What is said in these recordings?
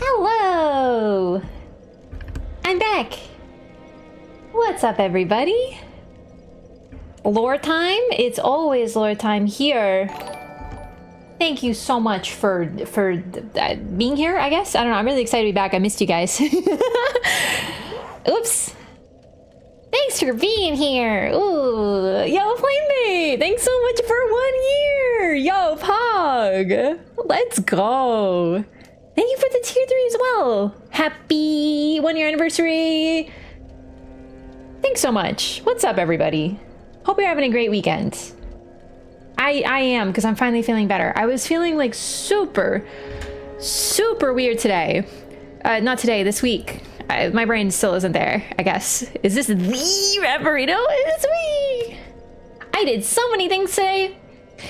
Hello! I'm back! What's up, everybody? Lore time? It's always lore time here. Thank you so much for being here, I guess? I don't know, I'm really excited to be back. I missed you guys. Oops. Thanks for being here. Ooh, yo, Flamebait! Thanks so much for 1 year! Yo, Pog! Let's go! Thank you for the tier 3 as well! Happy 1 year anniversary! Thanks so much. What's up, everybody? Hope you're having a great weekend. I am, because I'm finally feeling better. I was feeling like super weird today. Not today, this week. My brain still isn't there, I guess. Is this the Reverino? It's me! I did so many things today.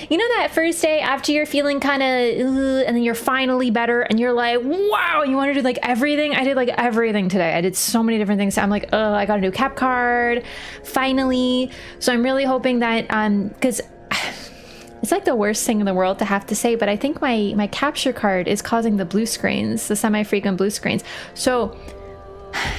You know that first day after you're feeling kind of, and then you're finally better, and you're like, wow, you want to do like everything? I did like everything today. I did so many different things. I'm like, oh, I got a new cap card, finally. So I'm really hoping that, because it's like the worst thing in the world to have to say, but I think my capture card is causing the blue screens, the semi-frequent blue screens. So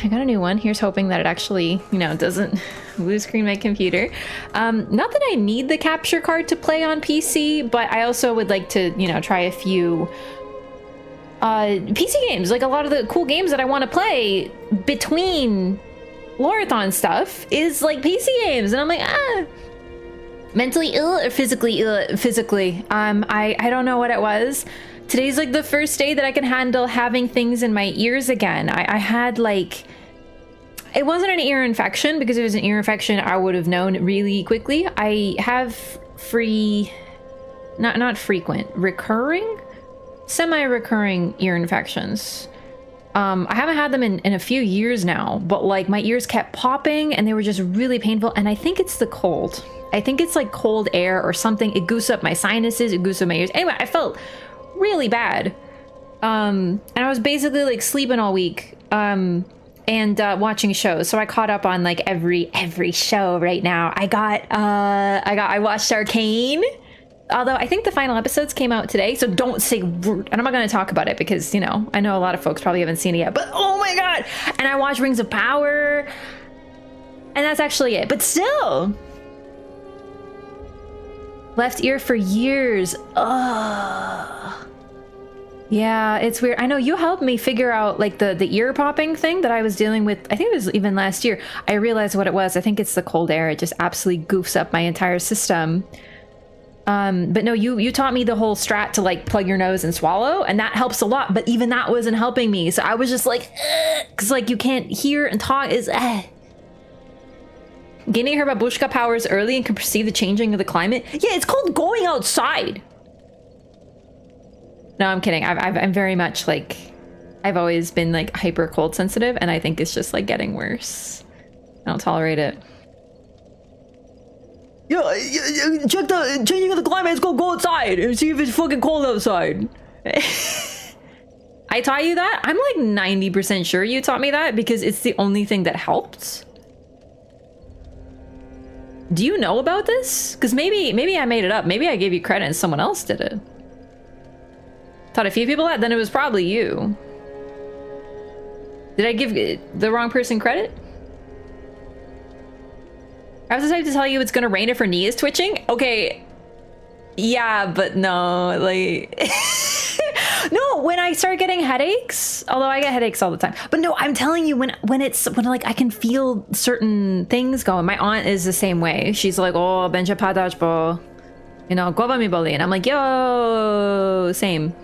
I got a new one. Here's hoping that it actually, you know, doesn't blue screen my computer. Not that I need the capture card to play on PC, but I also would like to, you know, try a few PC games. Like a lot of the cool games that I want to play between Lorathon stuff is like PC games. And I'm like, mentally ill or physically ill? Physically. I don't know what it was. Today's like the first day that I can handle having things in my ears again. I had like, it wasn't an ear infection, because if it was an ear infection, I would have known really quickly. I have not frequent, recurring, semi-recurring ear infections. I haven't had them in a few years now, but like my ears kept popping and they were just really painful. And I think it's the cold. I think it's like cold air or something. It goosed up my sinuses, it goosed up my ears. Anyway, I felt really bad. And I was basically like sleeping all week. And watching shows, so I caught up on like every show right now. I watched Arcane. Although I think the final episodes came out today, so don't say word. And I'm not going to talk about it because, you know, I know a lot of folks probably haven't seen it yet, but oh my God. And I watched Rings of Power and that's actually it. But still, left ear for years. Ugh. Yeah, it's weird. I know you helped me figure out like the ear popping thing that I was dealing with. I think it was even last year. I realized what it was. I think it's the cold air. It just absolutely goofs up my entire system. But no, you taught me the whole strat to like plug your nose and swallow, and that helps a lot. But even that wasn't helping me. So I was just like, because like you can't hear and talk is Gaining her babushka powers early and can perceive the changing of the climate. Yeah, it's called going outside. No, I'm kidding. I'm very much like, I've always been like hyper cold sensitive, and I think it's just like getting worse. I don't tolerate it. Yeah, check the changing of the climate. Let's go outside and see if it's fucking cold outside. I taught you that? I'm like 90% sure you taught me that because it's the only thing that helped. Do you know about this? Because maybe I made it up. Maybe I gave you credit and someone else did it. Taught a few people that, then it was probably you. Did I give the wrong person credit? I was decided to tell you it's gonna rain if her knee is twitching. Okay, yeah, but no, like, no. When I start getting headaches, although I get headaches all the time, but no, I'm telling you, when like I can feel certain things going. My aunt is the same way. She's like, oh, benja padaj bo, you know, gova mi boli, and I'm like, yo, same.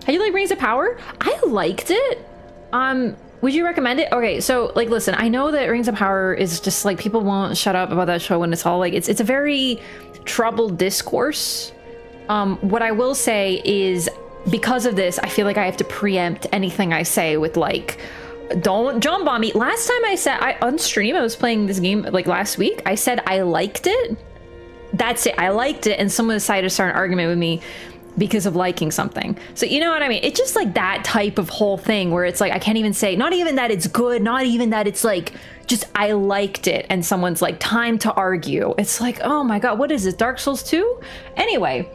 How do you like Rings of Power? I liked it. Would you recommend it? Okay, so like, listen, I know that Rings of Power is just like, people won't shut up about that show when it's all like, it's a very troubled discourse. What I will say is, because of this, I feel like I have to preempt anything I say with like, don't jump on me. Last time I said, on stream, I was playing this game like last week. I said I liked it. That's it. I liked it, and someone decided to start an argument with me because of liking something. So you know what I mean? It's just like that type of whole thing where it's like, I can't even say, not even that it's good, not even that it's like, just I liked it, and someone's like, time to argue. It's like, oh my God, what is this, Dark Souls 2? Anyway,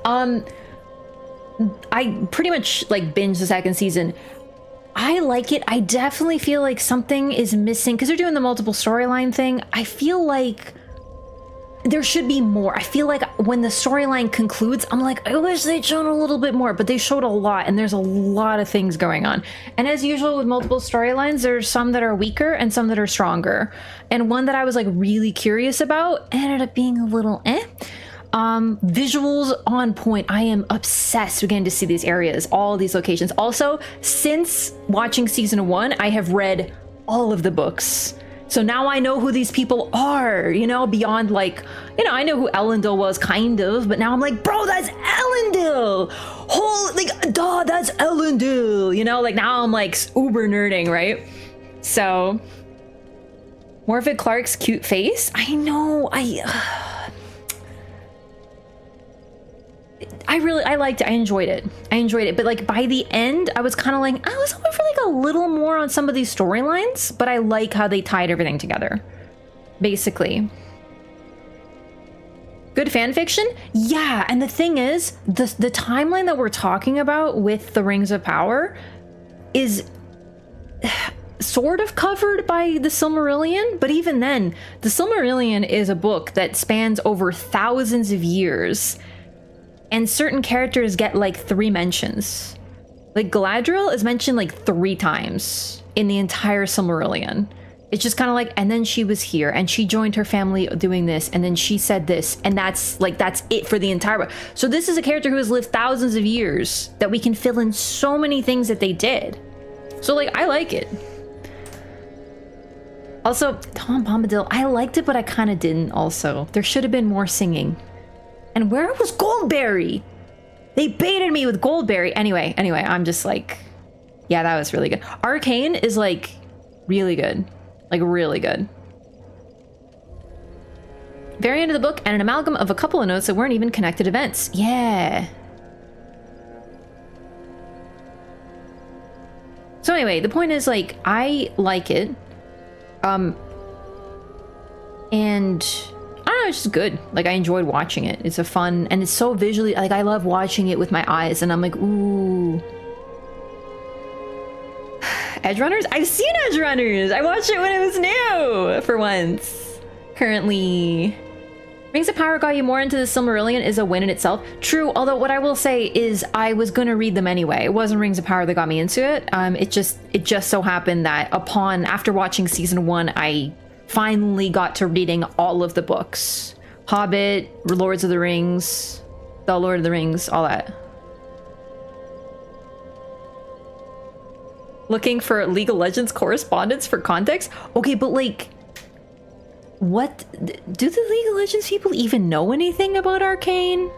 I pretty much like binged the second season. I like it. I definitely feel like something is missing because they're doing the multiple storyline thing. I feel like there should be more. I feel like when the storyline concludes, I'm like, I wish they'd shown a little bit more, but they showed a lot, and there's a lot of things going on. And as usual with multiple storylines, there's some that are weaker and some that are stronger. And one that I was like really curious about ended up being a little visuals on point. I am obsessed with getting to see these areas, all these locations. Also, since watching season 1, I have read all of the books. So now I know who these people are, you know, beyond like, you know, I know who Elendil was kind of, but now I'm like, bro, that's Elendil. Like, duh, that's Elendil, you know, like now I'm like uber nerding, right? So, Morphic Clark's cute face. I know, I liked it. I enjoyed it. But like by the end, I was kind of like, I was hoping for like a little more on some of these storylines, but I like how they tied everything together. Basically. Good fan fiction? Yeah, and the thing is, the timeline that we're talking about with the Rings of Power is sort of covered by the Silmarillion, but even then, the Silmarillion is a book that spans over thousands of years. And certain characters get like 3 mentions. Like Galadriel is mentioned like 3 times in the entire Silmarillion. It's just kind of like, and then she was here and she joined her family doing this, and then she said this, and that's it for the entire book. So this is a character who has lived thousands of years that we can fill in so many things that they did. So like, I like it. Also, Tom Bombadil, I liked it, but I kind of didn't also. There should have been more singing. And where was Goldberry? They baited me with Goldberry. Anyway, I'm just like, yeah, that was really good. Arcane is like really good. Like really good. Very end of the book, and an amalgam of a couple of notes that weren't even connected events. Yeah. So anyway, the point is like, I like it. And I don't know, it's just good. Like, I enjoyed watching it. It's a fun, and it's so visually, like, I love watching it with my eyes, and I'm like, ooh. Edgerunners? I've seen Edgerunners! I watched it when it was new, for once. Currently... Rings of Power got you more into the Silmarillion is a win in itself. True, although what I will say is I was gonna read them anyway. It wasn't Rings of Power that got me into it. It just so happened that after watching season 1, I finally got to reading all of the books. Hobbit, Lords of the Rings, The Lord of the Rings, all that. Looking for League of Legends correspondence for context? Okay, but like... What? Do the League of Legends people even know anything about Arcane?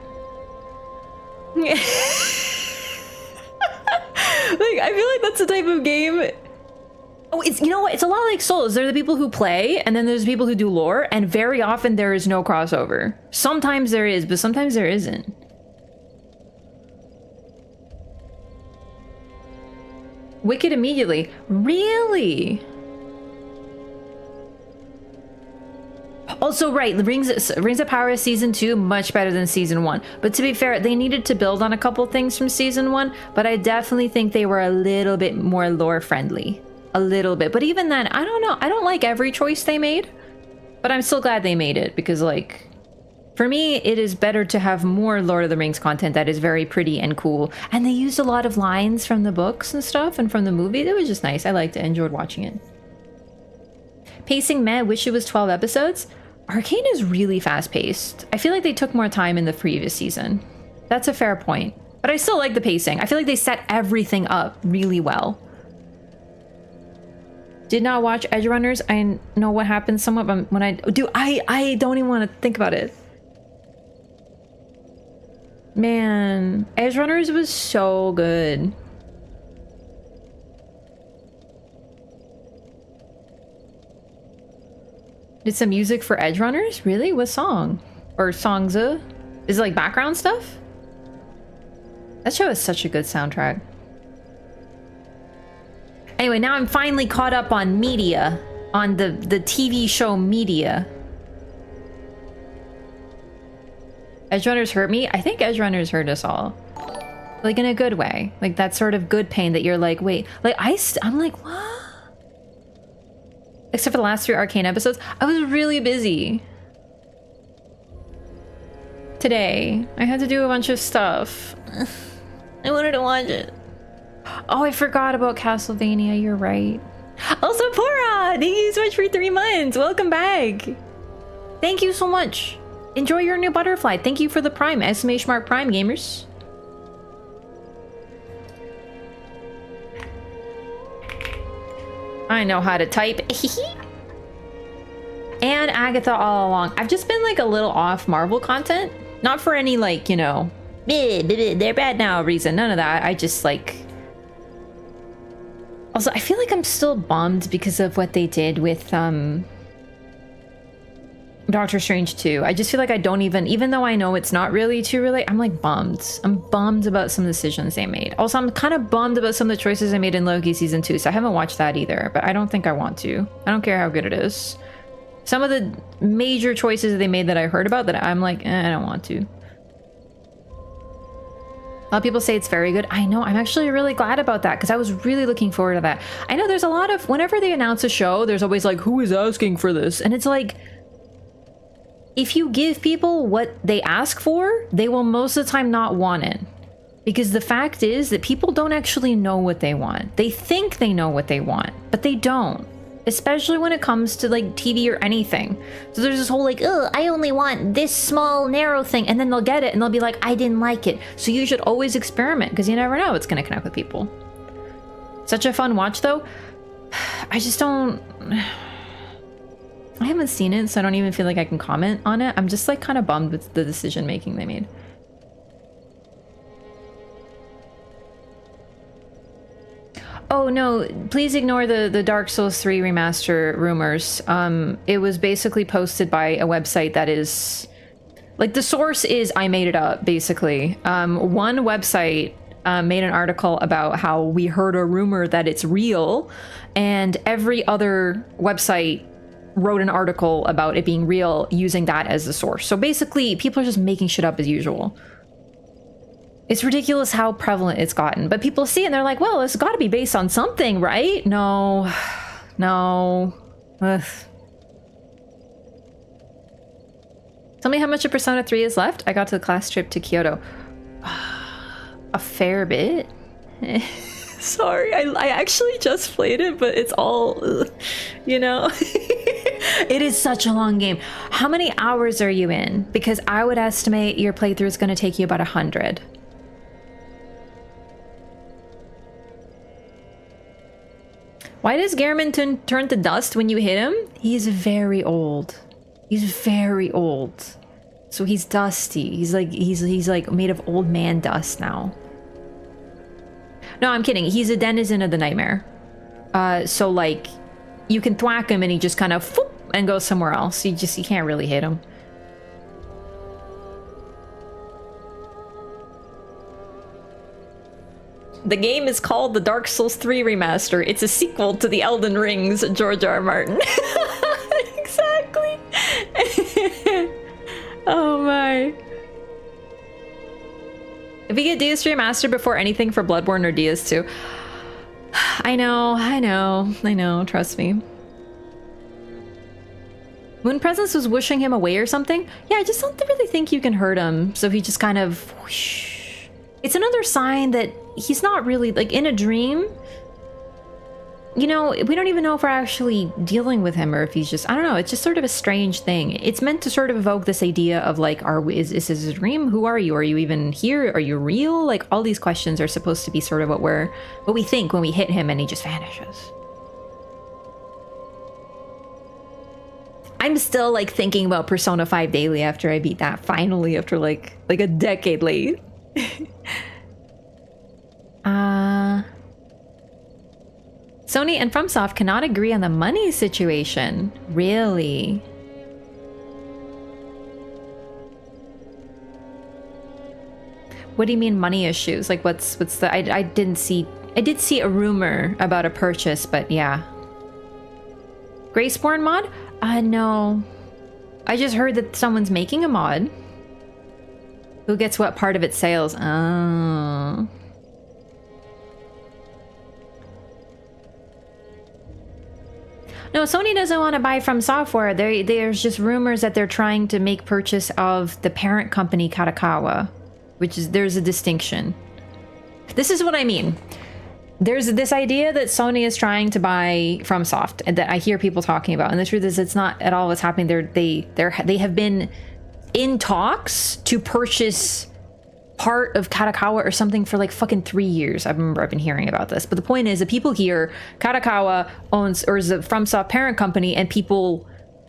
Like, I feel like that's the type of game... Oh, it's, you know what? It's a lot like Souls. There are the people who play, and then there's the people who do lore, and very often there is no crossover. Sometimes there is, but sometimes there isn't. Wicked immediately. Really? Also, right, Rings of Power Season 2, much better than Season 1. But to be fair, they needed to build on a couple things from Season 1, but I definitely think they were a little bit more lore-friendly. A little bit. But even then, I don't know. I don't like every choice they made, but I'm still glad they made it, because, like, for me, it is better to have more Lord of the Rings content that is very pretty and cool. And they used a lot of lines from the books and stuff, and from the movie. It was just nice. I liked it. I enjoyed watching it. Pacing meh, wish it was 12 episodes. Arcane is really fast-paced. I feel like they took more time in the previous season. That's a fair point. But I still like the pacing. I feel like they set everything up really well. Did not watch Edgerunners. I know what happens somewhat, but when I do, I don't even want to think about it. Man, Edgerunners was so good. Did some music for Edgerunners? Really? What song? Or songs? Is it like background stuff? That show is such a good soundtrack. Anyway, now I'm finally caught up on media. On the TV show media. Edgerunners hurt me? I think Edgerunners hurt us all. Like in a good way. Like that sort of good pain that you're like, wait. Like I'm like, what? Except for the last 3 Arcane episodes, I was really busy. Today, I had to do a bunch of stuff. I wanted to watch it. Oh, I forgot about Castlevania, you're right. Also, Pora! Thank you so much for 3 months. Welcome back. Thank you so much. Enjoy your new butterfly. Thank you for the Prime, exclamation mark Prime gamers. I know how to type. And Agatha all along. I've just been like a little off Marvel content. Not for any like, you know, they're bad now reason. None of that. I just like... Also, I feel like I'm still bummed because of what they did with Doctor Strange 2. I just feel like I don't even though I know it's not really too really, I'm like bummed. I'm bummed about some decisions they made. Also, I'm kind of bummed about some of the choices I made in Loki season 2, so I haven't watched that either, but I don't think I want to. I don't care how good it is. Some of the major choices they made that I heard about that I'm like, I don't want to. A lot of people say it's very good. I know, I'm actually really glad about that because I was really looking forward to that. I know there's a lot of, whenever they announce a show, there's always like, who is asking for this? And it's like, if you give people what they ask for, they will most of the time not want it. Because the fact is that people don't actually know what they want. They think they know what they want, but they don't. Especially when it comes to like TV or anything. So there's this whole like, oh, I only want this small, narrow thing. And then they'll get it and they'll be like, I didn't like it. So you should always experiment because you never know what's going to connect with people. Such a fun watch though. I just don't... I haven't seen it, so I don't even feel like I can comment on it. I'm just like kind of bummed with the decision making they made. Oh no, please ignore the Dark Souls 3 remaster rumors. It was basically posted by a website that is... Like, the source is I made it up, basically. One website made an article about how we heard a rumor that it's real, and every other website wrote an article about it being real using that as the source. So basically, people are just making shit up as usual. It's ridiculous how prevalent it's gotten. But people see it and they're like, well, it's got to be based on something, right? No. No. Ugh. Tell me how much of Persona 3 is left. I got to the class trip to Kyoto. A fair bit. Sorry, I actually just played it, but it's all, you know. It is such a long game. How many hours are you in? Because I would estimate your playthrough is going to take you about 100. Why does Gehrman turn to dust when you hit him? He's very old. He's very old. So he's dusty. He's like made of old man dust now. No, I'm kidding. He's a denizen of the nightmare. So like you can thwack him and he just kind of whoop, and goes somewhere else. You can't really hit him. The game is called the Dark Souls 3 Remaster. It's a sequel to the Elden Rings, George R. R. Martin. Exactly. Oh my. If we get DS3 Remastered before anything for Bloodborne or DS2. I know, trust me. Moon Presence was whooshing him away or something? Yeah, I just don't really think you can hurt him, so he just kind of whoosh. It's another sign that he's not really, like, in a dream. You know, we don't even know if we're actually dealing with him or if he's just, I don't know, it's just sort of a strange thing. It's meant to sort of evoke this idea of like, is this a dream? Who are you? Are you even here? Are you real? Like all these questions are supposed to be sort of what we think when we hit him and he just vanishes. I'm still like thinking about Persona 5 Daily after I beat that finally after like a decade late. Sony and FromSoft cannot agree on the money situation. Really? What do you mean money issues? Like what's the I did see a rumor about a purchase, but yeah. Graceborn mod? No. I just heard that someone's making a mod. Who gets what part of its sales? Oh. No, Sony doesn't want to buy From Software. There's just rumors that they're trying to make purchase of the parent company Kadokawa, there's a distinction. This is what I mean. There's this idea that Sony is trying to buy FromSoft, and that I hear people talking about. And the truth is, it's not at all what's happening. They have been in talks to purchase part of Kadokawa or something for like fucking 3 years. I remember I've been hearing about this. But the point is that people here, Kadokawa owns or is a FromSoft parent company, and people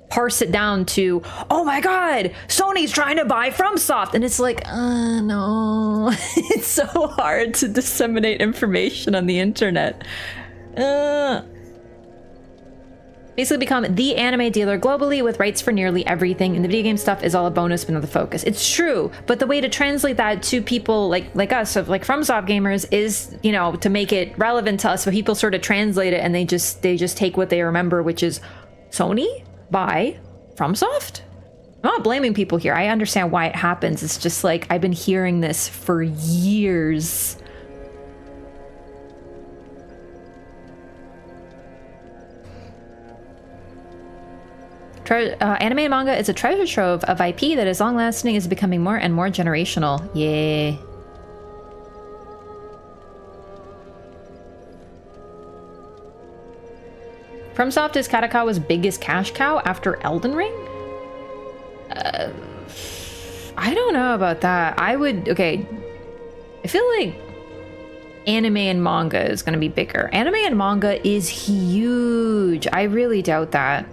parse it down to, oh my god, Sony's trying to buy FromSoft, and it's like, no. It's so hard to disseminate information on the internet. Basically become the anime dealer globally with rights for nearly everything, and the video game stuff is all a bonus but not the focus. It's true, but the way to translate that to people like us, of like FromSoft gamers, is, you know, to make it relevant to us, so people sort of translate it and they just take what they remember, which is Sony buy FromSoft? I'm not blaming people here. I understand why it happens. It's just like I've been hearing this for years. Anime and manga is a treasure trove of IP that is long-lasting, is becoming more and more generational. Yeah. FromSoft is Kadokawa's biggest cash cow after Elden Ring? I don't know about that. Okay. I feel like anime and manga is going to be bigger. Anime and manga is huge. I really doubt that.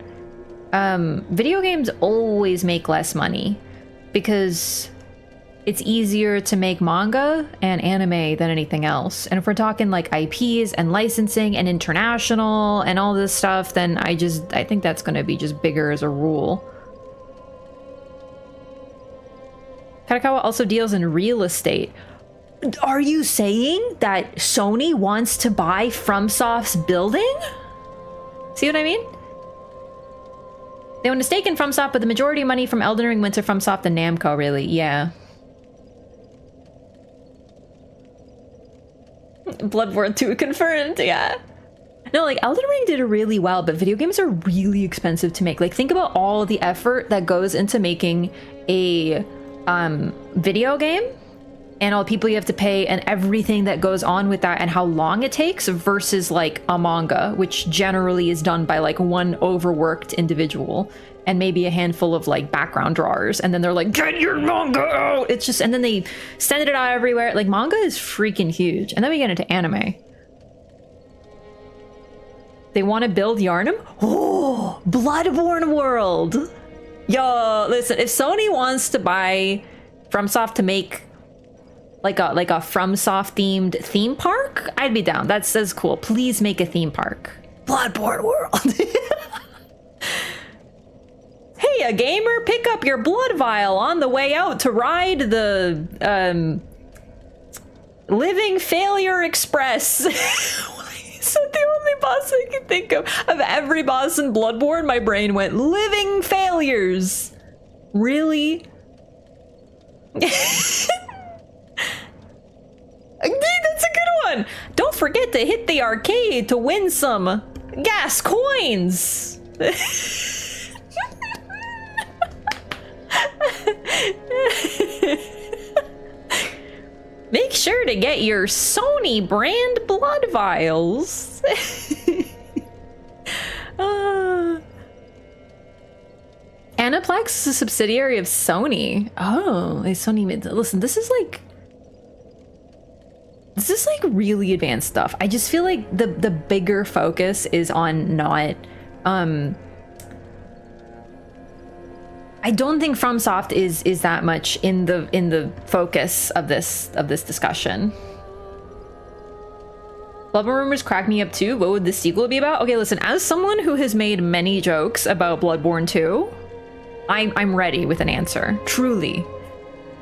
Video games always make less money because it's easier to make manga and anime than anything else. And if we're talking like IPs and licensing and international and all this stuff, then I think that's going to be just bigger as a rule. Kadokawa also deals in real estate. Are you saying that Sony wants to buy FromSoft's building? See what I mean? They own a stake in FromSoft, but the majority of money from Elden Ring went to FromSoft and Namco, really. Yeah. Bloodborne 2 confirmed, yeah. No, like, Elden Ring did it really well, but video games are really expensive to make. Like, think about all the effort that goes into making a video game, and all the people you have to pay, and everything that goes on with that, and how long it takes, versus, like, a manga, which generally is done by, like, one overworked individual, and maybe a handful of, like, background drawers, and then they're like, get your manga out! It's just, and then they send it out everywhere. Like, manga is freaking huge. And then we get into anime. They want to build Yarnum? Oh, Bloodborne World! Yo, listen, if Sony wants to buy FromSoft to make like a FromSoft themed theme park, I'd be down. That's cool. Please make a theme park. Bloodborne World. Hey, a gamer, pick up your blood vial on the way out to ride the Living Failure Express. Why is that the only boss I can think of? Of every boss in Bloodborne, my brain went Living Failures. Really? That's a good one. Don't forget to hit the arcade to win some gas coins. Make sure to get your Sony brand blood vials. Aniplex is a subsidiary of Sony. Oh, Sony made. Listen, this is like really advanced stuff. I just feel like the bigger focus is on not I don't think FromSoft is that much in the focus of this discussion. Bloodborne rumors crack me up too. What would the sequel be about? Okay, listen, as someone who has made many jokes about Bloodborne 2, I'm ready with an answer. Truly.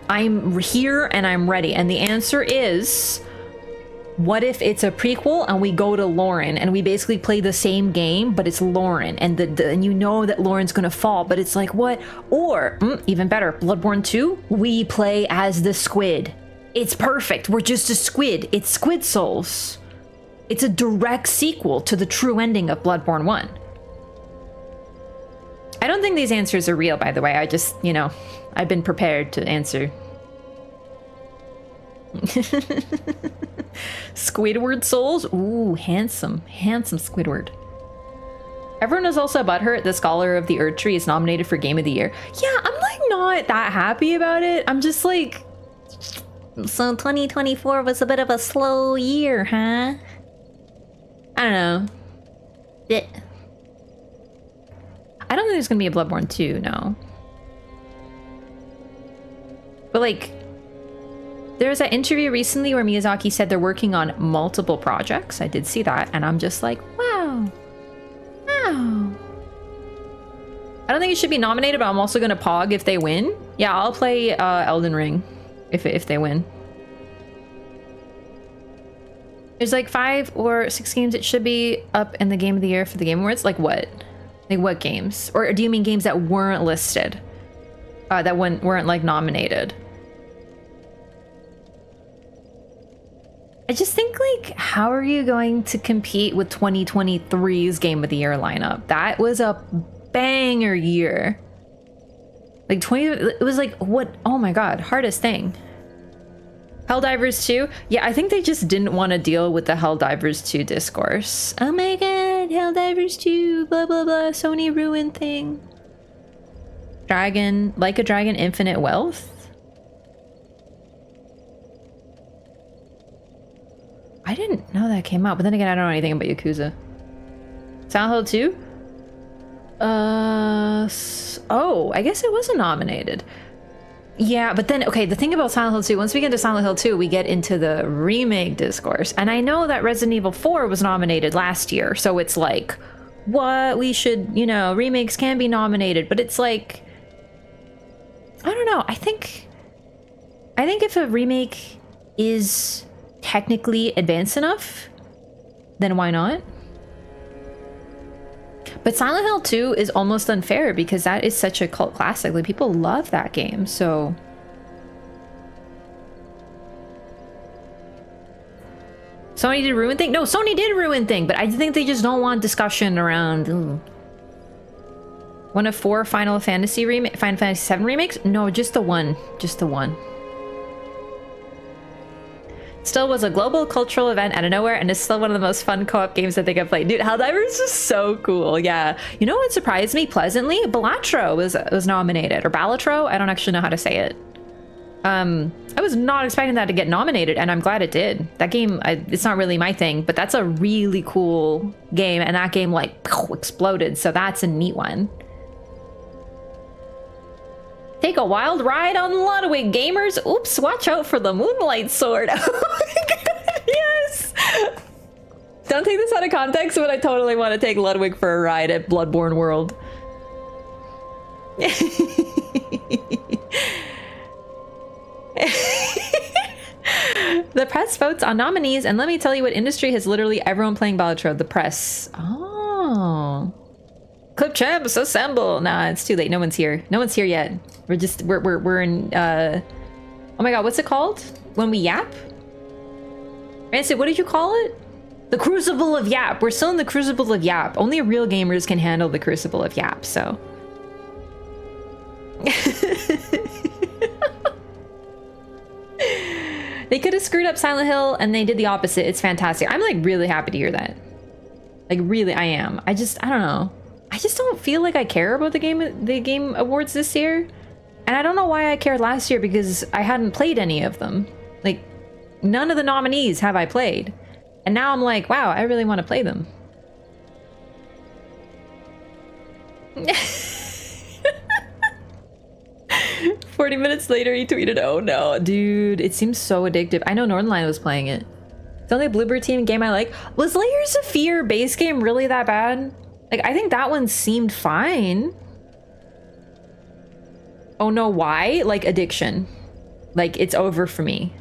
I'm here and I'm ready. And the answer is, what if it's a prequel and we go to Lauren and we basically play the same game, but it's Lauren, and and you know that Lauren's gonna fall, but it's like, what? Or even better, Bloodborne 2, we play as the squid. It's perfect. We're just a squid. It's Squid Souls. It's a direct sequel to the true ending of Bloodborne 1. I don't think these answers are real, by the way. I just, you know, I've been prepared to answer. Squidward Souls? Ooh, handsome Squidward. Everyone is also butthurt the Scholar of the Erdtree is nominated for Game of the Year. Yeah, I'm like not that happy about it. I'm just like, so 2024 was a bit of a slow year, huh? I don't know. I don't think there's gonna be a Bloodborne 2, no. But like, there was that interview recently where Miyazaki said they're working on multiple projects. I did see that, and I'm just like, wow. Wow. I don't think it should be nominated, but I'm also gonna pog if they win. Yeah, I'll play Elden Ring if they win. There's like 5 or 6 games that should be up in the Game of the Year for the Game Awards. Like what? Like what games? Or do you mean games that weren't listed? That weren't like nominated? I just think, like, how are you going to compete with 2023's Game of the Year lineup? That was a banger year. Like, it was like, what? Oh my god, hardest thing. Helldivers 2? Yeah, I think they just didn't want to deal with the Helldivers 2 discourse. Oh my god, Helldivers 2, blah blah blah, Sony ruined thing. Dragon, Like a Dragon Infinite Wealth? I didn't know that came out, but then again, I don't know anything about Yakuza. Silent Hill 2? Oh, I guess it wasn't nominated. Yeah, but then, okay, the thing about Silent Hill 2, once we get into Silent Hill 2, we get into the remake discourse. And I know that Resident Evil 4 was nominated last year, so it's like, what? We should, you know, remakes can be nominated, but it's like, I don't know. I think if a remake is technically advanced enough, then why not? But Silent Hill 2 is almost unfair because that is such a cult classic. Like, people love that game, so... Sony did ruin thing? No, Sony did ruin thing, but I think they just don't want discussion around... One of 4 Final Fantasy VII remakes? No, just the one. Just the one. Still was a global cultural event out of nowhere, and it's still one of the most fun co-op games I think I've played. Dude, Helldivers is so cool, yeah. You know what surprised me pleasantly? Balatro was nominated, or Balatro? I don't actually know how to say it. I was not expecting that to get nominated, and I'm glad it did. That game, it's not really my thing, but that's a really cool game, and that game, like, exploded, so that's a neat one. Take a wild ride on Ludwig, gamers. Oops, watch out for the Moonlight Sword. Oh my god, yes! Don't take this out of context, but I totally want to take Ludwig for a ride at Bloodborne World. The press votes on nominees, and let me tell you what industry has literally everyone playing Balatro. The press. Oh. Clip champs, assemble! Nah, it's too late. No one's here. No one's here yet. We're in, oh my god, what's it called? When we yap? Rancid, what did you call it? The Crucible of Yap. We're still in the Crucible of Yap. Only real gamers can handle the Crucible of Yap, so. They could have screwed up Silent Hill and they did the opposite. It's fantastic. I'm like really happy to hear that. Like really, I am. I don't know. I just don't feel like I care about the game awards this year. And I don't know why I cared last year because I hadn't played any of them. Like none of the nominees have I played. And now I'm like, wow, I really want to play them. 40 minutes later, he tweeted, oh no, dude, it seems so addictive. I know Northernlion was playing it. It's the only Bluebird team game I like. Was Layers of Fear base game really that bad? Like, I think that one seemed fine. Oh no, why? Like addiction. Like, it's over for me.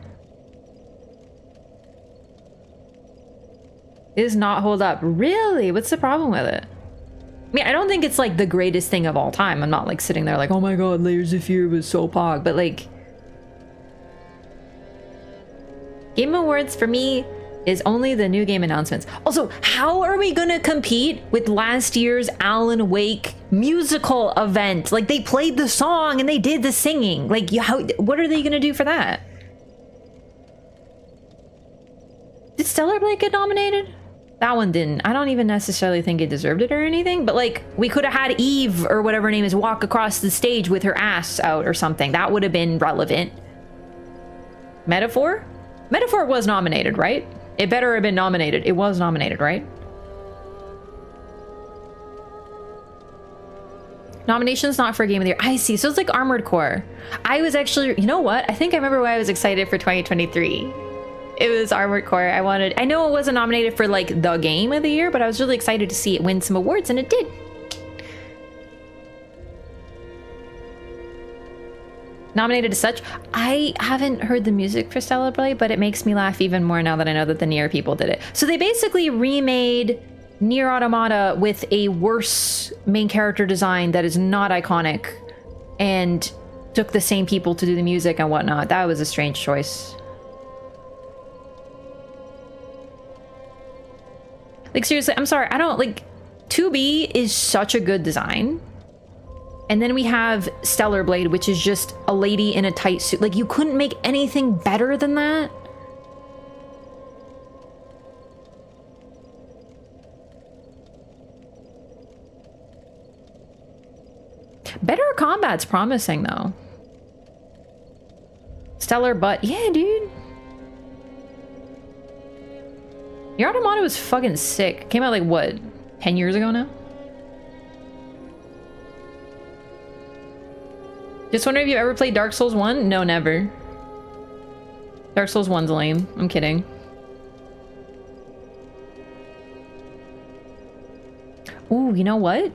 It does not hold up. Really? What's the problem with it? I mean, I don't think it's like the greatest thing of all time. I'm not like sitting there like, oh my god, Layers of Fear was so pog. But like, Game Awards for me is only the new game announcements. Also, how are we gonna compete with last year's Alan Wake musical event? Like, they played the song and they did the singing. Like, what are they gonna do for that? Did Stellar Blade get nominated? That one didn't. I don't even necessarily think it deserved it or anything, but like, we could have had Eve or whatever her name is walk across the stage with her ass out or something. That would have been relevant. Metaphor? Metaphor was nominated, right? It better have been nominated. It was nominated, right? Nominations not for Game of the Year. I see. So it's like Armored Core. I was actually, you know what? I think I remember why I was excited for 2023. It was Armored Core. I know it wasn't nominated for like the game of the year, but I was really excited to see it win some awards, and it did. Nominated as such. I haven't heard the music for Stellar Blade, but it makes me laugh even more now that I know that the Nier people did it. So they basically remade Nier Automata with a worse main character design that is not iconic, and took the same people to do the music and whatnot. That was a strange choice. Like, seriously, I'm sorry, I don't, like, 2B is such a good design. And then we have Stellar Blade, which is just a lady in a tight suit. Like, you couldn't make anything better than that. Better combat's promising, though. Stellar butt. Yeah, dude. Your Automata was fucking sick. Came out like, what, 10 years ago now? Just wondering if you ever played Dark Souls 1? No, never. Dark Souls 1's lame. I'm kidding. Ooh, you know what?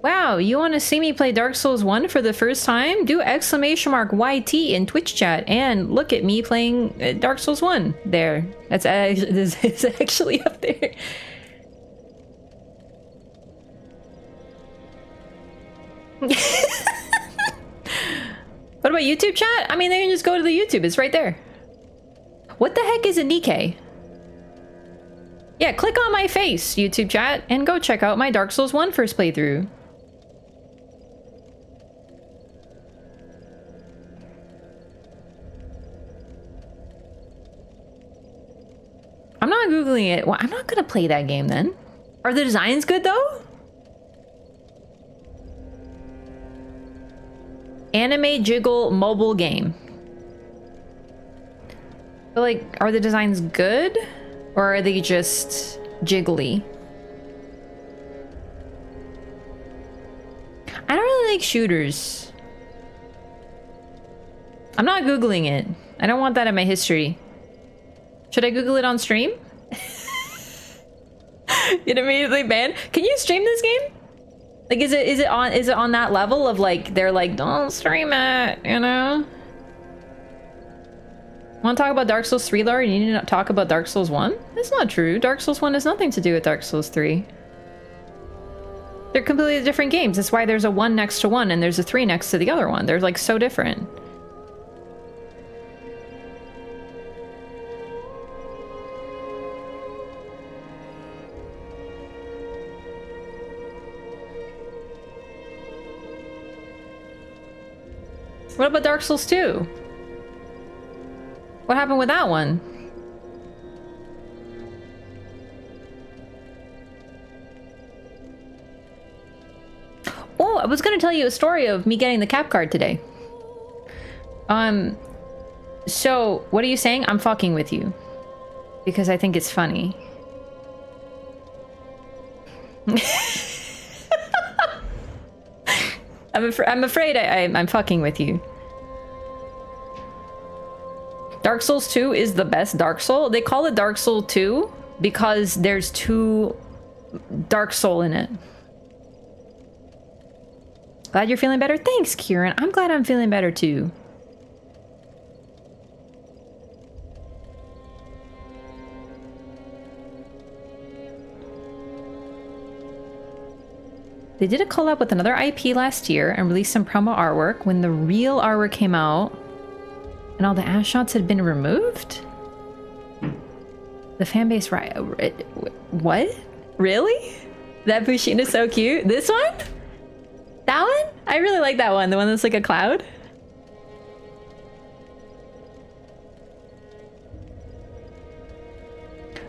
Wow, you want to see me play Dark Souls 1 for the first time? Do !YT in Twitch chat and look at me playing Dark Souls 1. There. It's actually up there. What about YouTube chat? I mean, they can just go to the YouTube. It's right there. What the heck is a Nikkei? Yeah, click on my face, YouTube chat, and go check out my Dark Souls 1 first playthrough. I'm not Googling it. Well, I'm not gonna play that game then. Are the designs good though? Anime Jiggle mobile game. But like, are the designs good? Or are they just jiggly? I don't really like shooters. I'm not Googling it. I don't want that in my history. Should I Google it on stream? Get immediately banned. Can you stream this game? Like, is it on that level of like they're like, don't stream it, you know? Want to talk about Dark Souls 3 lore and you need to talk about Dark Souls 1? That's not true. Dark Souls 1 has nothing to do with Dark Souls 3. They're completely different games. That's why there's a 1 next to one and there's a 3 next to the other one. They're like so different. What about Dark Souls 2? What happened with that one? Oh, I was gonna tell you a story of me getting the cap card today. So what are you saying? I'm fucking with you. Because I think it's funny. I'm afraid I'm fucking with you. Dark Souls 2 is the best Dark Soul. They call it Dark Soul 2 because there's 2 Dark Soul in it. Glad you're feeling better? Thanks, Kieran. I'm glad I'm feeling better too. They did a collab with another IP last year and released some promo artwork. When the real artwork came out and all the ass shots had been removed? The fanbase, right? What? Really? That Bushin is so cute. This one? That one? I really like that one. The one that's like a cloud.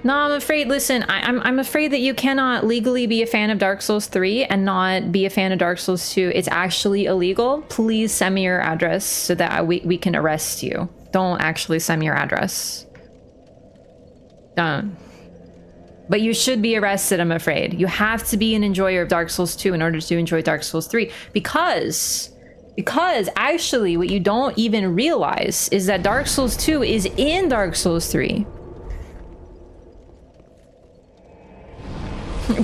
No, I'm afraid, listen, I'm afraid that you cannot legally be a fan of Dark Souls 3 and not be a fan of Dark Souls 2. It's actually illegal. Please send me your address so that we can arrest you. Don't actually send me your address. Don't. But you should be arrested, I'm afraid. You have to be an enjoyer of Dark Souls 2 in order to enjoy Dark Souls 3. Because actually what you don't even realize is that Dark Souls 2 is in Dark Souls 3.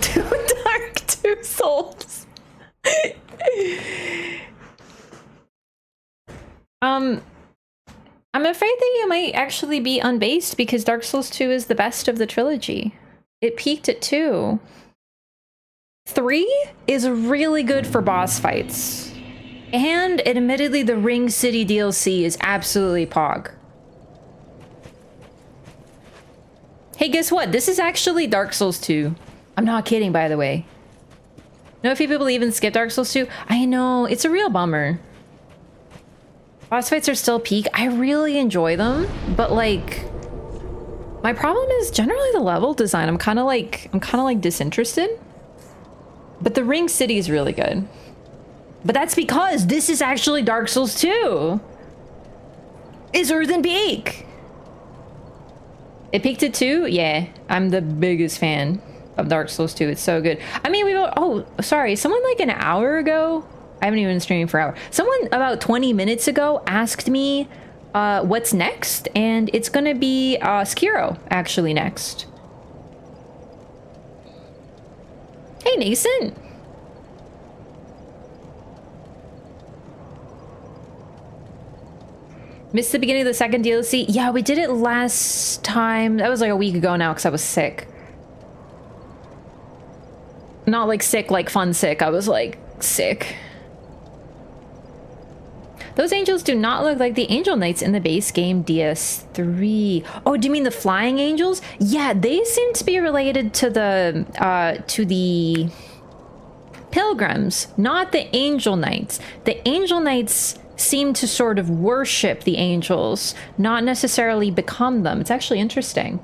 Too dark, 2 souls. I'm afraid that you might actually be unbased because Dark Souls 2 is the best of the trilogy. It peaked at 2. 3 is really good for boss fights. And admittedly, the Ring City DLC is absolutely pog. Hey, guess what? This is actually Dark Souls 2. I'm not kidding, by the way. Know a few people even skip Dark Souls 2? I know, it's a real bummer. Boss fights are still peak. I really enjoy them, but like, my problem is generally the level design. I'm kind of like disinterested. But the Ring City is really good. But that's because this is actually Dark Souls 2. It's Earthen Peak. It peaked at 2? Yeah, I'm the biggest fan of Dark Souls 2. It's so good. I mean, oh, sorry. Someone like an hour ago, I haven't even been streaming for an hour. Someone about 20 minutes ago asked me what's next, and it's gonna be Skiro actually next. Hey, Nascent. Missed the beginning of the second DLC. Yeah, we did it last time. That was like a week ago now because I was sick. Not like sick, like fun sick. I was like sick. Those angels do not look like the angel knights in the base game DS3. Oh, do you mean the flying angels? Yeah, they seem to be related to the pilgrims, not the angel knights. The angel knights seem to sort of worship the angels, not necessarily become them. It's actually interesting.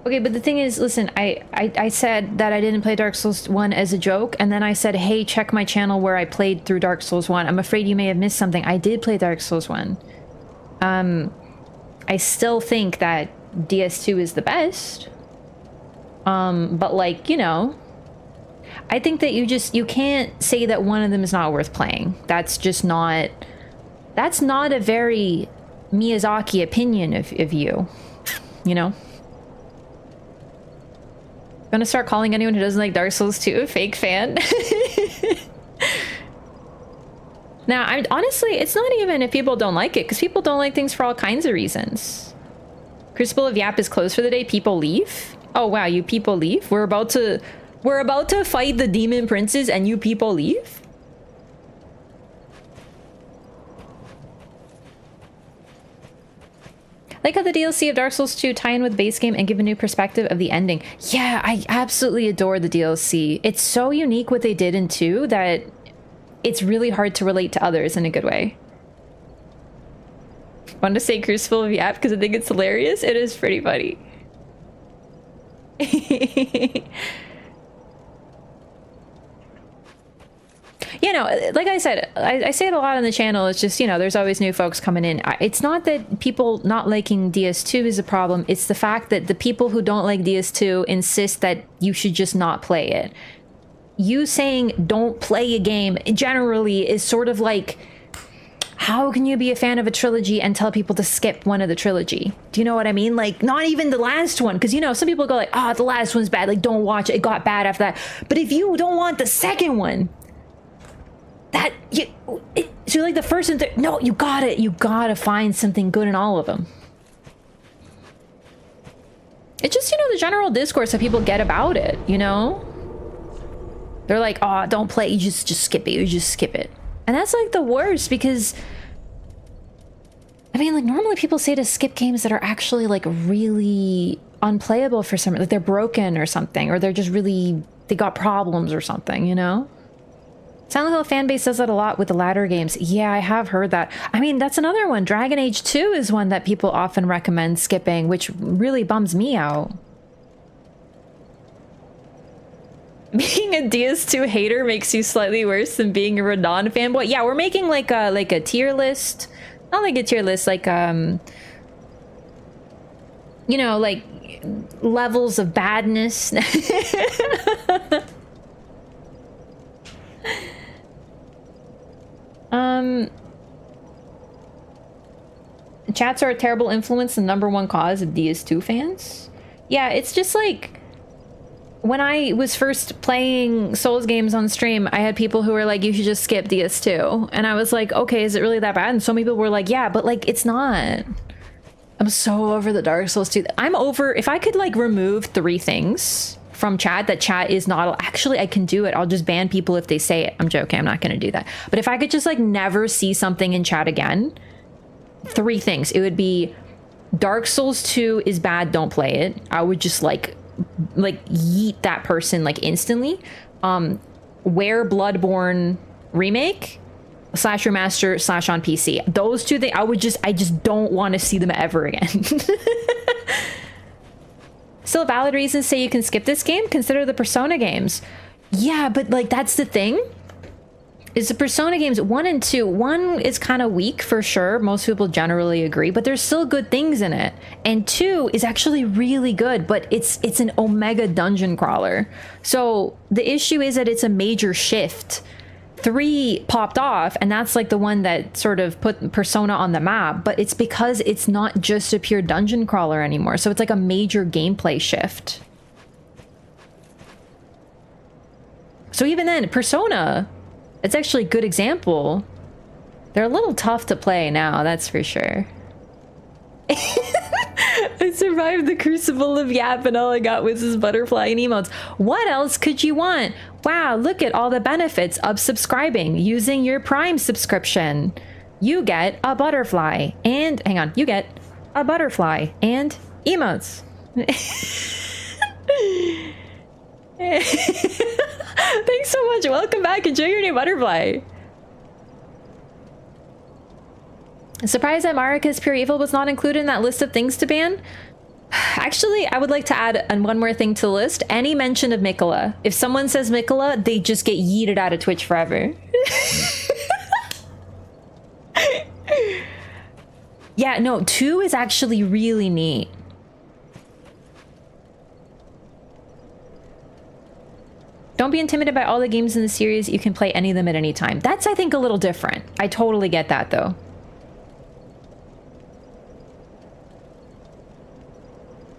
Okay, but the thing is, listen, I said that I didn't play Dark Souls 1 as a joke, and then I said, hey, check my channel where I played through Dark Souls 1. I'm afraid you may have missed something. I did play Dark Souls 1. I still think that DS2 is the best. But like, you know, I think that you can't say that one of them is not worth playing. That's just not, that's not a very Miyazaki opinion of you, you know? Gonna start calling anyone who doesn't like Dark Souls 2 a fake fan. Now, honestly, it's not even if people don't like it, because people don't like things for all kinds of reasons. Crucible of Yap is closed for the day. People leave. Oh wow, you people leave? We're about to fight the demon princes and you people leave? Like how the DLC of Dark Souls 2 tie in with the base game and give a new perspective of the ending. Yeah, I absolutely adore the DLC. It's so unique what they did in 2 that it's really hard to relate to others in a good way. Want to say Crucible of Yap because I think it's hilarious? It is pretty funny. You know, like I said, I say it a lot on the channel. It's just, you know, there's always new folks coming in. It's not that people not liking DS2 is a problem. It's the fact that the people who don't like DS2 insist that you should just not play it. You saying don't play a game generally is sort of like, how can you be a fan of a trilogy and tell people to skip one of the trilogy? Do you know what I mean? Like, not even the last one. Because, you know, some people go like, oh, the last one's bad. Like, don't watch it. It got bad after that. But if you don't want the second one, so like the first and third, no, you gotta find something good in all of them. It's just, you know, the general discourse that people get about it, you know? They're like, oh, don't play, you just skip it, you just skip it. And that's like the worst because, I mean, like normally people say to skip games that are actually like really unplayable for some, like they're broken or something, or they're just really, they got problems or something, you know? Silent Hill fanbase does that a lot with the latter games. Yeah, I have heard that. I mean, that's another one. Dragon Age 2 is one that people often recommend skipping, which really bums me out. Being a DS2 hater makes you slightly worse than being a Radon fanboy. Yeah, we're making like a tier list. Not like a tier list, like you know, like levels of badness. Chats are a terrible influence, the #1 cause of DS2 fans. Yeah, it's just like when I was first playing Souls games on stream, I had people who were like, you should just skip DS2. And I was like, okay, is it really that bad? And some people were like, yeah, but like, it's not. I'm so over the Dark Souls 2. I'm over, if I could like remove 3 things from chat that chat is not, actually I can do it. I'll just ban people if they say it. I'm joking, I'm not gonna do that. But if I could just like never see something in chat again, 3 things. It would be Dark Souls 2 is bad, don't play it. I would just like yeet that person like instantly. Wear Bloodborne remake / remaster / on PC. Those 2 things, I just don't want to see them ever again. Still valid reasons say you can skip this game. Consider the Persona games. Yeah, but like that's the thing. Is the Persona games 1 and 2. 1 is kind of weak for sure. Most people generally agree, but there's still good things in it. And 2 is actually really good, but it's an Omega dungeon crawler. So the issue is that it's a major shift. 3 popped off, and that's like the one that sort of put Persona on the map, but it's because it's not just a pure dungeon crawler anymore. So it's like a major gameplay shift. So even then, Persona, it's actually a good example. They're a little tough to play now, that's for sure. It's a survived the crucible of Yap and all I got was his butterfly and emotes. What else could you want? Wow, look at all the benefits of subscribing using your Prime subscription. You get a butterfly and, hang on, you get a butterfly and emotes. Thanks so much. Welcome back. Enjoy your new butterfly. Surprised that Marika's Pure Evil was not included in that list of things to ban? Actually, I would like to add one more thing to the list. Any mention of Mikola. If someone says Mikola, they just get yeeted out of Twitch forever. Yeah, no, 2 is actually really neat. Don't be intimidated by all the games in the series. You can play any of them at any time. That's, I think, a little different. I totally get that, though.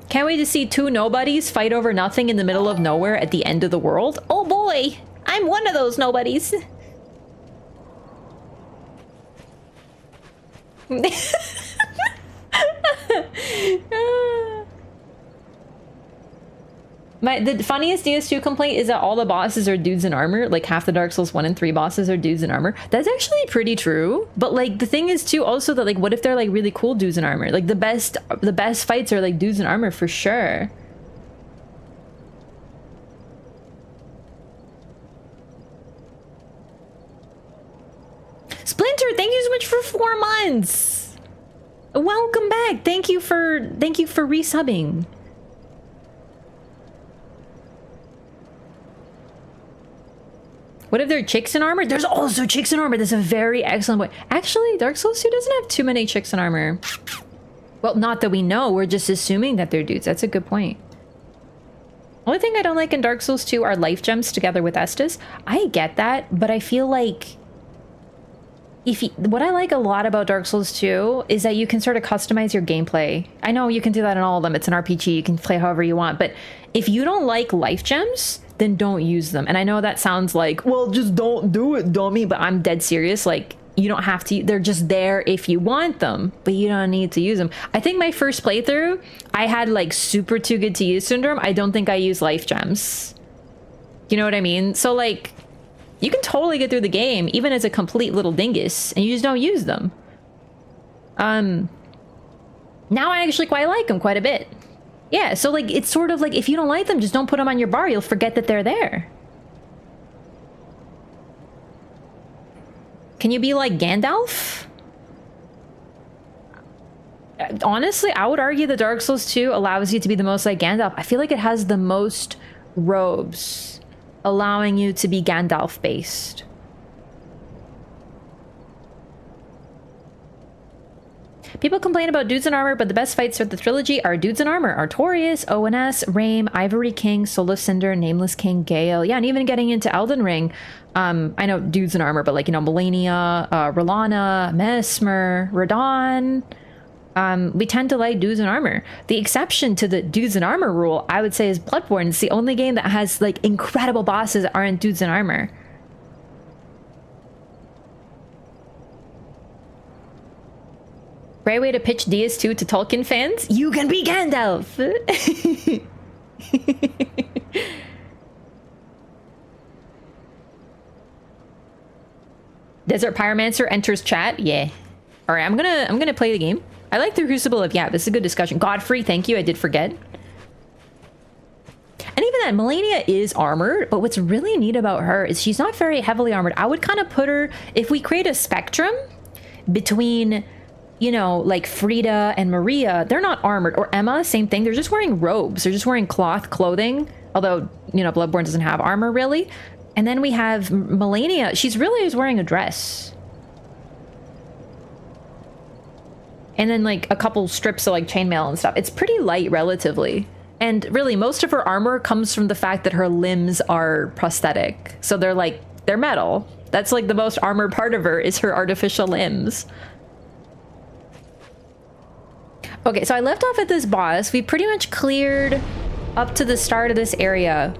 Can't wait to see 2 nobodies fight over nothing in the middle of nowhere at the end of the world. Oh boy! I'm one of those nobodies. The funniest DS2 complaint is that all the bosses are dudes in armor. Like half the Dark Souls 1 and 3 bosses are dudes in armor. That's actually pretty true. But like the thing is too also that like what if they're like really cool dudes in armor? Like the best fights are like dudes in armor for sure. Splinter, thank you so much for 4 months. Welcome back. Thank you for resubbing. What if they're chicks in armor? There's also chicks in armor. That's a very excellent point. Actually, Dark Souls 2 doesn't have too many chicks in armor. Well, not that we know. We're just assuming that they're dudes. That's a good point. Only thing I don't like in Dark Souls 2 are life gems together with Estus. I get that, but I feel like what I like a lot about Dark Souls 2 is that you can sort of customize your gameplay. I know you can do that in all of them. It's an RPG. You can play however you want. But if you don't like life gems, then don't use them. And I know that sounds like, well, just don't do it, dummy. But I'm dead serious. Like, you don't have to. They're just there if you want them, but you don't need to use them. I think my first playthrough, I had like super too good to use syndrome. I don't think I used life gems. You know what I mean? So like, you can totally get through the game, even as a complete little dingus, and you just don't use them. Now I actually quite like them quite a bit. Yeah, so like, it's sort of like, if you don't like them, just don't put them on your bar. You'll forget that they're there. Can you be like Gandalf? Honestly, I would argue that Dark Souls 2 allows you to be the most like Gandalf. I feel like it has the most robes, allowing you to be Gandalf based. People complain about dudes in armor, but the best fights of the trilogy are dudes in armor. Artorias, ONS, Rame, Ivory King, Soul of Cinder, Nameless King, Gael. Yeah, and even getting into Elden Ring, I know dudes in armor, but like, you know, Melania, Rolana, Mesmer, Radon. We tend to like dudes in armor. The exception to the dudes in armor rule, I would say, is Bloodborne. It's the only game that has like incredible bosses that aren't dudes in armor. Great way to pitch DS2 to Tolkien fans. You can be Gandalf. Desert Pyromancer enters chat. Yeah. All right, I'm gonna play the game. I like the Crucible of this is a good discussion. Godfrey, thank you. I did forget. And even that, Melania is armored, but what's really neat about her is she's not very heavily armored. I would kind of put her, if we create a spectrum between, you know, like Frida and Maria, they're not armored. Or Emma, same thing. They're just wearing robes. They're just wearing cloth clothing. Although, you know, Bloodborne doesn't have armor really. And then we have Melania. She's really just wearing a dress. And then like a couple strips of like chainmail and stuff. It's pretty light relatively. And really most of her armor comes from the fact that her limbs are prosthetic. So they're metal. That's like the most armored part of her is her artificial limbs. Okay, so I left off at this boss. We pretty much cleared up to the start of this area.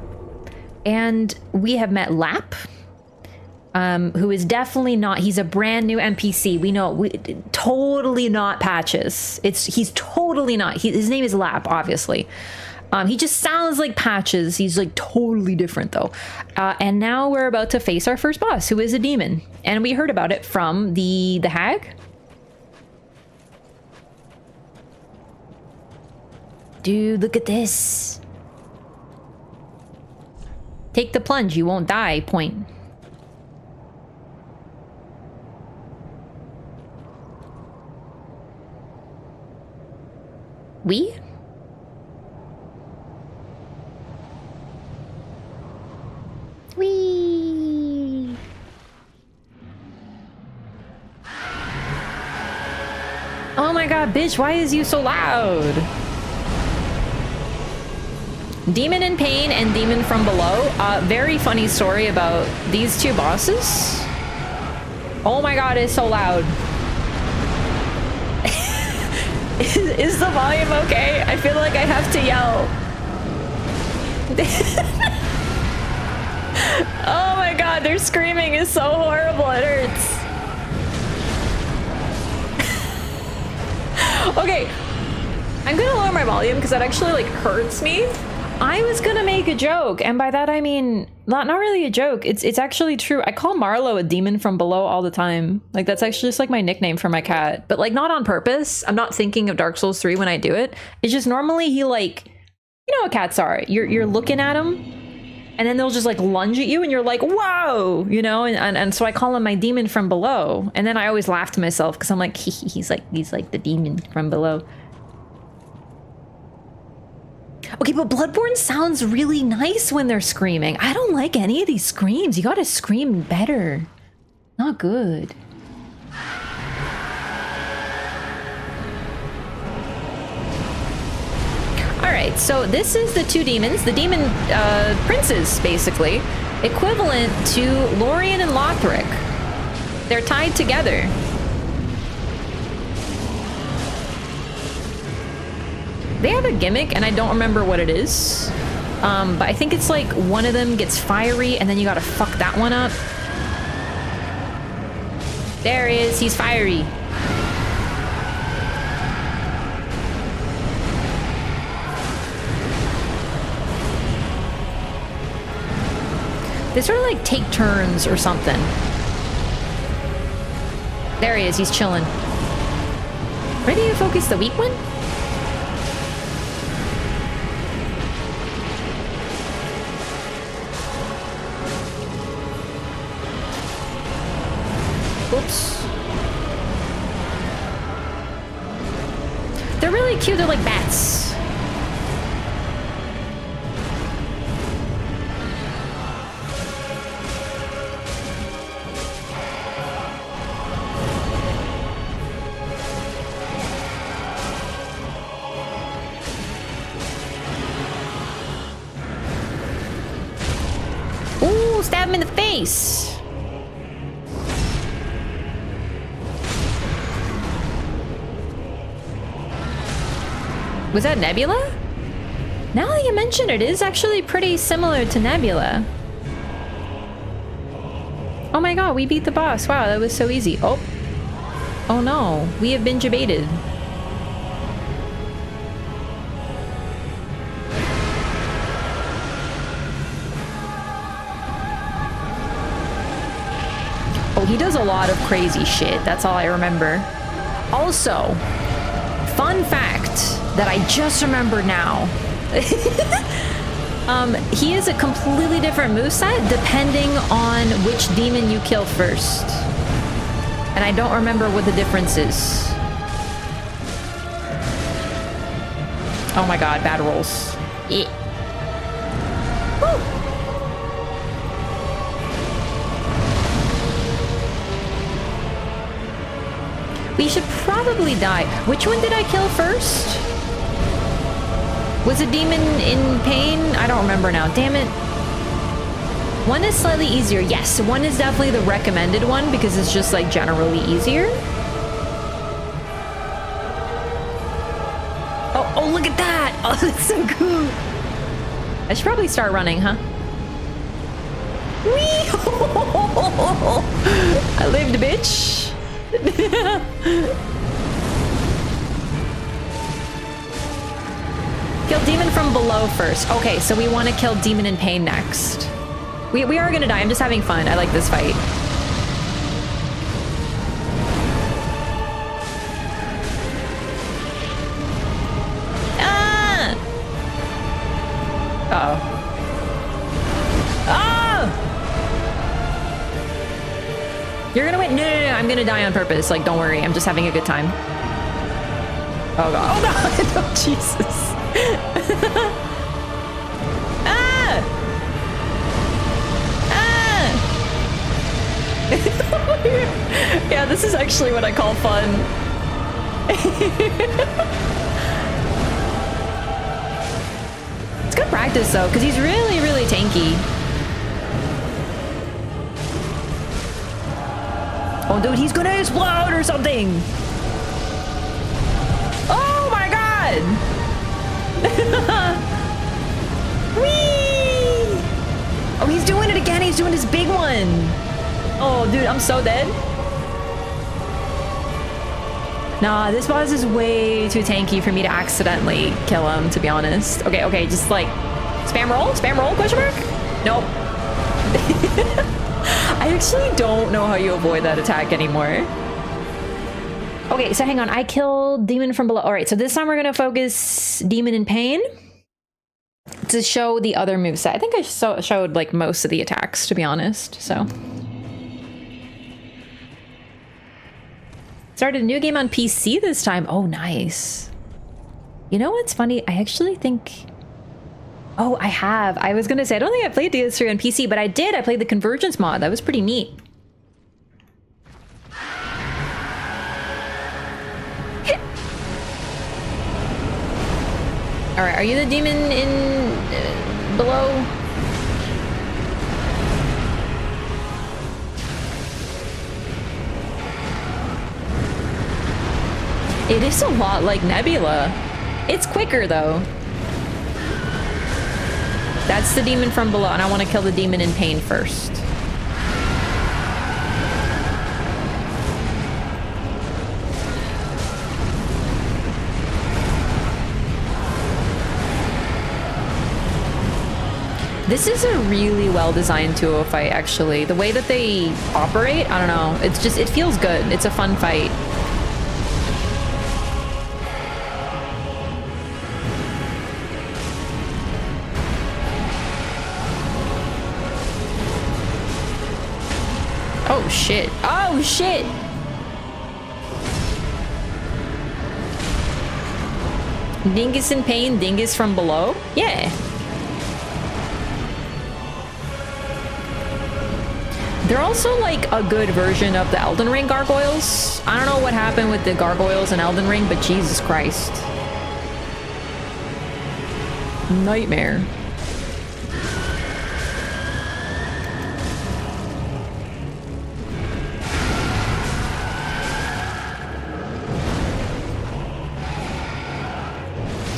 And we have met Lap. who is definitely not, he's a brand new NPC. We know, totally not Patches. He's totally not. His name is Lap, obviously. He just sounds like Patches. He's like totally different though. And now we're about to face our first boss, who is a demon. And we heard about it from the hag. Dude, look at this. Take the plunge, you won't die, point. We? Wee. Oh my god, bitch, why is you so loud? Demon in Pain and Demon from Below. Very funny story about these two bosses. Oh my god, it's so loud. Is the volume okay? I feel like I have to yell. Oh my god, their screaming is so horrible, it hurts. Okay, I'm gonna lower my volume because that actually like hurts me. I was gonna make a joke, and by that I mean not really a joke. It's actually true. I call Marlowe a demon from below all the time. Like that's actually just like my nickname for my cat, but like not on purpose. I'm not thinking of Dark Souls 3 when I do it. It's just normally he like, you know what cats are. You're looking at them, and then they'll just like lunge at you, and you're like, whoa, you know. And so I call him my demon from below, and then I always laugh to myself because I'm like, he's like the demon from below. Okay, but Bloodborne sounds really nice when they're screaming. I don't like any of these screams. You gotta scream better. Not good. Alright, so this is the two demons. The demon princes, basically. Equivalent to Lorien and Lothric. They're tied together. They have a gimmick, and I don't remember what it is. But I think it's like one of them gets fiery, and then you gotta fuck that one up. There he is, he's fiery. They sort of like take turns or something. There he is, he's chilling. Ready to focus the weak one? Oops. They're really cute. They're like bats. Ooh, stab him in the face. Was that Nebula? Now that you mention it, it is actually pretty similar to Nebula. Oh my god, we beat the boss. Wow, that was so easy. Oh. Oh no, we have been debated. Oh, he does a lot of crazy shit. That's all I remember. Also, fun fact that I just remembered now. He is a completely different moveset depending on which demon you kill first. And I don't remember what the difference is. Oh my god, bad rolls. Yeah. Woo. We should probably die. Which one did I kill first? Was a demon in pain? I don't remember now. Damn it. One is slightly easier. Yes, one is definitely the recommended one because it's just like generally easier. Oh, look at that. Oh, that's so cool. I should probably start running, huh? Whee! I lived, bitch. Kill demon from below first. Okay, so we want to kill demon in pain next. We are gonna die. I'm just having fun. I like this fight. Ah! Uh-oh. Ah! You're gonna win. No, no, no. I'm gonna die on purpose. Like, don't worry. I'm just having a good time. Oh, God. Oh, God. Oh, Jesus. Ah! Ah! Yeah, this is actually what I call fun. It's good practice, though, because he's really, really tanky. Oh, dude, he's gonna explode or something. Oh, my God. Whee! Oh, he's doing it again. He's doing his big one. Oh, dude, I'm so dead. Nah, this boss is way too tanky for me to accidentally kill him, to be honest. Okay, okay, just like spam roll, question mark? Nope. I actually don't know how you avoid that attack anymore. Okay, so hang on. I killed demon from below. All right, so this time we're gonna focus demon in pain to show the other moveset. I think I showed like most of the attacks, to be honest. So started a new game on PC this time. Oh, nice. You know what's funny? I actually think. Oh, I have. I was gonna say I don't think I played DS3 on PC, but I did. I played the Convergence mod. That was pretty neat. All right, are you the demon in below? It is a lot like Nebula. It's quicker though. That's the demon from below, and I want to kill the demon in pain first. This is a really well-designed duo fight, actually. The way that they operate, I don't know. It's just, it feels good. It's a fun fight. Oh, shit. Oh, shit! Dingus in pain, Dingus from below? Yeah. They're also like a good version of the Elden Ring gargoyles. I don't know what happened with the gargoyles in Elden Ring, but Jesus Christ. Nightmare.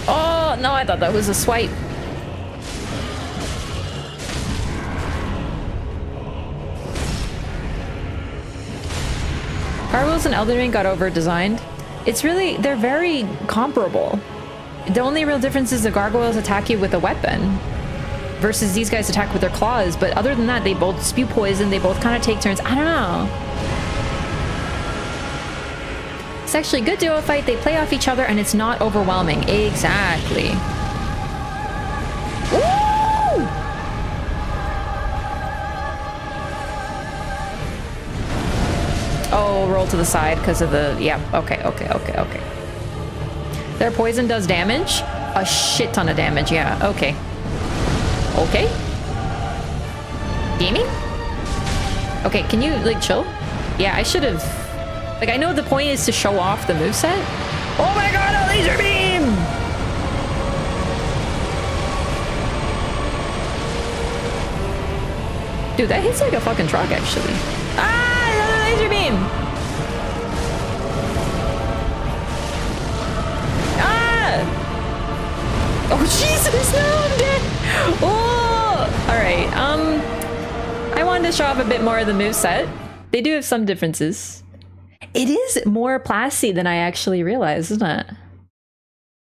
Oh, no, I thought that was a swipe. Gargoyles and Elden Ring got over-designed. It's really, they're very comparable. The only real difference is the gargoyles attack you with a weapon versus these guys attack with their claws, but other than that, they both spew poison, they both kind of take turns. I don't know. It's actually a good duo fight. They play off each other and it's not overwhelming. Exactly. Woo! Oh, roll to the side because of the... Yeah, okay. Their poison does damage? A shit ton of damage, yeah, okay. Okay. Gaming? Okay, can you, like, chill? Yeah, I should have... Like, I know the point is to show off the moveset. Oh my god, a laser beam! Dude, that hits like a fucking truck, actually. Ah, another laser beam! Ah! Oh, Jesus, no, I'm dead! Oh! Alright, I wanted to show off a bit more of the moveset. They do have some differences. It is more plasty than I actually realized, isn't it?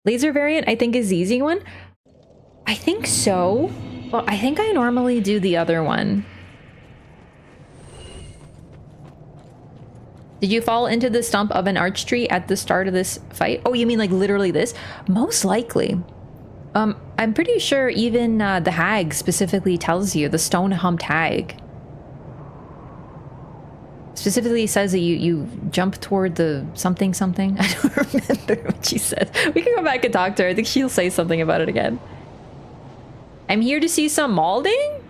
Laser variant, I think, is the easy one. I think so. Well, I think I normally do the other one. Did you fall into the stump of an arch tree at the start of this fight? Oh, you mean like literally this? Most likely. I'm pretty sure even the hag specifically tells you, the stone-humped hag. Specifically says that you jump toward the something. I don't remember what she said. We can go back and talk to her. I think she'll say something about it again. I'm here to see some malding?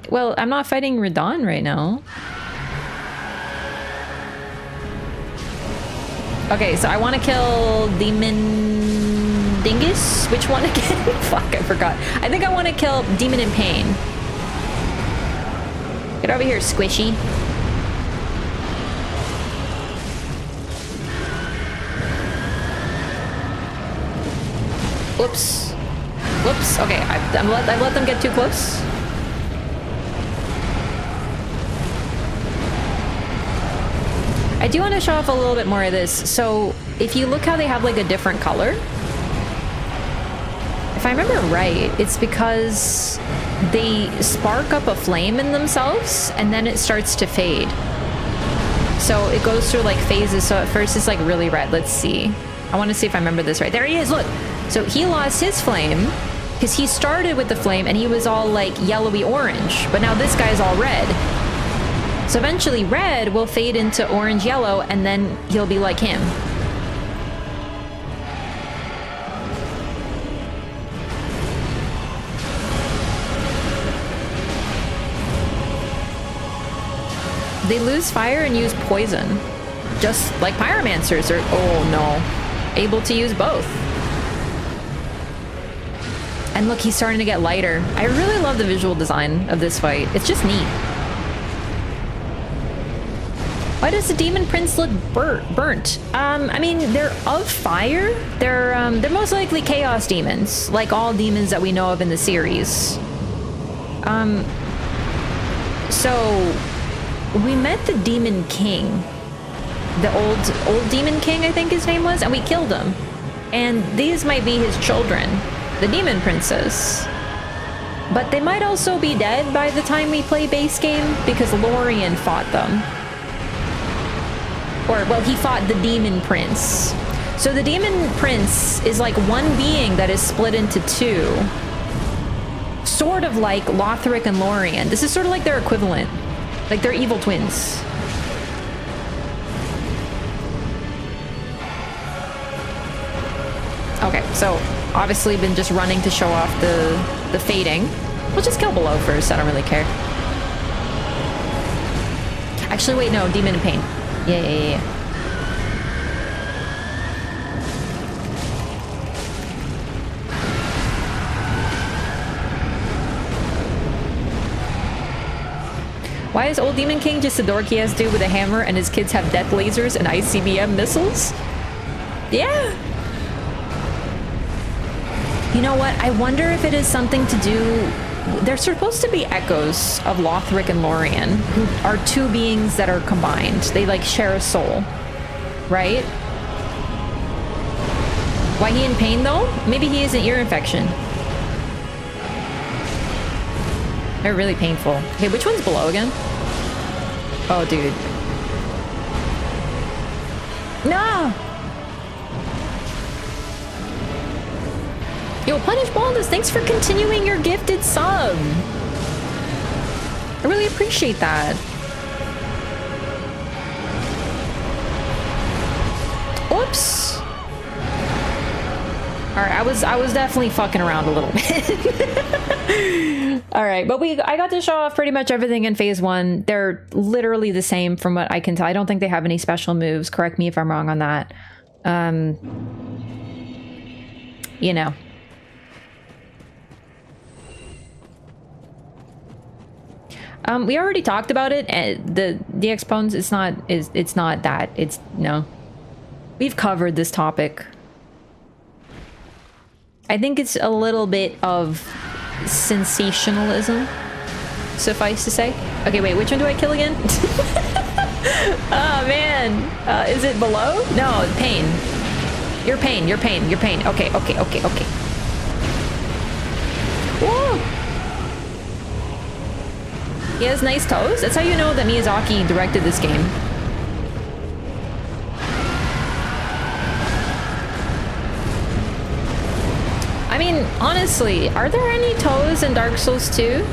Well, I'm not fighting Radon right now. Okay, so I want to kill Demon Dingus? Which one again? Fuck, I forgot. I think I want to kill Demon in Pain. Get over here, Squishy. Whoops. Whoops. Okay, I've let them get too close. I do want to show off a little bit more of this. So if you look how they have like a different color, if I remember right, it's because they spark up a flame in themselves and then it starts to fade. So it goes through like phases. So at first it's like really red. Let's see. I want to see if I remember this right. There he is. Look. So he lost his flame because he started with the flame and he was all like yellowy orange, but now this guy's all red. So eventually red will fade into orange yellow and then he'll be like him. They lose fire and use poison, just like pyromancers are, oh no, able to use both. And look, he's starting to get lighter. I really love the visual design of this fight. It's just neat. Why does the demon prince look burnt? I mean, they're of fire. They're most likely chaos demons, like all demons that we know of in the series. So we met the demon king, the old demon king, I think his name was, and we killed him. And these might be his children, the demon princes. But they might also be dead by the time we play base game because Lorien fought them. Or, well, he fought the demon prince. So the demon prince is like one being that is split into two. Sort of like Lothric and Lorien. This is sort of like their equivalent. Like they're evil twins. Okay, so obviously been just running to show off the fading. We'll just kill below first, I don't really care. Actually, wait, no, demon in pain. Yeah. Why is old Demon King just a dorky ass dude with a hammer and his kids have death lasers and ICBM missiles? Yeah. You know what? I wonder if it is something to do... They're supposed to be echoes of Lothric and Lorien, who are two beings that are combined. They like share a soul, right? Why he in pain though? Maybe he has an ear infection. They're really painful. Okay, which one's below again? Oh, dude. No! Yo, Punish Baldus, thanks for continuing your gifted sub. I really appreciate that. Oops. All right, I was definitely fucking around a little bit. All right, but I got to show off pretty much everything in phase 1. They're literally the same from what I can tell. I don't think they have any special moves. Correct me if I'm wrong on that. You know. We already talked about it. The expons, it's not that. It's no. We've covered this topic. I think it's a little bit of sensationalism suffice to say. Okay, wait, which one do I kill again? Oh, man. Is it below? No, pain. You're pain, you're pain, you're pain. Okay, okay, okay, okay. Whoa! He has nice toes? That's how you know that Miyazaki directed this game. I mean, honestly, are there any toes in Dark Souls 2?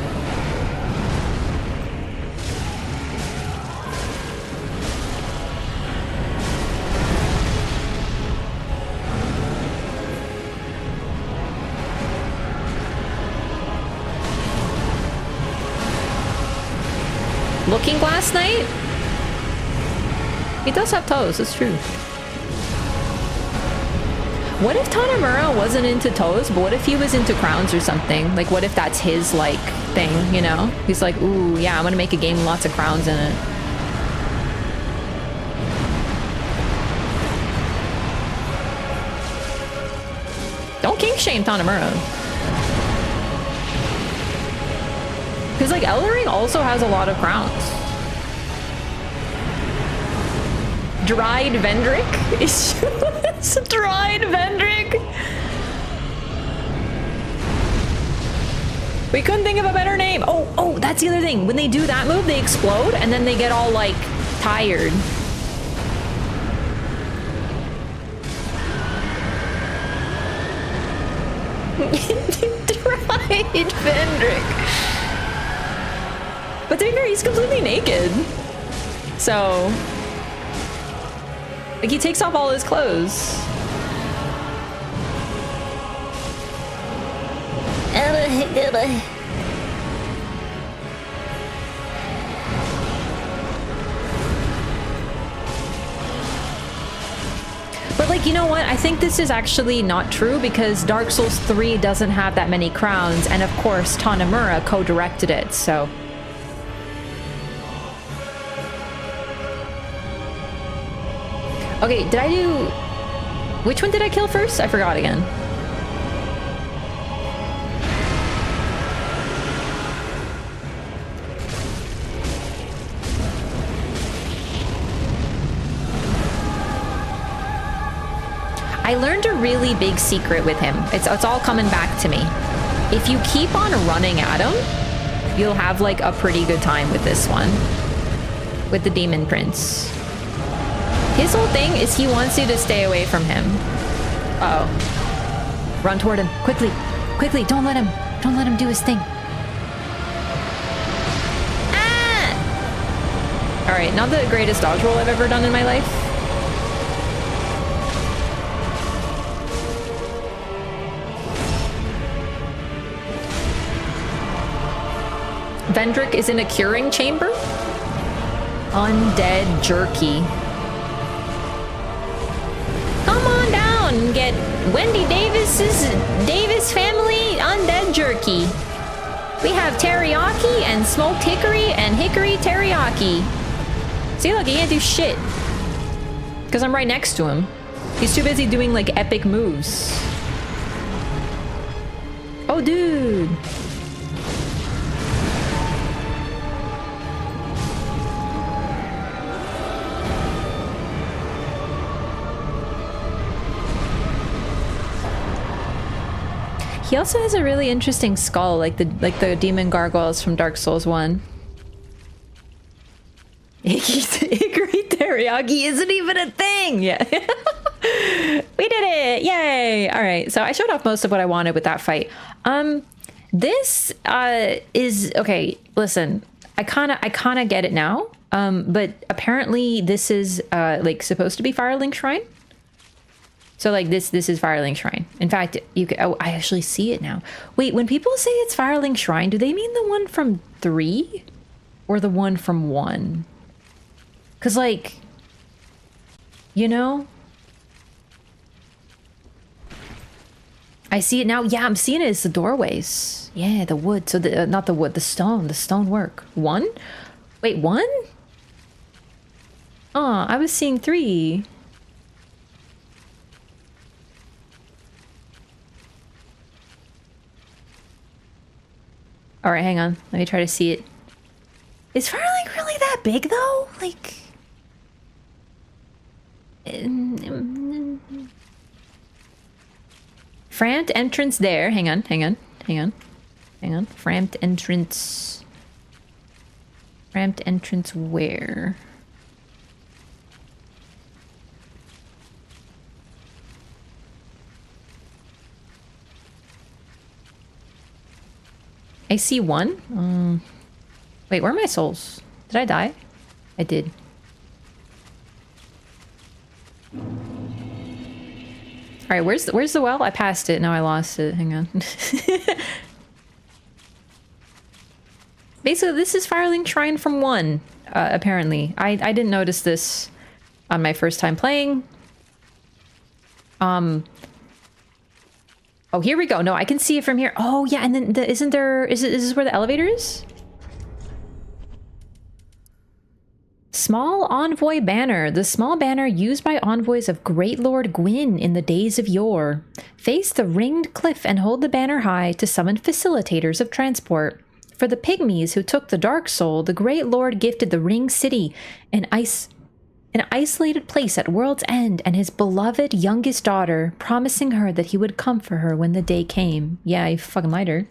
Looking Glass Knight? He does have toes, it's true. What if Tanemura wasn't into toes, but what if he was into crowns or something? Like, what if that's his, like, thing, you know? He's like, ooh, yeah, I'm gonna make a game with lots of crowns in it. Don't king shame Tanemura. Because, like, Elden Ring also has a lot of crowns. Dried Vendrick? It's Dried Vendrick? We couldn't think of a better name. Oh, that's the other thing. When they do that move, they explode, and then they get all, like, tired. Dried Vendrick. But to be fair, he's completely naked. So... like, he takes off all his clothes. But, like, you know what? I think this is actually not true because Dark Souls 3 doesn't have that many crowns, and of course, Tanemura co-directed it, so... Okay, did I do... which one did I kill first? I forgot again. I learned a really big secret with him. It's all coming back to me. If you keep on running at him, you'll have, like, a pretty good time with this one. With the Demon Prince. His whole thing is he wants you to stay away from him. Uh-oh. Run toward him. Quickly. Quickly. Don't let him do his thing. Ah! Alright, not the greatest dodge roll I've ever done in my life. Vendrick is in a curing chamber? Undead jerky. And get Wendy Davis family undead jerky. We have teriyaki and smoked hickory and hickory teriyaki. See, look, he can't do shit. Because I'm right next to him. He's too busy doing, like, epic moves. Oh, dude. He also has a really interesting skull, like the demon gargoyles from Dark Souls 1. Hickory teriyaki isn't even a thing! Yeah. We did it! Yay! Alright, so I showed off most of what I wanted with that fight. This is... okay, listen. I kinda get it now. But apparently this is like supposed to be Firelink Shrine. So, like, this is Firelink Shrine. In fact, you can... oh, I actually see it now. Wait, when people say it's Firelink Shrine, do they mean the one from 3? Or the one from 1? Because, like... you know? I see it now. Yeah, I'm seeing it as the doorways. Yeah, the wood. So, the not the wood, the stone. The stonework. 1? Wait, 1? Oh, I was seeing 3. All right, hang on. Let me try to see it. Is Firelink really that big though? Like... Framed entrance there. Hang on. Framed entrance. Framed entrance where? I see one. Wait, where are my souls? Did I die? I did. All right, where's the well? I passed it. Now I lost it. Hang on. Basically, this is Firelink Shrine from 1, apparently. I didn't notice this on my first time playing. Oh, here we go. No, I can see it from here. Oh, yeah, and then is this where the elevator is? Small Envoy Banner. The small banner used by envoys of Great Lord Gwyn in the days of yore. Face the ringed cliff and hold the banner high to summon facilitators of transport. For the pygmies who took the Dark Soul, the Great Lord gifted the Ring City, an isolated place at World's End, and his beloved youngest daughter, promising her that he would come for her when the day came. Yeah, he fucking lied her.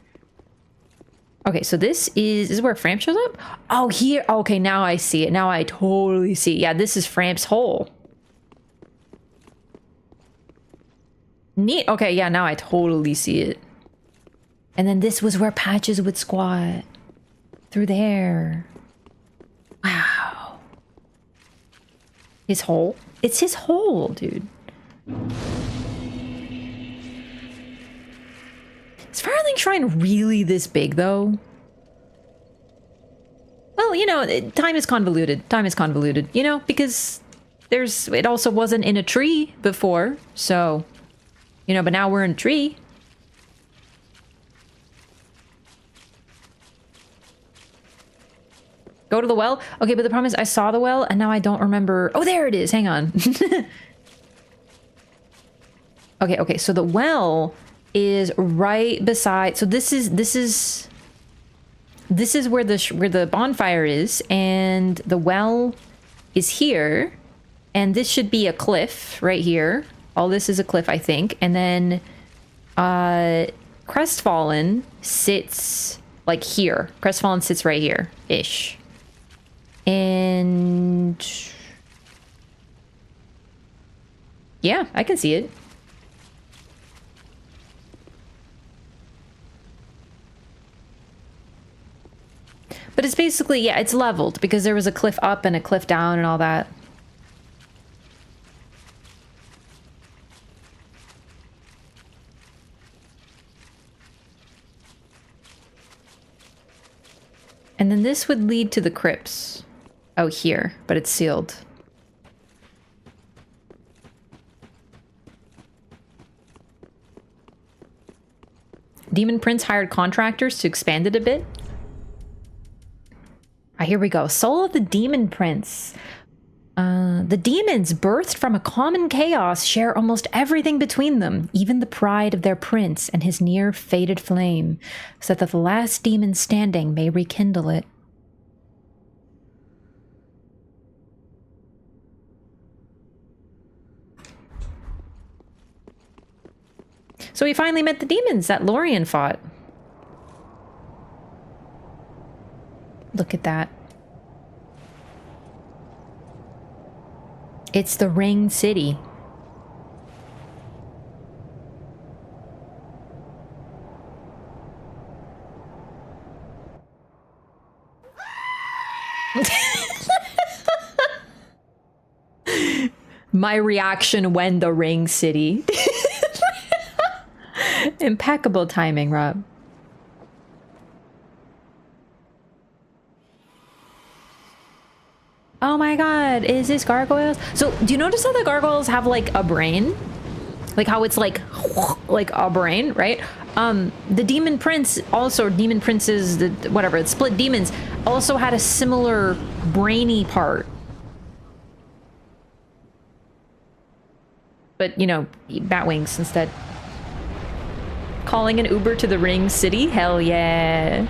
Okay, so this is where Framp shows up? Oh, here. Okay, now I see it. Now I totally see it. Yeah, this is Framp's hole. Neat. Okay, yeah, now I totally see it. And then this was where Patches would squat. Through there. Wow. His hole? It's his hole, dude. Is Firelink Shrine really this big, though? Well, you know, time is convoluted. Time is convoluted, you know, because it also wasn't in a tree before, so, you know, but now we're in a tree. Go to the well? Okay, but the problem is I saw the well, and now I don't remember. Oh, there it is. Hang on. Okay, so the well is right beside, so this is where the bonfire is, and the well is here, and this should be a cliff right here. All this is a cliff, I think, and then Crestfallen sits like here. Crestfallen sits right here ish, and yeah, I can see it. But it's basically, yeah, it's leveled because there was a cliff up and a cliff down and all that. And then this would lead to the crypts. Oh, here, but it's sealed. Demon Prince hired contractors to expand it a bit. Here we go. Soul of the Demon Prince. The demons, birthed from a common chaos, share almost everything between them, even the pride of their prince and his near-fated flame, so that the last demon standing may rekindle it. So we finally met the demons that Lorien fought. Look at that. It's the Ring City. My reaction when the Ring City. Impeccable timing, Rob. Oh my god, is this gargoyles? So, do you notice how the gargoyles have, like, a brain? Like, how it's, like a brain, right? The Demon Prince also, Demon Princes, whatever, the split demons, also had a similar brainy part. But, you know, bat wings instead. Calling an Uber to the Ring City? Hell yeah.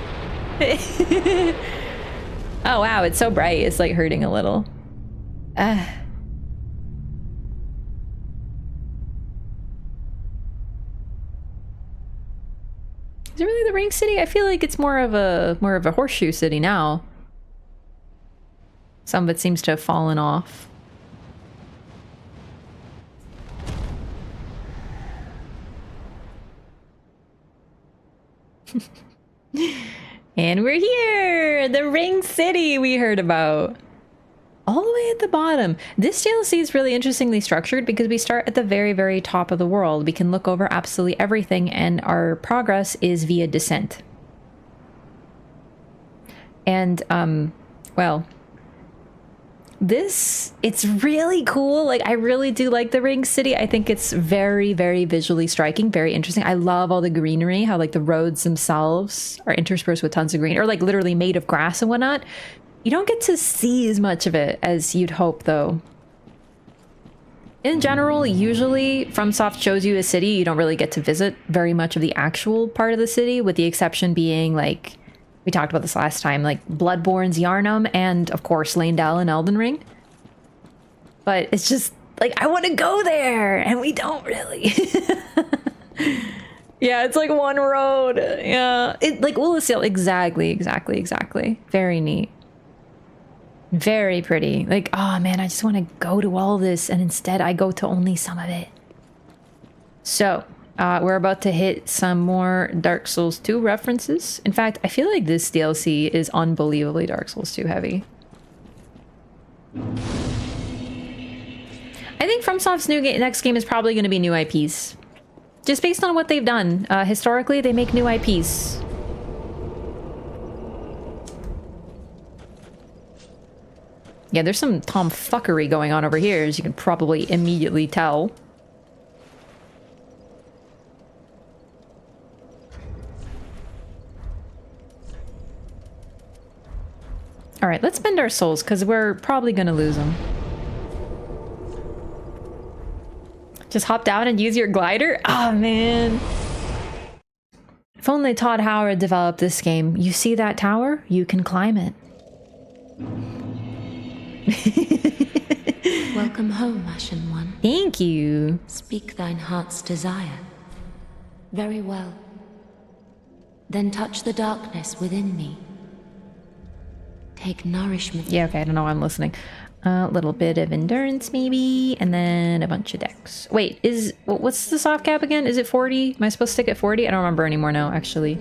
Oh wow, it's so bright. It's like hurting a little. Is it really the ring city? I feel like it's more of a horseshoe city now. Some of it seems to have fallen off. And we're here! The ring city we heard about. All the way at the bottom. This DLC is really interestingly structured because we start at the very, very top of the world. We can look over absolutely everything, and our progress is via descent. And, well, it's really cool. Like, I really do like the ring city. I think it's very, very visually striking, very interesting. I love all the greenery, how like the roads themselves are interspersed with tons of green, or like literally made of grass and whatnot. You don't get to see as much of it as you'd hope, though. In general, usually FromSoft shows you a city, you don't really get to visit very much of the actual part of the city, with the exception being, like, we talked about this last time, like Bloodborne's Yharnam and, of course, Leyndell and Elden Ring. But it's just, like, I want to go there, and we don't really. Yeah, it's like one road. Yeah, it like Ulyssil, exactly. Very neat. Very pretty. Like, oh man, I just want to go to all this, and instead I go to only some of it. So, we're about to hit some more Dark Souls 2 references. In fact, I feel like this DLC is unbelievably Dark Souls 2 heavy. I think FromSoft's next game is probably going to be new IPs. Just based on what they've done. Historically, they make new IPs. Yeah, there's some tomfuckery going on over here, as you can probably immediately tell. All right, let's spend our souls, because we're probably going to lose them. Just hop down and use your glider? Oh, man. If only Todd Howard developed this game. You see that tower? You can climb it. Welcome home, Ashen One. Thank you. Speak thine heart's desire. Very well. Then touch the darkness within me. Take nourishment. Yeah, okay, I don't know why I'm listening. A little bit of endurance, maybe, and then a bunch of dex. Wait, what's the soft cap again? Is it 40? Am I supposed to stick at 40? I don't remember anymore now, actually.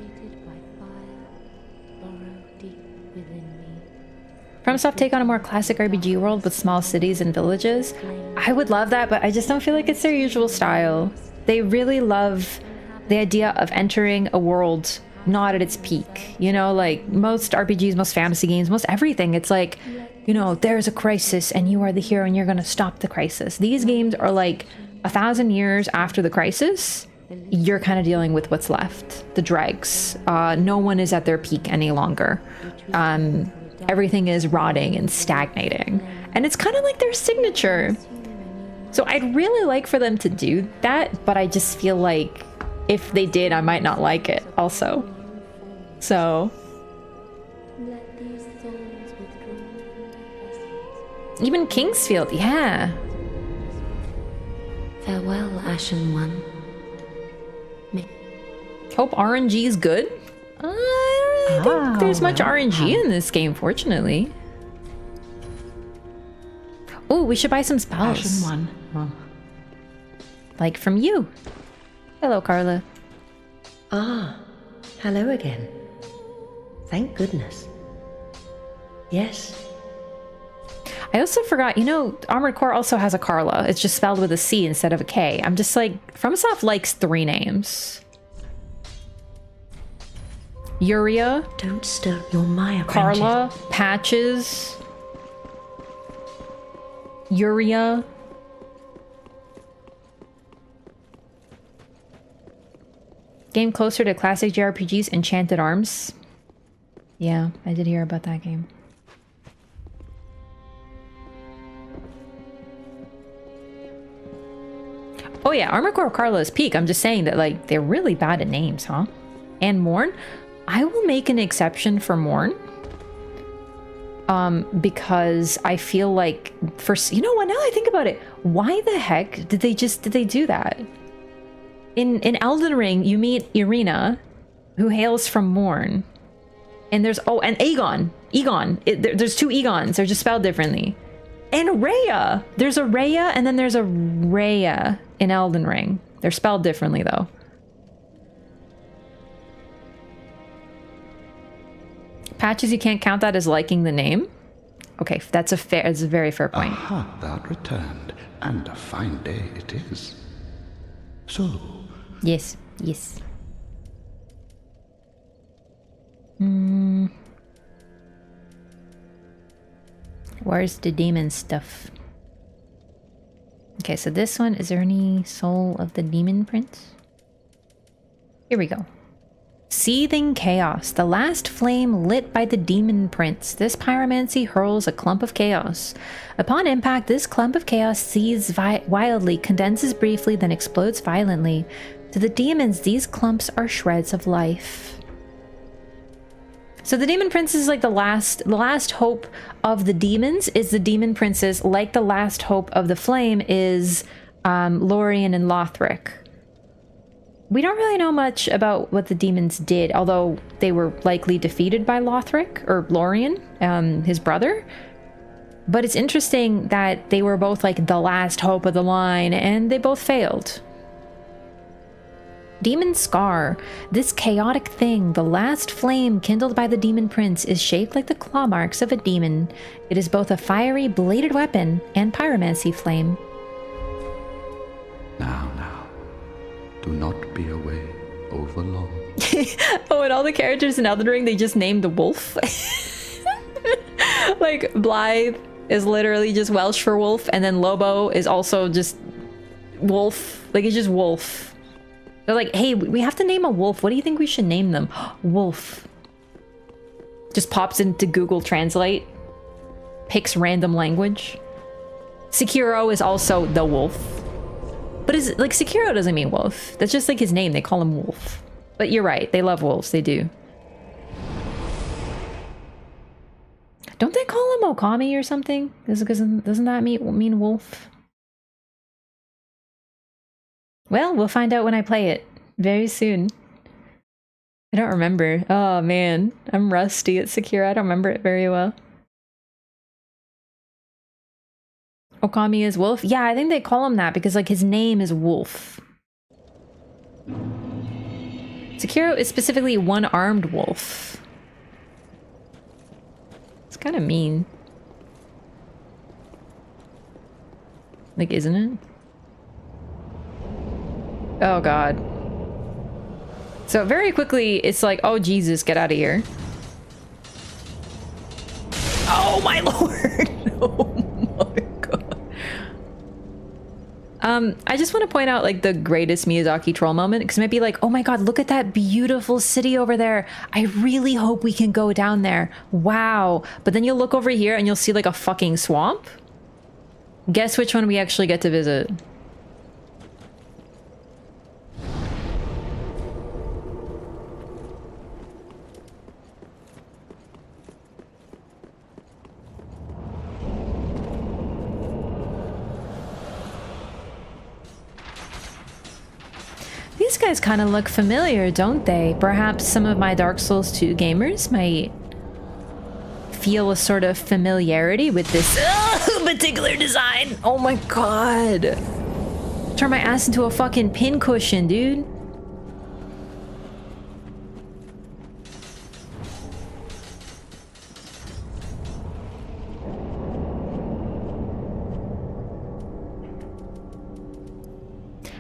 FromSoft take on a more classic RPG world with small cities and villages. I would love that, but I just don't feel like it's their usual style. They really love the idea of entering a world not at its peak. You know, like most RPGs, most fantasy games, most everything. It's like, you know, there's a crisis and you are the hero and you're gonna stop the crisis. These games are like 1,000 years after the crisis. You're kind of dealing with what's left, the dregs. No one is at their peak any longer. Everything is rotting and stagnating. And it's kind of like their signature. So I'd really like for them to do that, but I just feel like if they did, I might not like it also. So... even Kingsfield, yeah. Farewell, Ashen One. Hope RNG is good? I don't really think there's much RNG in this game, fortunately. Oh, we should buy some spells. Ashen One. Oh. Like from you. Hello, Carla. Ah, hello again. Thank goodness. Yes. I also forgot, you know, Armored Core also has a Carla. It's just spelled with a C instead of a K. I'm just like, FromSoft likes 3 names. Yuria. Don't stir your Maya. Carla. Patches. Yuria. Game closer to classic JRPGs, Enchanted Arms. Yeah, I did hear about that game. Oh yeah, Armored Core Carla is peak. I'm just saying that, like, they're really bad at names, huh? And Morn? I will make an exception for Morn. Because I feel like you know what, now that I think about it, why the heck did they do that? In Elden Ring, you meet Irina, who hails from Morn. And there's, oh, and Aegon. There's two Aegons. They're just spelled differently. And Rhea. There's a Rhea, and then there's a Rhea in Elden Ring. They're spelled differently, though. Patches, you can't count that as liking the name? Okay, that's a very fair point. Aha, thou art returned, and a fine day it is. So... Yes. Where's the demon stuff? Okay, so this one, is there any soul of the demon prince? Here we go. Seething chaos, the last flame lit by the demon prince. This pyromancy hurls a clump of chaos. Upon impact, this clump of chaos seethes wildly, condenses briefly, then explodes violently. To the demons, these clumps are shreds of life. So the demon prince is like the last hope of the demons is the demon princes, like the last hope of the flame is Lorien and Lothric. We don't really know much about what the demons did, although they were likely defeated by Lothric, or Lorien, his brother. But it's interesting that they were both like the last hope of the line, and they both failed. Demon Scar. This chaotic thing, the last flame kindled by the demon prince, is shaped like the claw marks of a demon. It is both a fiery, bladed weapon and pyromancy flame. Now, do not be away over long. Oh, and all the characters in Elden Ring, they just named the wolf. Like, Blythe is literally just Welsh for wolf, and then Lobo is also just wolf. Like, it's just wolf. They're like, hey, we have to name a wolf. What do you think we should name them? Wolf. Just pops into Google Translate. Picks random language. Sekiro is also the wolf. But is like Sekiro doesn't mean wolf. That's just like his name. They call him Wolf. But you're right. They love wolves. They do. Don't they call him Okami or something? Doesn't that mean wolf? Well, we'll find out when I play it very soon. I don't remember. Oh man, I'm rusty at Sekiro. I don't remember it very well. Okami is Wolf? Yeah, I think they call him that because like his name is Wolf. Sekiro is specifically one-armed wolf. It's kind of mean. Like, isn't it? Oh god. So very quickly, it's like, oh Jesus, get out of here. Oh my lord! Oh my god. I just want to point out like the greatest Miyazaki troll moment, because it might be like, oh my god, look at that beautiful city over there. I really hope we can go down there. Wow. But then you'll look over here and you'll see like a fucking swamp. Guess which one we actually get to visit. These guys kind of look familiar, don't they? Perhaps some of my Dark Souls 2 gamers might feel a sort of familiarity with this particular design. Oh my god. Turn my ass into a fucking pincushion, dude.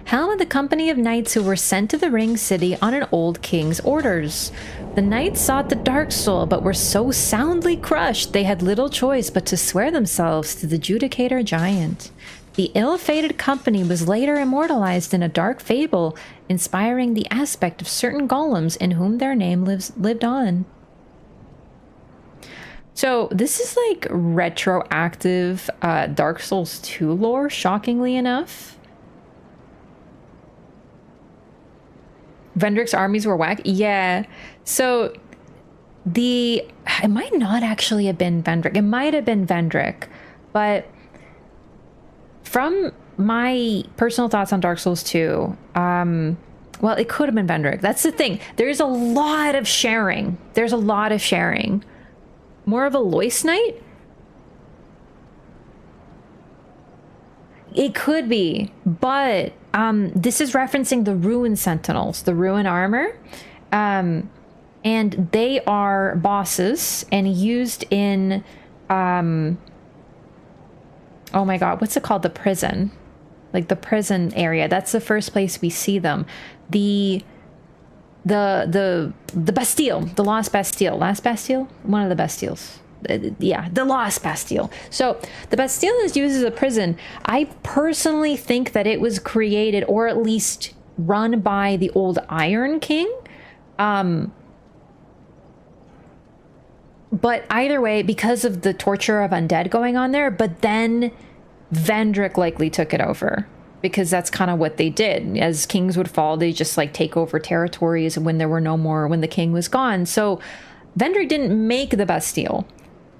Helm of the company of knights who were sent to the Ring City on an old king's orders. The knights sought the Dark Soul, but were so soundly crushed they had little choice but to swear themselves to the Judicator Giant. The ill-fated company was later immortalized in a dark fable, inspiring the aspect of certain golems in whom their name lived on. So this is like retroactive Dark Souls 2 lore, shockingly enough. Vendrick's armies were whack. Yeah. So the it might not actually have been Vendrick. It might have been Vendrick, but from my personal thoughts on Dark Souls 2, well, it could have been Vendrick. That's the thing. There's a lot of sharing. There's a lot of sharing. More of a Lois Knight? It could be, but this is referencing the Ruin Sentinels, the Ruin armor. And they are bosses and used in, oh my god, what's it called? The prison. Like the prison area. That's the first place we see them. The Bastille, the Lost Bastille. Last Bastille? One of the Bastilles. Yeah, the Lost Bastille. So the Bastille is used as a prison. I personally think that it was created, or at least run by the old Iron King. But either way, because of the torture of undead going on there, but then Vendrick likely took it over, because that's kind of what they did. As kings would fall, they just like take over territories when there were no more, when the king was gone. So Vendrick didn't make the Bastille.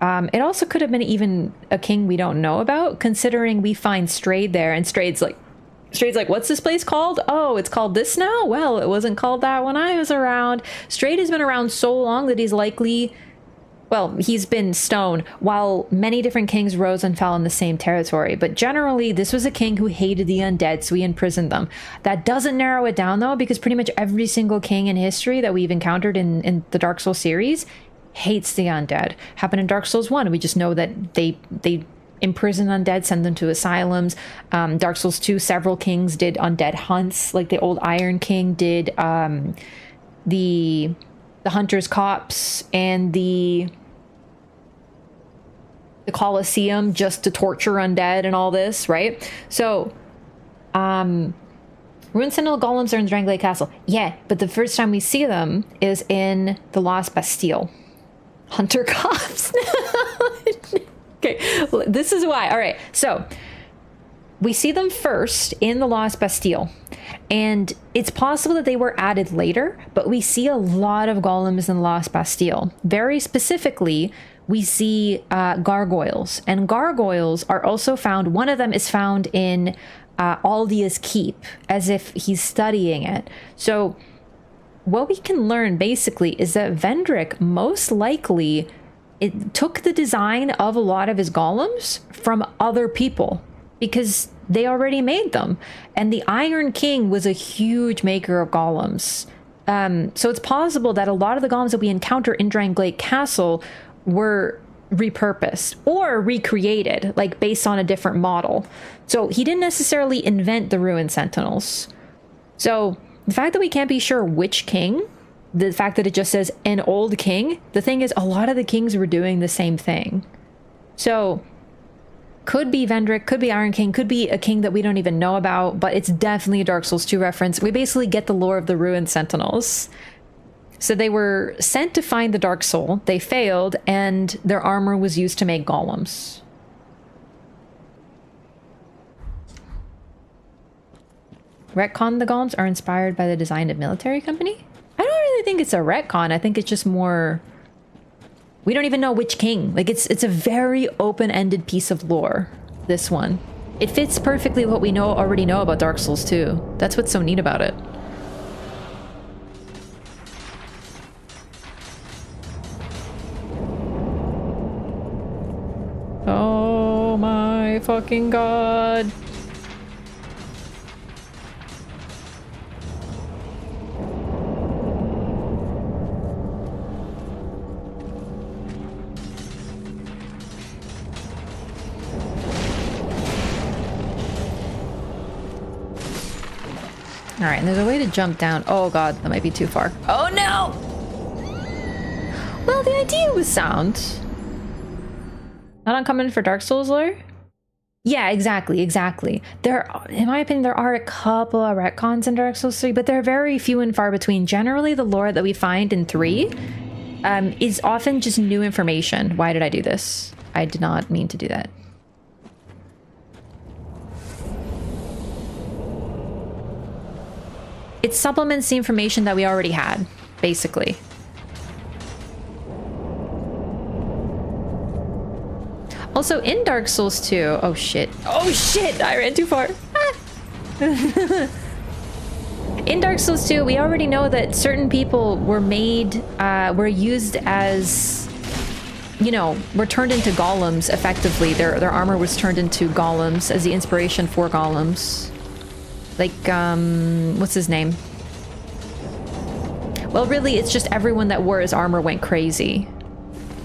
It also could have been even a king we don't know about, considering we find Strayed there, and Strayed's like, what's this place called? Oh, it's called this now? Well, it wasn't called that when I was around. Strayed has been around so long that he's likely, well, he's been stoned, while many different kings rose and fell in the same territory. But generally, this was a king who hated the undead, so he imprisoned them. That doesn't narrow it down, though, because pretty much every single king in history that we've encountered in the Dark Souls series hates the undead. Happened in Dark Souls 1. We just know that they imprison undead, send them to asylums. Dark Souls 2, several kings did undead hunts, like the old Iron King did the Hunter's Copse and the Colosseum just to torture undead and all this, right? So, Ruined Sentinel golems are in Drangleic Castle. Yeah, but the first time we see them is in the Lost Bastille. Hunter Copse. Okay, this is why. All right, so we see them first in the Lost Bastille, and it's possible that they were added later, but we see a lot of golems in the Lost Bastille. Very specifically, we see gargoyles, and gargoyles are also found. One of them is found in Aldia's Keep, as if he's studying it. So what we can learn basically is that Vendrick most likely took the design of a lot of his golems from other people, because they already made them. And the Iron King was a huge maker of golems. So it's possible that a lot of the golems that we encounter in Drangleic Castle were repurposed or recreated, like based on a different model. So he didn't necessarily invent the Ruined Sentinels. So the fact that we can't be sure which king, the fact that it just says an old king, the thing is a lot of the kings were doing the same thing. So could be Vendrick, could be Iron King, could be a king that we don't even know about, but it's definitely a Dark Souls 2 reference. We basically get the lore of the Ruined Sentinels. So they were sent to find the Dark Soul, they failed, and their armor was used to make golems. Retcon, the golems are inspired by the design of military company? I don't really think it's a retcon. I think it's just more, we don't even know which king. Like it's a very open-ended piece of lore, this one. It fits perfectly what we already know about Dark Souls 2. That's what's so neat about it. Oh my fucking god. All right, and there's a way to jump down. Oh god, that might be too far. Oh no! Well, the idea was sound. Not uncommon for Dark Souls lore? Yeah, exactly. There, in my opinion, there are a couple of retcons in Dark Souls 3, but they're very few and far between. Generally, the lore that we find in 3 is often just new information. Why did I do this? I did not mean to do that. It supplements the information that we already had, basically. Also, in Dark Souls 2... Oh, shit. Oh, shit! I ran too far. Ah. In Dark Souls 2, we already know that certain people were made... were used as... You know, were turned into golems, effectively. Their armor was turned into golems as the inspiration for golems. Like, what's his name? Well, really, it's just everyone that wore his armor went crazy.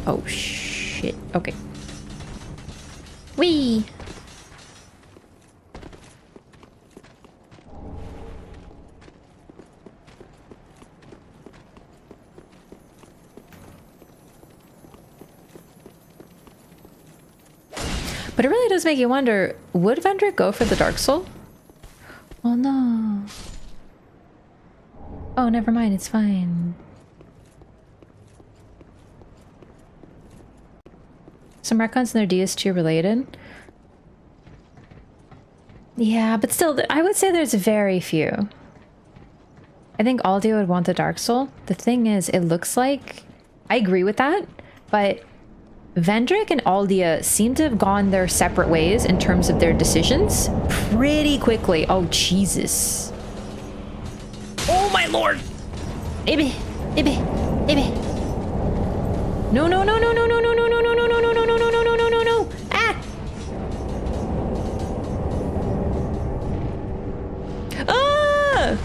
Oh, shit. Okay. Whee! But it really does make you wonder, would Vendrick go for the Dark Soul? Oh no. Oh, never mind, it's fine. Some retcons in their DS2 related. Yeah, but still, I would say there's very few. I think Aldia would want the Dark Soul. The thing is, it looks like... I agree with that, but Vendrick and Aldia seem to have gone their separate ways in terms of their decisions pretty quickly. Oh, Jesus. Oh, my lord! Baby, baby, baby. No, no, no, no, no, no, no, no, no, no, no, no, no, no, no, no, no, no, no, no. Ah! Ah!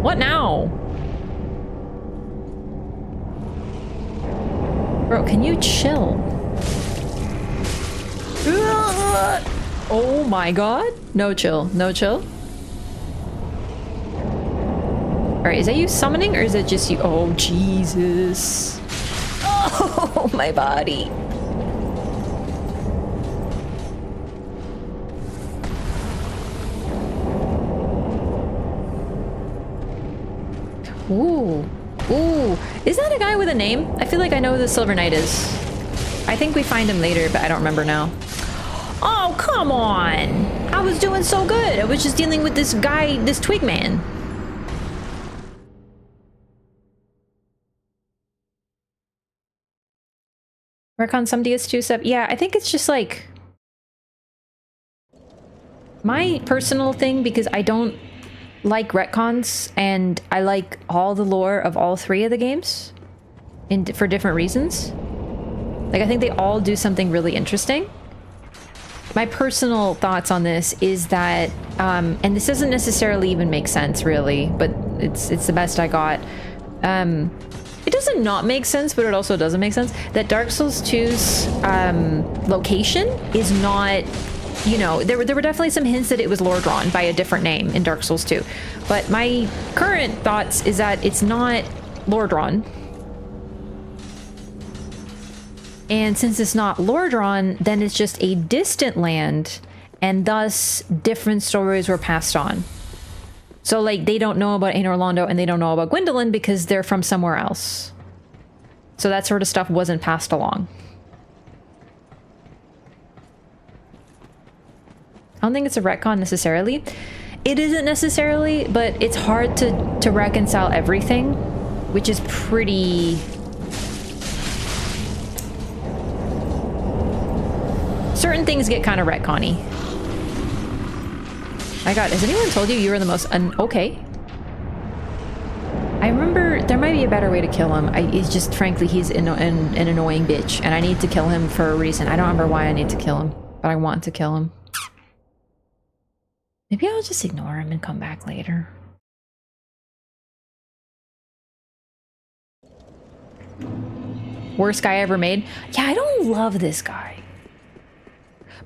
What now? Bro, can you chill? Oh my god. No chill. No chill. Alright, is that you summoning or is it just you? Oh, Jesus. Oh, my body. Ooh. Ooh. Is that a guy with a name? I feel like I know who the Silver Knight is. I think we find him later, but I don't remember now. Oh, come on! I was doing so good. I was just dealing with this guy, this twig man. Work on some DS2 stuff. Yeah, I think it's just like... my personal thing, because I don't like retcons, and I like all the lore of all three of the games for different reasons. Like, I think they all do something really interesting. My personal thoughts on this is that, and this doesn't necessarily even make sense, really, but it's the best I got. It doesn't not make sense, but it also doesn't make sense, that Dark Souls 2's location is not... You know, there were definitely some hints that it was lore drawn by a different name in Dark Souls 2. But my current thoughts is that it's not lore drawn. And since it's not lore drawn, then it's just a distant land, and thus different stories were passed on. So, like, they don't know about Anor Londo and they don't know about Gwendolyn because they're from somewhere else. So that sort of stuff wasn't passed along. I don't think it's a retcon necessarily. It isn't necessarily, but it's hard to reconcile everything, which is pretty... certain things get kind of retcon-y. My god, has anyone told you were the most okay. I remember there might be a better way to kill him. It's just, frankly, he's an annoying bitch, and I need to kill him for a reason. I don't remember why I need to kill him, but I want to kill him. Maybe I'll just ignore him and come back later. Worst guy ever made? Yeah, I don't love this guy.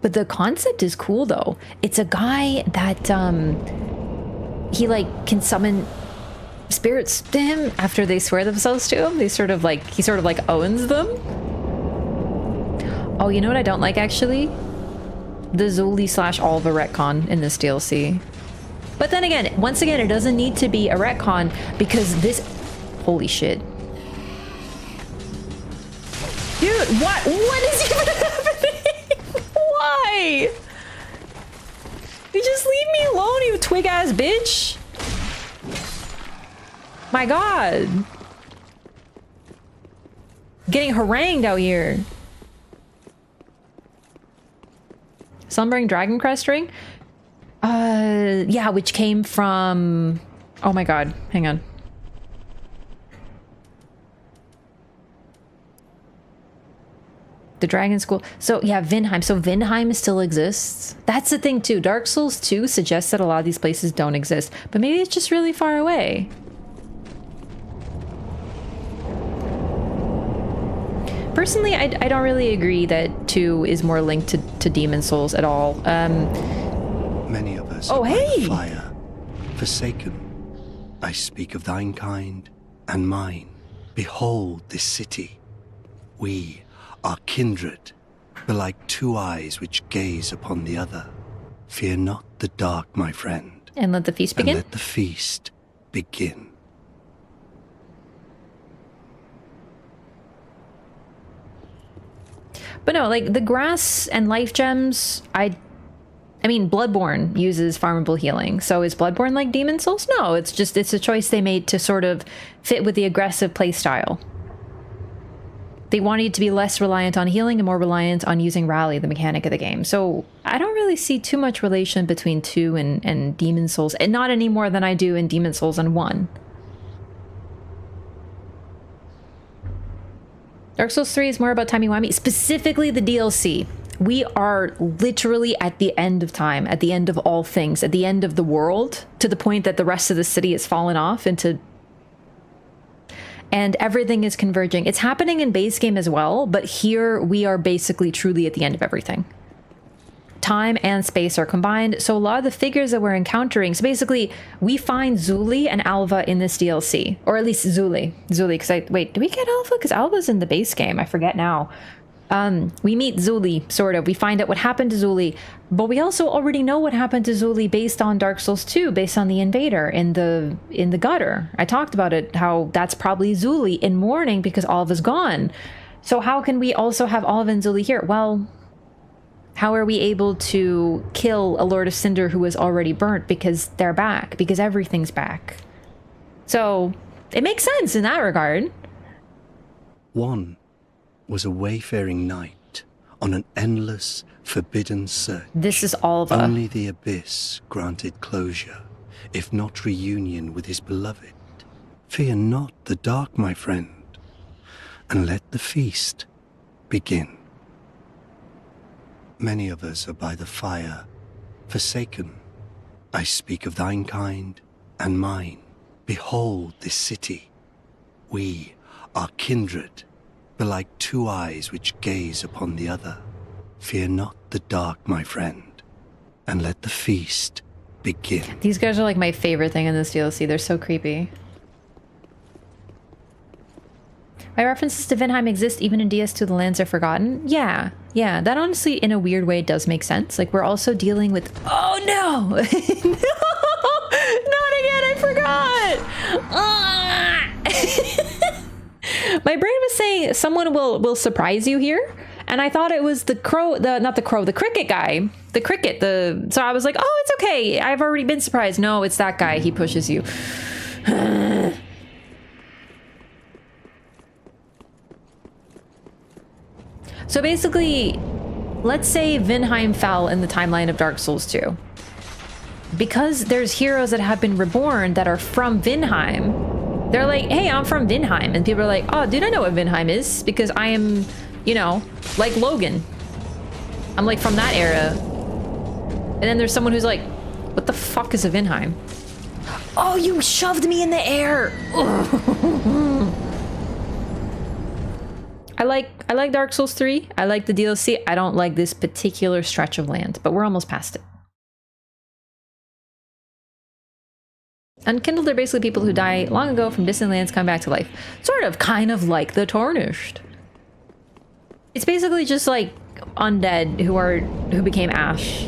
But the concept is cool, though. It's a guy that, he, like, can summon spirits to him after they swear themselves to him. He sort of, like, owns them. Oh, you know what I don't like, actually? The Zuli/Alva retcon in this DLC. But then again, once again, it doesn't need to be a retcon because this... Holy shit. Dude, what is even happening? Why? You just leave me alone, you twig-ass bitch. My god. Getting harangued out here. Slumbering Dragon Crest ring? Yeah, which came from... Oh my god, hang on. The Dragon School. So yeah, Vinheim. So Vinheim still exists. That's the thing too. Dark Souls 2 suggests that a lot of these places don't exist, but maybe it's just really far away. Personally, I don't really agree that 2 is more linked to Demon Souls at all. Many of us Oh, are by hey! the fire, forsaken. I speak of thine kind and mine. Behold this city. We are kindred, belike two eyes which gaze upon the other. Fear not the dark, my friend. And let the feast begin? And let the feast begin. But no, like the grass and life gems, I mean, Bloodborne uses farmable healing. So is Bloodborne like Demon Souls? No, it's a choice they made to sort of fit with the aggressive playstyle. They wanted it to be less reliant on healing and more reliant on using Rally, the mechanic of the game. So I don't really see too much relation between 2 and Demon Souls, and not any more than I do in Demon Souls and 1. Dark Souls 3 is more about timey-wimey, specifically the DLC. We are literally at the end of time, at the end of all things, at the end of the world, to the point that the rest of the city has fallen off into... And everything is converging. It's happening in base game as well, but here we are basically truly at the end of everything. Time and space are combined, so a lot of the figures that we're encountering... So basically, we find Zuli and Alva in this DLC. Or at least Zuli. Zuli, because wait, do we get Alva? Because Alva's in the base game. I forget now. We meet Zuli, sort of. We find out what happened to Zuli, but we also already know what happened to Zuli based on Dark Souls 2, based on the invader in the gutter. I talked about it, how that's probably Zuli in mourning because Alva's gone. So how can we also have Alva and Zuli here? Well, how are we able to kill a Lord of Cinder who was already burnt? Because they're back, because everything's back. So it makes sense in that regard. One was a wayfaring knight on an endless, forbidden search. This is Alva. Only the abyss granted closure, if not reunion with his beloved. Fear not the dark, my friend, and let the feast begin. Many of us are by the fire, forsaken. I speak of thine kind and mine. Behold this city. We are kindred, belike two eyes which gaze upon the other. Fear not the dark, my friend, and let the feast begin. These guys are like my favorite thing in this DLC. They're so creepy. My references to Vinheim exist even in DS2 The Lands Are Forgotten. Yeah, that honestly in a weird way does make sense. Like we're also dealing with... Oh no! No! Not again, I forgot! Ah! My brain was saying someone will surprise you here, and I thought it was the crow, the cricket guy. The cricket, so I was like, oh, it's okay. I've already been surprised. No, it's that guy. He pushes you. So basically, let's say Vinheim fell in the timeline of Dark Souls 2. Because there's heroes that have been reborn that are from Vinheim, they're like, hey, I'm from Vinheim. And people are like, oh, dude, I know what Vinheim is because I am, you know, like Logan. I'm like from that era. And then there's someone who's like, what the fuck is a Vinheim? Oh, you shoved me in the air. I like Dark Souls 3. I like the DLC. I don't like this particular stretch of land, but we're almost past it. Unkindled are basically people who die long ago from distant lands come back to life. Sort of, kind of like the Tarnished. It's basically just like undead who became ash.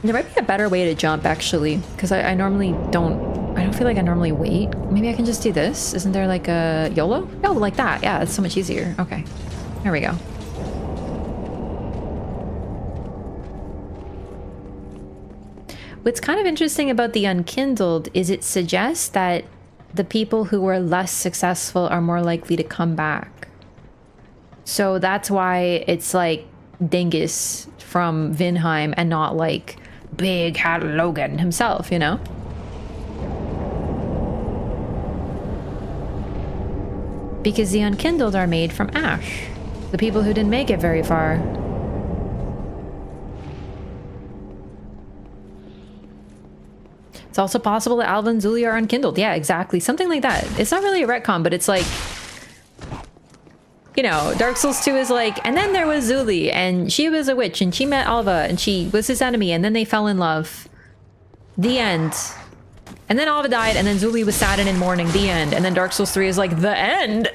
There might be a better way to jump actually, because I normally don't feel like I normally wait. Maybe I can just do this. Isn't there like a YOLO? Oh, like that. Yeah, it's so much easier. Okay, there we go. What's kind of interesting about the Unkindled is it suggests that the people who were less successful are more likely to come back. So that's why it's like Dingus from Vinheim and not like Big Hat Logan himself, you know? Because the unkindled are made from ash. The people who didn't make it very far. It's also possible that Alva and Zuli are unkindled. Yeah, exactly. Something like that. It's not really a retcon, but it's like, you know, Dark Souls 2 is like, and then there was Zuli, and she was a witch, and she met Alva, and she was his enemy, and then they fell in love. The end. And then Alva died, and then Zuli was sad and in mourning. The end. And then Dark Souls 3 is like, the end!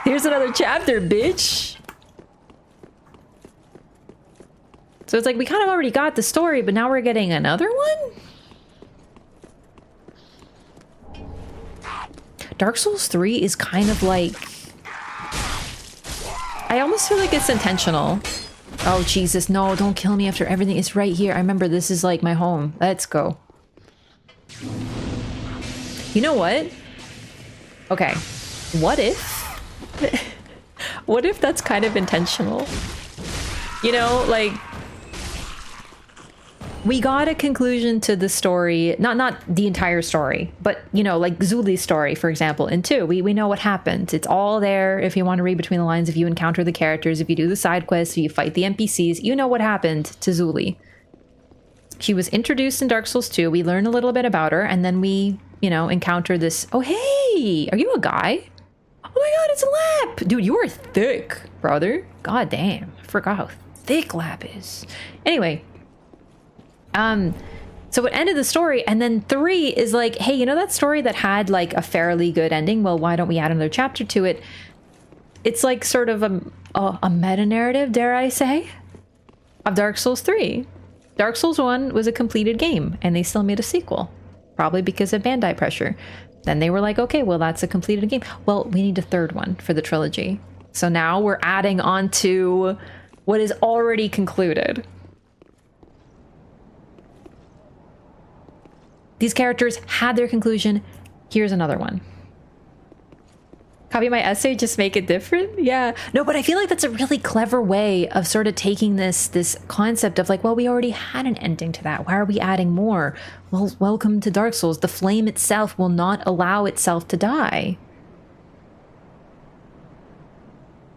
Here's another chapter, bitch! So it's like, we kind of already got the story, but now we're getting another one? Dark Souls 3 is kind of like... I almost feel like it's intentional. Oh, Jesus, no, don't kill me after everything. It's right here. I remember this is like my home. Let's go. You know what? Okay. What if... what if that's kind of intentional? You know, like... we got a conclusion to the story, not the entire story, but, you know, like Zuli's story, for example, in 2. We know what happened. It's all there if you want to read between the lines, if you encounter the characters, if you do the side quests, if you fight the NPCs, you know what happened to Zuli. She was introduced in Dark Souls 2, we learn a little bit about her, and then we, you know, encounter this... Oh, hey! Are you a guy? Oh my god, it's Lap! Dude, you are thick, brother. God damn. I forgot how thick Lap is. Anyway... so it ended the story, and then 3 is like, hey, you know that story that had like a fairly good ending? Well, why don't we add another chapter to it? It's like sort of a meta-narrative, dare I say, of Dark Souls 3. Dark Souls 1 was a completed game, and they still made a sequel. Probably because of Bandai pressure. Then they were like, okay, well, that's a completed game. Well, we need a third one for the trilogy. So now we're adding on to what is already concluded. These characters had their conclusion. Here's another one. Copy my essay, just make it different? Yeah. No, but I feel like that's a really clever way of sort of taking this concept of like, well, we already had an ending to that. Why are we adding more? Well, welcome to Dark Souls. The flame itself will not allow itself to die.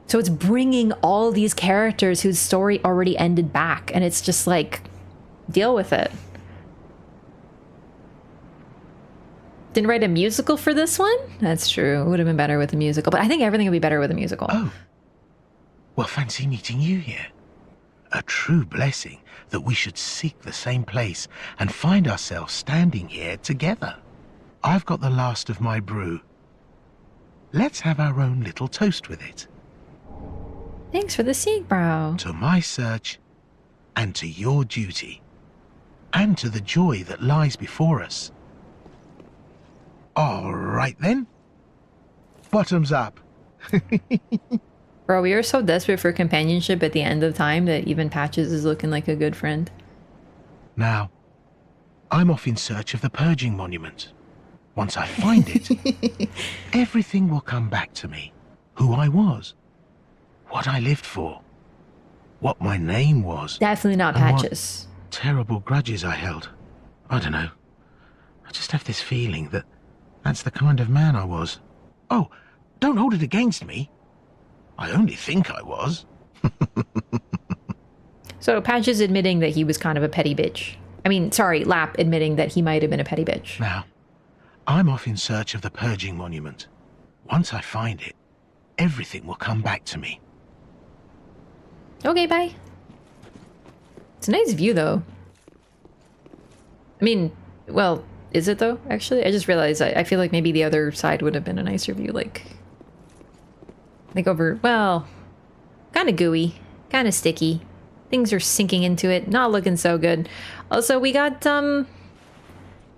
So it's bringing all these characters whose story already ended back. And it's just like, deal with it. Didn't write a musical for this one? That's true. It would have been better with a musical, but I think everything would be better with a musical. Oh. Well, fancy meeting you here. A true blessing that we should seek the same place and find ourselves standing here together. I've got the last of my brew. Let's have our own little toast with it. Thanks for the seed, bro. To my search, and to your duty, and to the joy that lies before us. All right, then. Bottoms up. Bro, we are so desperate for companionship at the end of time that even Patches is looking like a good friend. Now, I'm off in search of the Purging Monument. Once I find it, everything will come back to me. Who I was, what I lived for, what my name was. Definitely not Patches. What terrible grudges I held. I don't know. I just have this feeling that that's the kind of man I was. Oh, don't hold it against me. I only think I was. So Patches admitting that he was kind of a petty bitch. I mean, sorry, Lap admitting that he might have been a petty bitch. Now, I'm off in search of the Purging Monument. Once I find it, everything will come back to me. Okay, bye. It's a nice view, though. I mean, well... Is it though, actually? I just realized I feel like maybe the other side would have been a nicer view, like over, well, kind of gooey, kind of sticky. Things are sinking into it, not looking so good. Also, we got,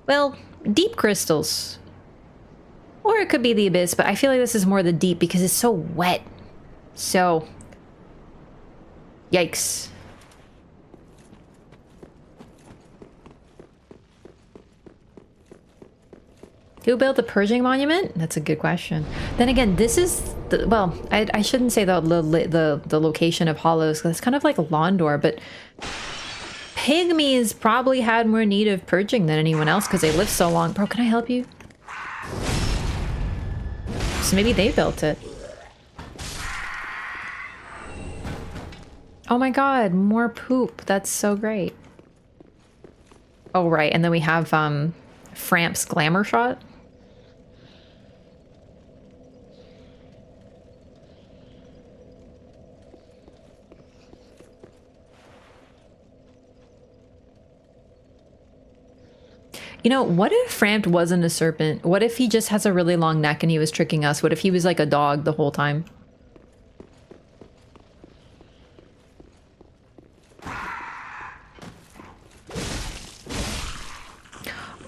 well, deep crystals. Or it could be the abyss, but I feel like this is more the deep because it's so wet. So, yikes. Who built the Purging Monument? That's a good question. Then again, this is the, well, I shouldn't say the location of Hollows, because it's kind of like Londor, but Pygmies probably had more need of purging than anyone else because they lived so long. Bro, can I help you? So maybe they built it. Oh my god, more poop. That's so great. Oh, right. And then we have Framp's Glamour Shot. You know, what if Frampt wasn't a serpent? What if he just has a really long neck and he was tricking us? What if he was like a dog the whole time?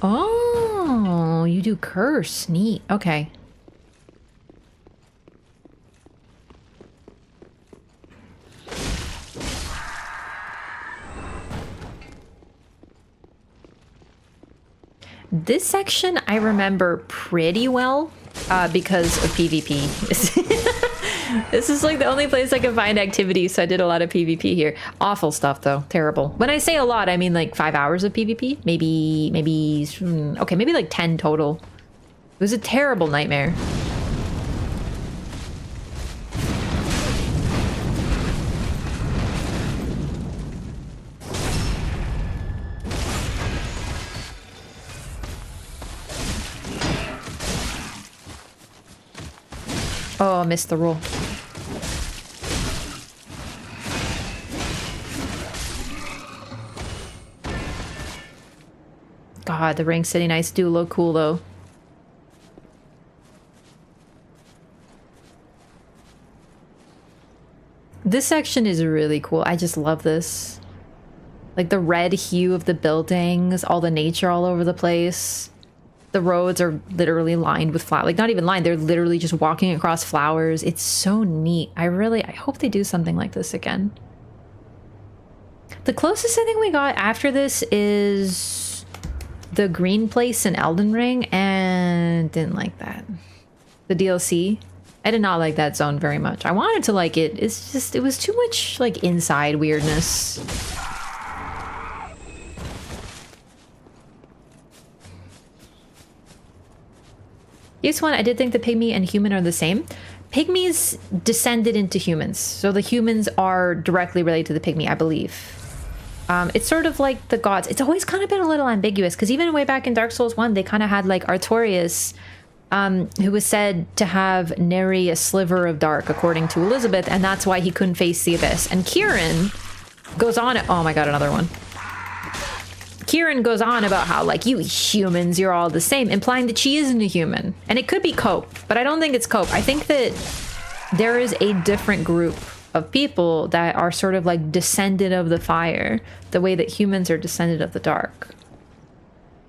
Oh, you do curse. Neat. Okay. This section I remember pretty well because of PvP. This is like the only place I can find activity, so I did a lot of PvP here. Awful stuff though, terrible. When I say a lot, I mean like 5 hours of PvP, okay, maybe like 10 total. It was a terrible nightmare. Oh, I missed the roll. God, the Ring City Knights do look cool though. This section is really cool. I just love this. Like the red hue of the buildings, all the nature all over the place. The roads are literally lined with flowers. Like, not even lined, they're literally just walking across flowers. It's so neat. I hope they do something like this again. The closest I think we got after this is the green place in Elden Ring, and didn't like that. The DLC. I did not like that zone very much. I wanted to like it. It's just, it was too much like inside weirdness. This one, I did think the pygmy and human are the same. Pygmies descended into humans, so the humans are directly related to the pygmy, I believe. It's sort of like the gods. It's always kind of been a little ambiguous, because even way back in Dark Souls 1, they kind of had like Artorias, who was said to have nary a sliver of dark, according to Elizabeth, and that's why he couldn't face the abyss. And Kieran goes on, oh my god, another one. Kieran goes on about how, like, you humans, you're all the same, implying that she isn't a human. And it could be Cope, but I don't think it's Cope. I think that there is a different group of people that are sort of like descended of the fire, the way that humans are descended of the dark.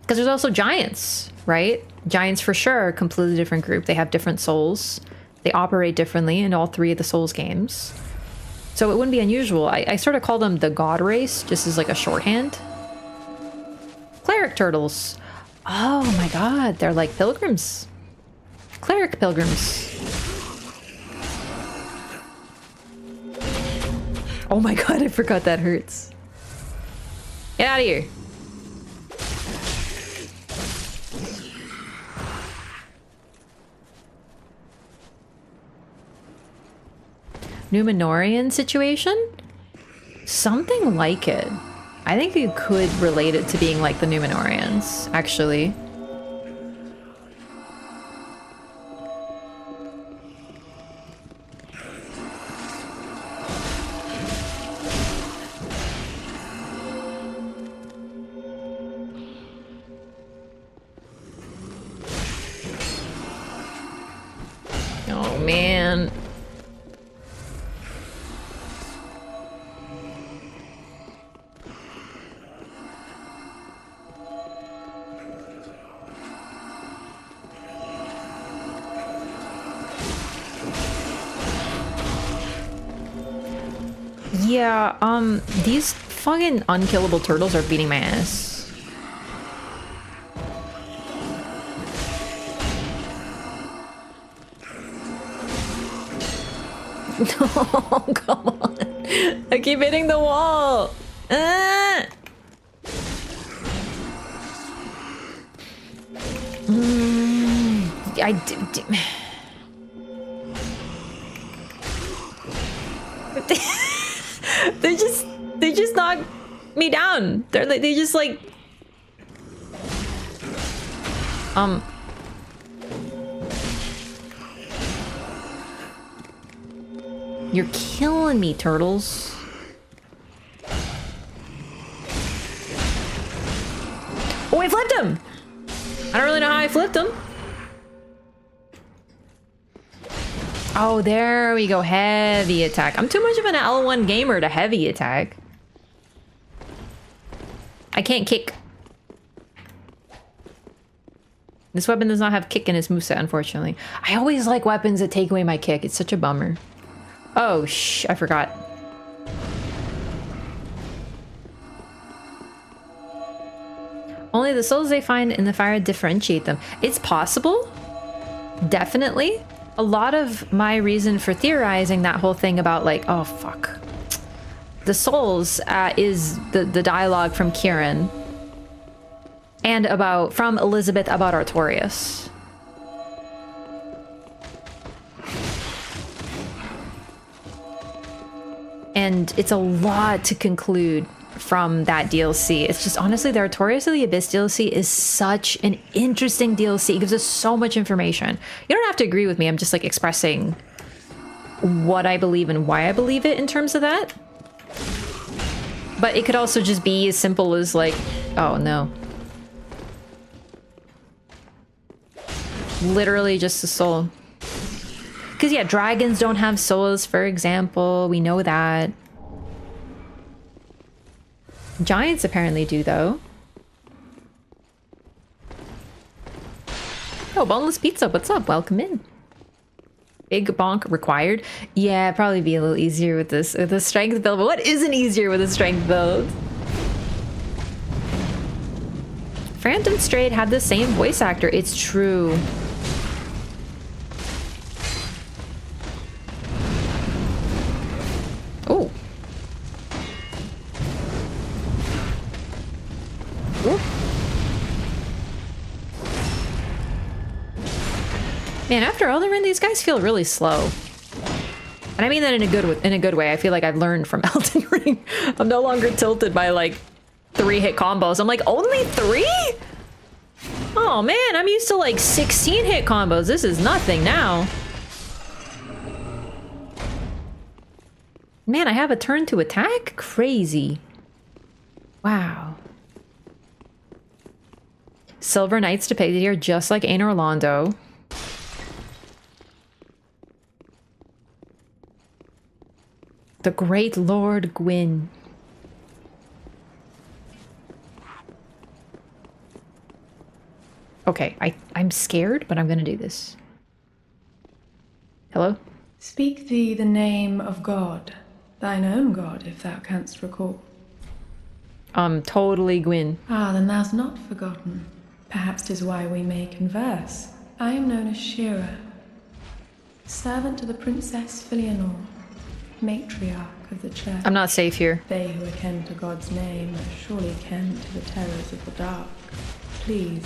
Because there's also giants, right? Giants for sure are a completely different group. They have different souls. They operate differently in all 3 of the Souls games. So it wouldn't be unusual. I sort of call them the god race, just as like a shorthand. Cleric turtles. Oh my god, they're like pilgrims. Cleric pilgrims. Oh my god, I forgot that hurts. Get out of here. Numenorian situation? Something like it. I think you could relate it to being like the Numenorians, actually. Oh man. Yeah, these fucking unkillable turtles are beating my ass. Oh, come on. I keep hitting the wall. Ah! They just knock me down. They're like, they just like You're killing me, turtles. Oh, I flipped him! I don't really know how I flipped him. Oh, there we go. Heavy attack. I'm too much of an L1 gamer to heavy attack. I can't kick. This weapon does not have kick in its moveset, unfortunately. I always like weapons that take away my kick. It's such a bummer. Oh, I forgot. Only the souls they find in the fire differentiate them. It's possible. Definitely. A lot of my reason for theorizing that whole thing about like, oh fuck. The souls is the dialogue from Kieran. And from Elizabeth about Artorias. And it's a lot to conclude from that DLC. It's just honestly, the Artorias of the Abyss DLC is such an interesting DLC. It gives us so much information. You don't have to agree with me. I'm just like expressing what I believe and why I believe it in terms of that. But it could also just be as simple as like, oh no. Literally just a soul. Because yeah, dragons don't have souls, for example. We know that. Giants apparently do, though. Oh, boneless pizza, what's up? Welcome in. Big bonk required. Yeah, probably be a little easier with this with a strength build. But what isn't easier with a strength build? Phantom Strayed had the same voice actor. It's true. Oh. Ooh. Man, after Elden Ring, these guys feel really slow. And I mean that in a good way. I feel like I've learned from Elden Ring. I'm no longer tilted by like 3-hit combos. I'm like, only 3? Oh man, I'm used to like 16-hit combos. This is nothing now. Man, I have a turn to attack? Crazy. Wow. Silver Knights depicted here just like Ain Orlando. The Great Lord Gwyn. Okay, I'm scared, but I'm gonna do this. Hello? Speak thee the name of God, thine own God, if thou canst recall. Totally Gwyn. Ah, then thou'st not forgotten. Perhaps 'tis why we may converse. I am known as Shira, servant to the Princess Filianor, matriarch of the church. I'm not safe here. They who are ken to God's name are surely ken to the terrors of the dark. Please,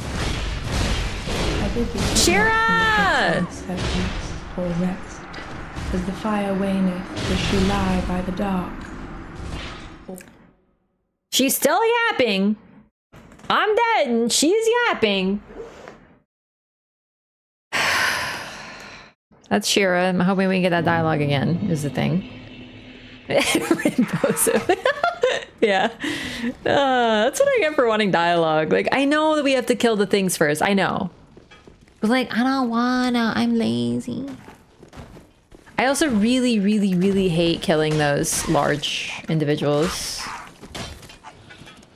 I bid thee Shira! or rest. As the fire waneth, does she lie by the dark? She's still yapping. I'm dead and she's yapping. That's Shira. I'm hoping we can get that dialogue again, is the thing. Impulsive. Yeah. That's what I get for wanting dialogue. Like, I know that we have to kill the things first. I know. But like, I don't wanna. I'm lazy. I also really, really, really hate killing those large individuals.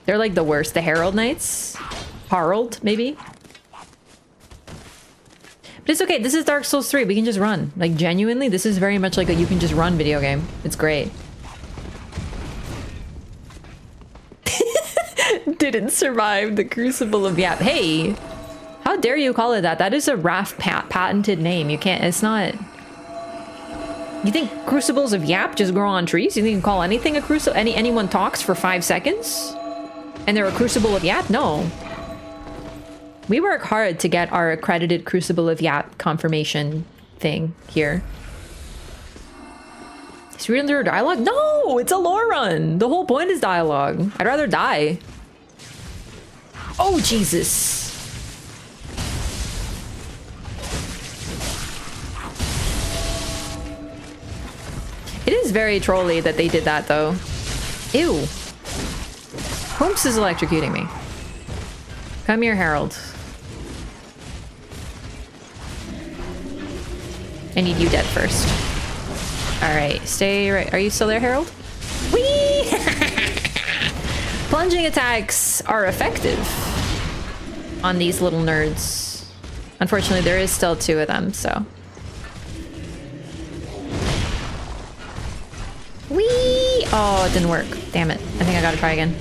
They're like the worst. The Herald Knights? Harald, maybe? But it's okay. This is Dark Souls 3. We can just run. Like, genuinely, this is very much like a you can just run video game. It's great. Didn't survive the Crucible of Yap. Hey! How dare you call it that? That is a RAF patented name. You can't... It's not You think crucibles of yap just grow on trees? You think you can call anything a crucible? Anyone talks for 5 seconds? And they're a crucible of yap? No. We work hard to get our accredited crucible of yap confirmation thing here. Is reading through dialogue? No, it's a lore run. The whole point is dialogue. I'd rather die. Oh, Jesus. It is very trolly that they did that, though. Ew. Holmes is electrocuting me. Come here, Harold. I need you dead first. Alright, stay right. Are you still there, Harold? Whee! Plunging attacks are effective on these little nerds. Unfortunately, there is still 2 of them, so. Whee! Oh, it didn't work. Damn it. I think I gotta try again.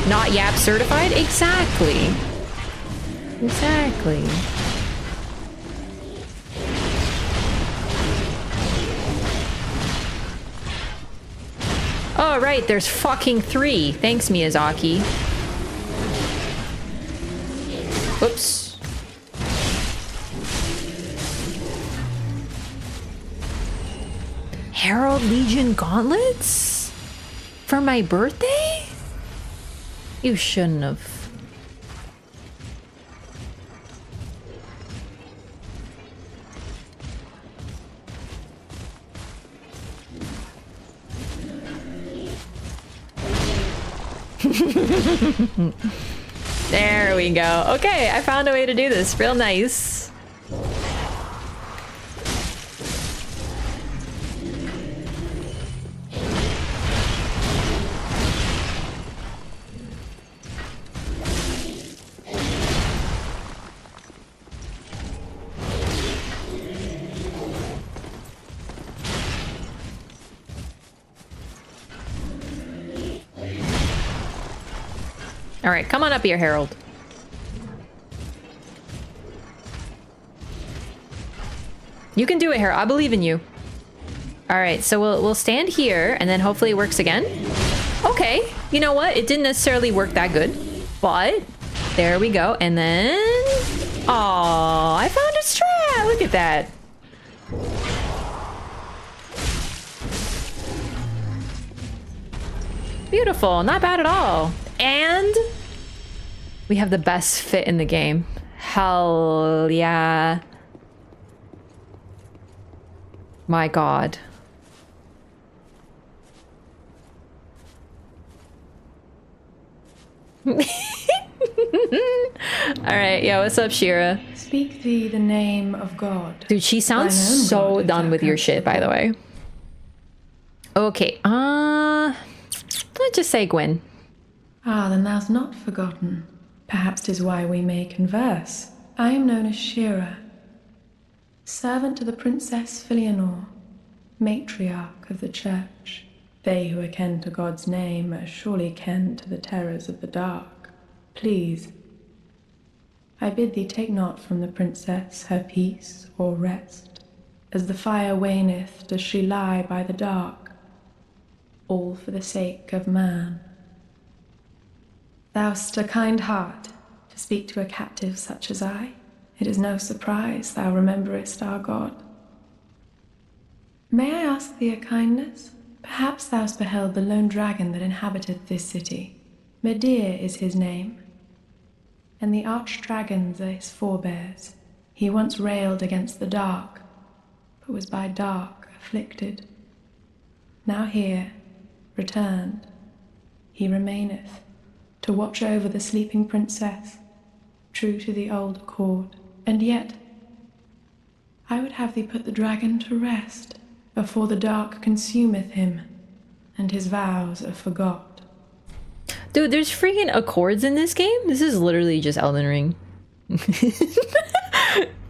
Not YAP certified? Exactly. Exactly. Oh, right. There's fucking 3. Thanks, Miyazaki. Whoops. Herald Legion gauntlets? For my birthday? You shouldn't have. There we go. Okay, I found a way to do this. Real nice. All right, come on up here, Harold. You can do it, Harold. I believe in you. All right, so we'll stand here, and then hopefully it works again. Okay, you know what? It didn't necessarily work that good, but there we go. And then, oh, I found a strat. Look at that. Beautiful, not bad at all. And we have the best fit in the game. Hell yeah. My God. All right, yeah, what's up, Shira? Speak thee the name of God. Dude, she sounds so done with your shit, by the way. Okay, let's just say Gwyn. Ah, then thou's not forgotten. Perhaps 'tis why we may converse. I am known as Shira, servant to the Princess Filianor, matriarch of the Church. They who are ken to God's name are surely ken to the terrors of the dark. Please, I bid thee take not from the princess her peace or rest. As the fire waneth does she lie by the dark, all for the sake of man. Thou'st a kind heart to speak to a captive such as I. It is no surprise thou rememberest our God. May I ask thee a kindness? Perhaps thou'st beheld the lone dragon that inhabiteth this city. Midir is his name, and the archdragons are his forebears. He once railed against the dark, but was by dark afflicted. Now here, returned, he remaineth, to watch over the sleeping princess, true to the old accord. And yet, I would have thee put the dragon to rest, before the dark consumeth him, and his vows are forgot. Dude, there's freaking accords in this game? This is literally just Elden Ring.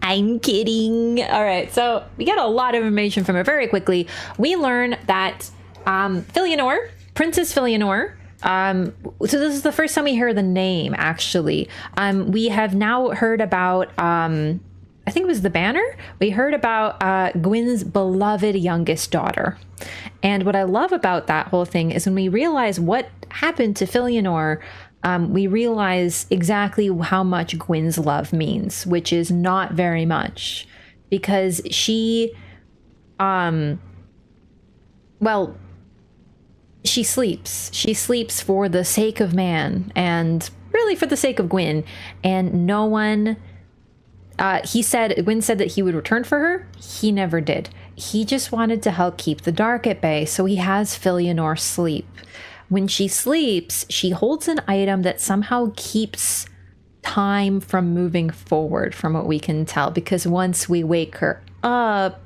I'm kidding. All right, so we got a lot of information from it very quickly. We learn that Filianor, Princess Filianor, so this is the first time we hear the name, actually. We have now heard about I think it was the banner, we heard about Gwyn's beloved youngest daughter. And what I love about that whole thing is when we realize what happened to Filianor, we realize exactly how much Gwyn's love means, which is not very much. Because she, well, she sleeps. She sleeps for the sake of man, and really for the sake of Gwyn. And no one... Gwyn said that he would return for her. He never did. He just wanted to help keep the dark at bay, so he has Filianor sleep. When she sleeps, she holds an item that somehow keeps time from moving forward, from what we can tell, because once we wake her up,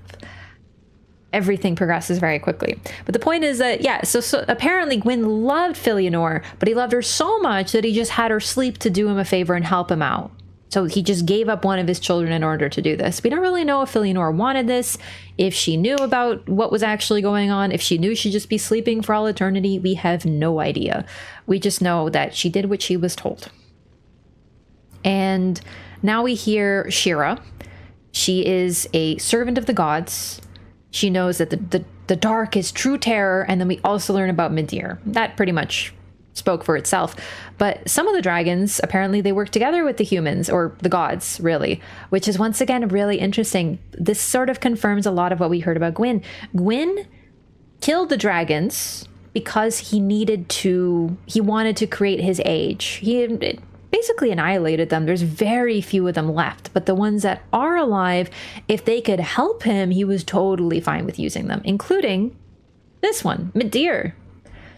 everything progresses very quickly. But the point is that, yeah, so apparently Gwyn loved Filianor, but he loved her so much that he just had her sleep to do him a favor and help him out. So he just gave up one of his children in order to do this. We don't really know if Filianor wanted this, if she knew about what was actually going on, if she knew she'd just be sleeping for all eternity. We have no idea. We just know that she did what she was told. And now we hear Shira. She is a servant of the gods. She knows that the dark is true terror, and then we also learn about Midir. That pretty much spoke for itself. But some of the dragons, apparently they work together with the humans, or the gods, really, which is once again really interesting. This sort of confirms a lot of what we heard about Gwyn. Gwyn killed the dragons because he wanted to create his age. He basically annihilated them. There's very few of them left, but the ones that are alive, if they could help him, he was totally fine with using them, including this one, Midir.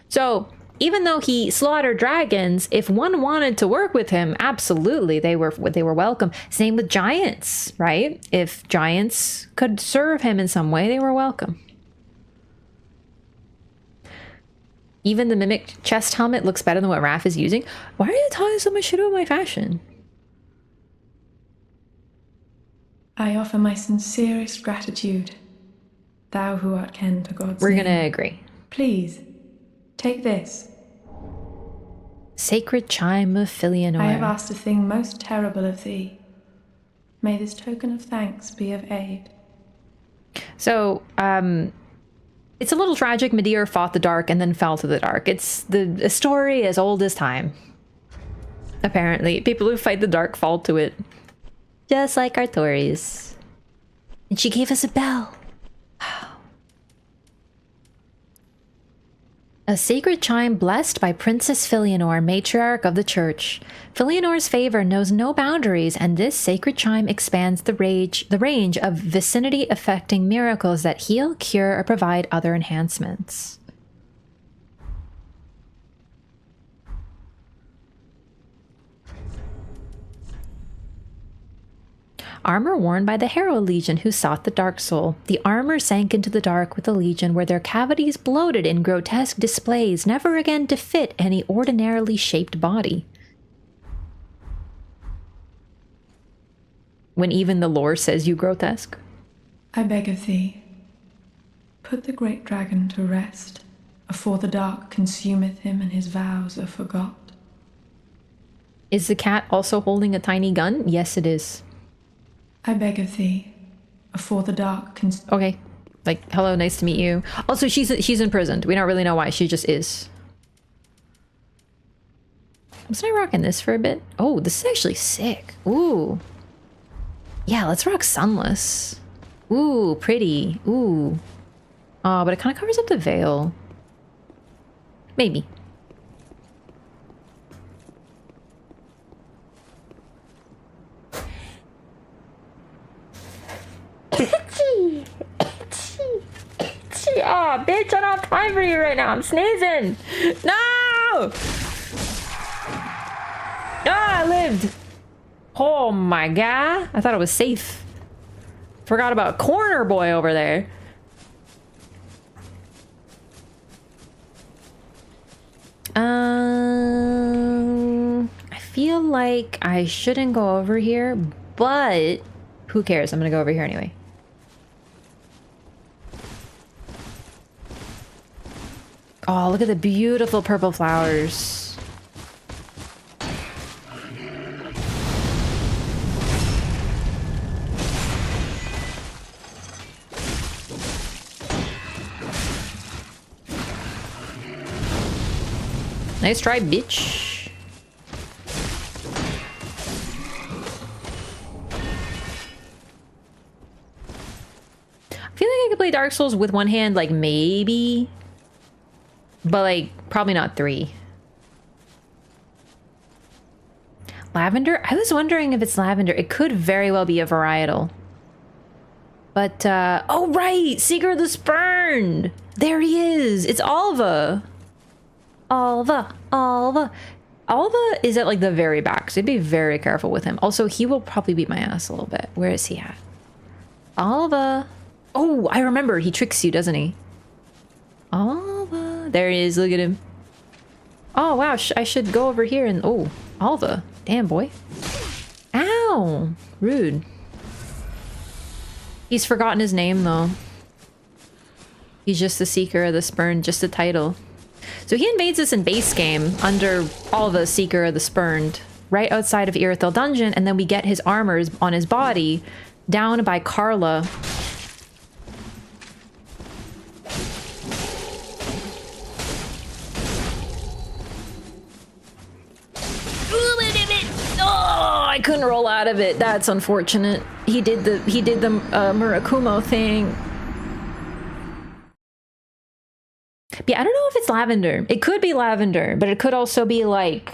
So even though he slaughtered dragons, if one wanted to work with him, absolutely, they were welcome. Same with giants, right? If giants could serve him in some way, they were welcome. Even the mimic chest helmet looks better than what Raph is using. Why are you talking so much shit about my fashion? I offer my sincerest gratitude, thou who art ken to God's We're name. gonna agree. Please, take this. Sacred chime of Filianor. I have asked a thing most terrible of thee. May this token of thanks be of aid. So, it's a little tragic. Midir fought the dark and then fell to the dark. It's a story as old as time. Apparently, people who fight the dark fall to it. Just like our Tories. And she gave us a bell. Wow. A sacred chime blessed by Princess Filianor, matriarch of the church. Filianor's favor knows no boundaries, and this sacred chime expands the range of vicinity-affecting miracles that heal, cure, or provide other enhancements. Armor worn by the Herald Legion who sought the Dark Soul. The armor sank into the dark with the Legion, where their cavities bloated in grotesque displays, never again to fit any ordinarily shaped body. When even the lore says you grotesque. I beg of thee, put the great dragon to rest, afore the dark consumeth him and his vows are forgot. Is the cat also holding a tiny gun? Yes, it is. I beg of thee, afore the dark Okay. Like, hello, nice to meet you. Also, she's imprisoned. We don't really know why. She just is. Wasn't I rocking this for a bit? Oh, this is actually sick. Ooh. Yeah, let's rock Sunless. Ooh, pretty. Ooh. Oh, but it kind of covers up the veil. Maybe. Itchy! Itchy! Itchy! Oh, bitch, I don't have time for you right now. I'm sneezing! No! Ah, I lived! Oh my god. I thought it was safe. Forgot about Corner Boy over there. I feel like I shouldn't go over here, but who cares? I'm gonna go over here anyway. Oh, look at the beautiful purple flowers. Nice try, bitch. I feel like I could play Dark Souls with one hand, like maybe. But like, probably not 3. Lavender? I was wondering if it's lavender. It could very well be a varietal. But, oh right! Seeker of the Spurned! There he is! It's Alva! Alva! Alva! Alva is at like the very back, so be very careful with him. Also, he will probably beat my ass a little bit. Where is he at? Alva! Oh, I remember. He tricks you, doesn't he? Alva! There he is. Look at him. Oh, wow. I should go over here and... Oh, Alva. Damn, boy. Ow! Rude. He's forgotten his name, though. He's just the Seeker of the Spurned, just a title. So he invades us in base game under Alva, Seeker of the Spurned, right outside of Irithyll Dungeon, and then we get his armors on his body down by Carla. Oh, I couldn't roll out of it. That's unfortunate. He did the Murakumo thing. But yeah, I don't know if it's lavender. It could be lavender, but it could also be like,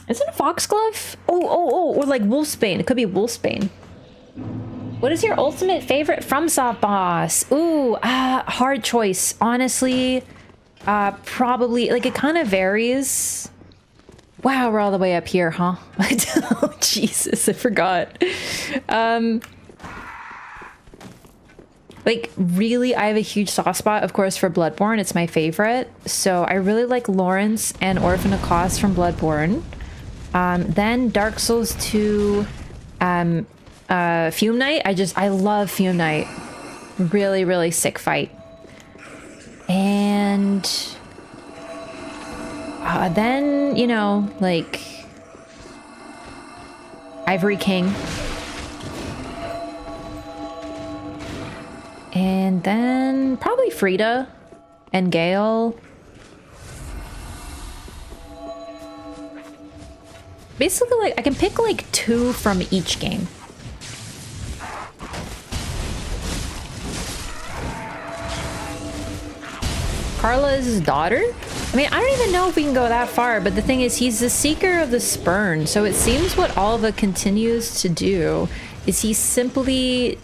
is it a foxglove? Oh, or like wolfsbane. It could be wolfsbane. What is your ultimate favorite FromSoft boss? Ooh, hard choice. Honestly, probably, like, it kind of varies. Wow, we're all the way up here, huh? Oh, Jesus, I forgot. Like, really, I have a huge soft spot, of course, for Bloodborne. It's my favorite. So I really like Lawrence and Orphan of Kos from Bloodborne. Then Dark Souls 2, Fume Knight. I love Fume Knight. Really, really sick fight. And then, you know, like Ivory King. And then probably Frida and Gael. Basically, like, I can pick like 2 from each game. Carla is his daughter? I mean, I don't even know if we can go that far, but the thing is, he's the Seeker of the Spurn, so it seems what Alva continues to do is he simply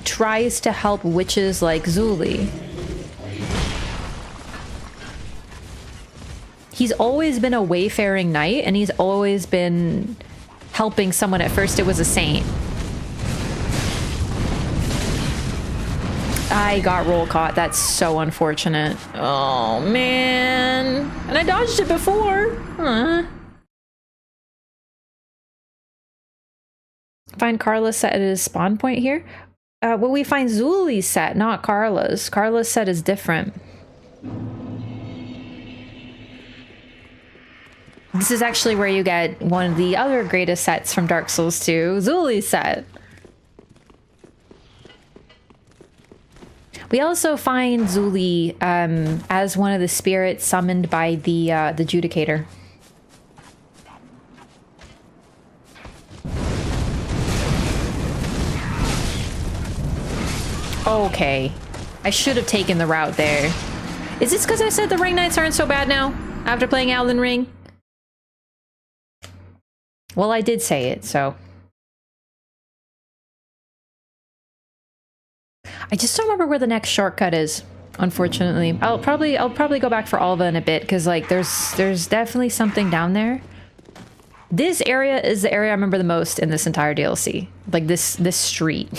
tries to help witches like Zuli. He's always been a wayfaring knight, and he's always been helping someone. At first it was a saint. I got roll caught. That's so unfortunate. Oh, man. And I dodged it before. Find Carla's set at his spawn point here. Well, we find Zuli's set, not Carla's. Carla's set is different. This is actually where you get one of the other greatest sets from Dark Souls 2, Zuli's set. We also find Zuli as one of the spirits summoned by the Judicator. Okay. I should have taken the route there. Is this because I said the Ring Knights aren't so bad now? After playing Elden Ring? Well, I did say it, so... I just don't remember where the next shortcut is, unfortunately. I'll probably go back for Alva in a bit, because like there's definitely something down there. This area is the area I remember the most in this entire DLC. Like this street.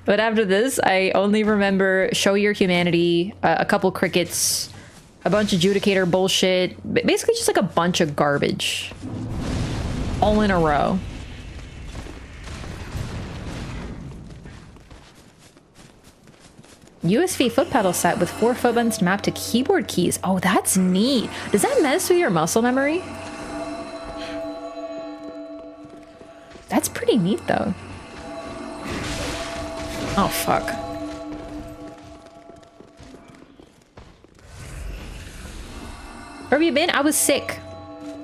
But after this, I only remember Show Your Humanity, a couple crickets, a bunch of Judicator bullshit, basically just like a bunch of garbage. All in a row. USB foot pedal set with 4 foot buttons to map to keyboard keys. Oh, that's neat. Does that mess with your muscle memory? That's pretty neat, though. Oh, fuck. Where have you been? I was sick.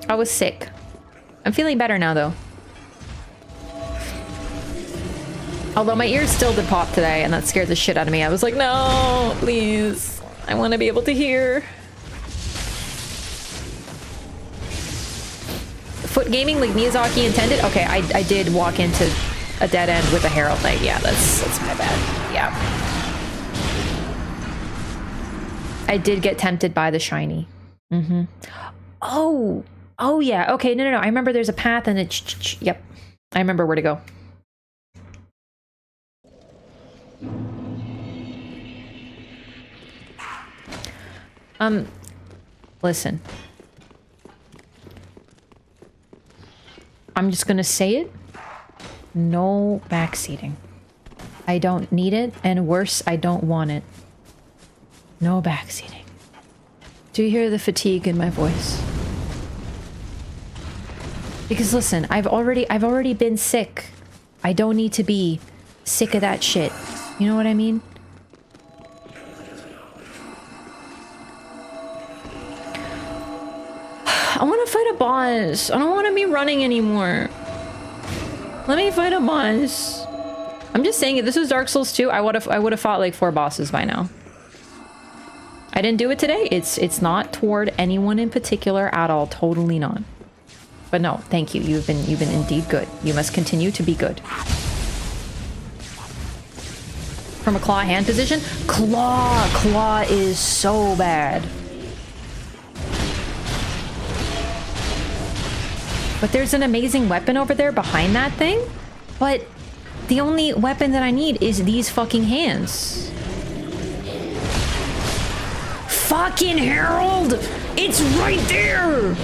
I was sick. I'm feeling better now, though. Although my ears still did pop today, and that scared the shit out of me. I was like, no, please. I want to be able to hear. Foot gaming like Miyazaki intended? Okay, I did walk into a dead end with a Herald Knight. Yeah, that's my bad. Yeah. I did get tempted by the shiny. Mm-hmm. Oh yeah. Okay, no. I remember there's a path and it. Yep. I remember where to go. Listen. I'm just gonna say it. No backseating. I don't need it, and worse, I don't want it. No backseating. Do you hear the fatigue in my voice? Because listen, I've already been sick. I don't need to be sick of that shit. You know what I mean? I want to fight a boss. I don't want to be running anymore. Let me fight a boss. I'm just saying, if this was Dark Souls 2, I would have fought like 4 bosses by now. I didn't do it today. It's not toward anyone in particular at all. Totally not. But no, thank you. You've been indeed good. You must continue to be good. From a claw hand position? Claw is so bad. But there's an amazing weapon over there behind that thing. But the only weapon that I need is these fucking hands. Fucking Herald! It's right there!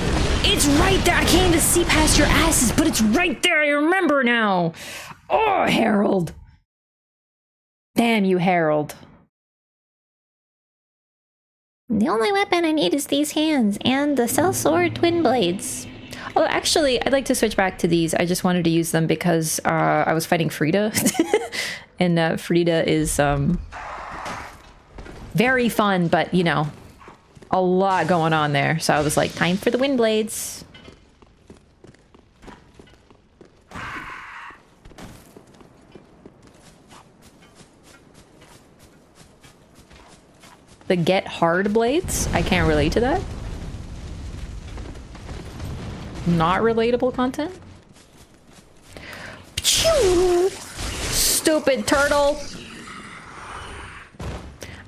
It's right there! I can't even see past your asses, but it's right there! I remember now! Oh, Herald! Damn you, Herald. The only weapon I need is these hands and the sellsword twin blades. Oh, actually, I'd like to switch back to these. I just wanted to use them because I was fighting Frida. And Frida is very fun, but, you know, a lot going on there. So I was like, time for the wind blades. The get hard blades? I can't relate to that. Not relatable content? Stupid turtle!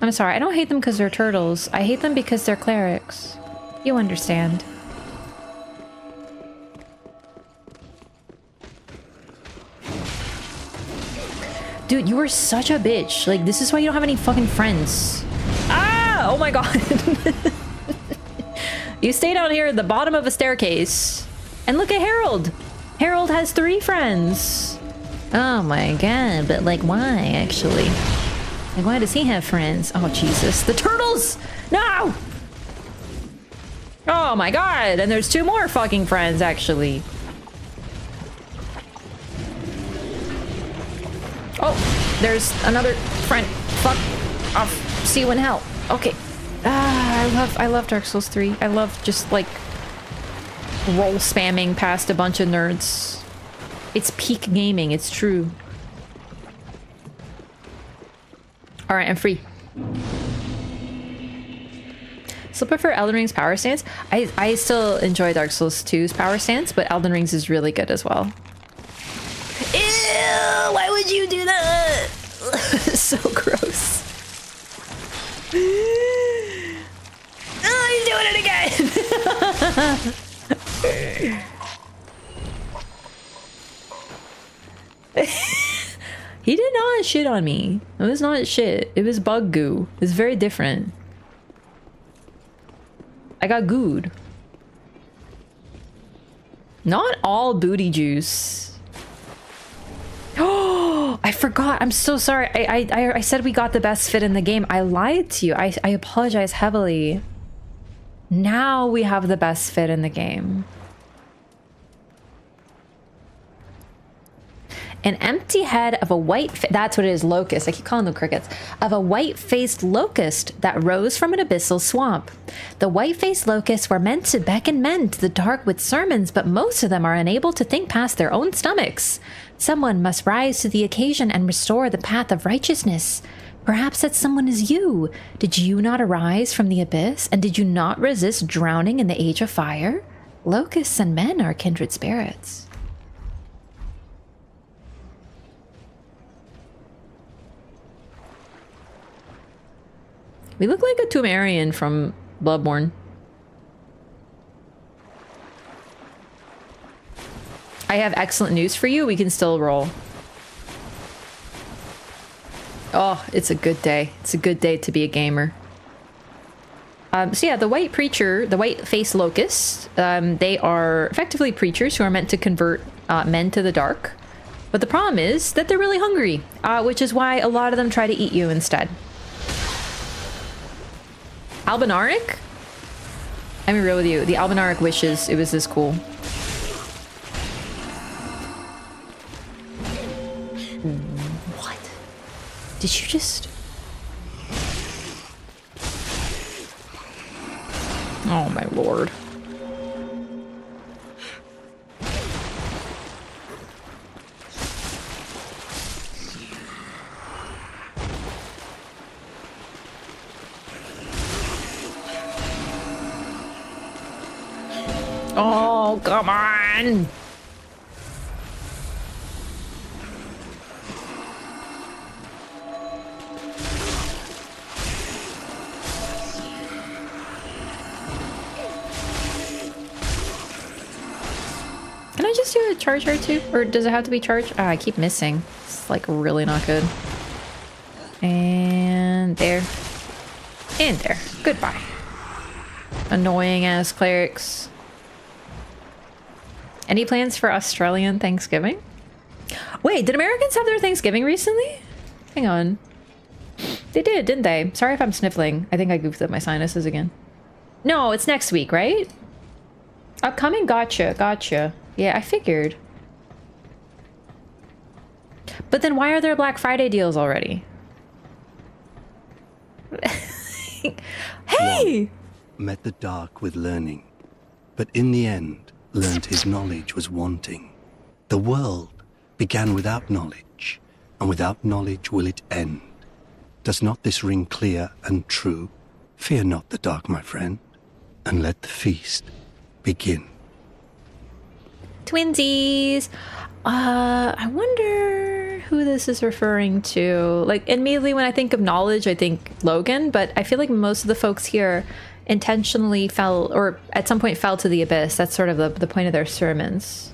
I'm sorry, I don't hate them because they're turtles. I hate them because they're clerics. You understand. Dude, you are such a bitch. Like, this is why you don't have any fucking friends. Ah! Oh my god. You stay down here at the bottom of a staircase. And look at Harold. Harold has 3 friends. Oh my god, but like why actually? Like why does he have friends? Oh Jesus, the turtles! No! Oh my god, and there's 2 more fucking friends actually. Oh, there's another friend. Fuck off. See you in hell. Okay. I love Dark Souls 3. I love just like roll spamming past a bunch of nerds. It's peak gaming, it's true. Alright, I'm free. Still prefer Elden Ring's power stance. I still enjoy Dark Souls 2's power stance, but Elden Ring's is really good as well. Ew! Why would you do that? So gross. Oh, he's doing it again! He did not shit on me. It was not shit. It was bug goo. It's very different. I got gooed. Not all booty juice. Oh, I forgot. I'm so sorry. I said we got the best fit in the game. I lied to you. I apologize heavily. Now we have the best fit in the game. an empty head of a that's what it is, locust. I keep calling them crickets. Of a white-faced locust that rose from an abyssal swamp. The white-faced locusts were meant to beckon men to the dark with sermons, but most of them are unable to think past their own stomachs. Someone must rise to the occasion and restore the path of righteousness. Perhaps that someone is you. Did you not arise from the abyss, and did you not resist drowning in the age of fire? Locusts and men are kindred spirits. We look like a Tumerian from Bloodborne. I have excellent news for you. We can still roll. Oh, it's a good day. It's a good day to be a gamer. So yeah, the white preacher, the white-faced locusts, they are effectively preachers who are meant to convert men to the dark. But the problem is that they're really hungry, which is why a lot of them try to eat you instead. Albinaric? I'm real with you. The Albinaric wishes it was this cool. What? Did you just... Oh my lord. Oh, come on! Can I just do a charge or two? Or does it have to be charged? Ah, I keep missing. It's like really not good. And there. And there. Goodbye. Annoying ass clerics. Any plans for Australian Thanksgiving? Wait, did Americans have their Thanksgiving recently? Hang on. They did, didn't they? Sorry if I'm sniffling. I think I goofed up my sinuses again. No, it's next week, right? Upcoming? Gotcha, gotcha. Yeah, I figured. But then why are there Black Friday deals already? Hey! Met the dark with learning, but in the end learned his knowledge was wanting. The world began without knowledge, and without knowledge will it end. Does not this ring clear and true? Fear not the dark, my friend, and let the feast begin. Twinsies! I wonder who this is referring to. Like, immediately when I think of knowledge, I think Logan, but I feel like most of the folks here intentionally fell, or at some point fell to the abyss. That's sort of the point of their sermons.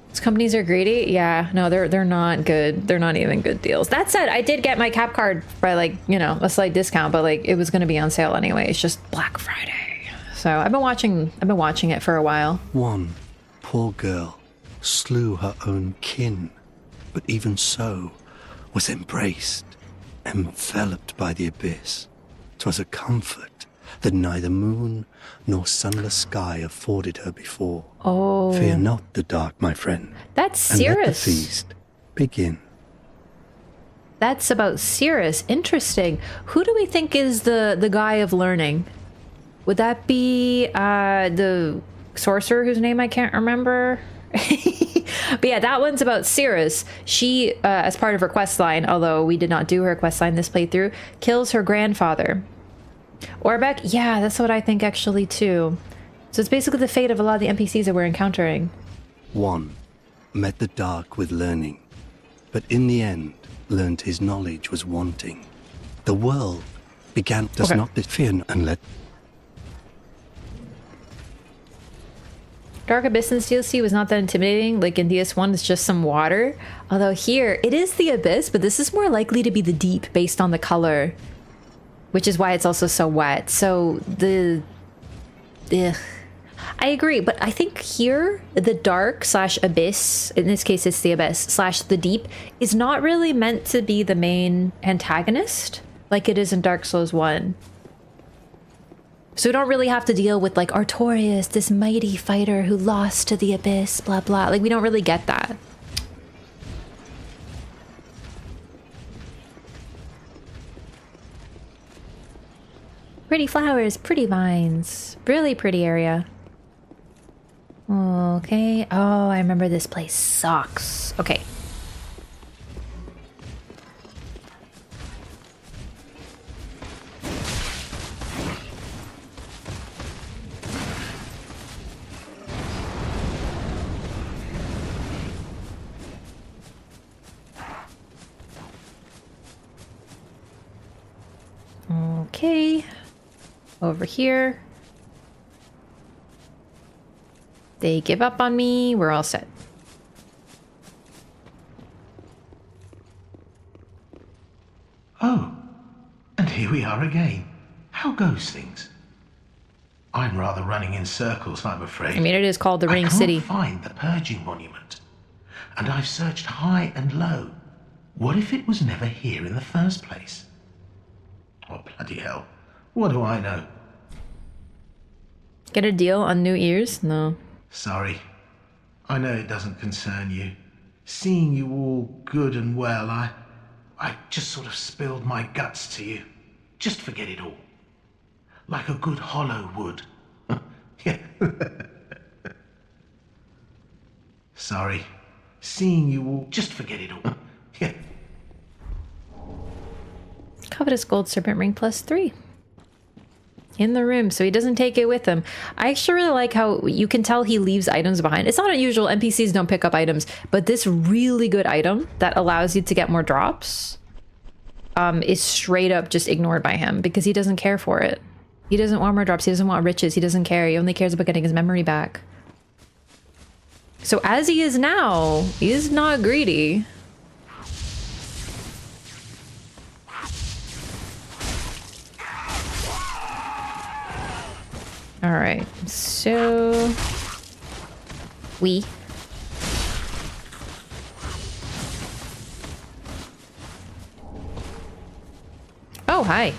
These companies are greedy? Yeah, no, they're not good. They're not even good deals. That said, I did get my cap card by, like, you know, a slight discount, but like it was going to be on sale anyway. It's just Black Friday. So I've been watching it for a while. One poor girl slew her own kin, but even so was embraced, enveloped by the abyss. 'Twas a comfort that neither moon nor sunless sky afforded her before. Oh. Fear not the dark, my friend. That's and let the Cirrus. feast begin. That's about Cirrus. Interesting. Who do we think is the guy of learning? Would that be the sorcerer whose name I can't remember? But yeah, that one's about Cirrus. She, as part of her quest line, although we did not do her quest line this playthrough, kills her grandfather. Orbeck? Yeah, that's what I think actually too. So it's basically the fate of a lot of the NPCs that we're encountering. One met the dark with learning, but in the end learned his knowledge was wanting. The world began, does not this fear and let... Dark Abyss in DLC was not that intimidating. Like in DS1, it's just some water. Although here, it is the Abyss, but this is more likely to be the Deep based on the color. Which is why it's also so wet. So I agree, but I think here, the Dark / Abyss, in this case it's the Abyss, / the Deep, is not really meant to be the main antagonist, like it is in Dark Souls 1. So we don't really have to deal with like Artorias, this mighty fighter who lost to the Abyss, blah blah. Like we don't really get that. pretty flowers, pretty vines. Really pretty area. Okay. Oh, I remember this place sucks. Okay. Okay. Over here. They give up on me. We're all set. Oh, and here we are again. How goes things? I'm rather running in circles, I'm afraid. I mean, it is called the Ring I City. can't find the Purging Monument. And I've searched high and low. What if it was never here in the first place? Oh, bloody hell. What do I know? Get a deal on new ears? No. Sorry. I know it doesn't concern you. Seeing you all good and well, I just sort of spilled my guts to you. Just forget it all. Like a good hollow would. Yeah. Sorry. Seeing you all, just forget it all. Yeah. Covetous gold serpent ring +3. In the room, so he doesn't take it with him. I actually really like how you can tell he leaves items behind. It's not unusual, NPCs don't pick up items, but this really good item that allows you to get more drops is straight up just ignored by him because he doesn't care for it. He doesn't want more drops, he doesn't want riches, he doesn't care. He only cares about getting his memory back. So as he is now, he is not greedy. All right, so we. Oh, hi.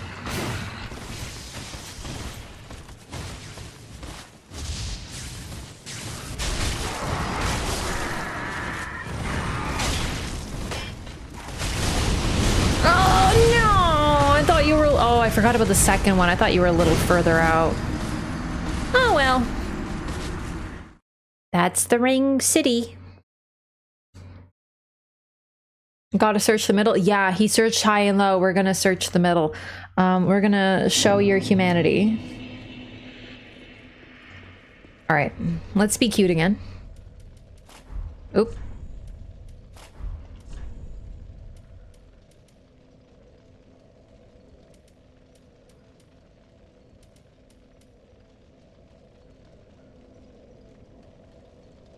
Oh no! I thought you were. Oh, I forgot about the second one. I thought you were a little further out. Oh well. That's the Ring City. Gotta search the middle. Yeah, he searched high and low. We're gonna search the middle. We're gonna show your humanity. Alright, let's be cute again. Oop.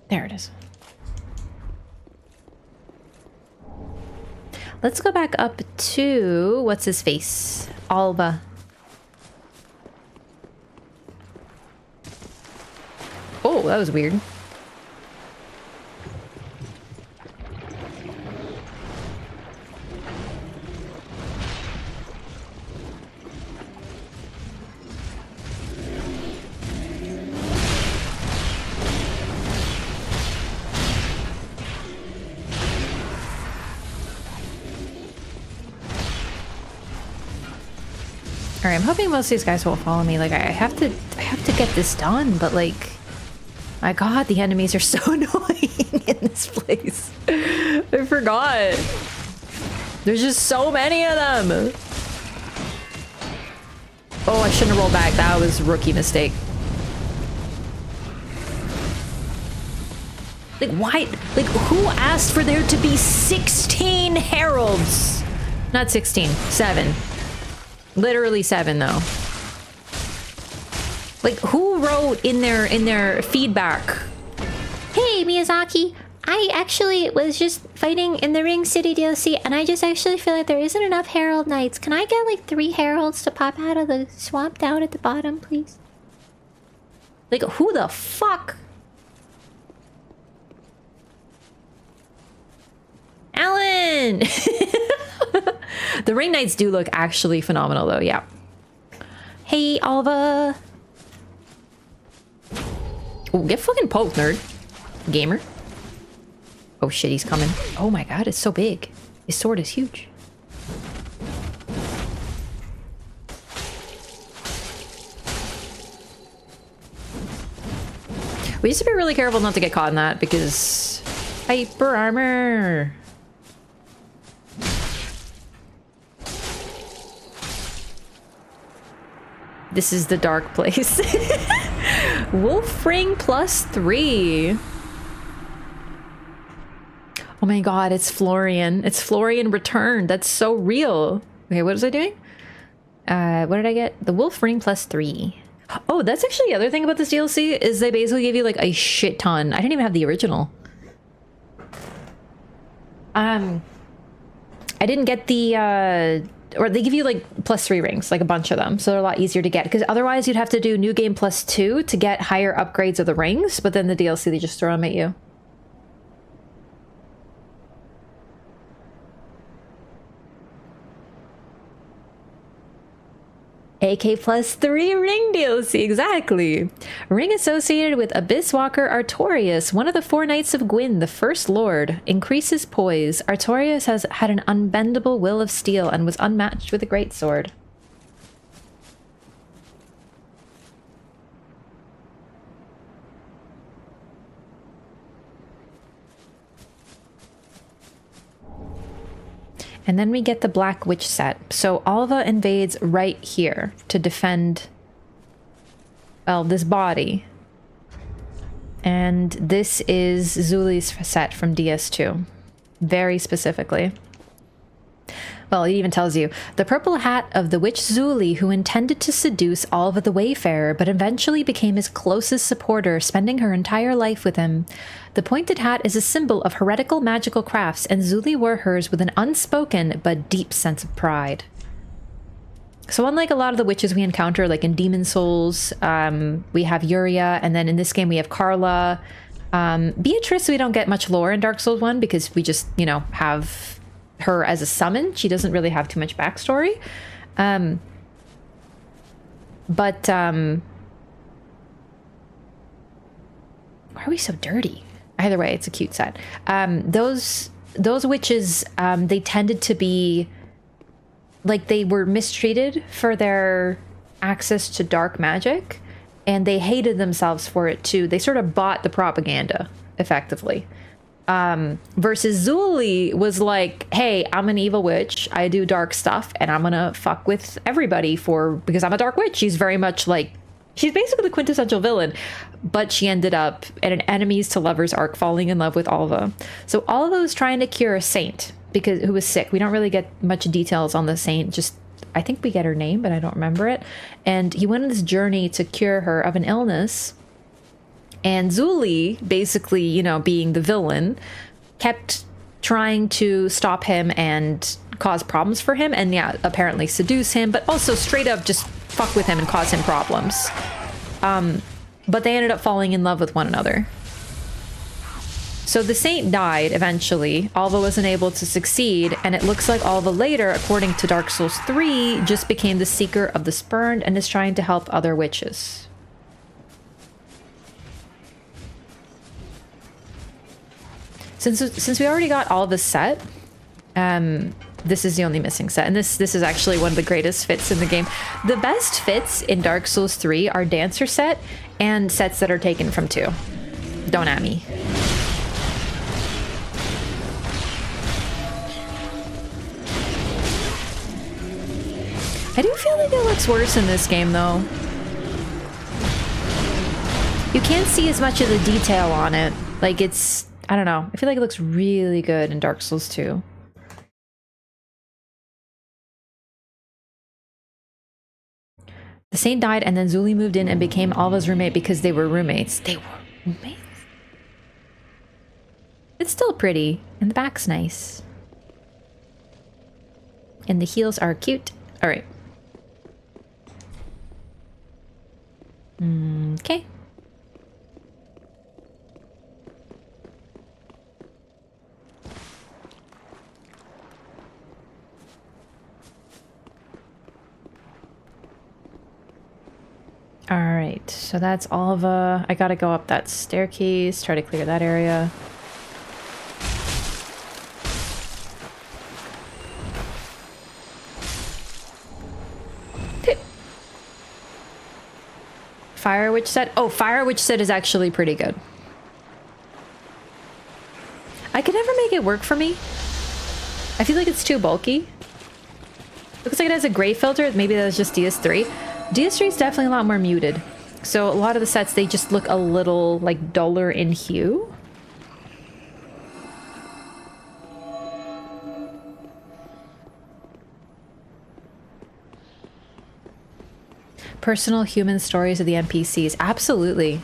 There it is. Let's go back up to, what's his face? Alba. Oh, that was weird. Alright, I'm hoping most of these guys won't follow me. Like, I have to get this done, but like, my god, the enemies are so annoying in this place. I forgot. There's just so many of them. Oh, I shouldn't have rolled back. That was a rookie mistake. Like, why? Like, who asked for there to be 16 heralds? Not 16, 7. Literally 7 though. Like, who wrote in their feedback? Hey Miyazaki, I actually was just fighting in the Ring City DLC and I just actually feel like there isn't enough Herald Knights. Can I get like 3 heralds to pop out of the swamp down at the bottom, please? Like, who the fuck? Alan! The Ring Knights do look actually phenomenal though, yeah. Hey, Alva. Oh, get fucking poked, nerd. Gamer. Oh shit, he's coming. Oh my god, it's so big. His sword is huge. We just have to be really careful not to get caught in that because hyper armor. This is the dark place. Wolf ring +3. Oh my god, it's Florian. It's Florian returned. That's so real. Okay, what was I doing? What did I get? The wolf ring +3. Oh, that's actually the other thing about this DLC is they basically give you like a shit ton. I didn't even have the original. I didn't get the or they give you like +3 rings, like a bunch of them, so they're a lot easier to get because otherwise you'd have to do new game +2 to get higher upgrades of the rings, but then the DLC they just throw them at you. AK +3 ring DLC, exactly. Ring associated with Abyss Walker Artorias, one of the 4 Knights of Gwyn, the First Lord. Increases poise. Artorias has had an unbendable will of steel and was unmatched with a greatsword. And then we get the Black Witch set. So Alva invades right here to defend, well, this body. And this is Zuli's set from DS2. Very specifically. Well, it even tells you, the purple hat of the witch Zuli, who intended to seduce Alva the Wayfarer, but eventually became his closest supporter, spending her entire life with him. The pointed hat is a symbol of heretical magical crafts, and Zuli wore hers with an unspoken but deep sense of pride. So unlike a lot of the witches we encounter, like in Demon Souls, we have Yuria, and then in this game we have Carla. Beatrice, we don't get much lore in Dark Souls 1 because we just, you know, have her as a summon. She doesn't really have too much backstory. Why are we so dirty? Either way, it's a cute set. Those witches, they tended to be like they were mistreated for their access to dark magic, and they hated themselves for it too. They sort of bought the propaganda, effectively. Versus Zuli was like, hey, I'm an evil witch, I do dark stuff, and I'm gonna fuck with everybody because I'm a dark witch. She's very much like, she's basically the quintessential villain, but she ended up in an enemies to lovers arc falling in love with Alva. So Alva was trying to cure a saint who was sick. We don't really get much details on the saint, just I think we get her name, but I don't remember it. And he went on this journey to cure her of an illness. And Zuli, basically, you know, being the villain, kept trying to stop him and cause problems for him. And yeah, apparently seduce him, but also straight up just fuck with him and cause him problems. But they ended up falling in love with one another. So the saint died eventually. Alva wasn't able to succeed, and it looks like Alva later, according to Dark Souls 3, just became the Seeker of the Spurned and is trying to help other witches. Since we already got Alva's set, this is the only missing set, and this is actually one of the greatest fits in the game. The best fits in Dark Souls 3 are Dancer set and sets that are taken from 2. Don't at me. I do feel like it looks worse in this game, though. You can't see as much of the detail on it. Like, it's... I don't know. I feel like it looks really good in Dark Souls 2. The saint died, and then Zuli moved in and became Alva's roommate because they were roommates. They were roommates? It's still pretty, and the back's nice. And the heels are cute. Alright. Okay. Alright, so that's Alva. I gotta go up that staircase, try to clear that area. Fire Witch set. Oh, Fire Witch set is actually pretty good. I could never make it work for me. I feel like it's too bulky. Looks like it has a gray filter. Maybe that's just DS3. DS3 is definitely a lot more muted. So a lot of the sets, they just look a little like duller in hue. Personal human stories of the NPCs. Absolutely.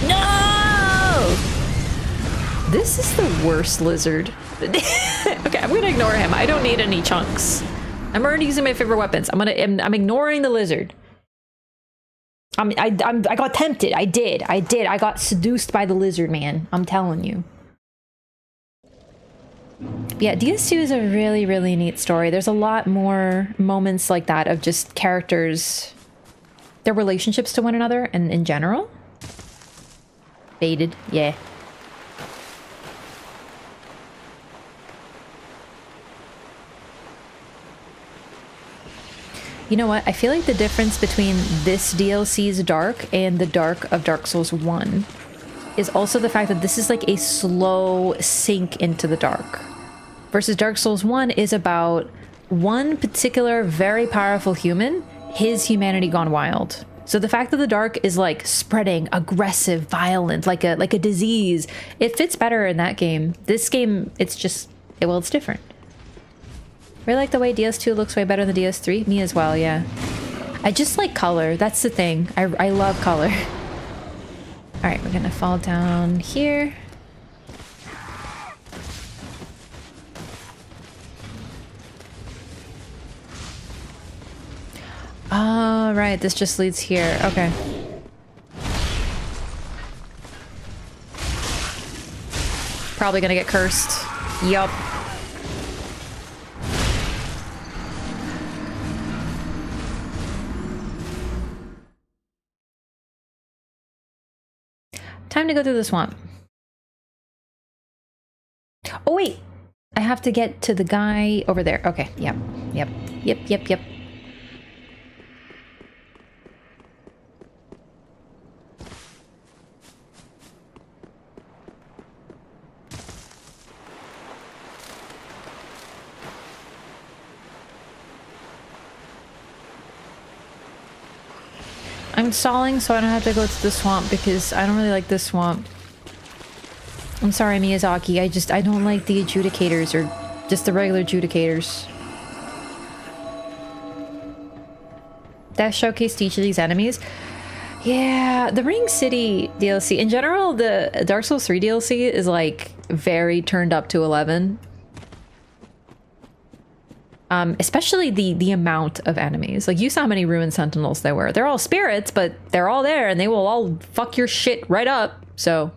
No! This is the worst lizard. Okay, I'm gonna ignore him. I don't need any chunks. I'm already using my favorite weapons. I'm ignoring the lizard. I got tempted. I did. I got seduced by the lizard, man. I'm telling you. Yeah, DS2 is a really, really neat story. There's a lot more moments like that of just characters, their relationships to one another and in general. Baited, yeah. You know what? I feel like the difference between this DLC's Dark and the Dark of Dark Souls 1 is also the fact that this is like a slow sink into the dark. Versus Dark Souls 1 is about one particular very powerful human, his humanity gone wild. So the fact that the dark is like spreading, aggressive, violent, like a disease, it fits better in that game. This game, it's just, well, it's different. I really like the way DS2 looks way better than DS3. Me as well, yeah. I just like color. That's the thing. I love color. All right, we're gonna fall down here. Oh, right. This just leads here. Okay. Probably gonna get cursed. Yup. Time to go through the swamp. Oh, wait. I have to get to the guy over there. Okay. Yep. Yep. I'm stalling so I don't have to go to the swamp because I don't really like this swamp. I'm sorry, Miyazaki. I don't like the adjudicators or just the regular adjudicators. That showcased each of these enemies. Yeah, the Ring City DLC. In general, the Dark Souls 3 DLC is like very turned up to 11. Especially the amount of enemies. Like, you saw how many ruined sentinels there were. They're all spirits, but they're all there and they will all fuck your shit right up. So,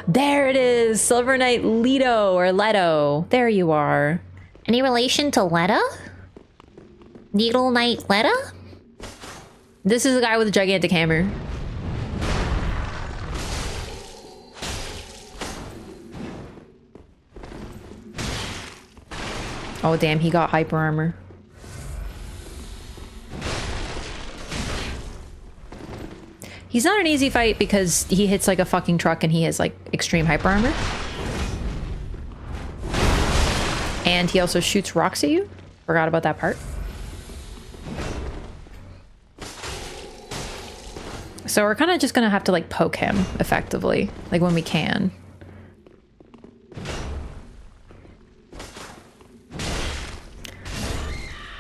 there it is. Silver Knight Leto or Leto. There you are. Any relation to Letta? Needle Knight Letta? This is a guy with a gigantic hammer. Oh damn, he got hyper armor. He's not an easy fight because he hits like a fucking truck and he has like extreme hyper armor. And he also shoots rocks at you. Forgot about that part. So we're kind of just gonna have to like poke him effectively, like when we can.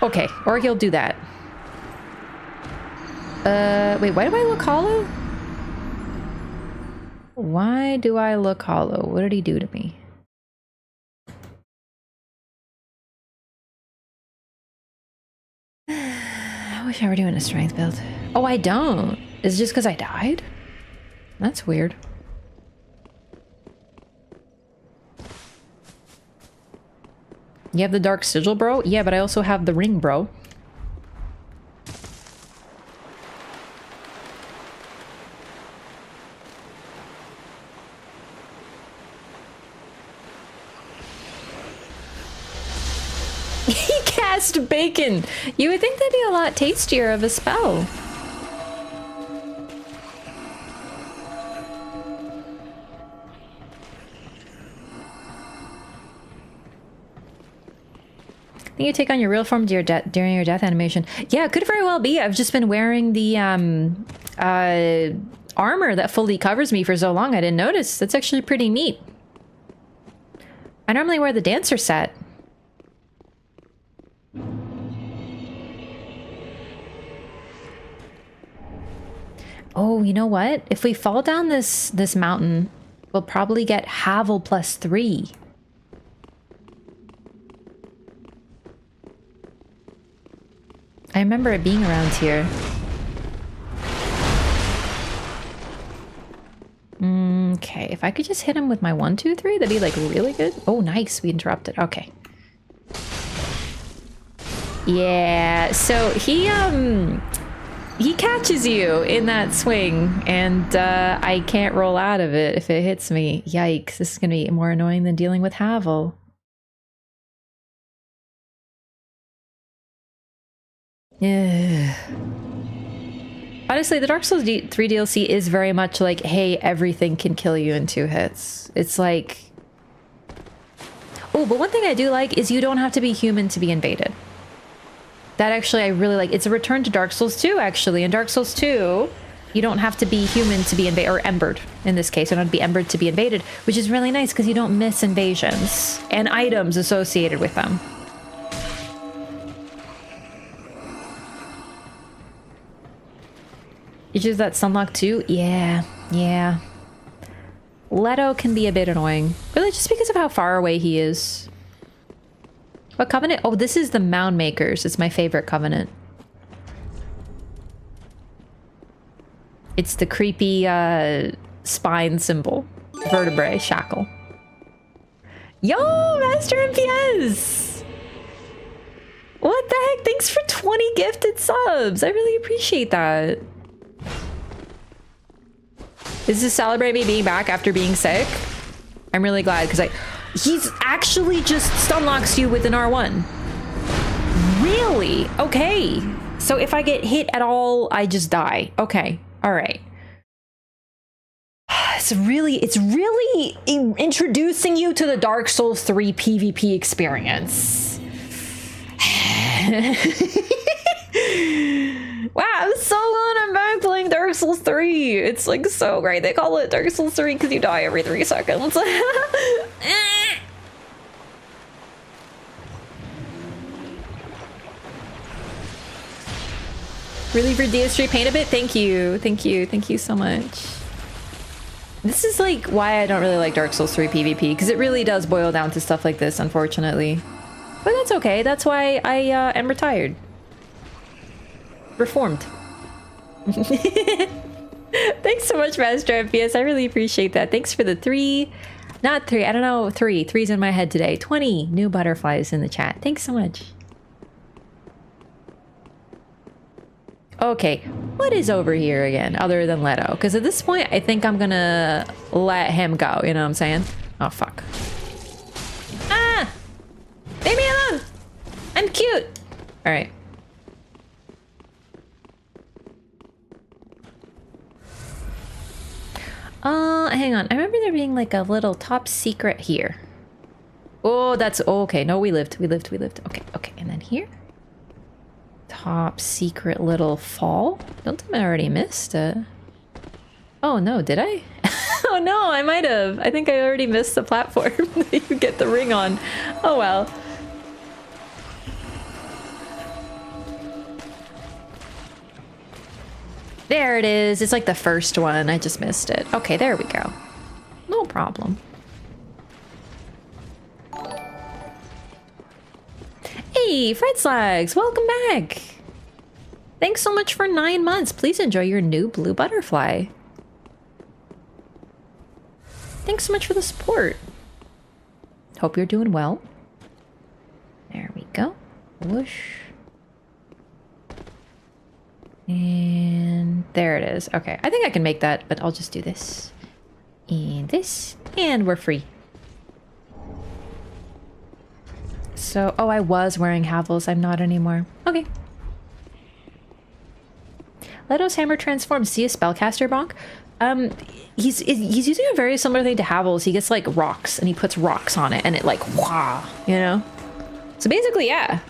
Okay, or he'll do that. Wait, why do I look hollow? Why do I look hollow? What did he do to me? I wish I were doing a strength build. Oh, I don't. Is it just because I died? That's weird. You have the Dark Sigil, bro? Yeah, but I also have the ring, bro. He cast bacon. You would think that'd be a lot tastier of a spell. Think you take on your real form during your death animation. Yeah, it could very well be. I've just been wearing the armor that fully covers me for so long I didn't notice. That's actually pretty neat. I normally wear the dancer set. Oh, you know what? If we fall down this mountain, we'll probably get Havel +3. I remember it being around here. Okay, if I could just hit him with my 1, 2, 3, that'd be like really good. Oh, nice. We interrupted. Okay. Yeah, so he catches you in that swing, and I can't roll out of it if it hits me. Yikes, this is gonna be more annoying than dealing with Havel. Yeah. Honestly, the Dark Souls 3 DLC is very much like, hey, everything can kill you in 2 hits. It's like... Oh, but one thing I do like is you don't have to be human to be invaded. That actually I really like. It's a return to Dark Souls 2, actually. In Dark Souls 2, you don't have to be human to be invaded, or embered in this case. You don't have to be embered to be invaded, which is really nice because you don't miss invasions and items associated with them. You choose that Sunlock too? Yeah. Leto can be a bit annoying. Really, just because of how far away he is. What covenant? Oh, this is the Mound Makers. It's my favorite covenant. It's the creepy spine symbol. Vertebrae, shackle. Yo, Master MPS! What the heck? Thanks for 20 gifted subs. I really appreciate that. Is this celebrate me being back after being sick? I'm really glad because he's actually just stunlocks you with an R1. Really? Okay. So if I get hit at all, I just die. Okay. All right. It's really introducing you to the Dark Souls 3 PvP experience. Wow, I'm so glad I'm back playing Dark Souls 3. It's like so great. They call it Dark Souls 3 because you die every 3 seconds. Really for DS3 paint a bit? Thank you. Thank you so much. This is like why I don't really like Dark Souls 3 PvP, because it really does boil down to stuff like this, unfortunately. But that's okay. That's why I am retired. Reformed. Thanks so much, Master FPS. I really appreciate that. Thanks for the 3, not 3, I don't know, 3's in my head today. 20 new butterflies in the chat. Thanks so much. Okay, what is over here again, other than Leto? Because at this point, I think I'm gonna let him go, you know what I'm saying? Oh, fuck. Ah! Leave me alone! I'm cute! Alright. Hang on. I remember there being like a little top secret here. Oh, that's... Oh, okay. No, we lived. Okay. And then here? Top secret little fall? Don't tell me I already missed it. Oh, no. Did I? Oh, no. I might have. I think I already missed the platform that you get the ring on. Oh, well. There it is. It's like the first one. I just missed it. Okay, there we go. No problem. Hey, Fred Slags, welcome back. Thanks so much for 9 months. Please enjoy your new blue butterfly. Thanks so much for the support. Hope you're doing well. There we go. Whoosh. And there it is. Okay, I think I can make that, but I'll just do this. And this. And we're free. So, oh, I was wearing Havels. I'm not anymore. Okay. Leto's hammer transforms. See a spellcaster bonk? He's using a very similar thing to Havels. He gets like rocks and he puts rocks on it and it like wah, you know? So basically, yeah.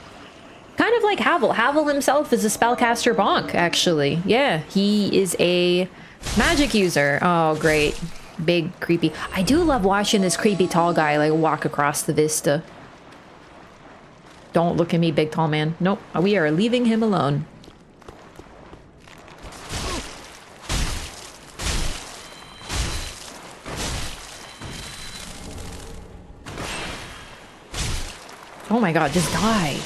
Kind of like Havel. Havel himself is a spellcaster bonk, actually. Yeah, he is a magic user. Oh, great. Big, creepy. I do love watching this creepy tall guy like walk across the vista. Don't look at me, big tall man. Nope, we are leaving him alone. Oh my god, just die.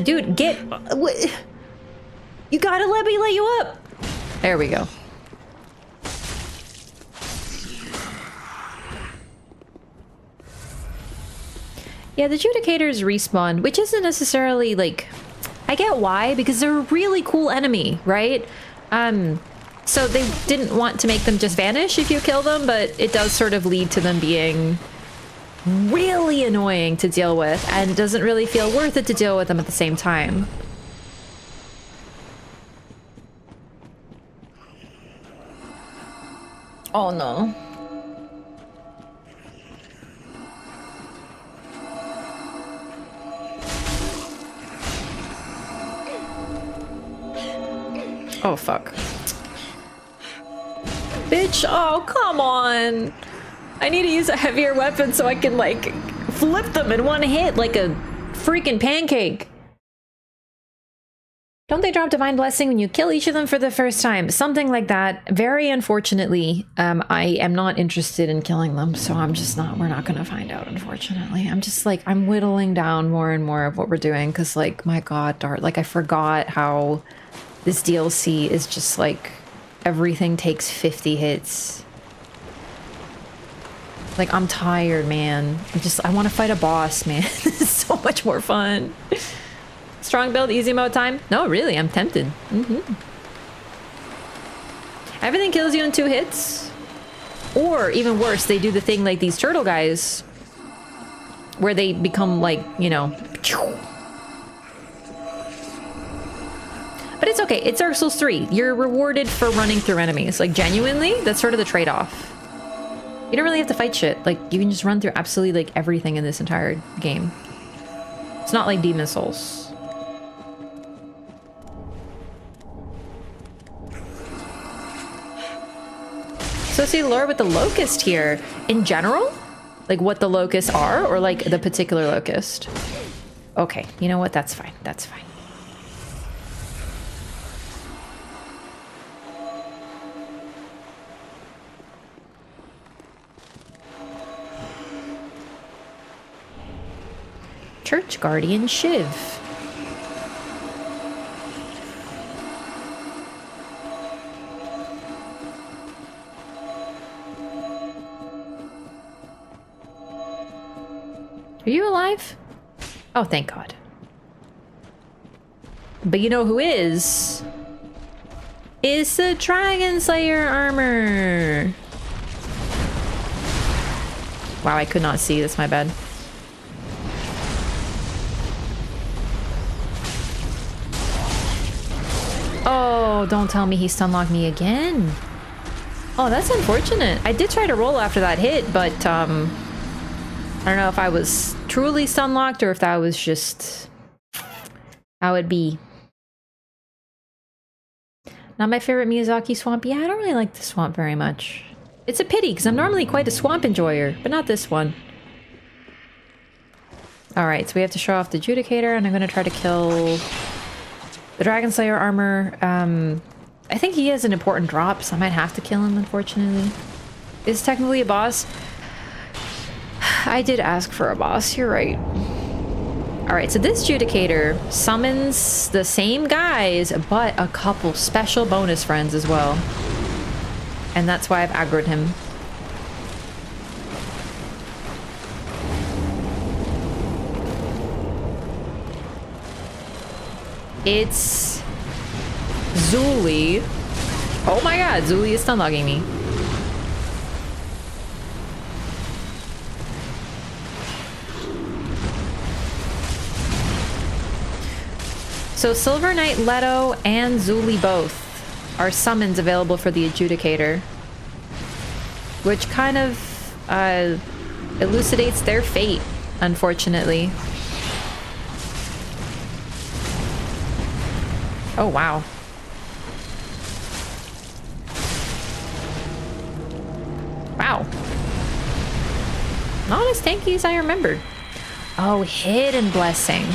Dude, get... What? You gotta let me let you up. There we go. Yeah, the Judicators respawn, which isn't necessarily, like... I get why, because they're a really cool enemy, right? So they didn't want to make them just vanish if you kill them, but it does sort of lead to them being really annoying to deal with, and it doesn't really feel worth it to deal with them at the same time. Oh no. Oh, fuck. Bitch, oh, come on. I need to use a heavier weapon so I can, like, flip them in one hit like a freaking pancake. Don't they drop Divine Blessing when you kill each of them for the first time? Something like that. Very unfortunately, I am not interested in killing them, so I'm just not, we're not gonna find out, unfortunately. I'm just, like, I'm whittling down more and more of what we're doing, because, like, my god, Dart, like, I forgot how... This DLC is just like, everything takes 50 hits. Like, I'm tired, man. I want to fight a boss, man. This is so much more fun. Strong build, easy mode time? No, really, I'm tempted. Everything kills you in 2 hits. Or, even worse, they do the thing like these turtle guys, where they become like, you know... But it's okay, it's Dark Souls 3. You're rewarded for running through enemies. Like, genuinely, that's sort of the trade-off. You don't really have to fight shit. Like, you can just run through absolutely, like, everything in this entire game. It's not like Demon Souls. So see lore with the Locust here. In general? Like, what the Locusts are? Or, like, the particular Locust? Okay, you know what? That's fine. That's fine. Church Guardian Shiv. Are you alive? Oh, thank God. But you know who is? It's the Dragon Slayer armor. Wow, I could not see. That's my bad. Oh, don't tell me he stunlocked me again. Oh, that's unfortunate. I did try to roll after that hit, but I don't know if I was truly stunlocked or if that was just how it'd be. Not my favorite Miyazaki swamp. Yeah, I don't really like the swamp very much. It's a pity, because I'm normally quite a swamp enjoyer, but not this one. Alright, so we have to show off the Judicator, and I'm going to try to kill the Dragon Slayer armor. I think he has an important drop, so I might have to kill him, unfortunately. Is technically a boss? I did ask for a boss, you're right. Alright, so this Judicator summons the same guys, but a couple special bonus friends as well. And that's why I've aggroed him. It's Zuli. Oh my god, Zuli is stun logging me. So Silver Knight Leto and Zuli both are summons available for the Adjudicator, which kind of elucidates their fate, unfortunately. Oh wow. Wow. Not as tanky as I remembered. Oh, Hidden Blessing.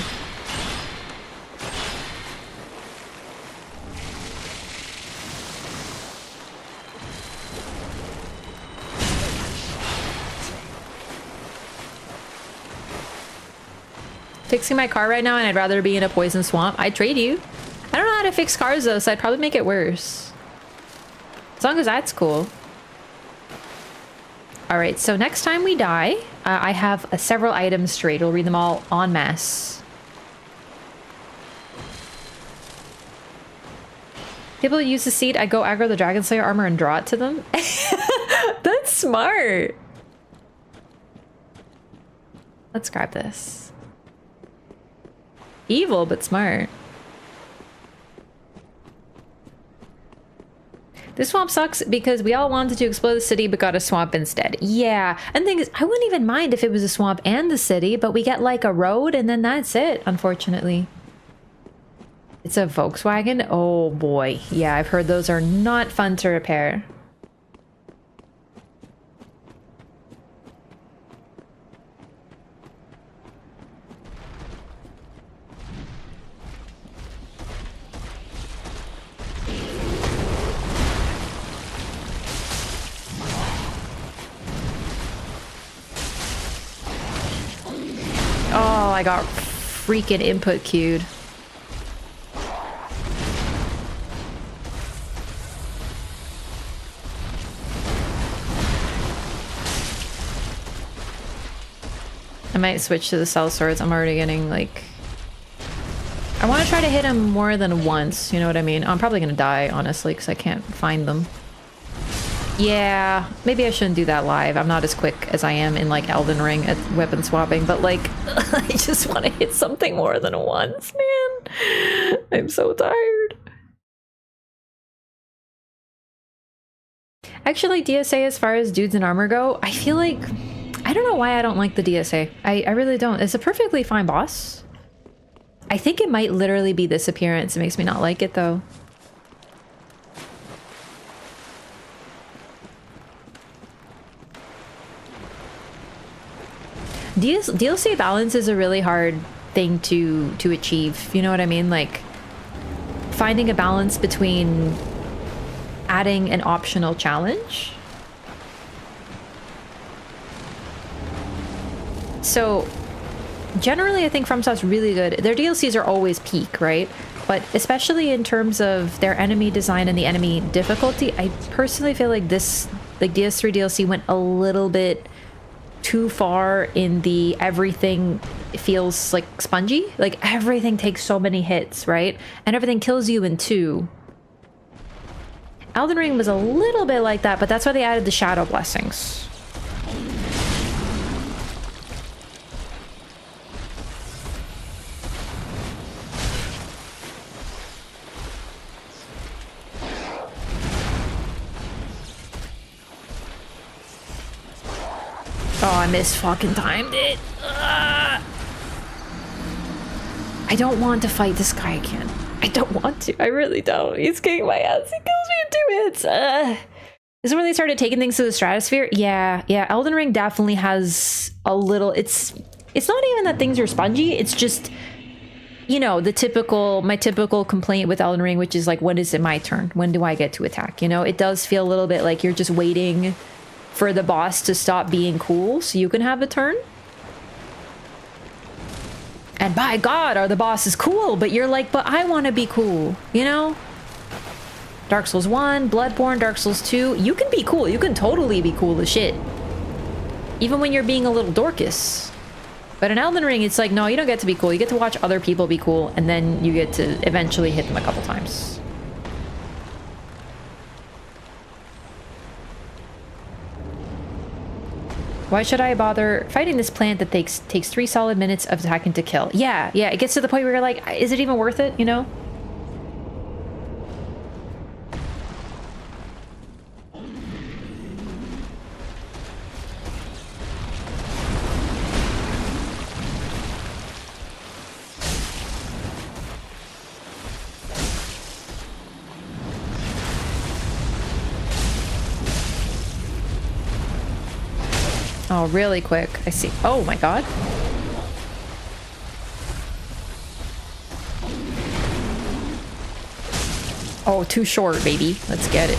Fixing my car right now and I'd rather be in a poison swamp. I'd trade you. I don't know how to fix cars though, so I'd probably make it worse. As long as that's cool. Alright, so next time we die, I have several items straight. We'll read them all en masse. People use the seed, I go aggro the Dragon Slayer armor and draw it to them. That's smart. Let's grab this. Evil, but smart. This swamp sucks because we all wanted to explore the city but got a swamp instead. Yeah, and the thing is, I wouldn't even mind if it was a swamp and the city, but we get like a road and then that's it, unfortunately. It's a Volkswagen? Oh boy. Yeah, I've heard those are not fun to repair. Oh, I got freaking input queued. I might switch to the cell swords. I'm already getting like... I want to try to hit him more than once, you know what I mean? I'm probably gonna die, honestly, because I can't find them. Yeah, maybe I shouldn't do that live. I'm not as quick as I am in like Elden Ring at weapon swapping, but like I just want to hit something more than once, man. I'm so tired. Actually, DSA as far as dudes in armor go, I feel like... I don't know why I don't like the DSA. I really don't. It's a perfectly fine boss. I think it might literally be this appearance. It makes me not like it though. DLC balance is a really hard thing to achieve. You know what I mean? Like finding a balance between adding an optional challenge. So generally I think FromSoft's really good. Their DLCs are always peak, right? But especially in terms of their enemy design and the enemy difficulty, I personally feel like this, like DS3 DLC went a little bit too far in the everything feels like spongy. Like everything takes so many hits, right? And everything kills you in 2. Elden Ring was a little bit like that, but that's why they added the shadow blessings. Oh, I fucking timed it. Ugh. I don't want to fight this guy again. I don't want to. I really don't. He's kicking my ass. He kills me in 2 hits. This is when they started taking things to the stratosphere. Yeah. Elden Ring definitely has a little... It's not even that things are spongy. It's just, you know, my typical complaint with Elden Ring, which is like, when is it my turn? When do I get to attack? You know, it does feel a little bit like you're just waiting for the boss to stop being cool so you can have a turn. And by God, are the bosses cool, but you're like, but I want to be cool, you know? Dark Souls 1, Bloodborne, Dark Souls 2, you can be cool. You can totally be cool as shit. Even when you're being a little Dorcas. But in Elden Ring, it's like, no, you don't get to be cool. You get to watch other people be cool, and then you get to eventually hit them a couple times. Why should I bother fighting this plant that takes 3 solid minutes of attacking to kill? Yeah, it gets to the point where you're like, is it even worth it, you know? Oh, really quick. I see. Oh my god. Oh, too short, baby. Let's get it.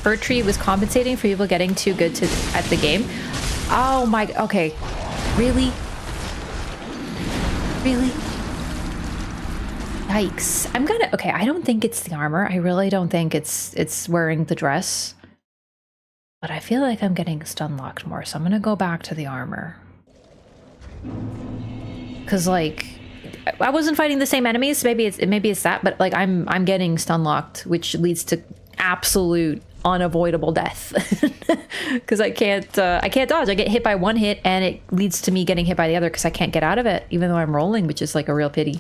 Bird tree was compensating for people getting too good at the game. Oh my, okay. Really? Really? Yikes. I'm gonna, okay, I don't think it's the armor. I really don't think it's wearing the dress. But I feel like I'm getting stun locked more, so I'm gonna go back to the armor. Cause like, I wasn't fighting the same enemies, maybe it's that, but like I'm getting stun locked, which leads to absolute unavoidable death. Because I can't dodge. I get hit by one hit and it leads to me getting hit by the other because I can't get out of it, even though I'm rolling, which is like a real pity.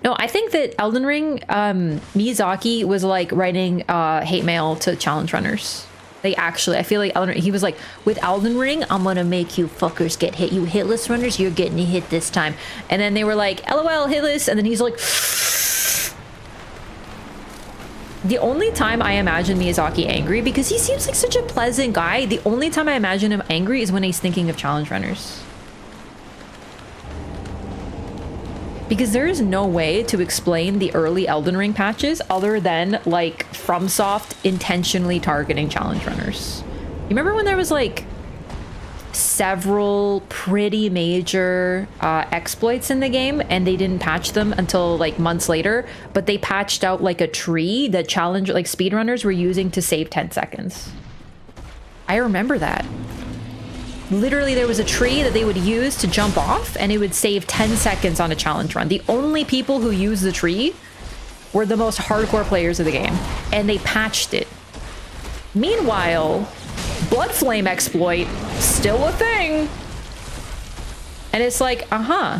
No, I think that Elden Ring, Miyazaki was like writing hate mail to challenge runners. They actually, I feel like Elden Ring, he was like, with Elden Ring, I'm gonna make you fuckers get hit. You hitless runners, you're getting hit this time. And then they were like, LOL, hitless. And then he's like, the only time I imagine Miyazaki angry, because he seems like such a pleasant guy, the only time I imagine him angry is when he's thinking of challenge runners. Because there is no way to explain the early Elden Ring patches other than like FromSoft intentionally targeting challenge runners. You remember when there was like several pretty major exploits in the game and they didn't patch them until like months later, but they patched out like a tree that challenge like speedrunners were using to save 10 seconds. I remember that. Literally there was a tree that they would use to jump off and it would save 10 seconds on a challenge run. The only people who used the tree were the most hardcore players of the game, and they patched it. Meanwhile, Blood Flame exploit, still a thing. And it's like, uh-huh.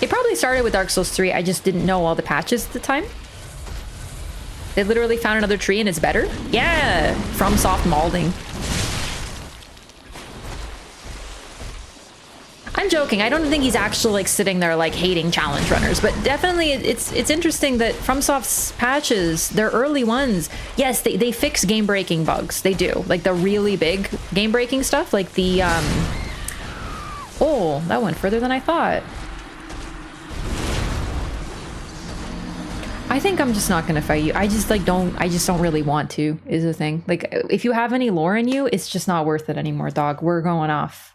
It probably started with Dark Souls 3, I just didn't know all the patches at the time. They literally found another tree and it's better? Yeah, FromSoft molding. I'm joking. I don't think he's actually like sitting there like hating challenge runners, but definitely it's interesting that FromSoft's patches, their early ones, yes, they fix game-breaking bugs. They do. Like the really big game-breaking stuff, like the oh, that went further than I thought. I think I'm just not gonna fight you. I just don't really want to, is the thing. Like, if you have any lore in you, it's just not worth it anymore, dog. We're going off.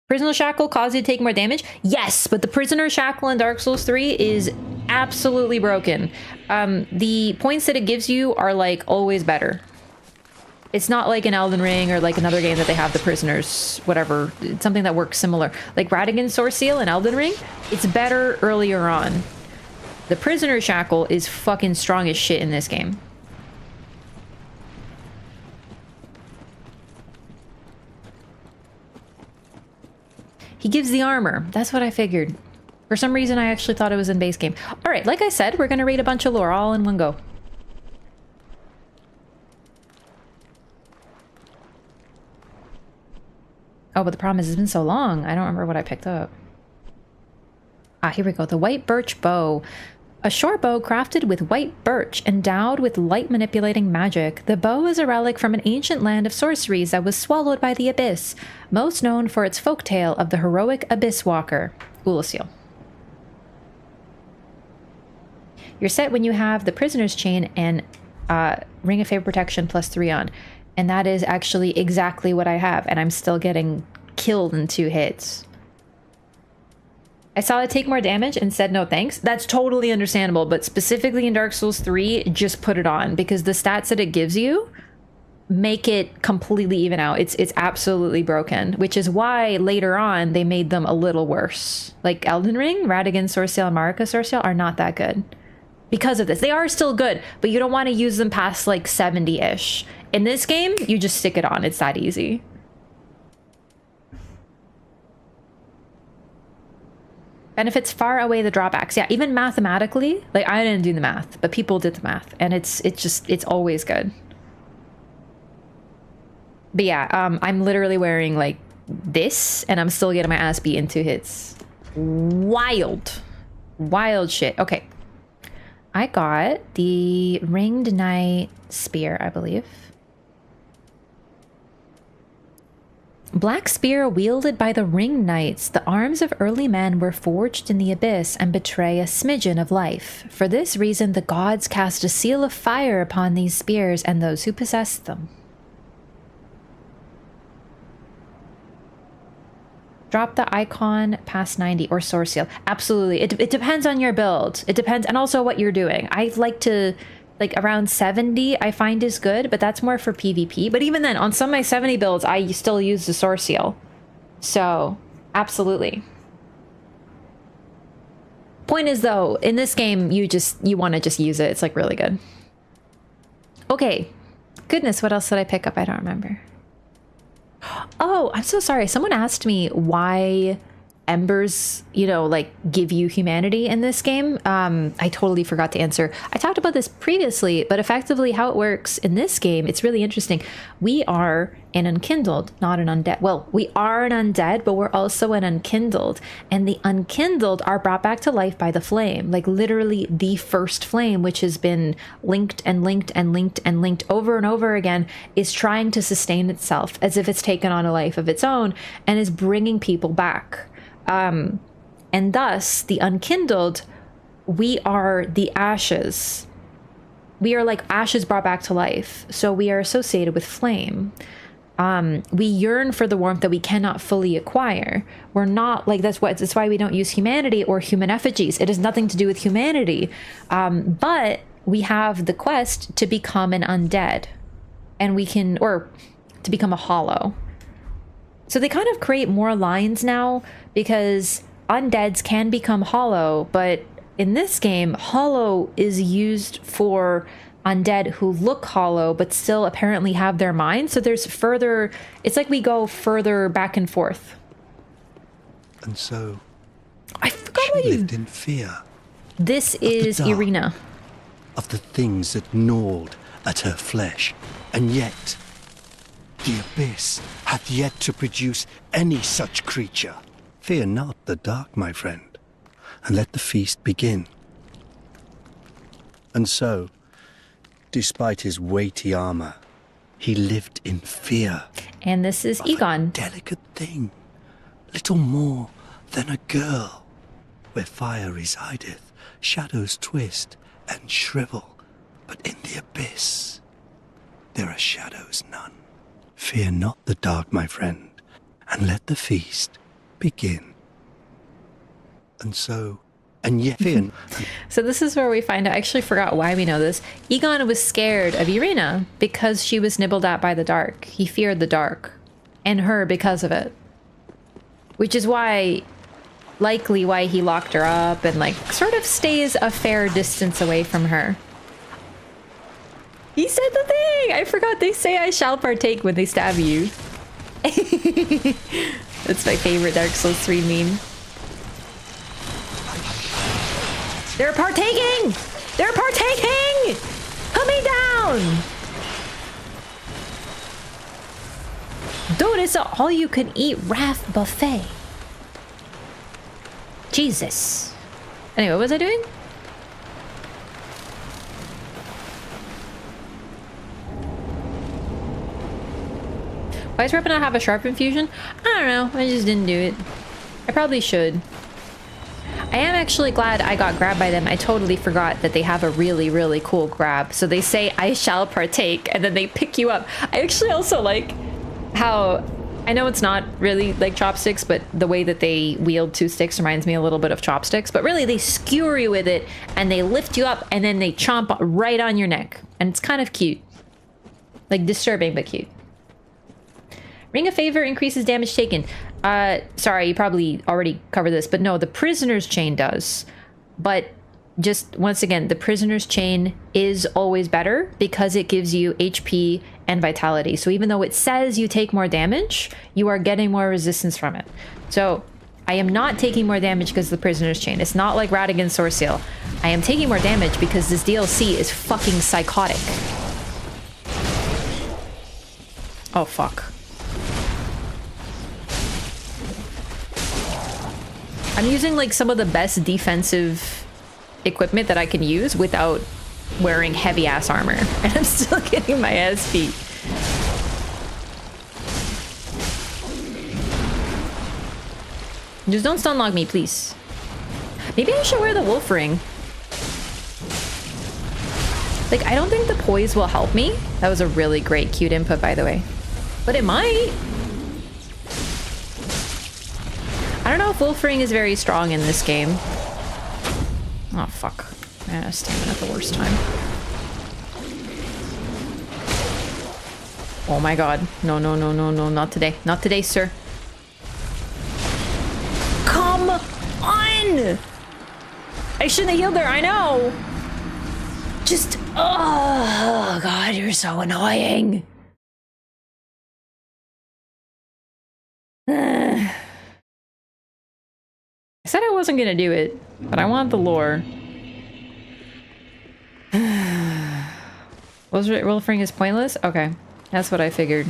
Prisoner Shackle caused you to take more damage? Yes, but the Prisoner Shackle in Dark Souls 3 is absolutely broken. The points that it gives you are like always better. It's not like an Elden Ring or like another game that they have the prisoners, whatever. It's something that works similar. Like Radagon's Sword Seal in Elden Ring, it's better earlier on. The Prisoner Shackle is fucking strong as shit in this game. He gives the armor. That's what I figured. For some reason, I actually thought it was in base game. All right, like I said, we're gonna read a bunch of lore all in one go. Oh, but the problem is it's been so long. I don't remember what I picked up. Ah, here we go. The White Birch Bow. A short bow crafted with white birch, endowed with light manipulating magic. The bow is a relic from an ancient land of sorceries that was swallowed by the abyss, most known for its folktale of the heroic abyss walker, Ulasil. You're set when you have the prisoner's chain and Ring of Favor Protection +3 on. And that is actually exactly what I have. And I'm still getting killed in 2 hits. I saw it take more damage and said no thanks. That's totally understandable, but specifically in Dark Souls 3, just put it on because the stats that it gives you make it completely even out. It's absolutely broken, which is why later on they made them a little worse. Like Elden Ring, Radagon Sourceal, and Marika Sourceal are not that good because of this. They are still good, but you don't want to use them past like 70-ish. In this game, you just stick it on. It's that easy. Benefits far outweigh the drawbacks. Yeah, even mathematically, like I didn't do the math, but people did the math, and it's always good. But yeah, I'm literally wearing like this, and I'm still getting my ass beat in 2 hits. Wild shit. Okay, I got the Ringed Knight Spear, I believe. Black spear wielded by the Ring Knights, the arms of early men were forged in the abyss and betray a smidgen of life. For this reason, the gods cast a seal of fire upon these spears and those who possessed them. Drop the icon past 90 or source seal. Absolutely. It depends on your build. It depends, and also what you're doing. I like to... like around 70 I find is good, but that's more for PvP. But even then, on some of my 70 builds, I still use the source seal. So, absolutely. Point is though, in this game, you want to just use it. It's like really good. Okay. Goodness, what else did I pick up? I don't remember. Oh, I'm so sorry. Someone asked me why embers, you know, like give you humanity in this game. I totally forgot to answer. I talked about this previously, but effectively how it works in this game, it's really interesting. We are an unkindled, not an undead. Well, we are an undead, but we're also an unkindled. And the unkindled are brought back to life by the flame, like literally the first flame, which has been linked and linked and linked and linked over and over again, is trying to sustain itself as if it's taken on a life of its own and is bringing people back. And thus, the unkindled, we are the ashes. We are like ashes brought back to life. So we are associated with flame. We yearn for the warmth that we cannot fully acquire. We're not like, that's why we don't use humanity or human effigies. It has nothing to do with humanity. But we have the quest to become an undead. And we can, or to become a hollow. So they kind of create more lines now because undeads can become hollow, but in this game, hollow is used for undead who look hollow but still apparently have their mind. So there's further, it's like we go further back and forth. And so I forgot she lived in fear. This is Irina. Of the things that gnawed at her flesh, and yet the abyss hath yet to produce any such creature. Fear not the dark, my friend, and let the feast begin. And so, despite his weighty armor, he lived in fear. And this is Egon. A delicate thing, little more than a girl. Where fire resideth, shadows twist and shrivel, but in the abyss, there are shadows none. Fear not the dark, my friend, and let the feast begin. And so, and yet fear. So this is where we find out, I actually forgot why we know this. Egon was scared of Irina because she was nibbled at by the dark. He feared the dark and her because of it. Which is why, likely why he locked her up and like sort of stays a fair distance away from her. He said the thing! I forgot, they say I shall partake when they stab you. That's my favorite Dark Souls 3 meme. They're partaking! They're partaking! Put me down! Dude, it's an all-you-can-eat Wrath buffet. Jesus. Anyway, what was I doing? Why does Ripper not have a sharp infusion? I don't know. I just didn't do it. I probably should. I am actually glad I got grabbed by them. I totally forgot that they have a really, really cool grab. So they say, I shall partake, and then they pick you up. I actually also like how, I know it's not really like chopsticks, but the way that they wield two sticks reminds me a little bit of chopsticks. But really, they skewer you with it, and they lift you up, and then they chomp right on your neck. And it's kind of cute. Like, disturbing, but cute. Ring of Favor increases damage taken. Sorry, you probably already covered this, but no, the Prisoner's Chain does. But just, once again, the Prisoner's Chain is always better because it gives you HP and Vitality. So even though it says you take more damage, you are getting more resistance from it. So, I am not taking more damage because of the Prisoner's Chain. It's not like Radigan's Sword Seal. I am taking more damage because this DLC is fucking psychotic. Oh, fuck. I'm using like some of the best defensive equipment that I can use without wearing heavy ass armor. And I'm still getting my ass beat. Just don't stun log me, please. Maybe I should wear the wolf ring. Like, I don't think the poise will help me. That was a really great cute input, by the way. But it might. I don't know if wolf ring is very strong in this game. Oh, fuck. I stamina at the worst time. Oh my god. No, no, no, no, no. Not today. Not today, sir. Come on! I shouldn't have healed there, I know! Just... Oh, god, you're so annoying. I said I wasn't gonna do it, but I want the lore. Wolf ring is pointless? Okay, that's what I figured.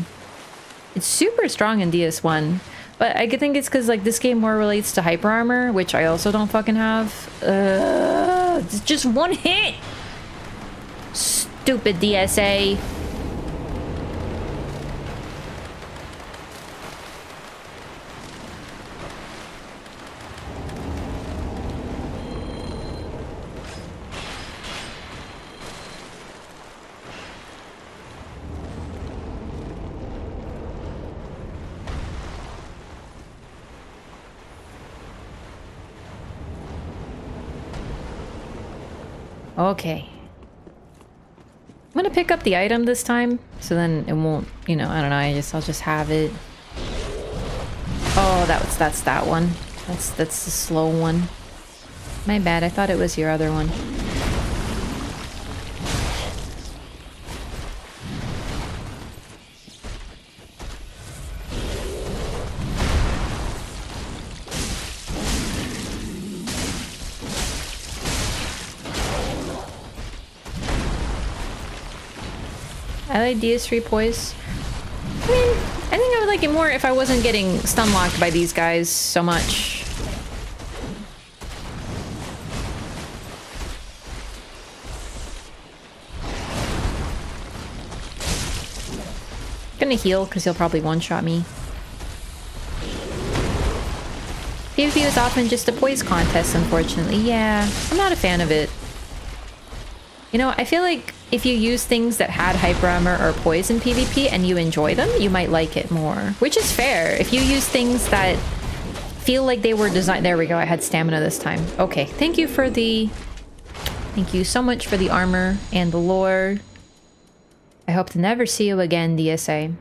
It's super strong in DS1, but I think it's because like this game more relates to hyper armor, which I also don't fucking have. It's just one hit! Stupid DSA. Okay. I'm gonna pick up the item this time, so then it won't, you know, I don't know, I'll just have it. Oh, that's that one. That's the slow one. My bad, I thought it was your other one. I like DS3 poise. I mean, I think I would like it more if I wasn't getting stun locked by these guys so much. Gonna heal because he'll probably one-shot me. PvP is often just a poise contest, unfortunately. Yeah, I'm not a fan of it. You know, I feel like if you use things that had hyper armor or poise in PvP and you enjoy them, you might like it more. Which is fair. If you use things that feel like they were designed... There we go, I had stamina this time. Okay, thank you for the... Thank you so much for the armor and the lore. I hope to never see you again, DSA.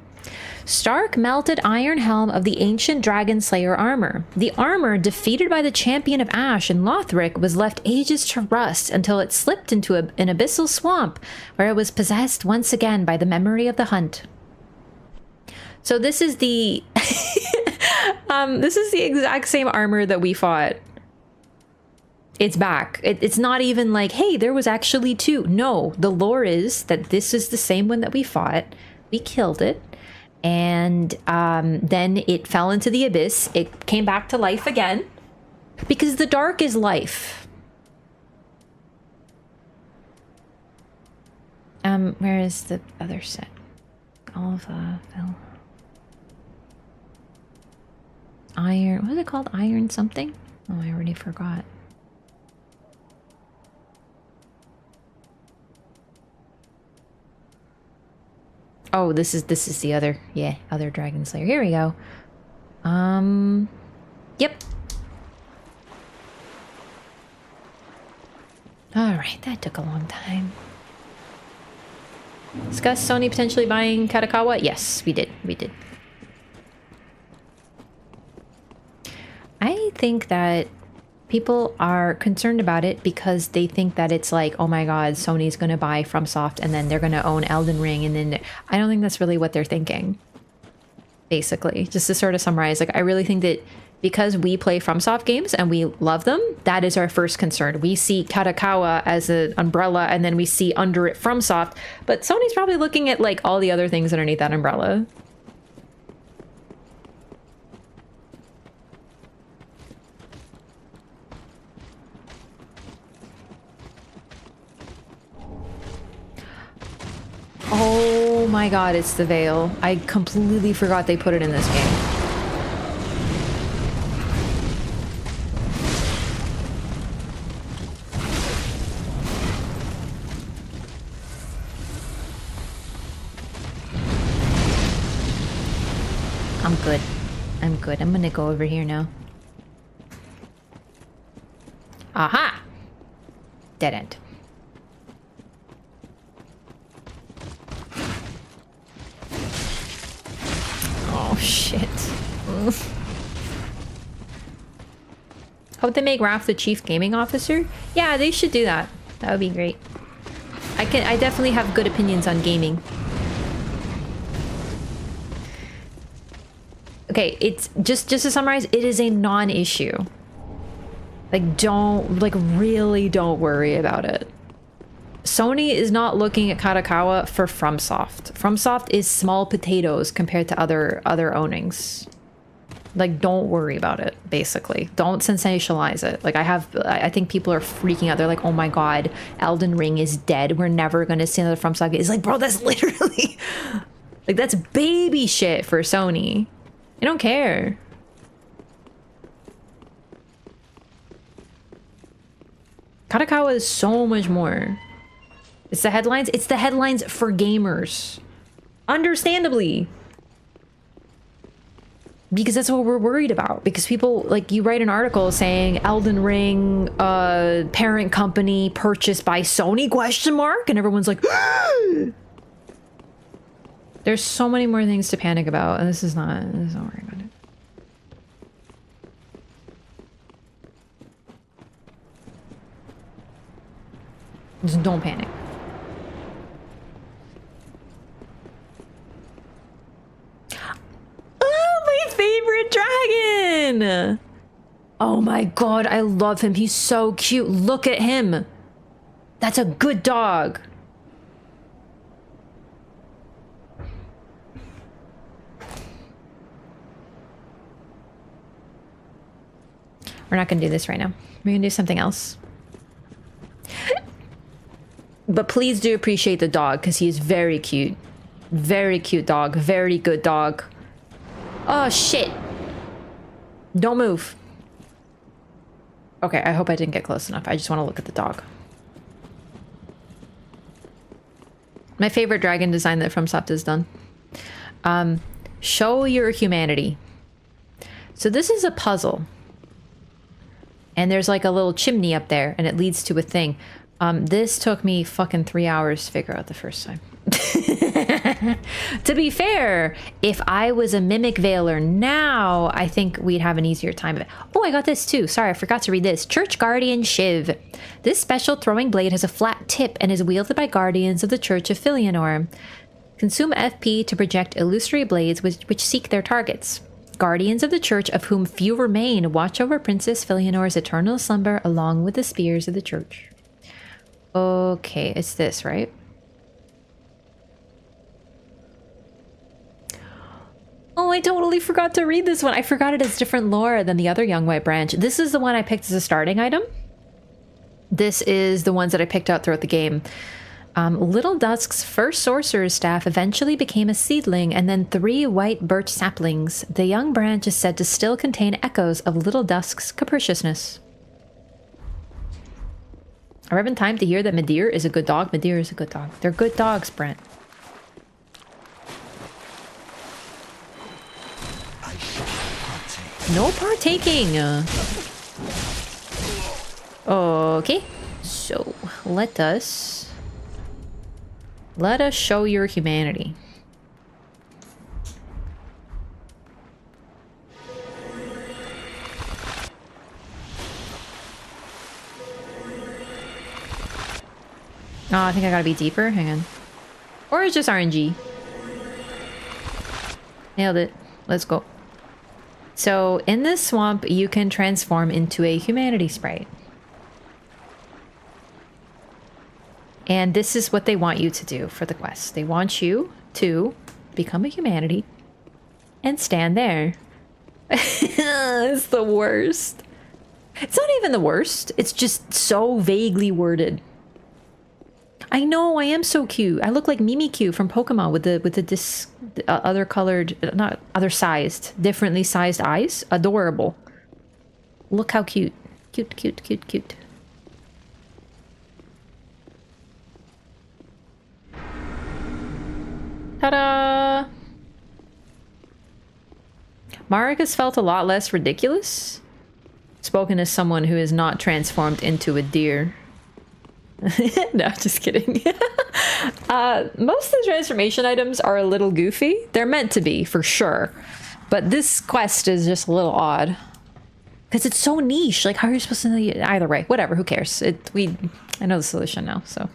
Stark melted iron helm of the ancient dragon slayer armor. The armor, defeated by the champion of Ash in Lothric, was left ages to rust until it slipped into an abyssal swamp, where it was possessed once again by the memory of the hunt. So this is the this is the exact same armor that we fought. It's back. It's not even like, hey, there was actually two. No, the lore is that this is the same one that we fought. We killed it. And then it fell into the abyss. It came back to life again. Because the dark is life. Where is the other set? Alpha, Phil. Iron, what is it called? Iron something? Oh, I already forgot. Oh, this is the other, yeah, other dragon slayer. Here we go. Yep. All right, that took a long time. Discuss Sony potentially buying Katakawa? Yes, we did. We did. I think that people are concerned about it because they think that it's like, oh my god, Sony's gonna buy FromSoft and then they're gonna own Elden Ring, and then I don't think that's really what they're thinking. Basically, just to sort of summarize, like I really think that because we play FromSoft games and we love them, that is our first concern. We see Katakawa as an umbrella and then we see under it FromSoft, but Sony's probably looking at like all the other things underneath that umbrella. Oh my god, it's the Veil. I completely forgot they put it in this game. I'm good. I'm good. I'm gonna go over here now. Aha! Dead end. Oh, shit. Hope they make Ralph the Chief Gaming Officer? Yeah, they should do that. That would be great. I definitely have good opinions on gaming. Okay, it's just to summarize, it is a non-issue. Like, really don't worry about it. Sony is not looking at Katakawa for FromSoft. FromSoft is small potatoes compared to other ownings. Like, don't worry about it, basically. Don't sensationalize it. Like, I think people are freaking out. They're like, oh my god, Elden Ring is dead. We're never gonna see another FromSoft game. It's like, bro, that's literally... like, that's baby shit for Sony. I don't care. Katakawa is so much more. It's the headlines. It's the headlines for gamers. Understandably. Because that's what we're worried about. Because people, like, you write an article saying Elden Ring, parent company purchased by Sony, ? And everyone's like, there's so many more things to panic about, and this is not worrying about it. Just don't panic. Oh, my favorite dragon! Oh my god, I love him. He's so cute. Look at him. That's a good dog. We're not gonna do this right now. We're gonna do something else. But please do appreciate the dog, because he is very cute. Very cute dog. Very good dog. Oh, shit. Don't move. Okay, I hope I didn't get close enough. I just want to look at the dog. My favorite dragon design that FromSoft has done. Show your humanity. So this is a puzzle. And there's like a little chimney up there, and it leads to a thing. This took me fucking 3 hours to figure out the first time. To be fair, if I was a Mimic Veiler now, I think we'd have an easier time of it. Oh, I got this too. Sorry, I forgot to read this. Church Guardian Shiv. This special throwing blade has a flat tip and is wielded by guardians of the Church of Filianor. Consume FP to project illusory blades which seek their targets. Guardians of the Church, of whom few remain, watch over Princess Filianor's eternal slumber along with the spears of the Church. Okay, it's this, right? Oh, I totally forgot to read this one. I forgot it has different lore than the other Young White branch. This is the one I picked as a starting item. This is the ones that I picked out throughout the game. Little Dusk's first sorcerer's staff eventually became a seedling, and then 3 white birch saplings. The young branch is said to still contain echoes of Little Dusk's capriciousness. Are we having time to hear that Midir is a good dog? Midir is a good dog. They're good dogs, Brent. No partaking. Okay. So, let us show your humanity. Oh, I think I gotta be deeper. Hang on. Or it's just RNG. Nailed it. Let's go. So, in this swamp, you can transform into a humanity sprite. And this is what they want you to do for the quest. They want you to become a humanity and stand there. It's the worst. It's not even the worst. It's just so vaguely worded. I know, I am so cute. I look like Mimikyu from Pokemon with the other colored, not other sized, differently sized eyes. Adorable. Look how cute. Cute, cute, cute, cute. Ta-da! Marek has felt a lot less ridiculous. Spoken as someone who is not transformed into a deer. No, just kidding. Most of the transformation items are a little goofy. They're meant to be, for sure. But this quest is just a little odd. Because it's so niche. Like, how are you supposed to know? Either way, whatever, who cares? I know the solution now, so.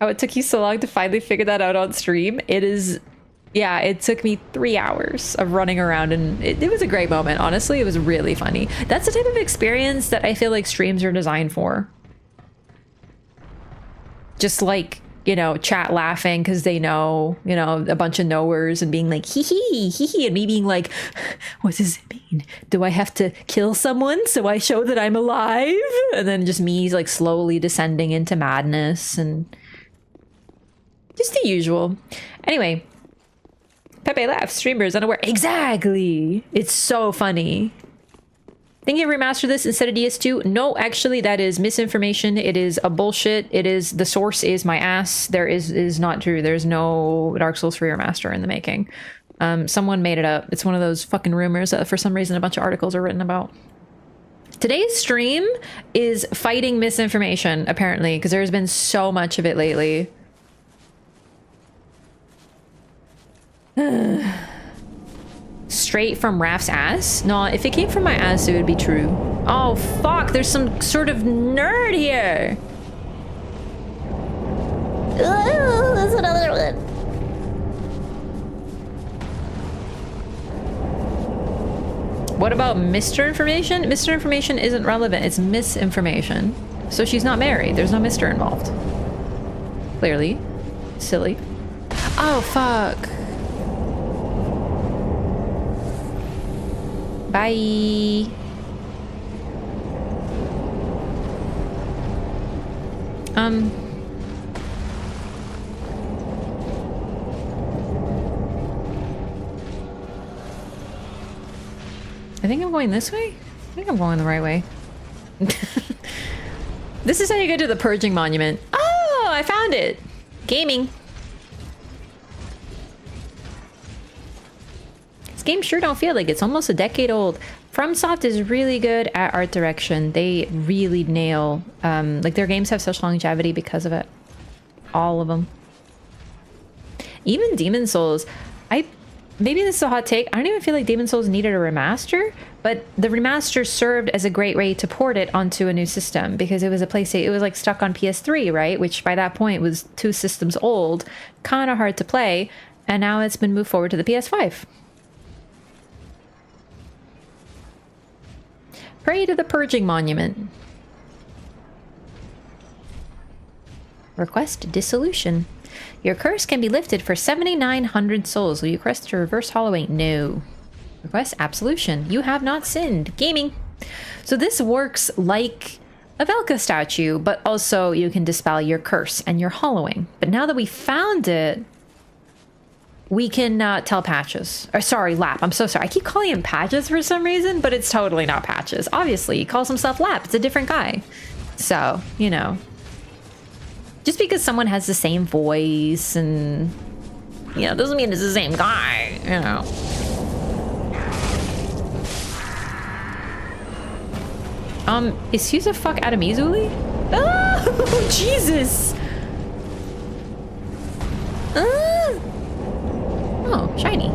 Oh, it took you so long to finally figure that out on stream. It is... Yeah, it took me 3 hours of running around, and it was a great moment. Honestly, it was really funny. That's the type of experience that I feel like streams are designed for. Just like, you know, chat laughing because they know, you know, a bunch of knowers and being like, hee hee, hee hee, and me being like, what does it mean? Do I have to kill someone so I show that I'm alive? And then just me like slowly descending into madness and just the usual. Anyway. Pepe laughs, streamers unaware. Exactly! It's so funny. Think you remaster this instead of DS2? No, actually, that is misinformation. It is a bullshit. It is, the source is my ass. There is not true. There's no Dark Souls 3 remaster in the making. Someone made it up. It's one of those fucking rumors that for some reason a bunch of articles are written about. Today's stream is fighting misinformation, apparently, because there's been so much of it lately. Straight from Raph's ass? No, if it came from my ass, it would be true. Oh, fuck! There's some sort of nerd here! Ooh, there's another one. What about Mr. Information? Mr. Information isn't relevant. It's misinformation. So she's not married. There's no Mr. involved. Clearly. Silly. Oh, fuck. Bye. I think I'm going this way? I think I'm going the right way. This is how you get to the Purging Monument. Oh, I found it. Gaming. This game sure don't feel like it's almost a decade old. FromSoft is really good at art direction. They really nail, like their games have such longevity because of it. All of them. Even Demon Souls, maybe this is a hot take. I don't even feel like Demon Souls needed a remaster, but the remaster served as a great way to port it onto a new system because it was a PlayStation, it was like stuck on PS3, right? Which by that point was 2 systems old, kind of hard to play, and now it's been moved forward to the PS5. Pray to the Purging Monument. Request dissolution. Your curse can be lifted for 7,900 souls. Will you request to reverse hollowing? No. Request absolution. You have not sinned. Gaming. So this works like a Velka statue, but also you can dispel your curse and your hollowing. But now that we found it, we can tell Patches. Or sorry, Lap. I'm so sorry. I keep calling him Patches for some reason, but it's totally not Patches. Obviously, he calls himself Lap. It's a different guy. So, you know. Just because someone has the same voice and, you know, doesn't mean it's the same guy, you know. Excuse the fuck out of me, Zuli? Oh, Jesus! Oh, shiny.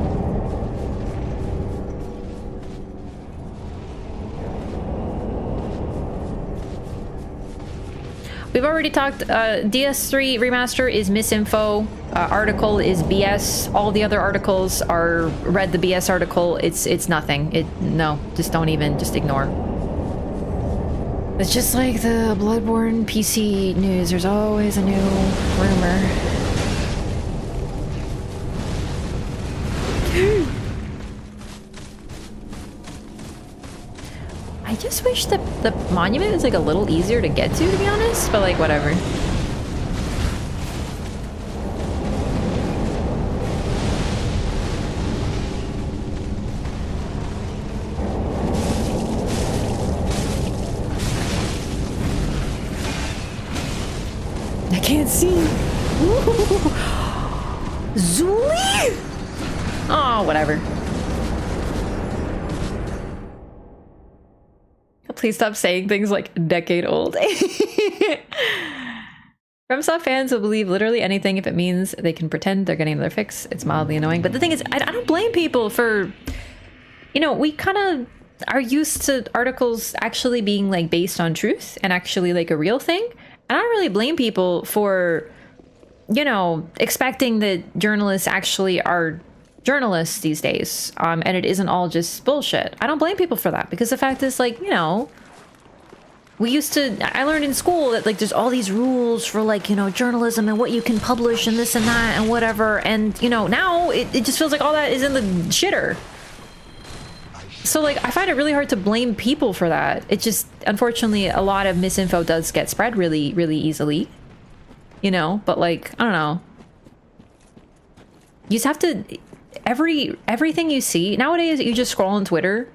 We've already talked, DS3 Remaster is misinfo, article is BS, all the other articles are, read the BS article, it's nothing. No, just don't even, just ignore. It's just like the Bloodborne PC news, there's always a new rumor. I just wish the monument was like a little easier to get to be honest, but like whatever. I can't see. Zuli? Oh, whatever. Please stop saying things like decade old. FromSoft fans will believe literally anything if it means they can pretend they're getting another fix. It's mildly annoying. But the thing is, I don't blame people for, you know, we kind of are used to articles actually being like based on truth and actually like a real thing. And I don't really blame people for, you know, expecting that journalists actually are journalists these days, and it isn't all just bullshit. I don't blame people for that, because the fact is, like, you know, I learned in school that like there's all these rules for like, you know, journalism and what you can publish and this and that and whatever, and you know, now it just feels like all that is in the shitter. So like I find it really hard to blame people for that. It just, unfortunately, a lot of misinfo does get spread really, really easily, you know, but like, I don't know, you just have to, everything you see nowadays, you just scroll on Twitter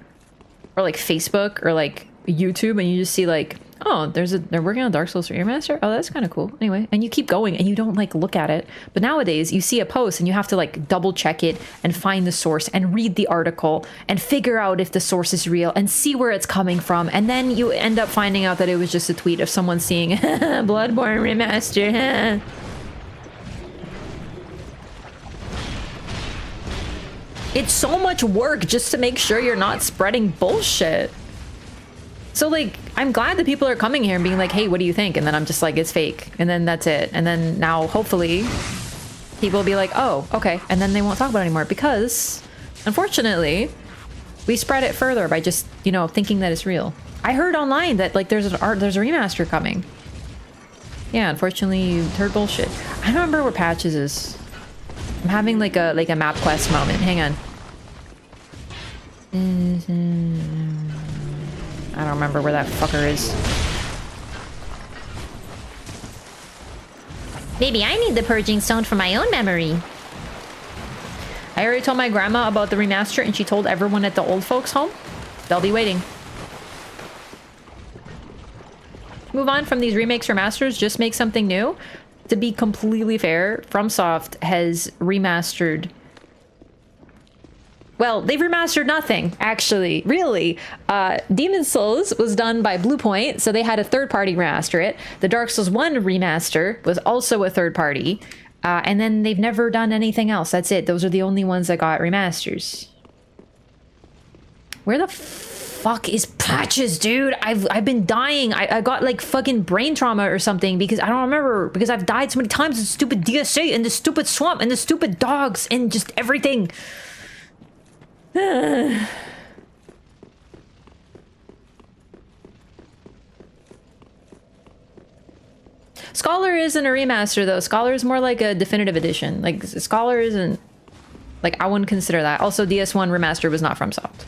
or like Facebook or like YouTube and you just see like, oh, they're working on Dark Souls 3 Remaster. Oh, that's kind of cool. Anyway, and you keep going and you don't like look at it. But nowadays you see a post and you have to like double check it and find the source and read the article and figure out if the source is real and see where it's coming from. And then you end up finding out that it was just a tweet of someone seeing Bloodborne Remaster. It's so much work just to make sure you're not spreading bullshit. So like, I'm glad that people are coming here and being like, hey, what do you think? And then I'm just like, it's fake. And then that's it. And then now hopefully people will be like, oh, okay. And then they won't talk about it anymore, because unfortunately we spread it further by just, you know, thinking that it's real. I heard online that like there's a remaster coming. Yeah, unfortunately you heard bullshit. I don't remember where Patches is. I'm having like a map quest moment. Hang on. I don't remember where that fucker is. Maybe I need the purging stone for my own memory. I already told my grandma about the remaster and she told everyone at the old folks home. They'll be waiting. Move on from these remakes, remasters, just make something new. To be completely fair, FromSoft has remastered... Well, they've remastered nothing, actually. Really. Demon's Souls was done by Bluepoint, so they had a third-party remaster it. The Dark Souls 1 remaster was also a third-party. And then they've never done anything else. That's it. Those are the only ones that got remasters. Where the fuck is Patches, dude? I've been dying. I got like fucking brain trauma or something because I don't remember, because I've died so many times in stupid DSA and the stupid swamp and the stupid dogs and just everything. Scholar isn't a remaster though. Scholar is more like a definitive edition. Like Scholar isn't, like, I wouldn't consider that. Also, DS1 remaster was not FromSoft.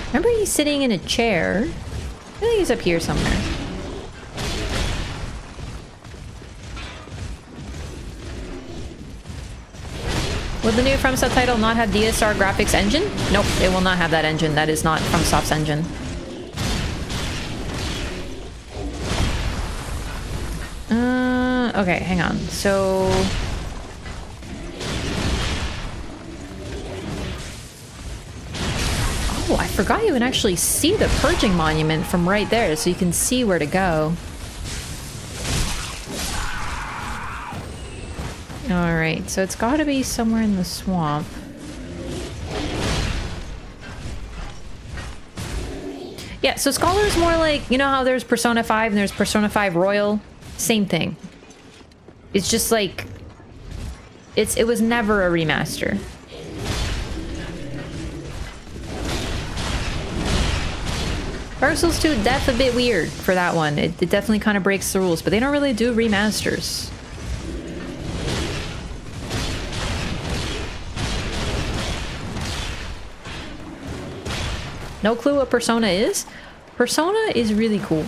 Remember he's sitting in a chair. I think he's up here somewhere. Will the new FromSoft title not have DSR graphics engine? Nope, it will not have that engine. That is not FromSoft's engine. Okay, hang on. So... I forgot you can actually see the Purging Monument from right there, so you can see where to go. Alright, so it's gotta be somewhere in the swamp. Yeah, so Scholar's more like, you know how there's Persona 5 and there's Persona 5 Royal? Same thing. It's just like... It was never a remaster. Dark Souls 2, def a bit weird for that one. It definitely kind of breaks the rules, but they don't really do remasters. No clue what Persona is? Persona is really cool.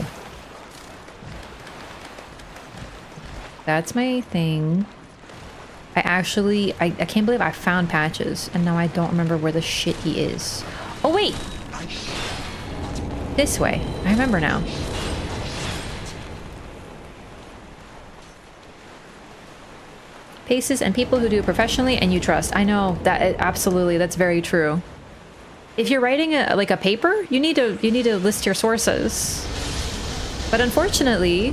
That's my thing. I can't believe I found Patches, and now I don't remember where the shit he is. Oh wait! This way. I remember now. Paces and people who do it professionally and you trust. I know that absolutely, that's very true. If you're writing like a paper, you need to list your sources. But unfortunately,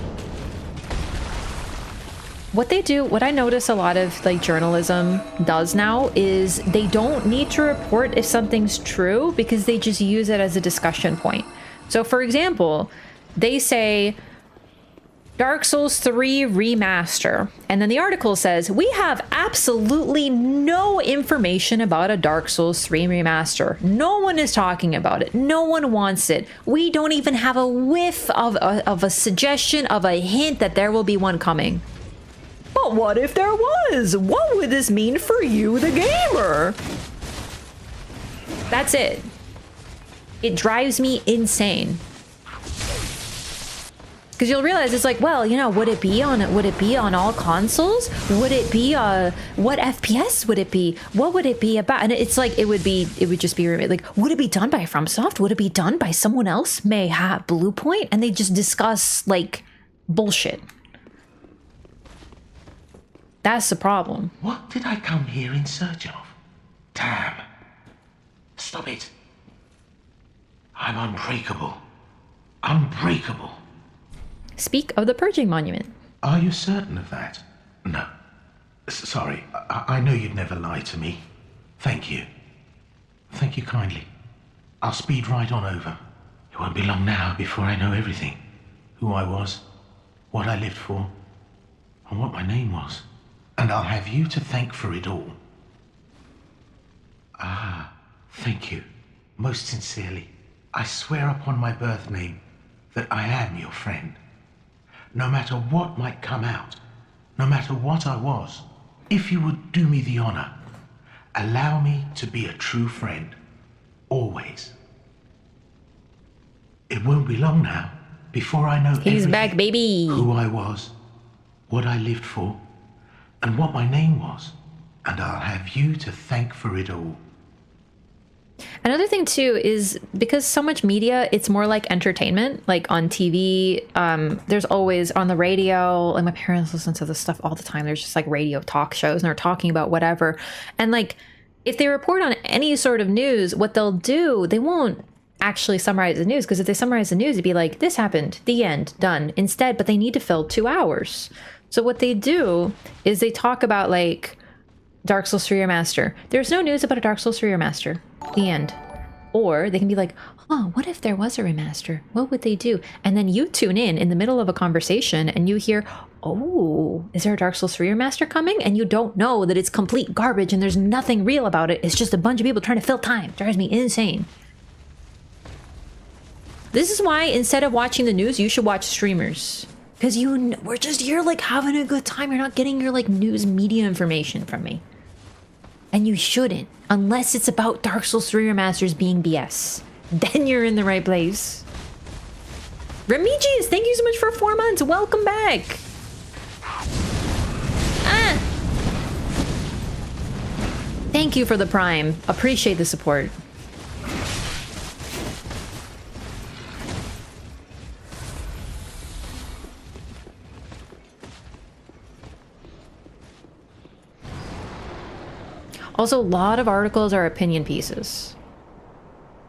what I notice a lot of like journalism does now is they don't need to report if something's true because they just use it as a discussion point. So for example, they say Dark Souls 3 remaster, and then the article says, we have absolutely no information about a Dark Souls 3 remaster. No one is talking about it. No one wants it. We don't even have a whiff of a suggestion, of a hint that there will be one coming. But what if there was? What would this mean for you, the gamer? That's it. It drives me insane. Because you'll realize it's like, well, you know, would it be on all consoles? Would it be what FPS would it be? What would it be about? And it's like it would just be like, would it be done by FromSoft? Would it be done by someone else? Mayhap Bluepoint? And they just discuss like bullshit. That's the problem. What did I come here in search of? Damn. Stop it. I'm unbreakable. Unbreakable. Speak of the Purging Monument. Are you certain of that? No. Sorry, I know you'd never lie to me. Thank you. Thank you kindly. I'll speed right on over. It won't be long now before I know everything. Who I was, what I lived for, and what my name was. And I'll have you to thank for it all. Ah, thank you. Most sincerely. I swear upon my birth name that I am your friend. No matter what might come out, no matter what I was, if you would do me the honor, allow me to be a true friend, always. It won't be long now before I know He's back, baby. Who I was, what I lived for, and what my name was, and I'll have you to thank for it all. Another thing too is because so much media, it's more like entertainment, like on TV. There's always on the radio, like my parents listen to this stuff all the time. There's just like radio talk shows and they're talking about whatever. And like if they report on any sort of news, what they'll do, they won't actually summarize the news, because if they summarize the news, it'd be like, this happened, the end, done. Instead, but they need to fill 2 hours. So what they do is they talk about like Dark Souls 3 Remaster. There's no news about a Dark Souls 3 Remaster. The end. Or they can be like, oh, what if there was a remaster? What would they do? And then you tune in the middle of a conversation and you hear, oh, is there a Dark Souls 3 Remaster coming? And you don't know that it's complete garbage and there's nothing real about it. It's just a bunch of people trying to fill time. It drives me insane. This is why instead of watching the news, you should watch streamers. Because we're just here like having a good time. You're not getting your like news media information from me. And you shouldn't, unless it's about Dark Souls 3 Remasters being BS. Then you're in the right place. Remigius, thank you so much for 4 months. Welcome back. Ah! Thank you for the Prime. Appreciate the support. Also, a lot of articles are opinion pieces.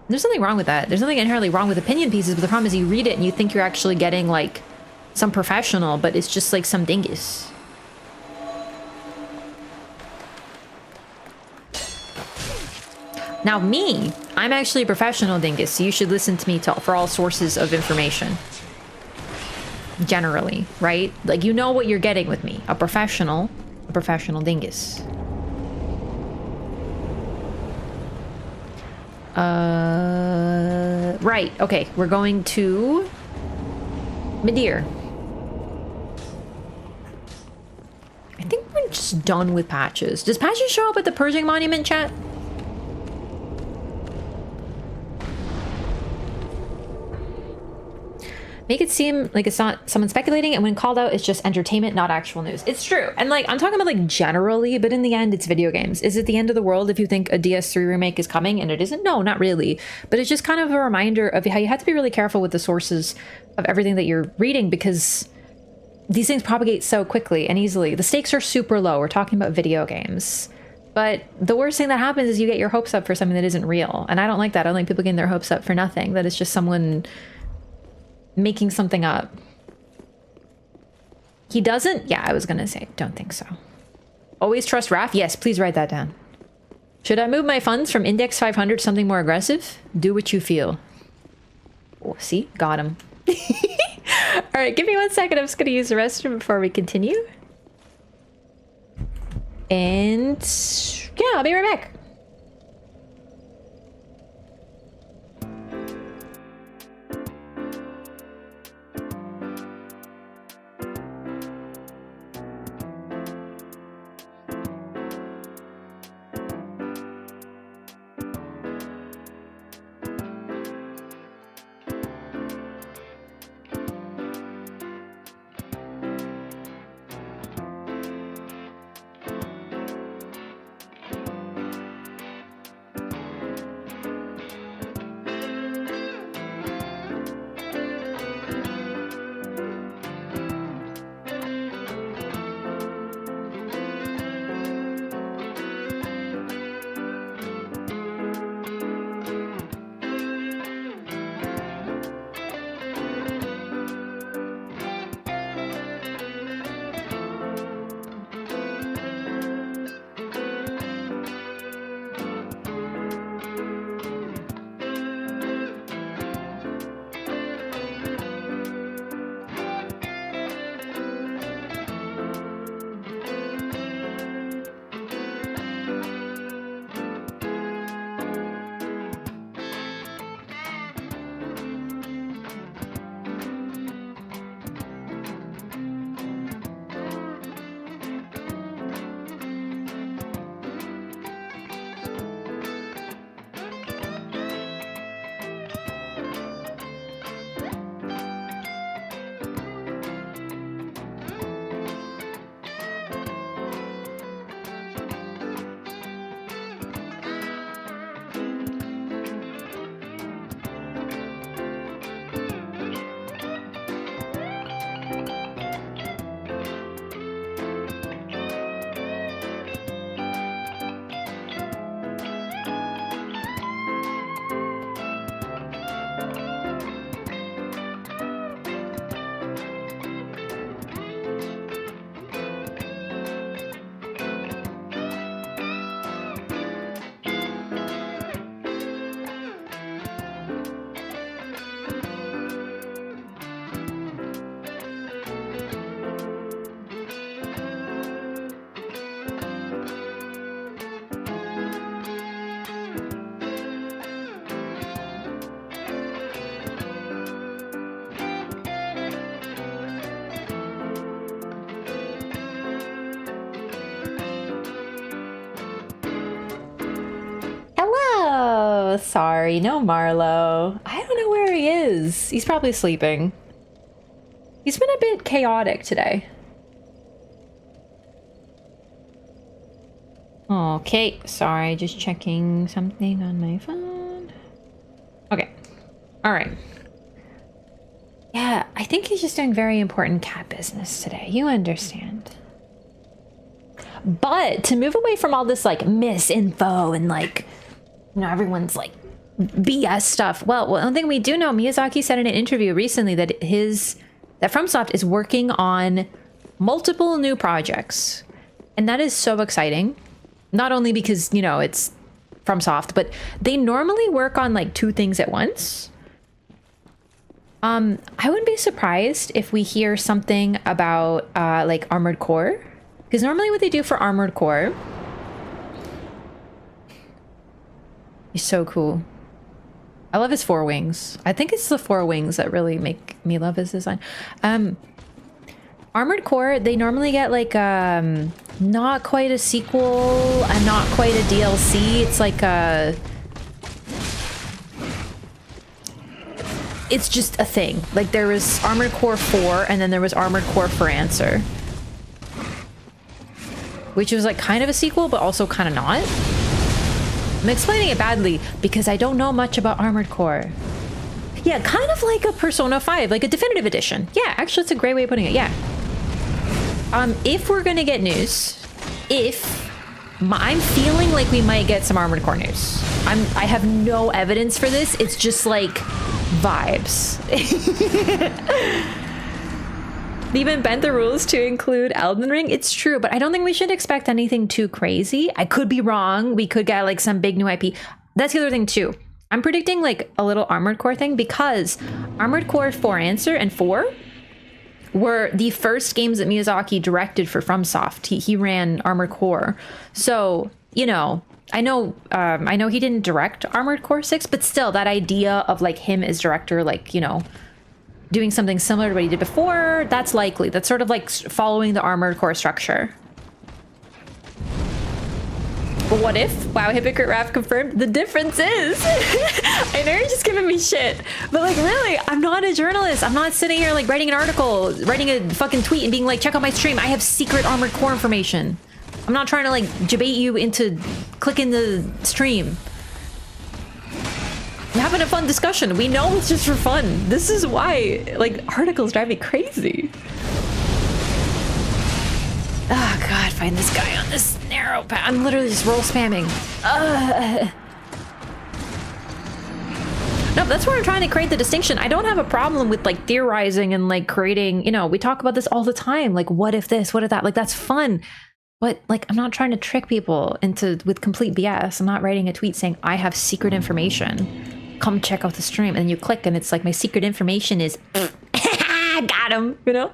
There's nothing wrong with that. There's nothing inherently wrong with opinion pieces, but the problem is you read it and you think you're actually getting like some professional, but it's just like some dingus. Now me, I'm actually a professional dingus, so you should listen to me for all sources of information. Generally, right? Like, you know what you're getting with me. A professional dingus. Right, okay, we're going to Midir. I think we're just done with patches. Does patches show up at the Purging Monument, chat? Make it seem like it's not someone speculating, and when called out, it's just entertainment, not actual news. It's true. And like, I'm talking about like generally, but in the end, it's video games. Is it the end of the world if you think a DS3 remake is coming and it isn't? No, not really. But it's just kind of a reminder of how you have to be really careful with the sources of everything that you're reading, because these things propagate so quickly and easily. The stakes are super low. We're talking about video games. But the worst thing that happens is you get your hopes up for something that isn't real. And I don't like that. I don't like people getting their hopes up for nothing. That is just someone making something up. He doesn't? Yeah, I was gonna say, don't think so. Always trust Raph? Yes, please write that down. Should I move my funds from index 500 to something more aggressive? Do what you feel. Oh, see? Got him. Alright, give me 1 second. I'm just gonna use the restroom before we continue. And yeah, I'll be right back. Sorry, no Marlo. I don't know where he is. He's probably sleeping. He's been a bit chaotic today. Okay, sorry, just checking something on my phone. Okay, all right. Yeah, I think he's just doing very important cat business today. You understand. But to move away from all this like misinfo and like, you know, everyone's like BS stuff. Well, one thing we do know, Miyazaki said in an interview recently that that FromSoft is working on multiple new projects. And that is so exciting. Not only because, you know, it's FromSoft, but they normally work on like 2 things at once. I wouldn't be surprised if we hear something about like Armored Core. Because normally what they do for Armored Core is so cool. I love his 4 wings. I think it's the 4 wings that really make me love his design. Armored Core, they normally get like not quite a sequel and not quite a DLC. It's like it's just a thing. Like there was Armored Core 4 and then there was Armored Core for Answer, which was like kind of a sequel but also kind of not. I'm explaining it badly because I don't know much about Armored Core. Yeah, kind of like a Persona 5, like a definitive edition. Yeah, actually, it's a great way of putting it. Yeah. If we're gonna get news, I'm feeling like we might get some Armored Core news. I have no evidence for this. It's just like vibes. They even bent the rules to include Elden Ring. It's true, but I don't think we should expect anything too crazy. I could be wrong. We could get like some big new IP. That's the other thing too. I'm predicting like a little Armored Core thing because Armored Core 4 Answer and 4 were the first games that Miyazaki directed for FromSoft. He ran Armored Core. So, you know, I know he didn't direct Armored Core 6, but still that idea of like him as director, like, you know, doing something similar to what he did before, that's likely. That's sort of like following the Armored Core structure. But what if? Wow, Hypocrite Raph confirmed. The difference is, I know you're just giving me shit, but like really, I'm not a journalist. I'm not sitting here like writing an article, writing a fucking tweet and being like, check out my stream. I have secret Armored Core information. I'm not trying to like debate you into clicking the stream. We're having a fun discussion. We know it's just for fun. This is why, like, articles drive me crazy. Oh god, find this guy on this narrow path. I'm literally just roll spamming. No, that's where I'm trying to create the distinction. I don't have a problem with like theorizing and like creating, you know, we talk about this all the time. Like, what if this, what if that? Like, that's fun. But like, I'm not trying to trick people with complete BS. I'm not writing a tweet saying I have secret information. Come check out the stream, and you click and it's like my secret information is got him, you know.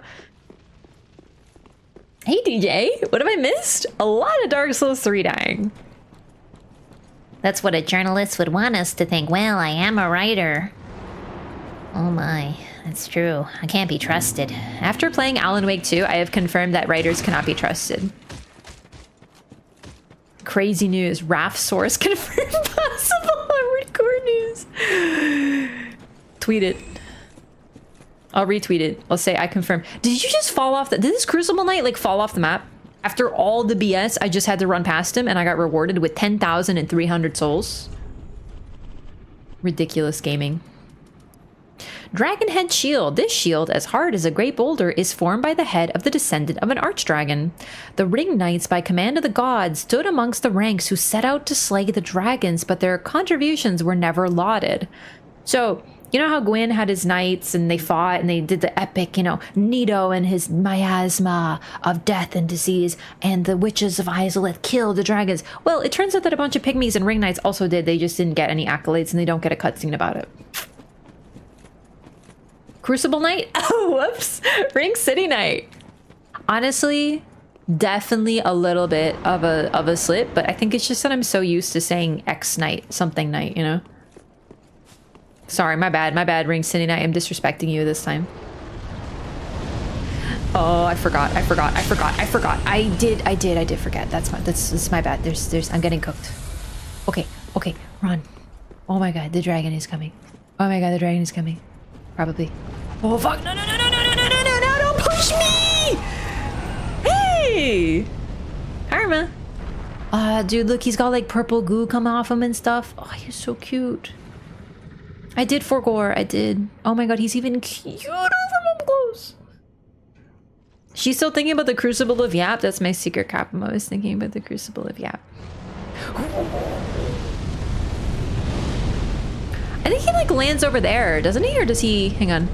Hey DJ, what have I missed? A lot of Dark Souls 3 dying. That's what a journalist would want us to think. Well, I am a writer. Oh my, that's true. I can't be trusted. After playing Alan Wake 2, I have confirmed that writers cannot be trusted. Crazy news. RAF source confirmed possible Armored Core news. Tweet it. I'll retweet it. I'll say I confirm. Did you just fall off? Did this Crucible Knight like fall off the map? After all the BS, I just had to run past him and I got rewarded with 10,300 souls. Ridiculous gaming. Dragonhead Shield. This shield, as hard as a great boulder, is formed by the head of the descendant of an archdragon. The Ring Knights, by command of the gods, stood amongst the ranks who set out to slay the dragons, but their contributions were never lauded. So, you know how Gwyn had his knights and they fought and they did the epic, you know, Nito and his miasma of death and disease, and the witches of Izalith killed the dragons. Well, it turns out that a bunch of pygmies and Ring Knights also did. They just didn't get any accolades and they don't get a cutscene about it. Crucible Knight? Oh, whoops. Ring City Knight. Honestly, definitely a little bit of a slip, but I think it's just that I'm so used to saying X Knight, something Knight, you know? Sorry, my bad, Ring City Knight. I'm disrespecting you this time. Oh, I forgot. I did forget. That's my bad. I'm getting cooked. Okay, run. Oh my god, the dragon is coming. Probably. Oh fuck, no, don't push me! Hey! Karma. Dude, look, he's got like purple goo coming off him and stuff. Oh, he's so cute. I did Forgore, I did. Oh my god, he's even cuter from up close. She's still thinking about the Crucible of Yap. That's my secret cap. I'm always thinking about the Crucible of Yap. I think he like lands over there, doesn't he? Or does he, hang on.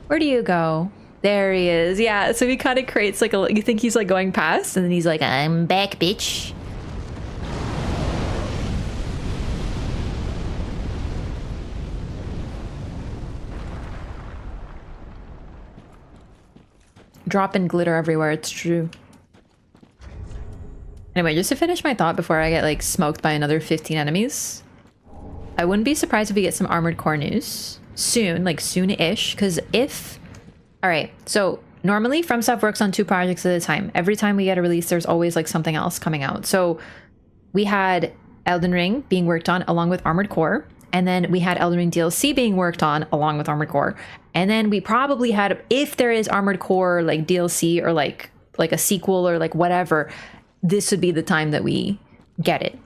Where do you go? There he is. Yeah, so he kind of creates like a, you think he's like going past and then he's like, I'm back, bitch. Dropping glitter everywhere, it's true. Anyway, just to finish my thought before I get like smoked by another 15 enemies. I wouldn't be surprised if we get some armored core news soon, like soon-ish, because if... Alright, so normally FromSoft works on 2 projects at a time. Every time we get a release, there's always like something else coming out. So we had Elden Ring being worked on along with Armored Core, and then we had Elden Ring DLC being worked on along with Armored Core. And then we probably had, if there is Armored Core like DLC or like a sequel or like whatever, this would be the time that we get it.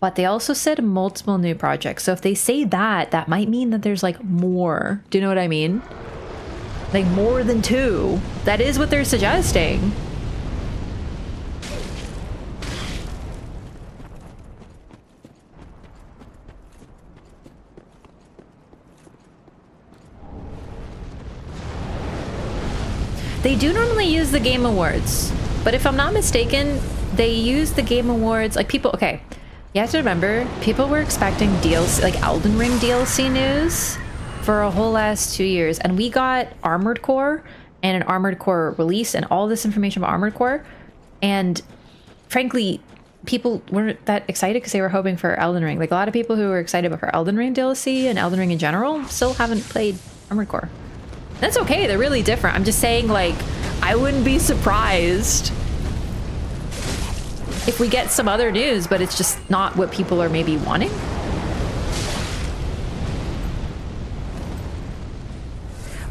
But they also said multiple new projects. So if they say that, that might mean that there's like more. Do you know what I mean? Like more than 2. That is what they're suggesting. They do normally use the Game Awards, but if I'm not mistaken, they use the Game Awards, like people, okay, you have to remember, people were expecting DLC, like Elden Ring DLC news for a whole last 2 years, and we got Armored Core and an Armored Core release and all this information about Armored Core, and frankly, people weren't that excited because they were hoping for Elden Ring. Like a lot of people who were excited for Elden Ring DLC and Elden Ring in general still haven't played Armored Core. That's okay, they're really different. I'm just saying, like, I wouldn't be surprised if we get some other news, but it's just not what people are maybe wanting.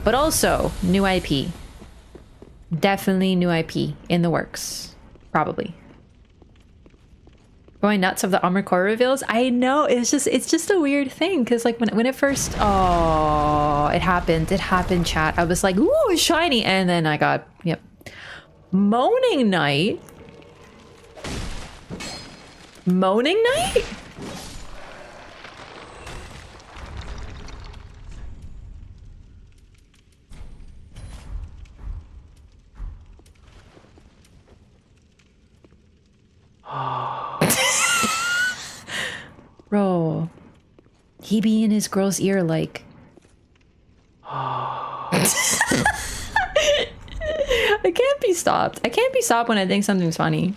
But also, new IP. Definitely new IP in the works. Probably. Going nuts of the Armored Core reveals. I know, it's just a weird thing, because like when it first, oh, it happened, chat. I was like, ooh, it's shiny, and then I got, yep. Moaning Knight? Moaning Knight? Bro, he be in his girl's ear like... I can't be stopped. I can't be stopped when I think something's funny.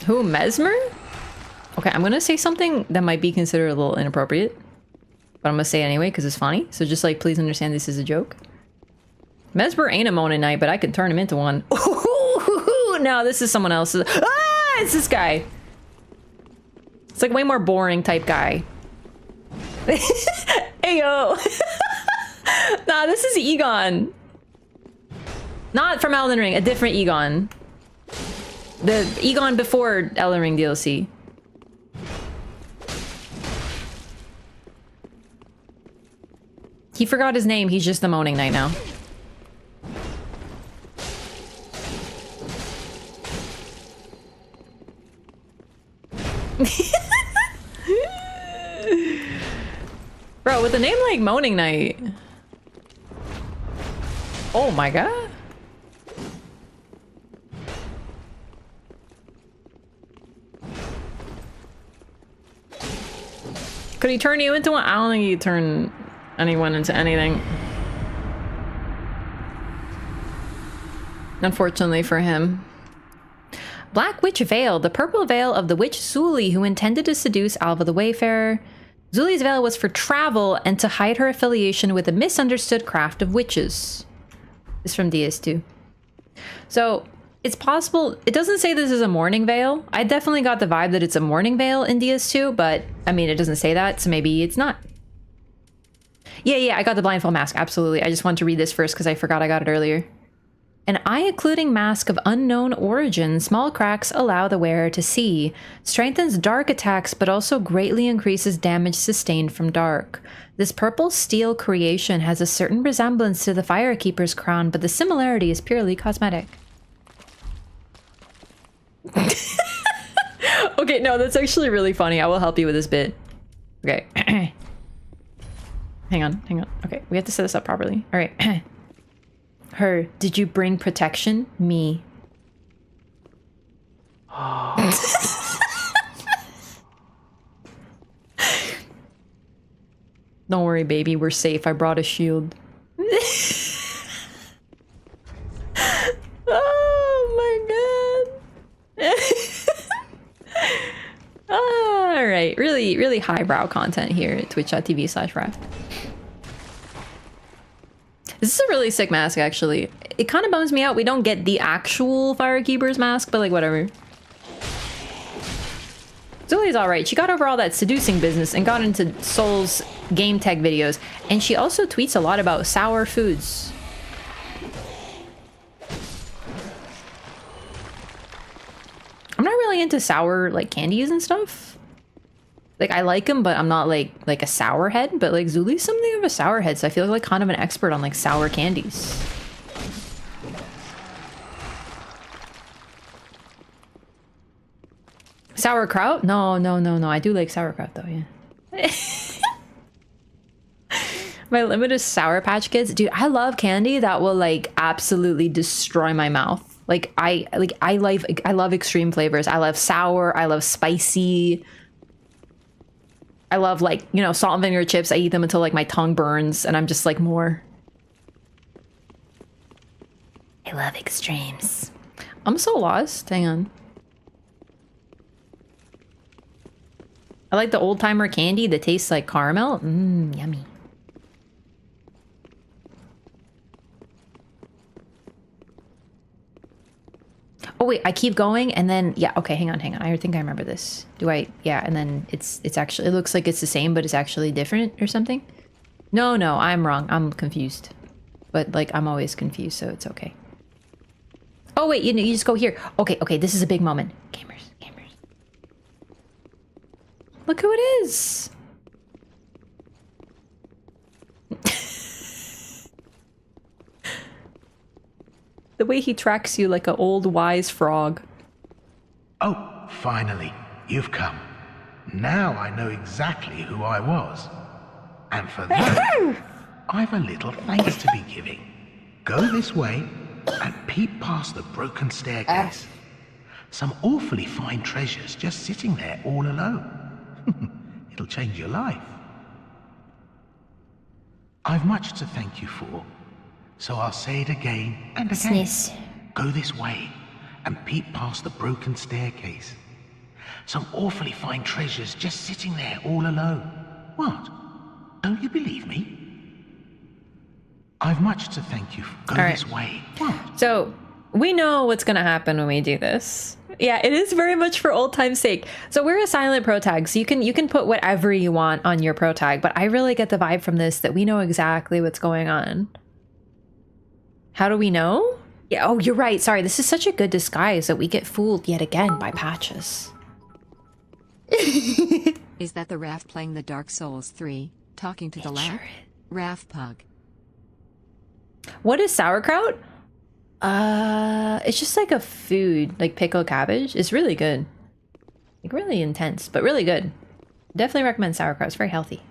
Who, Mesmer? Okay, I'm gonna say something that might be considered a little inappropriate, but I'm gonna say it anyway because it's funny. So just like, please understand this is a joke. Mesmer ain't a Moaning Knight, but I can turn him into one. No, this is someone else's. Ah, it's this guy. It's like way more boring type guy. Hey yo. Nah, this is Egon. Not from Elden Ring, a different Egon. The Egon before Elden Ring DLC. He forgot his name, he's just the Moaning Knight now. Bro, with a name like Moaning Knight. Oh my god. Could he turn you into one? I don't think he'd turn anyone into anything. Unfortunately for him. Black Witch Veil, the purple veil of the witch Zuli, who intended to seduce Alva the Wayfarer. Zuli's veil was for travel and to hide her affiliation with the misunderstood craft of witches. This is from DS2. So, it's possible, it doesn't say this is a mourning veil. I definitely got the vibe that it's a mourning veil in DS2, but, I mean, it doesn't say that, so maybe it's not. Yeah, I got the blindfold mask, absolutely. I just wanted to read this first because I forgot I got it earlier. An eye-occluding mask of unknown origin. Small cracks allow the wearer to see. Strengthens dark attacks, but also greatly increases damage sustained from dark. This purple steel creation has a certain resemblance to the Firekeeper's crown, but the similarity is purely cosmetic. Okay, no, that's actually really funny. I will help you with this bit. Okay. Hang on. Okay, we have to set this up properly. All right. Her, did you bring protection? Me. Don't worry, baby. We're safe. I brought a shield. Oh my god. All right. Really highbrow content here at twitch.tv/Raft. This is a really sick mask, actually. It kind of bums me out we don't get the actual Firekeeper's mask, but like, whatever. Zuli's alright. She got over all that seducing business and got into Soul's game tech videos. And she also tweets a lot about sour foods. I'm not really into sour, like, candies and stuff. Like, I like them, but I'm not like a sour head. But like Zuli's something of a sour head, so I feel like kind of an expert on like sour candies. Sauerkraut? No. I do like sauerkraut though, yeah. My limit is Sour Patch Kids. Dude, I love candy that will like absolutely destroy my mouth. I love extreme flavors. I love sour, I love spicy. I love, like, you know, salt and vinegar chips. I eat them until, like, my tongue burns, and I'm just, like, more. I love extremes. I'm so lost. Hang on. I like the old-timer candy that tastes like caramel. Mmm, yummy. Oh wait, I keep going and then, yeah, okay, hang on. I think I remember this. Yeah, and then it's actually, it looks like it's the same, but it's actually different or something. No, I'm wrong. I'm confused. But like, I'm always confused, so it's okay. Oh wait, you just go here. Okay, this is a big moment. Gamers. Look who it is. The way he tracks you like an old wise frog. Oh, finally, you've come. Now I know exactly who I was. And for that, I've a little thanks to be giving. Go this way and peep past the broken staircase. Some awfully fine treasures just sitting there all alone. It'll change your life. I've much to thank you for. So I'll say it again and again. Go this way and peep past the broken staircase. Some awfully fine treasures just sitting there all alone. What? Don't you believe me? I've much to thank you. Go this way. What? So we know what's gonna happen when we do this. Yeah, it is very much for old time's sake. So we're a silent pro tag, so you can put whatever you want on your pro tag, but I really get the vibe from this that we know exactly what's going on. How do we know? Yeah, oh, you're right. Sorry, this is such a good disguise that we get fooled yet again by Patches. Is that the Raft playing the Dark Souls 3, talking to the lamp? Sure. Raft Pug. What is sauerkraut? It's just like a food, like pickled cabbage. It's really good. Like really intense, but really good. Definitely recommend sauerkraut. It's very healthy.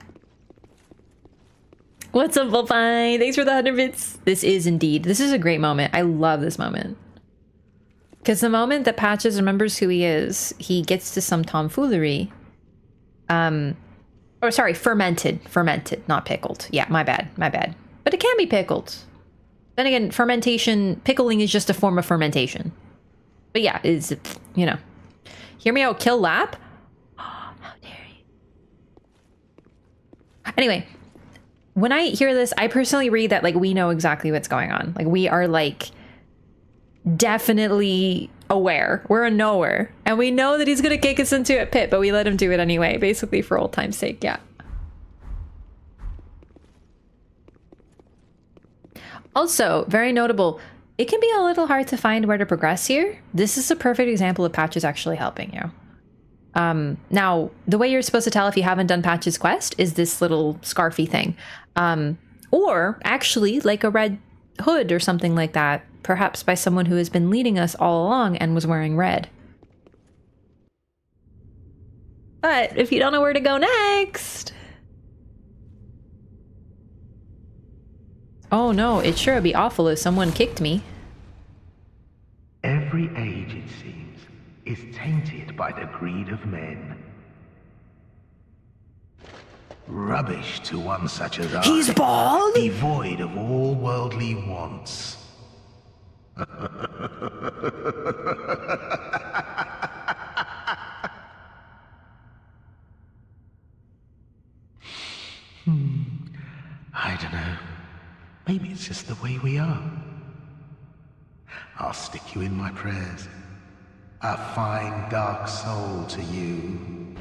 What's up, Volpine? Thanks for the 100 bits. This is a great moment. I love this moment. Because the moment that Patches remembers who he is, he gets to some tomfoolery. Or sorry, fermented, not pickled. Yeah, my bad. But it can be pickled. Then again, pickling is just a form of fermentation. But yeah, it's, you know. Hear me out, kill Lap? Oh, how dare you. Anyway. When I hear this, I personally read that, like, we know exactly what's going on. Like, we are, like, definitely aware. We're a knower. And we know that he's going to kick us into a pit, but we let him do it anyway, basically for old time's sake, yeah. Also, very notable, it can be a little hard to find where to progress here. This is a perfect example of Patches actually helping you. Now, the way you're supposed to tell if you haven't done Patches' quest is this little scarfy thing. Or actually like a red hood or something like that, perhaps by someone who has been leading us all along and was wearing red. But if you don't know where to go next... Oh no, it sure would be awful if someone kicked me. Every age, it seems, is tainted by the greed of men. Rubbish to one such as I. He's bald? Devoid of all worldly wants. I don't know. Maybe it's just the way we are. I'll stick you in my prayers. A fine dark soul to you.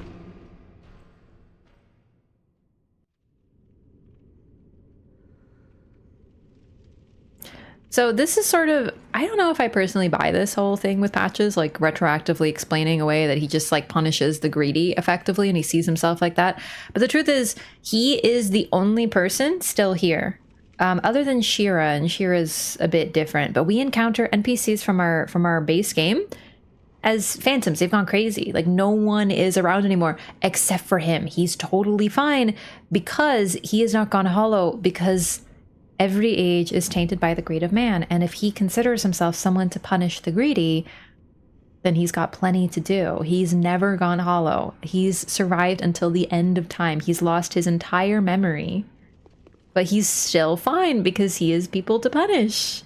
So this is sort of, I don't know if I personally buy this whole thing with Patches, like retroactively explaining away that he just like punishes the greedy effectively and he sees himself like that. But the truth is, he is the only person still here. Other than Shira, and Shira's a bit different, but we encounter NPCs from our base game as phantoms. They've gone crazy. Like no one is around anymore except for him. He's totally fine because he has not gone hollow, because every age is tainted by the greed of man. And if he considers himself someone to punish the greedy, then he's got plenty to do. He's never gone hollow. He's survived until the end of time. He's lost his entire memory. But he's still fine because he has people to punish.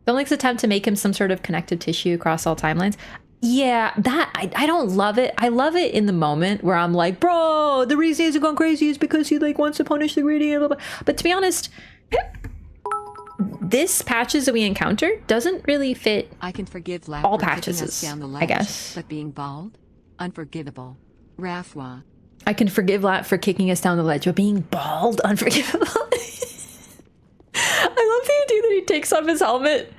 Someone's attempt to make him some sort of connective tissue across all timelines. Yeah, that I don't love it. I love it in the moment where I'm like, bro, the reason he's gone crazy is because he like wants to punish the greedy and blah, blah. But to be honest, this Patches that we encounter doesn't really fit. I can forgive Lap all for kicking Patches, us down the ledge, I guess. but being bald, unforgivable. Rafwa. I can forgive Lat for kicking us down the ledge, but being bald, unforgivable. I love the idea that he takes off his helmet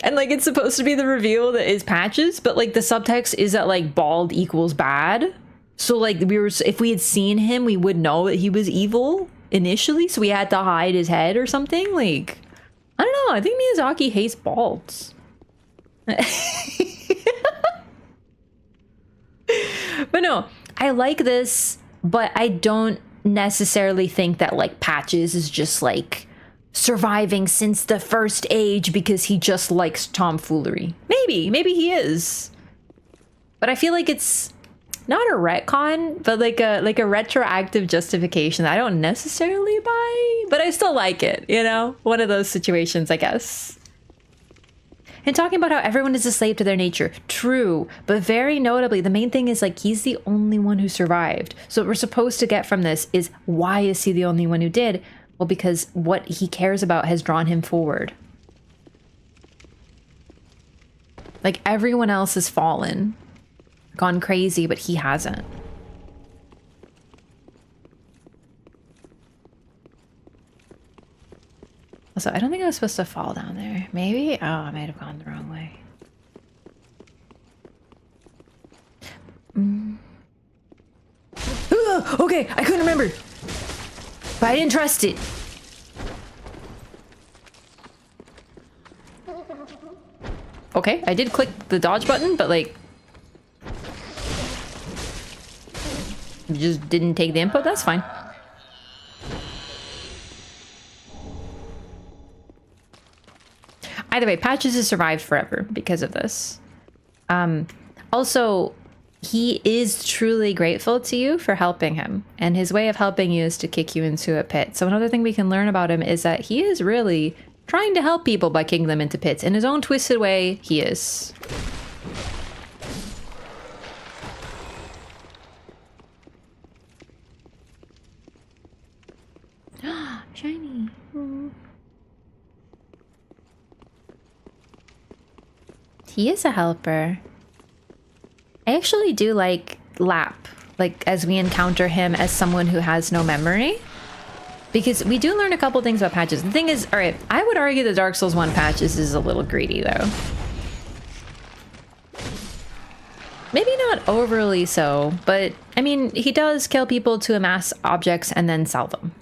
and like it's supposed to be the reveal that is Patches, but like the subtext is that like bald equals bad. So like if we had seen him, we would know that he was evil initially, so we had to hide his head or something. Like, I don't know, I think Miyazaki hates balds. But no, I like this, but I don't necessarily think that like Patches is just like surviving since the first age because he just likes tomfoolery. Maybe he is, but I feel like it's not a retcon, but like a retroactive justification that I don't necessarily buy, but I still like it, you know? One of those situations, I guess. And talking about how everyone is a slave to their nature. True, but very notably, the main thing is like he's the only one who survived. So what we're supposed to get from this is, why is he the only one who did? Well, because what he cares about has drawn him forward. Like everyone else has fallen, gone crazy, but he hasn't. Also, I don't think I was supposed to fall down there. Maybe? Oh, I might have gone the wrong way. Okay, I couldn't remember. But I didn't trust it. Okay, I did click the dodge button, but like... just didn't take the input, that's fine. Either way, Patches has survived forever because of this. Also, he is truly grateful to you for helping him. And his way of helping you is to kick you into a pit. So another thing we can learn about him is that he is really trying to help people by kicking them into pits. In his own twisted way, he is. Shiny. Aww. He is a helper. I actually do like Lap, like as we encounter him as someone who has no memory. Because we do learn a couple things about patches. The thing is, all right, I would argue the Dark Souls 1 patches is a little greedy though. Maybe not overly so, but I mean, he does kill people to amass objects and then sell them.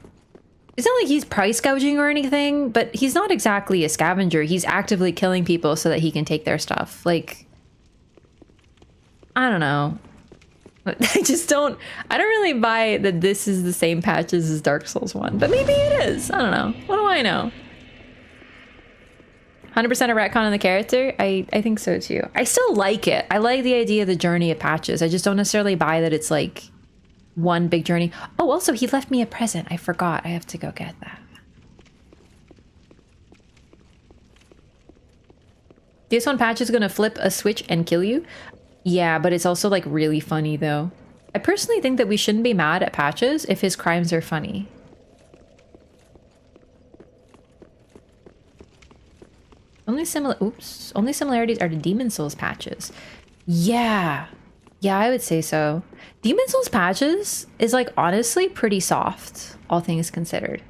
It's not like he's price gouging or anything, but he's not exactly a scavenger. He's actively killing people so that he can take their stuff. Like, I don't know. I don't really buy that this is the same patches as Dark Souls 1, but maybe it is. I don't know. What do I know? 100% a retcon on the character? I think so too. I still like it. I like the idea of the journey of patches. I just don't necessarily buy that it's like one big journey. Oh, also he left me a present. I forgot. I have to go get that. This one patch is gonna flip a switch and kill you. Yeah, but it's also like really funny though. I personally think that we shouldn't be mad at patches if his crimes are funny. Only similarities are the Demon Souls patches. Yeah, I would say so. Demon Souls patches is like honestly pretty soft, all things considered.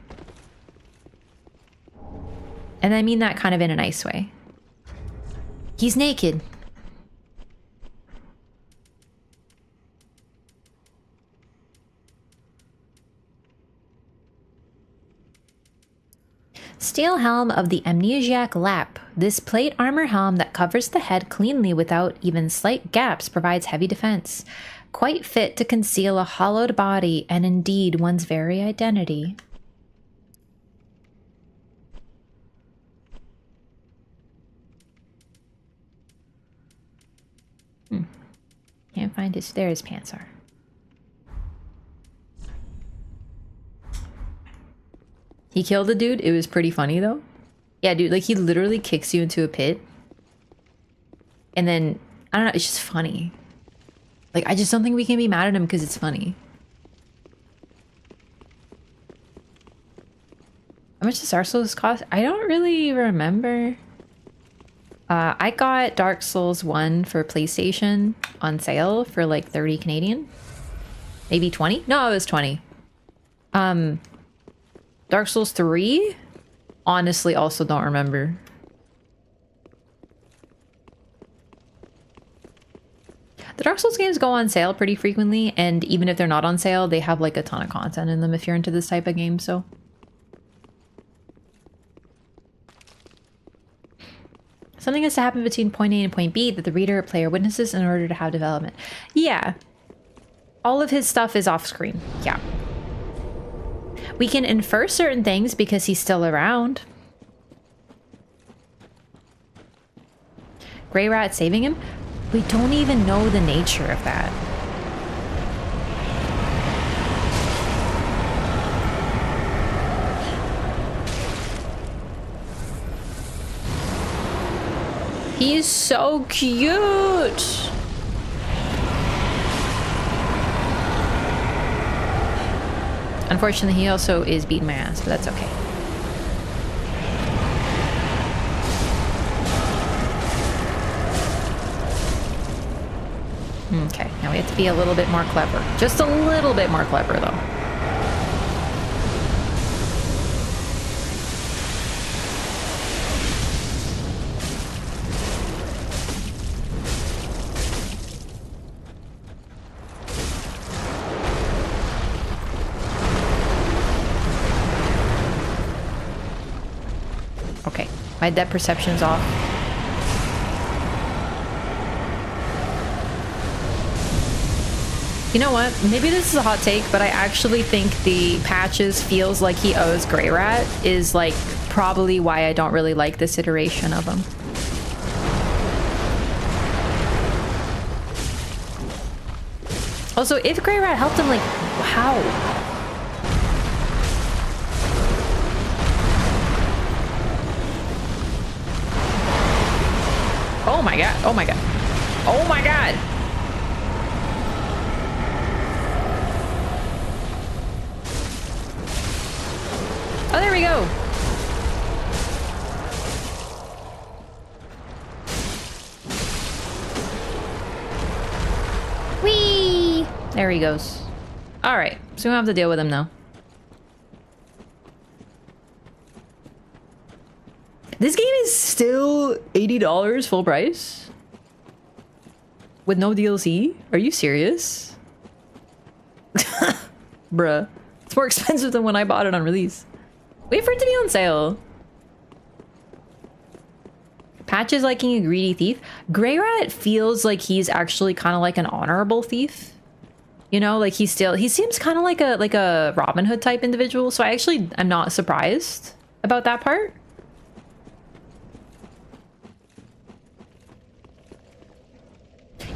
And I mean that kind of in a nice way. He's naked. Steel helm of the amnesiac Lap. This plate armor helm that covers the head cleanly without even slight gaps provides heavy defense. Quite fit to conceal a hollowed body and indeed one's very identity. Can't find his... There his pants are. He killed a dude. It was pretty funny though. Yeah, dude, like he literally kicks you into a pit. And then, I don't know, it's just funny. Like, I just don't think we can be mad at him because it's funny. How much does Dark Souls cost? I don't really remember. I got Dark Souls 1 for PlayStation on sale for like 30 Canadian. Maybe 20? No, it was 20. Dark Souls 3? Honestly, also don't remember. The Dark Souls games go on sale pretty frequently, and even if they're not on sale, they have like a ton of content in them if you're into this type of game, so. Something has to happen between point A and point B that the reader or player witnesses in order to have development. Yeah. All of his stuff is off screen. Yeah. We can infer certain things because he's still around. Grey Rat saving him? We don't even know the nature of that. He is so cute! Unfortunately, he also is beating my ass, but that's okay. Okay, now we have to be a little bit more clever. Just a little bit more clever, though. Okay, my depth perception's off. You know what? Maybe this is a hot take, but I actually think the patches feels like he owes Grey Rat is like probably why I don't really like this iteration of him. Also, if Grey Rat helped him, like, how? Oh my god. Oh my god. Oh my god. Oh, there we go. Whee! There he goes. All right, so we don't have to deal with him now. This game is still $80 full price? With no DLC? Are you serious? Bruh. It's more expensive than when I bought it on release. Wait for it to be on sale. Patch is liking a greedy thief. Grey Rat feels like he's actually kind of like an honorable thief. You know, like he seems kind of like a Robin Hood type individual. So I actually am not surprised about that part.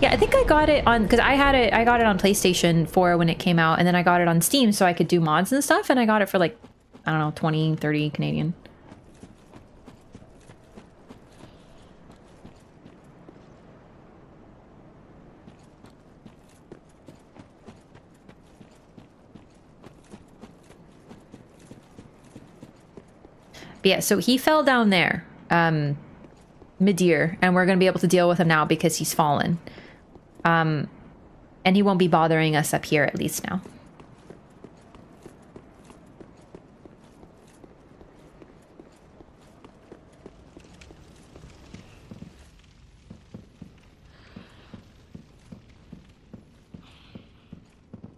Yeah, I think I got it on, because I got it on PlayStation 4 when it came out, and then I got it on Steam so I could do mods and stuff, and I got it for like, I don't know, 20, 30 Canadian. But yeah, so he fell down there, Midir, and we're going to be able to deal with him now because he's fallen. And he won't be bothering us up here at least now.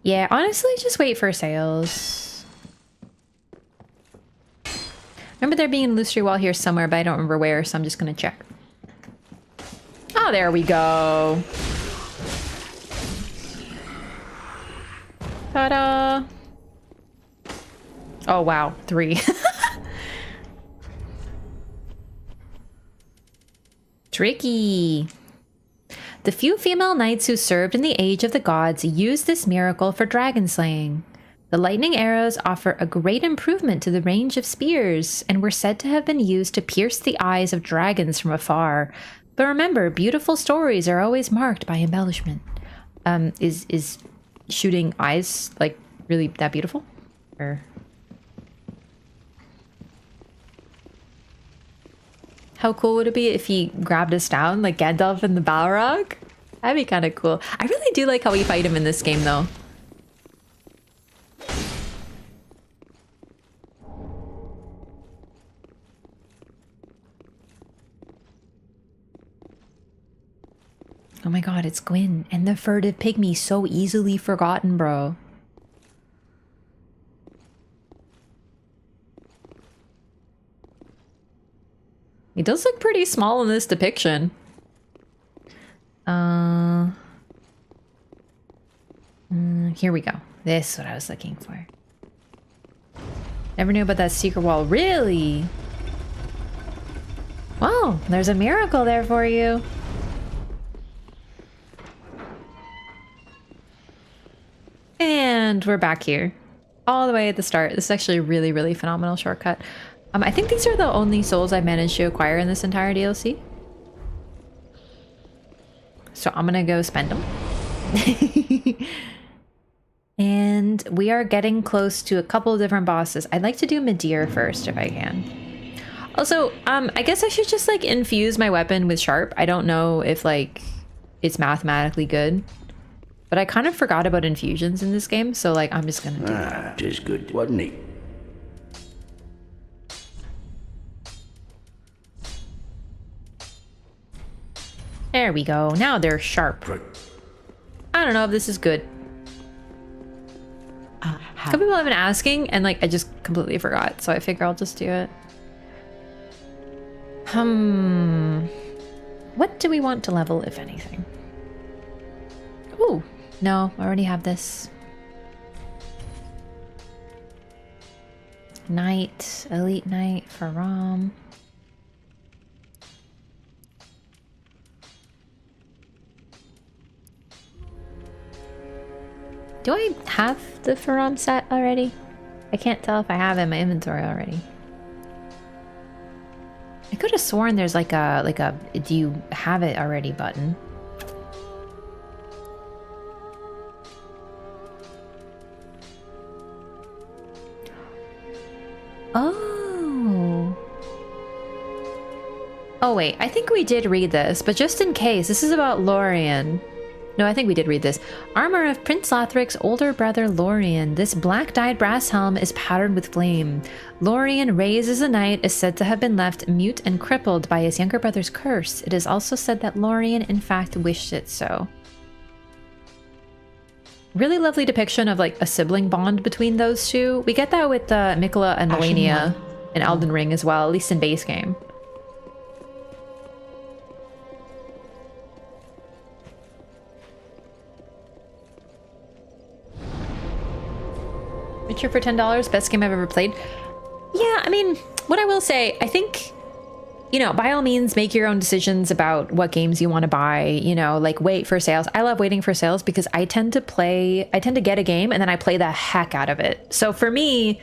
Yeah, honestly, just wait for sales. Remember there being an illusory wall here somewhere, but I don't remember where, so I'm just gonna check. Oh, there we go. Ta-da! Oh, wow. 3. Tricky. The few female knights who served in the Age of the Gods used this miracle for dragon slaying. The lightning arrows offer a great improvement to the range of spears, and were said to have been used to pierce the eyes of dragons from afar. But remember, beautiful stories are always marked by embellishment. Is shooting eyes, like, really that beautiful? Or... how cool would it be if he grabbed us down like Gandalf in the Balrog? That'd be kind of cool. I really do like how we fight him in this game, though. Oh my god, it's Gwyn and the furtive pygmy, so easily forgotten, bro. He does look pretty small in this depiction. Here we go. This is what I was looking for. Never knew about that secret wall. Really? Well, there's a miracle there for you. And we're back here. All the way at the start. This is actually a really, really phenomenal shortcut. I think these are the only souls I've managed to acquire in this entire DLC. So I'm gonna go spend them. And we are getting close to a couple of different bosses. I'd like to do Midir first if I can. Also, I guess I should just like infuse my weapon with sharp. I don't know if like it's mathematically good. But I kind of forgot about infusions in this game, so like I'm just gonna do that. Tis good, wasn't it? There we go. Now they're sharp. I don't know if this is good. Some people have been asking, and like I just completely forgot, so I figure I'll just do it. What do we want to level, if anything? Ooh, no, I already have this. Knight, elite knight for Rom. Do I have the Faram set already? I can't tell if I have it in my inventory already. I could have sworn there's like a do you have it already button. Oh. Oh wait, I think we did read this, but just in case, this is about Lorien. No, I think we did read this. Armor of Prince Lothric's older brother Lorien. This black-dyed brass helm is patterned with flame. Lorien, raised as a knight, is said to have been left mute and crippled by his younger brother's curse. It is also said that Lorien, in fact, wished it so. Really lovely depiction of like a sibling bond between those two. We get that with Mikola and Melania in Elden Ring as well, at least in base game. Witcher for $10, best game I've ever played. Yeah, I mean, what I will say, I think, you know, by all means, make your own decisions about what games you want to buy, you know, like wait for sales. I love waiting for sales because I tend to get a game and then I play the heck out of it. So for me,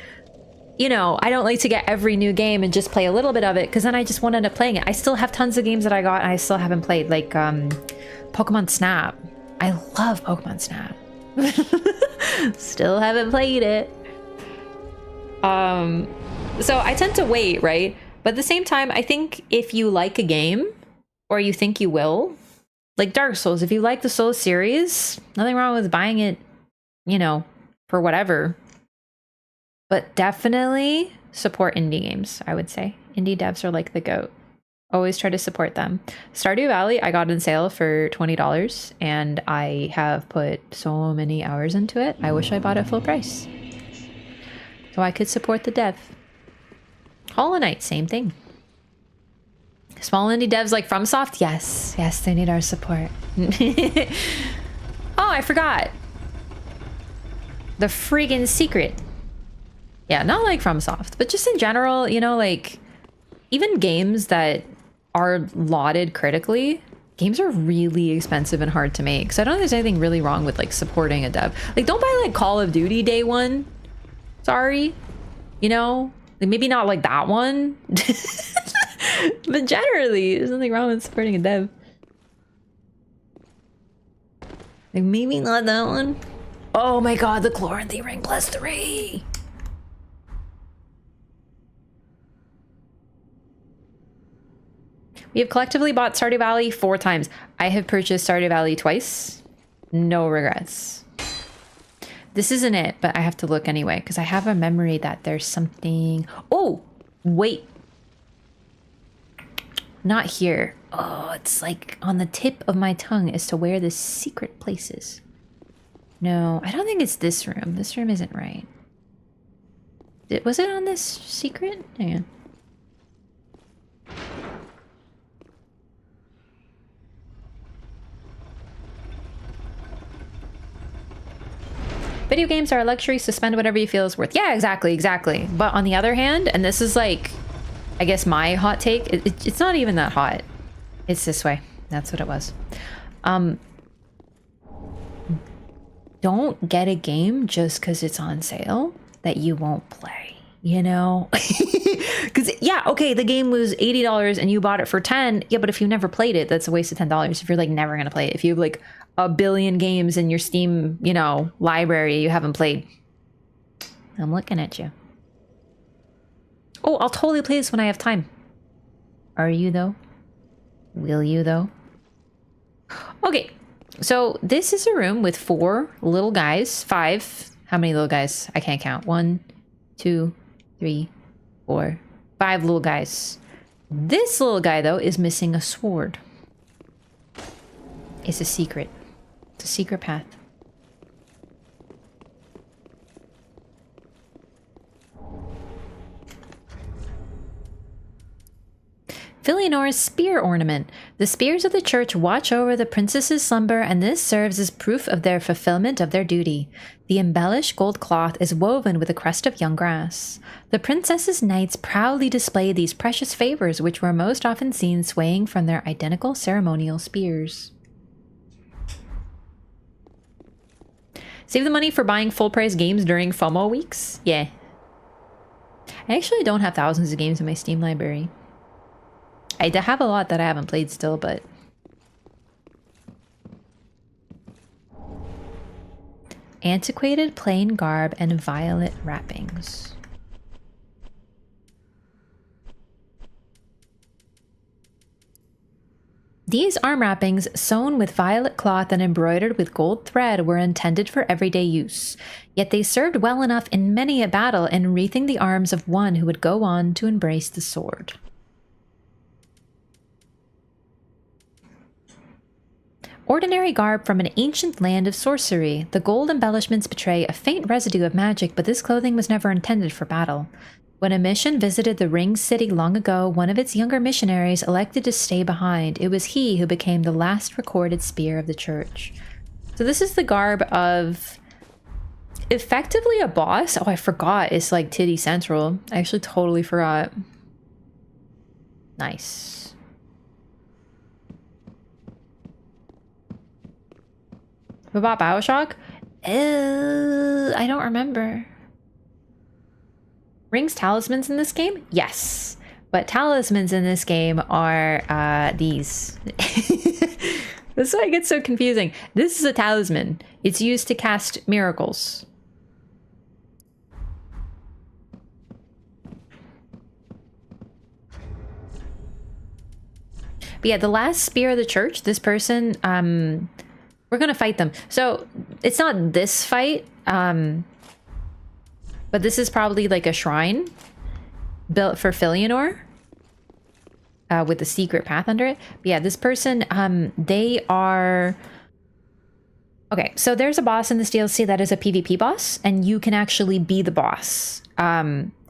you know, I don't like to get every new game and just play a little bit of it because then I just won't end up playing it. I still have tons of games that I got and I still haven't played, like Pokemon Snap. I love Pokemon Snap. Still haven't played it. So I tend to wait, right? But at the same time, I think if you like a game, or you think you will, like Dark Souls, if you like the Souls series, nothing wrong with buying it, you know, for whatever. But definitely support indie games, I would say. Indie devs are like the GOAT. Always try to support them. Stardew Valley, I got on sale for $20, and I have put so many hours into it. I wish I bought it full price, so I could support the dev. Hollow Knight, same thing. Small indie devs like FromSoft, yes, they need our support. Oh, I forgot. The friggin' secret. Yeah, not like FromSoft, but just in general, you know, like even games that are lauded critically, games are really expensive and hard to make. So I don't think there's anything really wrong with like supporting a dev. Like don't buy like Call of Duty Day One. Sorry. You know? Like, maybe not like that one. But generally, there's nothing wrong with supporting a dev. Like maybe not that one. Oh my god, the Chloranthy Ring +3. We have collectively bought Stardew Valley 4 times. I have purchased Stardew Valley twice. No regrets. This isn't it, but I have to look anyway, because I have a memory that there's something... Oh, wait. Not here. Oh, it's like on the tip of my tongue as to where the secret place is. No, I don't think it's this room. This room isn't right. Was it on this secret? Hang on. Video games are a luxury, so spend whatever you feel is worth. Yeah, exactly. But on the other hand, and this is like, I guess my hot take, it's not even that hot. It's this way. That's what it was. Don't get a game just because it's on sale that you won't play, you know? Because, yeah, okay, the game was $80 and you bought it for $10. Yeah, but if you never played it, that's a waste of $10. If you're like never going to play it. If you have like a billion games in your Steam, you know, library you haven't played. I'm looking at you. Oh, I'll totally play this when I have time. Are you though? Will you though? Okay, so this is a room with 4 little guys. 5. How many little guys? I can't count. 1, 2, 3, 4, 5 little guys. This little guy though is missing a sword. It's a secret. It's a secret path. Filianor's spear ornament. The spears of the church watch over the princess's slumber, and this serves as proof of their fulfillment of their duty. The embellished gold cloth is woven with a crest of young grass. The princess's knights proudly display these precious favors, which were most often seen swaying from their identical ceremonial spears. Save the money for buying full-price games during FOMO weeks? Yeah. I actually don't have thousands of games in my Steam library. I have a lot that I haven't played still, but... Antiquated plain garb and violet wrappings. These arm wrappings, sewn with violet cloth and embroidered with gold thread, were intended for everyday use. Yet they served well enough in many a battle in wreathing the arms of one who would go on to embrace the sword. Ordinary garb from an ancient land of sorcery. The gold embellishments betray a faint residue of magic, but this clothing was never intended for battle. When a mission visited the Ring City long ago, one of its younger missionaries elected to stay behind. It was he who became the last recorded spear of the church. So this is the garb of effectively a boss. Oh, I forgot. It's like Titty Central. I actually totally forgot. Nice. What about Bioshock? I don't remember. Rings talismans in this game? Yes. But talismans in this game are these. This is why it gets so confusing. This is a talisman. It's used to cast miracles. But yeah, the last spear of the church, this person, we're gonna fight them. So it's not this fight, but this is probably like a shrine built for Filianor with a secret path under it. But yeah, this person, they are... Okay, so there's a boss in this DLC that is a PvP boss, and you can actually be the boss,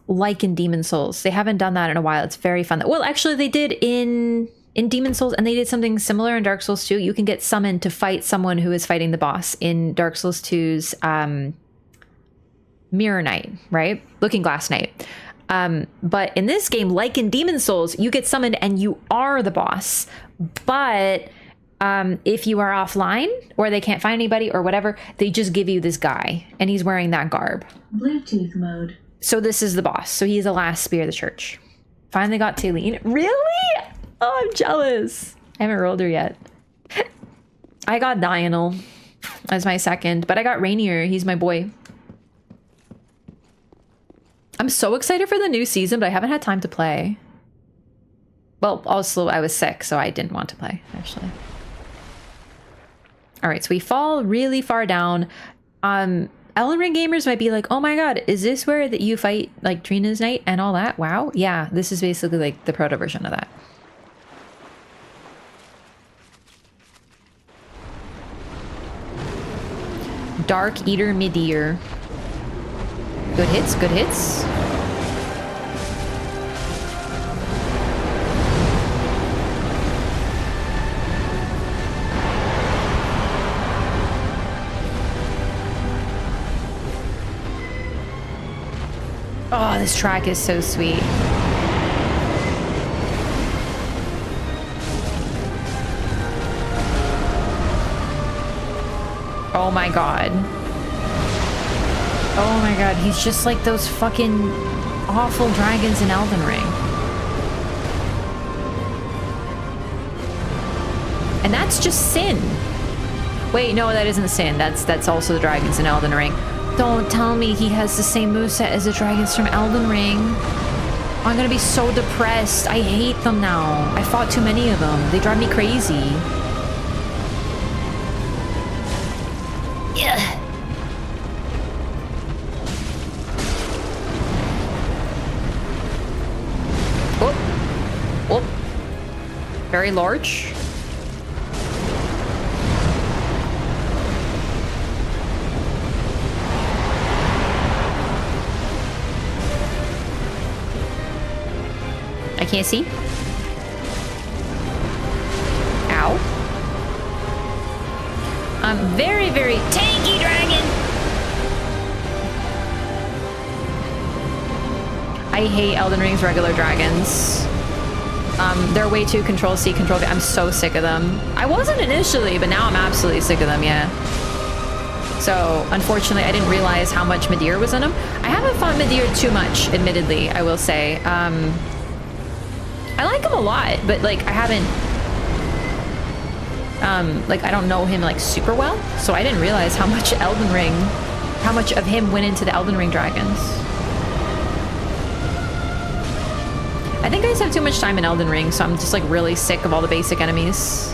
like in Demon Souls. They haven't done that in a while. It's very fun. Well, actually, they did in Demon Souls, and they did something similar in Dark Souls 2. You can get summoned to fight someone who is fighting the boss in Dark Souls 2's Mirror Knight, right? Looking Glass Knight. But in this game, like in Demon Souls, you get summoned and you are the boss. But if you are offline or they can't find anybody or whatever, they just give you this guy and he's wearing that garb. Bluetooth mode. So this is the boss. So he's the last spear of the church. Finally got Taylene. Really? Oh, I'm jealous. I haven't rolled her yet. I got Dianel as my second, but I got Rainier. He's my boy. I'm so excited for the new season, but I haven't had time to play. Well, also I was sick, so I didn't want to play, actually. All right, so we fall really far down. Elden Ring gamers might be like, oh my god, is this where that you fight like Trina's Knight and all that? Wow. Yeah, this is basically like the proto version of that. Dark Eater Midir. Good hits, good hits. Oh, this track is so sweet. Oh my god. Oh my god, he's just like those fucking awful dragons in Elden Ring. And that's just Sin. Wait, no, that isn't Sin. That's also the dragons in Elden Ring. Don't tell me he has the same moveset as the dragons from Elden Ring. I'm gonna be so depressed. I hate them now. I fought too many of them. They drive me crazy. Yeah. Oh. Oh. Very large. I can't see. Ow. Very, very tanky dragon. I hate Elden Ring's regular dragons. They're way too Control C, Control V. I'm so sick of them. I wasn't initially, but now I'm absolutely sick of them, yeah. So, unfortunately, I didn't realize how much Midir was in them. I haven't fought Midir too much, admittedly, I will say. I like him a lot, but like I haven't like I don't know him like super well, so I didn't realize how much how much of him went into the Elden Ring dragons. I think I just have too much time in Elden Ring, so I'm just like really sick of all the basic enemies.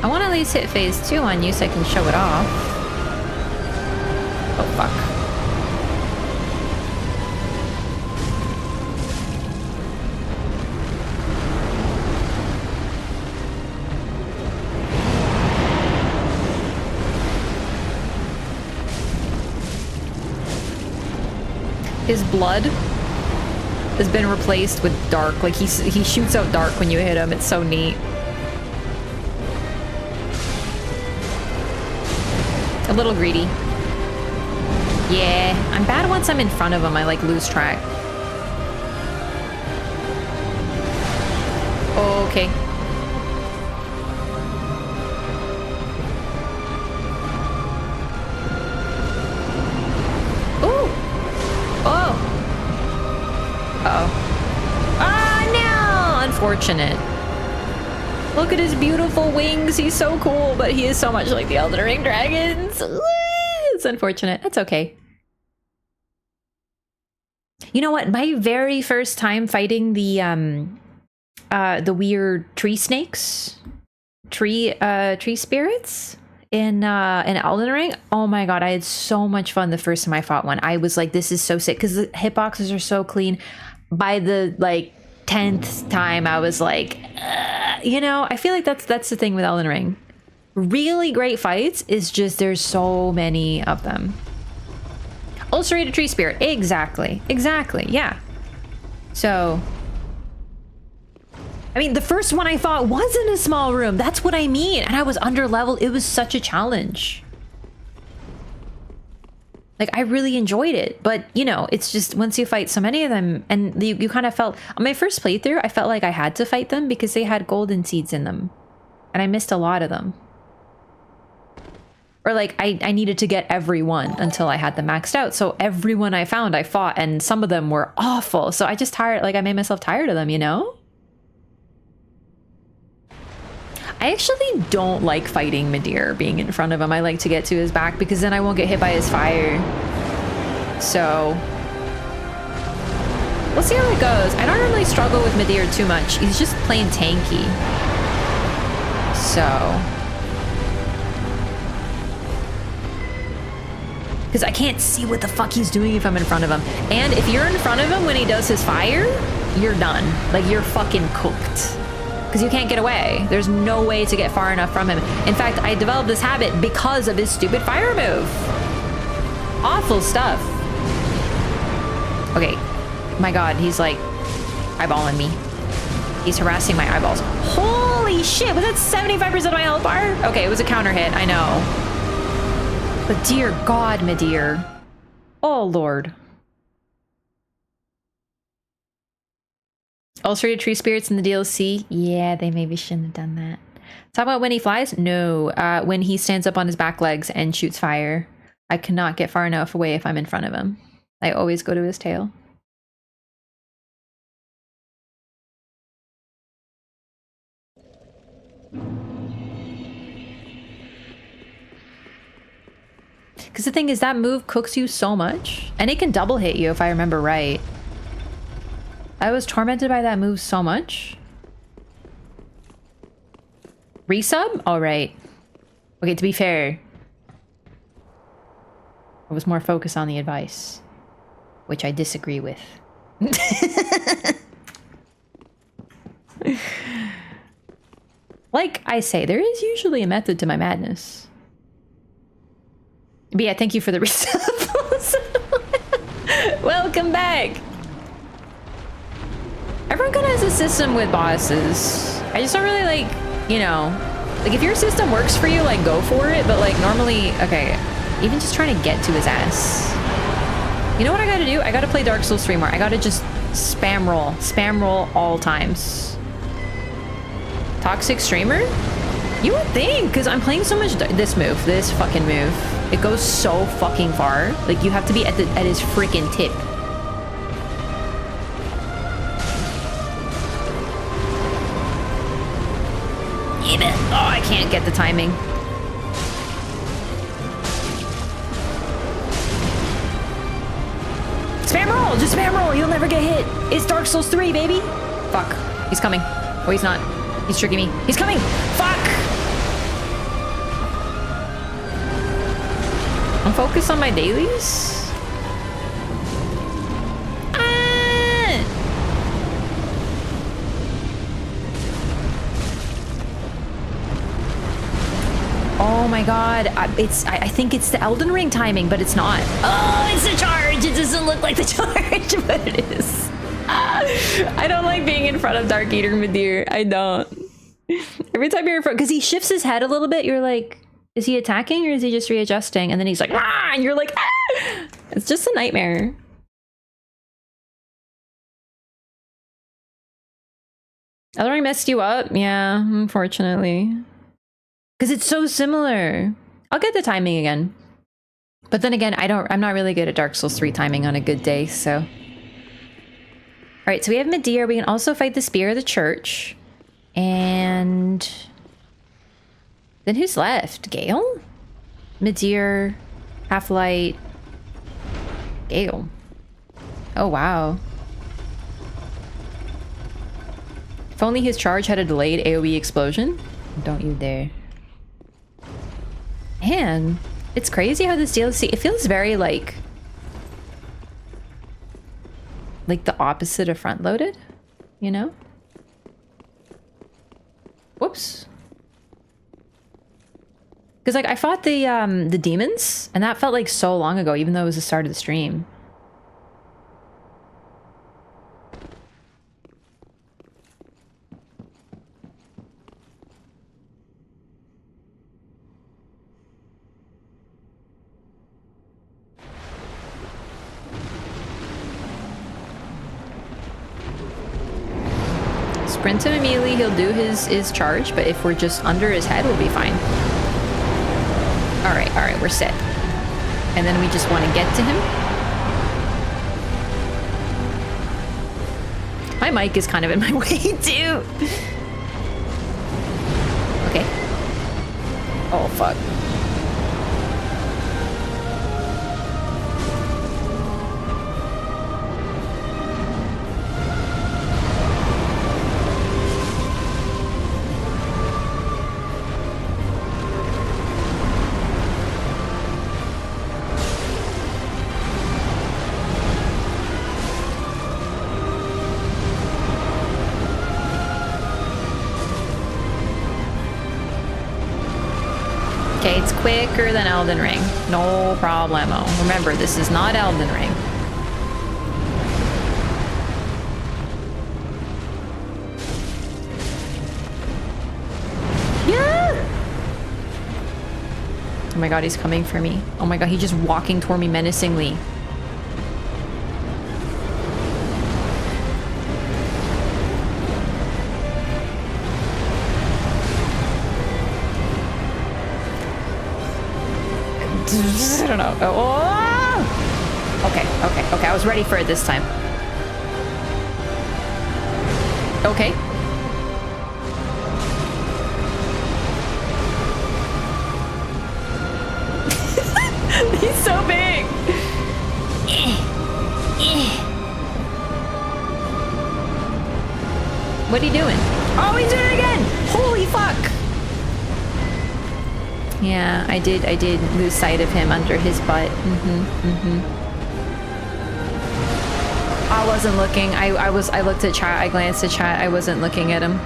I want to at least hit phase 2 on you so I can show it off. Oh, fuck. His blood has been replaced with dark. Like he shoots out dark when you hit him. It's so neat. A little greedy. Yeah, I'm bad once I'm in front of him. I like lose track. Okay. Ooh. Oh. Uh-oh. Ah, no! Unfortunate. Look at his beautiful wings. He's so cool, but he is so much like the Elden Ring dragons. It's unfortunate. That's okay. You know what? My very first time fighting the weird tree snakes, tree spirits in Elden Ring. Oh my god, I had so much fun the first time I fought one. I was like, this is so sick because the hitboxes are so clean. By the like 10th time, I was like, you know, I feel like that's the thing with Elden Ring. Really great fights is just there's so many of them. Ulcerated tree spirit. Exactly. Exactly. Yeah. So, I mean, the first one I fought was in a small room. That's what I mean. And I was under leveled. It was such a challenge. Like, I really enjoyed it. But, you know, it's just once you fight so many of them, and you kind of felt... On my first playthrough, I felt like I had to fight them because they had golden seeds in them. And I missed a lot of them. Or, like, I needed to get every one until I had them maxed out. So everyone I found, I fought, and some of them were awful. So I just tired... Like, I made myself tired of them, you know? I actually don't like fighting Midir, being in front of him. I like to get to his back because then I won't get hit by his fire. So we'll see how it goes. I don't really struggle with Midir too much. He's just plain tanky. So, because I can't see what the fuck he's doing if I'm in front of him. And if you're in front of him when he does his fire, you're done. Like, you're fucking cooked. Because you can't get away. There's no way to get far enough from him. In fact, I developed this habit because of his stupid fire move. Awful stuff. Okay. My god, he's like eyeballing me. He's harassing my eyeballs. Holy shit, was that 75% of my health bar? Okay, it was a counter hit, I know. But dear god, Midir. Oh lord. Ulcerated tree spirits in the DLC? Yeah, they maybe shouldn't have done that. Talk about when he flies? No. When he stands up on his back legs and shoots fire. I cannot get far enough away if I'm in front of him. I always go to his tail. Because the thing is, that move cooks you so much. And it can double hit you if I remember right. I was tormented by that move so much. Resub? All right. Okay, to be fair, I was more focused on the advice, which I disagree with. Like I say, there is usually a method to my madness. But yeah, thank you for the resub. Welcome back. Everyone kind of has a system with bosses. I just don't really like, you know, like if your system works for you, like go for it. But like normally, okay, even just trying to get to his ass. You know what I gotta do? I gotta play Dark Souls 3 more. I gotta just spam roll all times. Toxic streamer? You would think, because I'm playing so much this fucking move. It goes so fucking far. Like you have to be at his freaking tip. baby. Oh, I can't get the timing. Spam roll! Just spam roll! You'll never get hit! It's Dark Souls 3, baby! Fuck. He's coming. Oh, he's not. He's tricking me. He's coming! Fuck! I'm focused on my dailies? Oh my god, I think it's the Elden Ring timing, but it's not. Oh, it's the charge! It doesn't look like the charge, but it is. I don't like being in front of Dark Eater Midir. I don't. Every time you're in front, because he shifts his head a little bit, you're like, is he attacking or is he just readjusting? And then he's like, ah! And you're like, ah! It's just a nightmare. Elden Ring messed you up? Yeah, unfortunately. Because it's so similar. I'll get the timing again. But then again, I'm not really good at Dark Souls 3 timing on a good day, so. Alright, so we have Midir. We can also fight the Spear of the Church. And then who's left? Gael? Midir, Half-Light, Gael. Oh wow. If only his charge had a delayed AoE explosion. Don't you dare. Man, it's crazy how this DLC, it feels very like the opposite of front-loaded, you know? Whoops. Because like I fought the demons, and that felt like so long ago, even though it was the start of the stream. Sprint him immediately, he'll do his charge, but if we're just under his head, we'll be fine. Alright, we're set. And then we just want to get to him. My mic is kind of in my way, too. Okay. Oh, fuck. It's quicker than Elden Ring. No problemo. Remember, this is not Elden Ring. Yeah! Oh my god, he's coming for me. Oh my god, he's just walking toward me menacingly. I don't know. Oh! Okay. I was ready for it this time. Okay. He's so big. What are you doing? Oh, he's doing it again! Holy fuck! Yeah, I did lose sight of him under his butt. I wasn't looking. I looked at chat, I glanced at chat, I wasn't looking at him.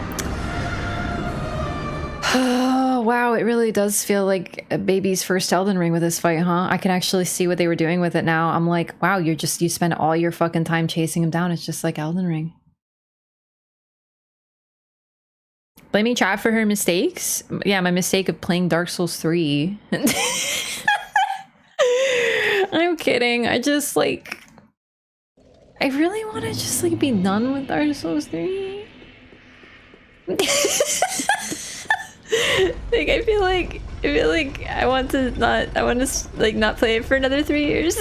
Oh, wow, it really does feel like a baby's first Elden Ring with this fight, huh? I can actually see what they were doing with it now. I'm like, wow, you spend all your fucking time chasing him down. It's just like Elden Ring. Blaming chat for her mistakes? Yeah, my mistake of playing Dark Souls 3. I'm kidding. I just like... I really want to just like be done with Dark Souls 3. Like I feel like I want to not play it for another 3 years.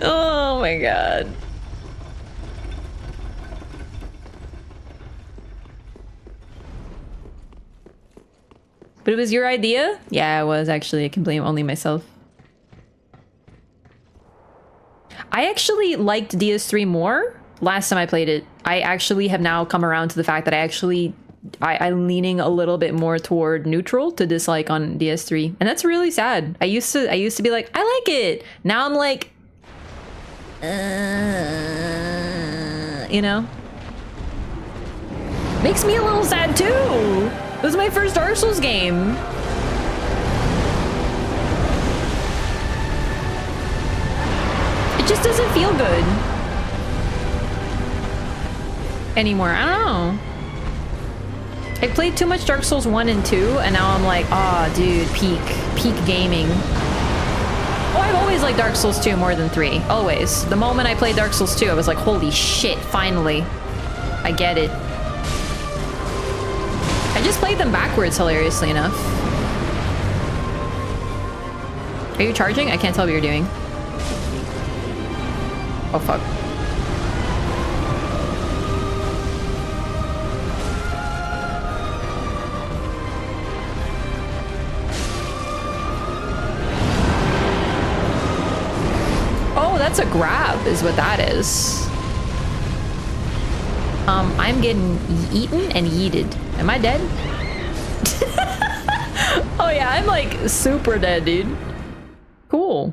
Oh my god. But it was your idea? Yeah, it was actually. I can blame only myself. I actually liked DS3 more last time I played it. I actually have now come around to the fact that I'm leaning a little bit more toward neutral to dislike on DS3. And that's really sad. I used to be like, I like it. Now I'm like, you know? Makes me a little sad too. It was my first Dark Souls game. It just doesn't feel good anymore. I don't know. I played too much Dark Souls 1 and 2, and now I'm like, oh, dude, peak gaming. Oh, I've always liked Dark Souls 2 more than 3. Always. The moment I played Dark Souls 2, I was like, holy shit, finally. I get it. I just played them backwards, hilariously enough. Are you charging? I can't tell what you're doing. Oh, fuck. Oh, that's a grab, is what that is. I'm getting eaten and yeeted. Am I dead? Oh yeah, I'm like super dead, dude. Cool.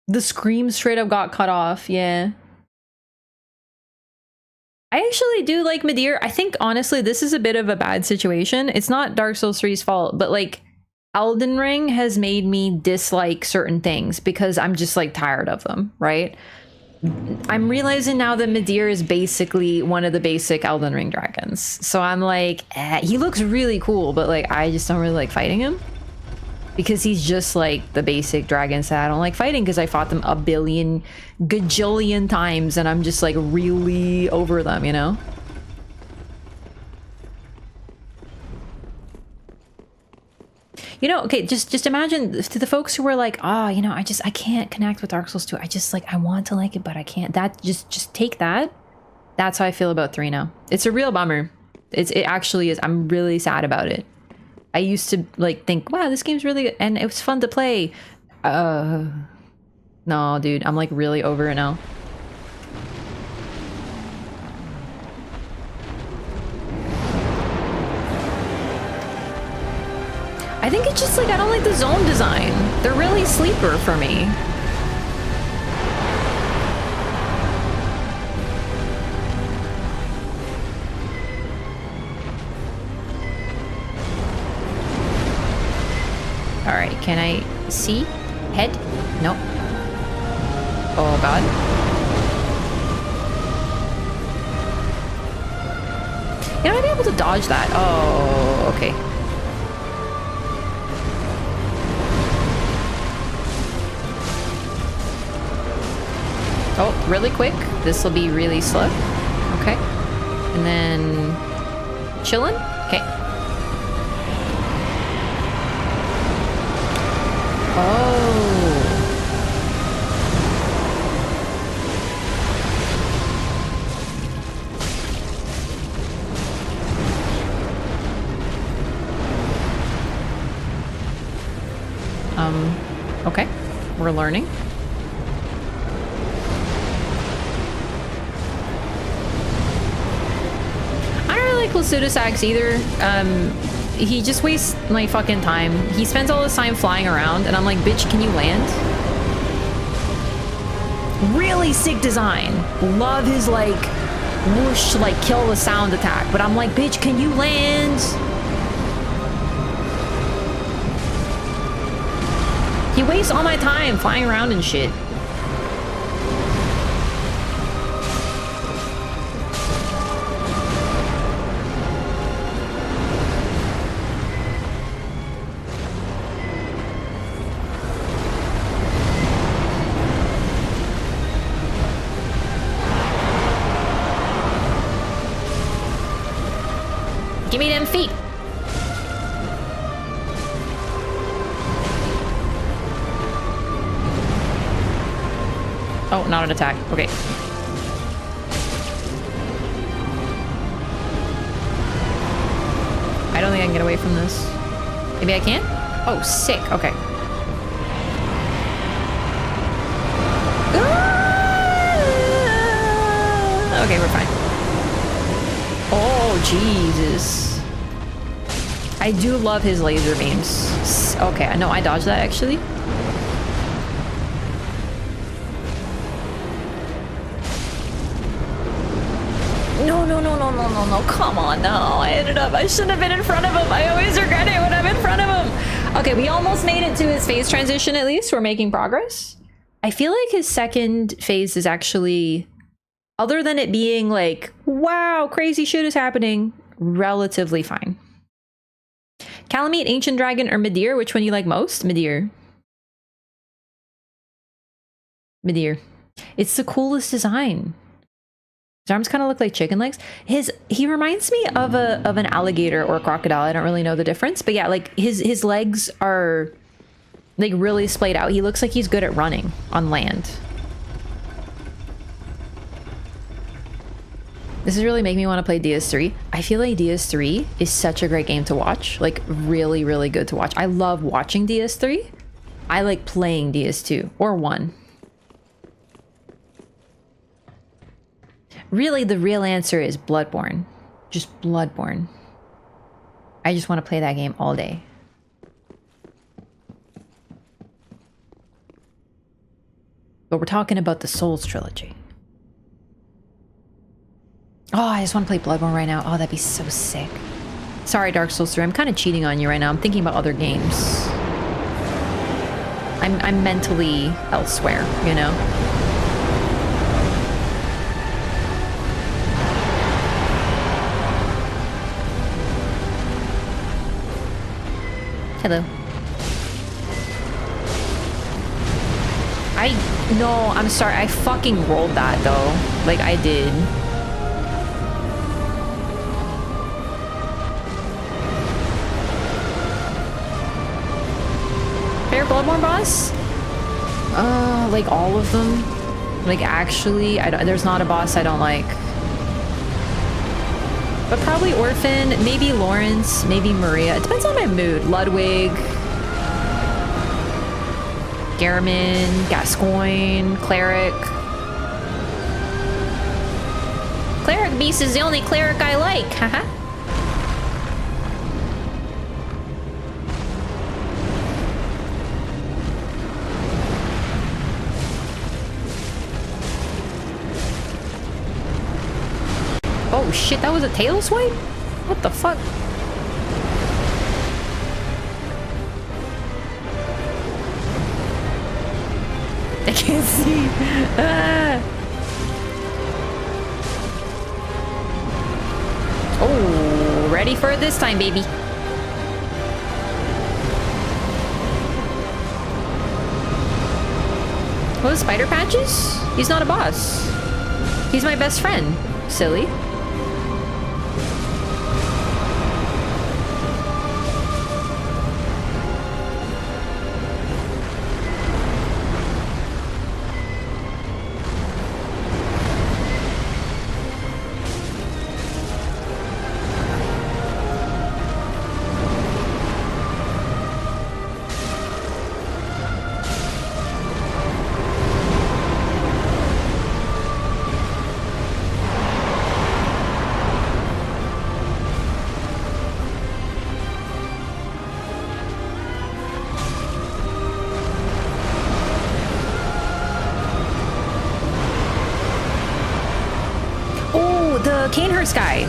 The scream straight up got cut off, yeah. I actually do like Midir. I think honestly this is a bit of a bad situation. It's not Dark Souls 3's fault, but like Elden Ring has made me dislike certain things because I'm just like tired of them, right? I'm realizing now that Midir is basically one of the basic Elden Ring dragons. So I'm like, he looks really cool, but like I just don't really like fighting him. Because he's just like the basic dragons that I don't like fighting because I fought them a billion gajillion times and I'm just like really over them, you know? You know, okay, just imagine to the folks who were like, oh, you know, I can't connect with Dark Souls 2. I want to like it, but I can't. That just take that. That's how I feel about 3 now. It's a real bummer. It actually is. I'm really sad about it. I used to like think, wow, this game's really good and it was fun to play. No, dude, I'm like really over it now. I think it's just like I don't like the zone design. They're really sleeper for me. All right, can I see? Head? Nope. Oh god. You know, I'd be able to dodge that. Oh, okay. Oh, really quick. This will be really slow. Okay. And then chillin'. Okay. Oh. Okay. We're learning. Pseudosax either. He just wastes my fucking time. He spends all his time flying around and I'm like, bitch, can you land? Really sick design. Love his like whoosh, like kill the sound attack, but I'm like, bitch, can you land? He wastes all my time flying around and shit. Give me them feet. Oh, not an attack. Okay. get away from this. Maybe I can? Oh, sick. Okay. Ah! Okay, we're fine. Oh, Jesus. I do love his laser beams. Okay, no, I dodged that actually. No, come on, no. I shouldn't have been in front of him. I always regret it when I'm in front of him. Okay, we almost made it to his phase transition at least. We're making progress. I feel like his second phase is actually, other than it being like, wow, crazy shit is happening, relatively fine. Calamite, Ancient Dragon, or Midir? Which one you like most? Midir. Midir. It's the coolest design. His arms kind of look like chicken legs. He reminds me of an alligator or a crocodile. I don't really know the difference, but yeah, like his legs are like really splayed out. He looks like he's good at running on land. This is really making me want to play DS3. I feel like DS3 is such a great game to watch. Like really, really good to watch. I love watching DS3. I like playing DS2 or 1. Really, the real answer is Bloodborne. Just Bloodborne. I just want to play that game all day. But we're talking about the Souls trilogy. Oh, I just want to play Bloodborne right now. Oh, that'd be so sick. Sorry, Dark Souls 3. I'm kind of cheating on you right now. I'm thinking about other games. I'm mentally elsewhere, you know? Hello. No, I'm sorry. I fucking rolled that though. Like I did. Favorite Bloodborne boss? Like all of them. Like actually, there's not a boss I don't like. But probably Orphan, maybe Lawrence, maybe Maria. It depends on my mood. Ludwig, Gehrman, Gascoigne, Cleric. Cleric Beast is the only cleric I like, haha. Oh shit, that was a tail swipe? What the fuck? I can't see. Ah. Oh, ready for it this time, baby. What, Spider Patches? He's not a boss. He's my best friend. Silly. Canehurst guy.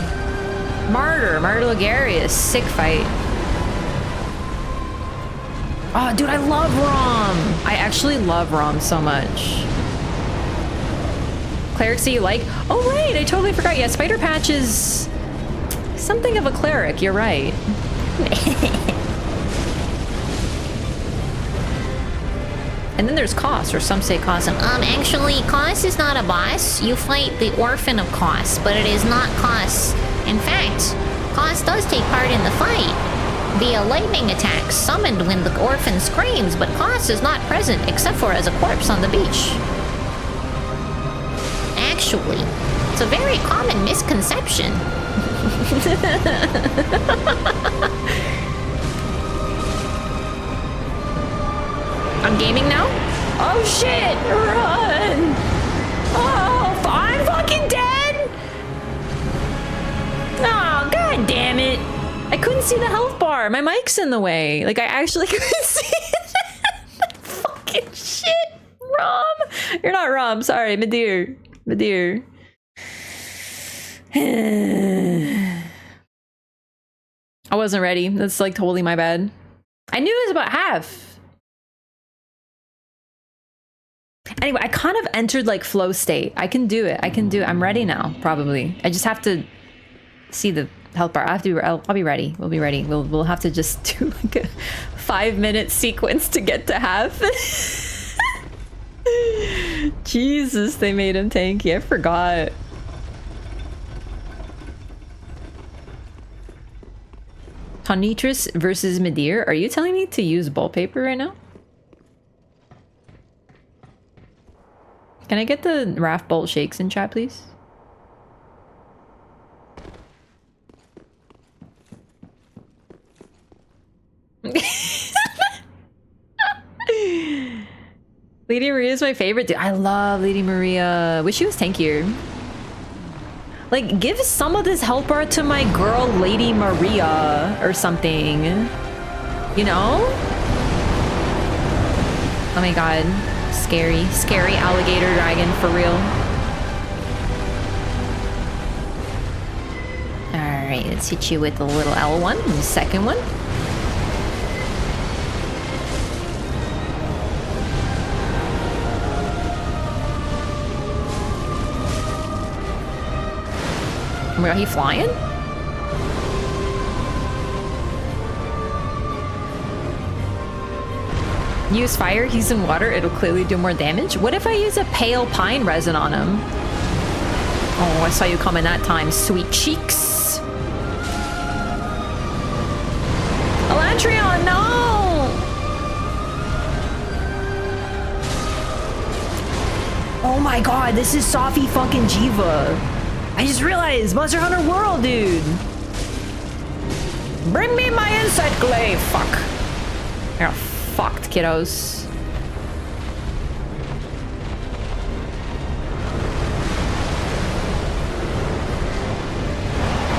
Martyr Ligarius. Sick fight. Oh, dude, I love Rom. I actually love Rom so much. Clerics that you like? Oh, right. I totally forgot. Yeah, Spider Patch is something of a cleric. You're right. And then there's Kos, or some say Kos. Actually, Kos is not a boss. You fight the Orphan of Kos, but it is not Kos. In fact, Kos does take part in the fight via lightning attacks summoned when the Orphan screams, but Kos is not present except for as a corpse on the beach. Actually, it's a very common misconception. I'm gaming now? Oh shit! Run! Oh, I'm fucking dead! Oh, god damn it. I couldn't see the health bar. My mic's in the way. Like, I actually couldn't see it. Fucking shit. Rom. You're not Rom. Sorry, Midir. Midir. I wasn't ready. That's like totally my bad. I knew it was about half. Anyway, I kind of entered like flow state. I can do it. I can do it. I'm ready now, probably. I just have to see the health bar. I'll be ready. We'll be ready. We'll have to just do like a 5-minute sequence to get to half. Jesus, they made him tanky. I forgot. Tonitris versus Midir. Are you telling me to use wallpaper right now? Can I get the Raph Bolt shakes in chat, please? Lady Maria is my favorite. Dude, I love Lady Maria. Wish she was tankier. Like, give some of this health bar to my girl, Lady Maria, or something. You know? Oh my god. Scary. Scary alligator dragon, for real. Alright, let's hit you with the little L1, and the second one. Oh my god, he flying? Use fire, he's in water, it'll clearly do more damage. What if I use a pale pine resin on him? Oh, I saw you coming that time, sweet cheeks. Elantrion, no! Oh my god, this is Safi fucking Jiva. I just realized, Monster Hunter World, dude. Bring me my insect glaive, fuck. You're fucked, kiddos.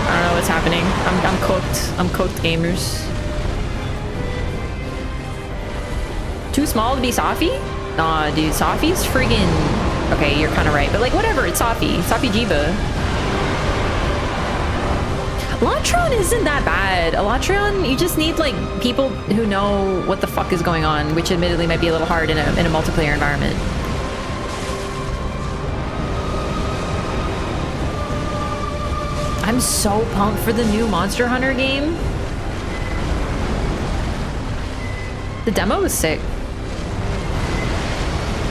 I don't know what's happening. I'm cooked. I'm cooked, gamers. Too small to be Safi? Nah, dude, Safi's friggin'... Okay, you're kind of right. But like, whatever, it's Safi. Safi Jiva. Elatron isn't that bad. Elatron, you just need like people who know what the fuck is going on, which admittedly might be a little hard in a multiplayer environment. I'm so pumped for the new Monster Hunter game. The demo was sick.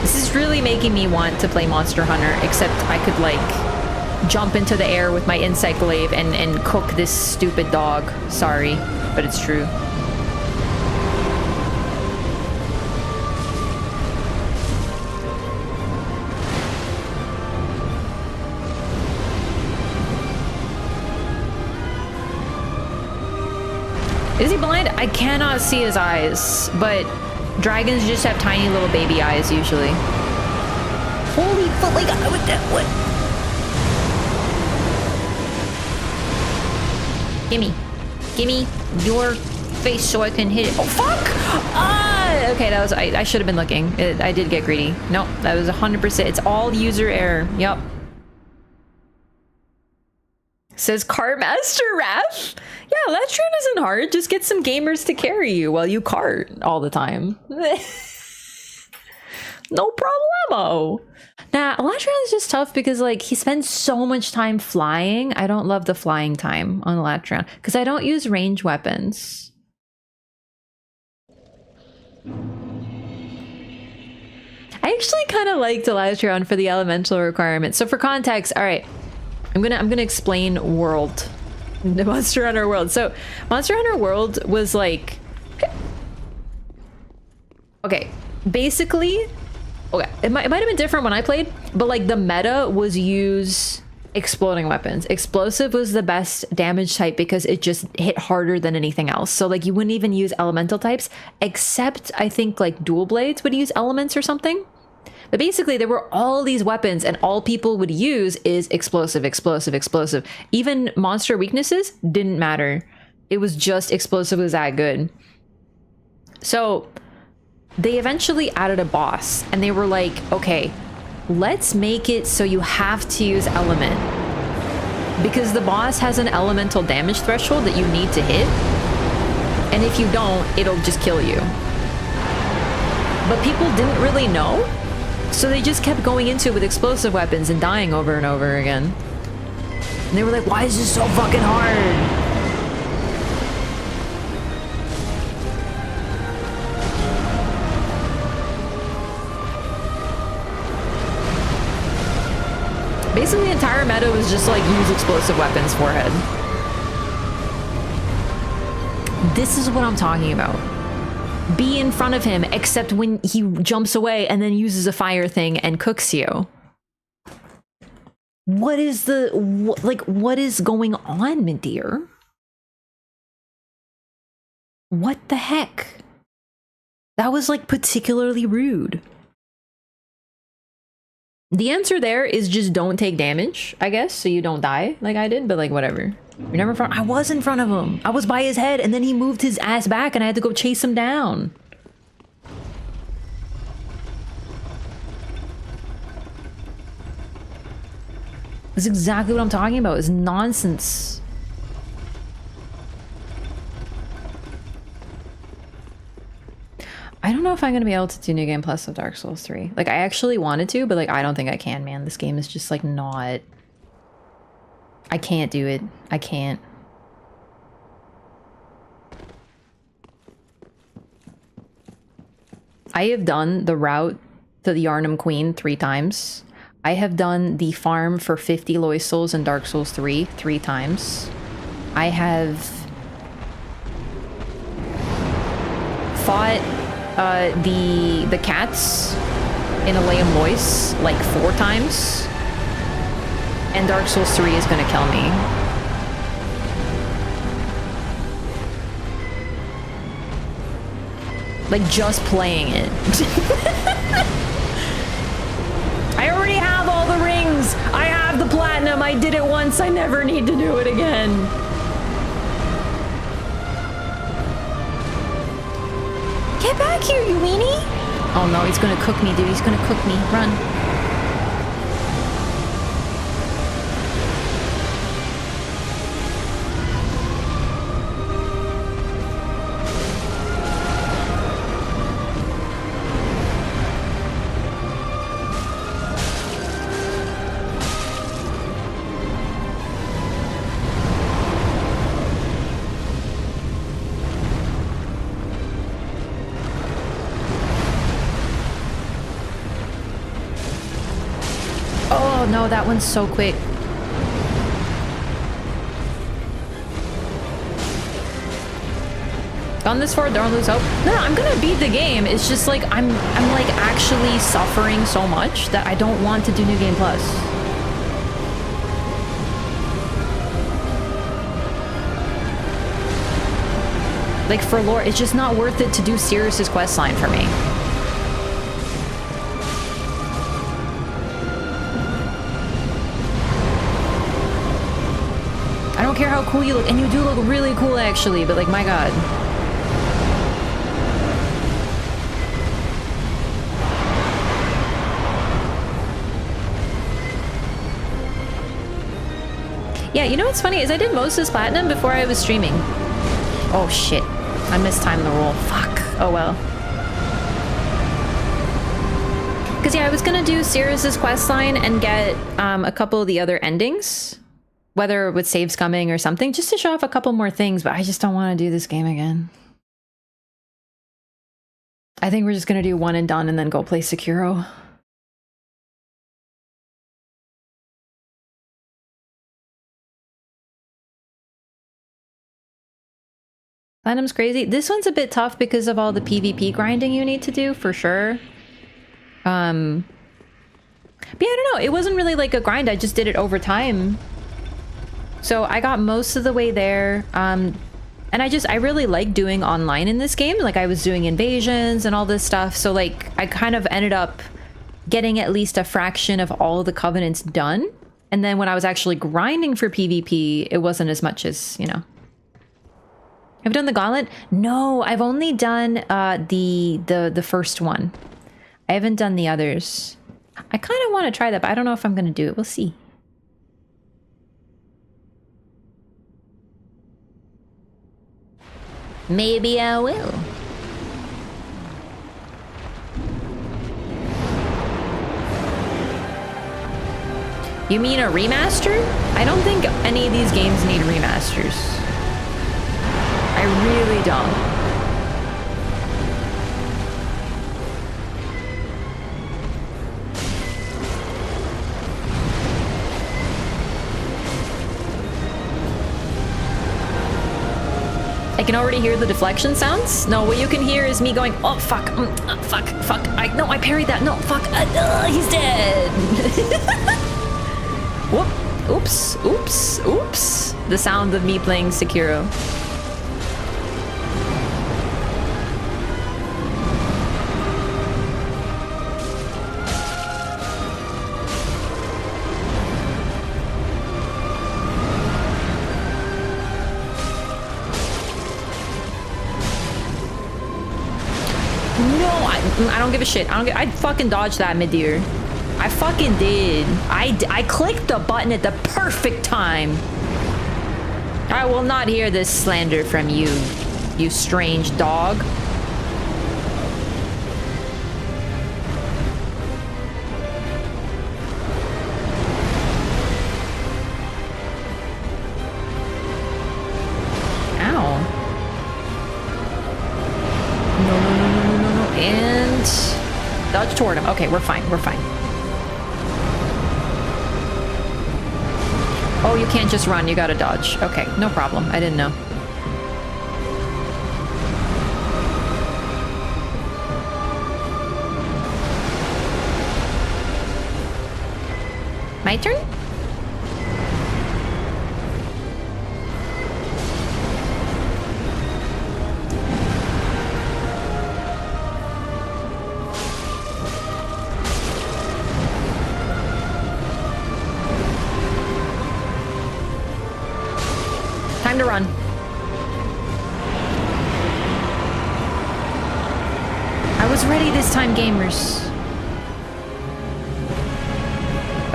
This is really making me want to play Monster Hunter, except I could like jump into the air with my insect glaive and cook this stupid dog. Sorry, but it's true. Is he blind? I cannot see his eyes, but dragons just have tiny little baby eyes usually. Holy fuck, like, what? Gimme your face so I can hit it. Oh, fuck! Ah! Okay, that was... I should have been looking. I did get greedy. Nope, that was 100%. It's all user error. Yep. Says Cartmaster Raph. Yeah, Elatron isn't hard. Just get some gamers to carry you while you cart all the time. No problemo. Nah, Elatron is just tough because like he spends so much time flying. I don't love the flying time on Elatron because I don't use range weapons. I actually kind of liked Elatron for the elemental requirement. So for context, all right, I'm gonna explain world, the Monster Hunter World. So Monster Hunter World was like, okay, basically. Okay, it might have been different when I played, but like the meta was use exploding weapons. Explosive was the best damage type because it just hit harder than anything else. So like you wouldn't even use elemental types, except I think like dual blades would use elements or something. But basically there were all these weapons and all people would use is explosive, explosive, explosive. Even monster weaknesses didn't matter. It was just explosive was that good. So they eventually added a boss and they were like, okay, let's make it so you have to use element. Because the boss has an elemental damage threshold that you need to hit. And if you don't, it'll just kill you. But people didn't really know. So they just kept going into it with explosive weapons and dying over and over again. And they were like, why is this so fucking hard? Basically, the entire meta was just like use explosive weapons, forehead. This is what I'm talking about. Be in front of him, except when he jumps away and then uses a fire thing and cooks you. What is the, what is going on, Midir? What the heck? That was like particularly rude. The answer there is just don't take damage, I guess, so you don't die like I did, but like whatever. You're never in front. I was in front of him. I was by his head and then he moved his ass back and I had to go chase him down. That's exactly what I'm talking about. It's nonsense. I don't know if I'm going to be able to do New Game Plus of Dark Souls 3. Like, I actually wanted to, but like, I don't think I can, man. This game is just like not... I can't do it. I can't. I have done the route to the Yharnam Queen 3 times. I have done the farm for 50 Lois Souls in Dark Souls 3 times. I have fought the cats in Aleum Lois like 4 times. And Dark Souls 3 is gonna kill me. Like, just playing it. I already have all the rings! I have the platinum! I did it once, I never need to do it again! Get back here, you weenie! Oh no, he's gonna cook me, dude. He's gonna cook me. Run. No, that one's so quick. Gone this far, don't lose hope. No, I'm gonna beat the game. It's just like I'm like actually suffering so much that I don't want to do New Game Plus. Like for lore, it's just not worth it to do Sirius's questline for me. I don't care how cool you look, and you do look really cool actually, but like, my god. Yeah, you know what's funny is I did most of this platinum before I was streaming. Oh shit, I mistimed the roll. Fuck, oh well. Because yeah, I was gonna do Sirius's questline and get a couple of the other endings. Whether with saves coming or something, just to show off a couple more things, but I just don't want to do this game again. I think we're just going to do one and done and then go play Sekiro. Platinum's crazy. This one's a bit tough because of all the PvP grinding you need to do, for sure. But yeah, I don't know. It wasn't really like a grind. I just did it over time. So I got most of the way there. And I really like doing online in this game. Like I was doing invasions and all this stuff. So like I kind of ended up getting at least a fraction of all the covenants done. And then when I was actually grinding for PvP, it wasn't as much as, you know. I've done the gauntlet? No, I've only done the first one. I haven't done the others. I kind of want to try that, but I don't know if I'm going to do it. We'll see. Maybe I will. You mean a remaster? I don't think any of these games need remasters. I really don't. I can already hear the deflection sounds. No, what you can hear is me going, oh, fuck, fuck, fuck. No, I parried that. No, fuck, he's dead. Whoop, oops, oops, oops. The sound of me playing Sekiro. I don't give a shit. I fucking dodged that Midir. I fucking did. I clicked the button at the perfect time. I will not hear this slander from you, you strange dog. Dodge toward him. Okay, we're fine. We're fine. Oh, you can't just run. You gotta dodge. Okay, no problem. I didn't know. My turn? Time to run. I was ready this time, gamers.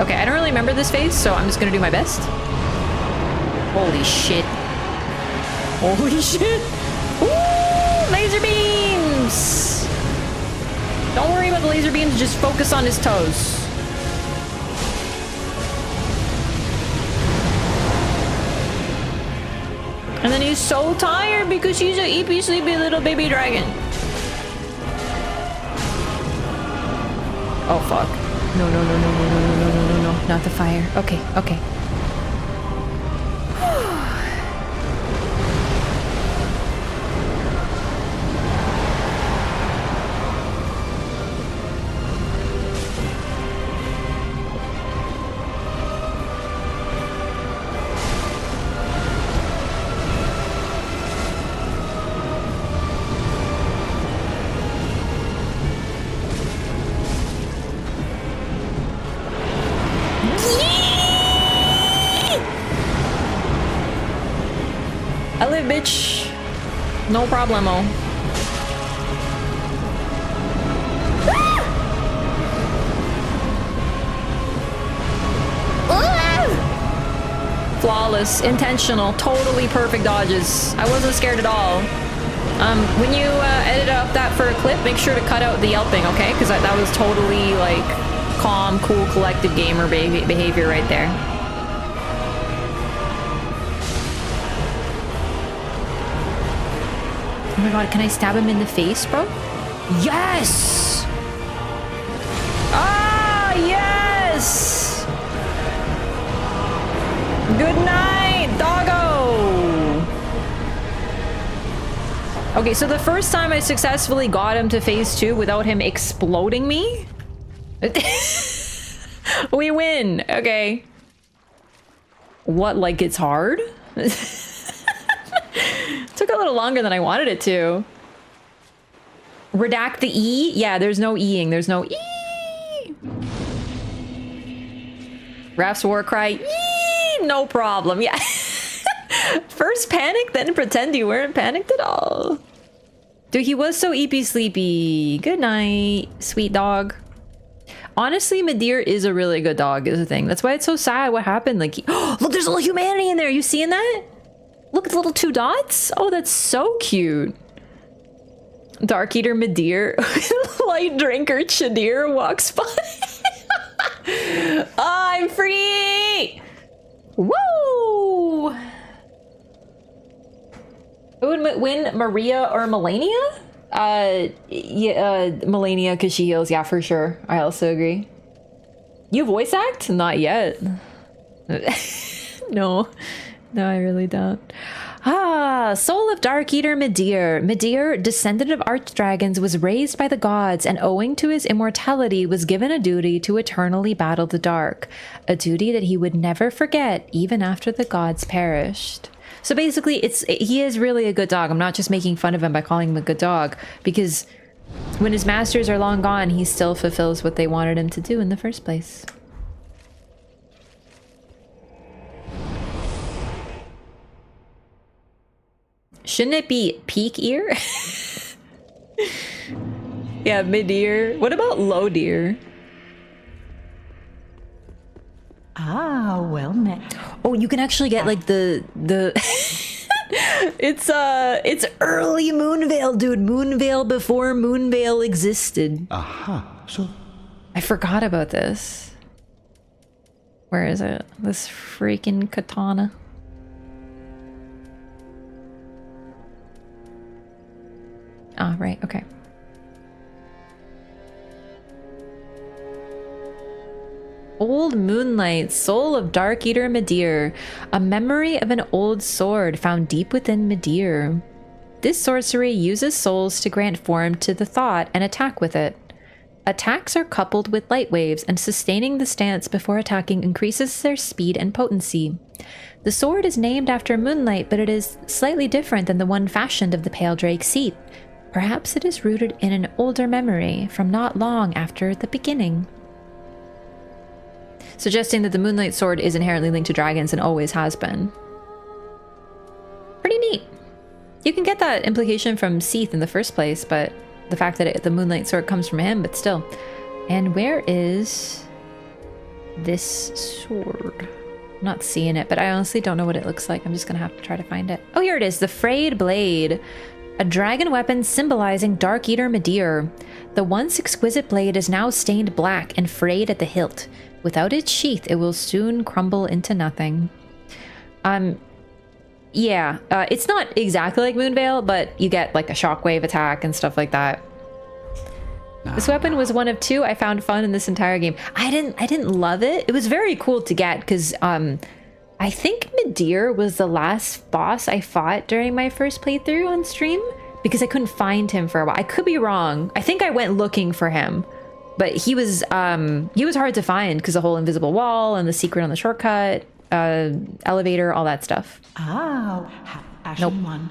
Okay, I don't really remember this phase, so I'm just gonna do my best. Holy shit. Holy shit! Ooh, laser beams! Don't worry about the laser beams, just focus on his toes. And then he's so tired because he's a eepy sleepy little baby dragon. Oh fuck. No, no, no, no, no, no, no, no, no, no, not the fire. Okay, okay. I live, bitch. No problemo. Flawless, intentional, totally perfect dodges. I wasn't scared at all. When you edit up that for a clip, make sure to cut out the yelping, okay? Because that was totally like calm, cool, collected gamer behavior right there. Oh my god, can I stab him in the face, bro? Yes! Ah, yes! Good night, doggo! Okay, so the first time I successfully got him to phase 2 without him exploding me... We win. Okay. What, like it's hard? Took a little longer than I wanted it to. Redact the E? Yeah, there's no E-ing. There's no E. Raph's war cry. E! No problem. Yeah. First panic, then pretend you weren't panicked at all. Dude, he was so eepy sleepy. Good night, sweet dog. Honestly, Midir is a really good dog, is the thing. That's why it's so sad what happened. Like, oh, look, there's a little humanity in there. You seeing that? Look at the little 2 dots. Oh, that's so cute. Dark Eater Midir. Light drinker Shadir walks by. I'm free! Woo! Who would win, Maria or Melania? Yeah, Melania, because she heals. Yeah, for sure. I also agree. You voice act? Not yet. No. No, I really don't. Ah, soul of Dark Eater Midir. Midir, descendant of archdragons, was raised by the gods and owing to his immortality was given a duty to eternally battle the dark. A duty that he would never forget even after the gods perished. So basically, he is really a good dog. I'm not just making fun of him by calling him a good dog, because when his masters are long gone, he still fulfills what they wanted him to do in the first place. Shouldn't it be peak ear? Yeah, mid-ear. What about low deer? Ah, well met. Oh, you can actually get like the it's early Moonveil, dude. Moonveil before Moonveil existed. Aha, so I forgot about this. Where is it? This freaking katana. Ah, right, okay. Old Moonlight, soul of Dark Eater Midir, a memory of an old sword found deep within Midir. This sorcery uses souls to grant form to the thought and attack with it. Attacks are coupled with light waves, and sustaining the stance before attacking increases their speed and potency. The sword is named after Moonlight, but it is slightly different than the one fashioned of the Pale Drake's seat. Perhaps it is rooted in an older memory from not long after the beginning. Suggesting that the Moonlight Sword is inherently linked to dragons and always has been. Pretty neat. You can get that implication from Seath in the first place, but the fact that the Moonlight Sword comes from him, but still. And where is this sword? I'm not seeing it, but I honestly don't know what it looks like. I'm just gonna have to try to find it. Oh, here it is, the Frayed Blade. A dragon weapon symbolizing Dark Eater Midir. The once exquisite blade is now stained black and frayed at the hilt. Without its sheath, it will soon crumble into nothing. Yeah, it's not exactly like Moonveil, but you get like a shockwave attack and stuff like that. This weapon was one of 2 I found fun in this entire game. I didn't love it. It was very cool to get because I think Midir was the last boss I fought during my first playthrough on stream because I couldn't find him for a while. I could be wrong. I think I went looking for him. But he was hard to find because the whole invisible wall and the secret on the shortcut, elevator, all that stuff. Ah, nope. One.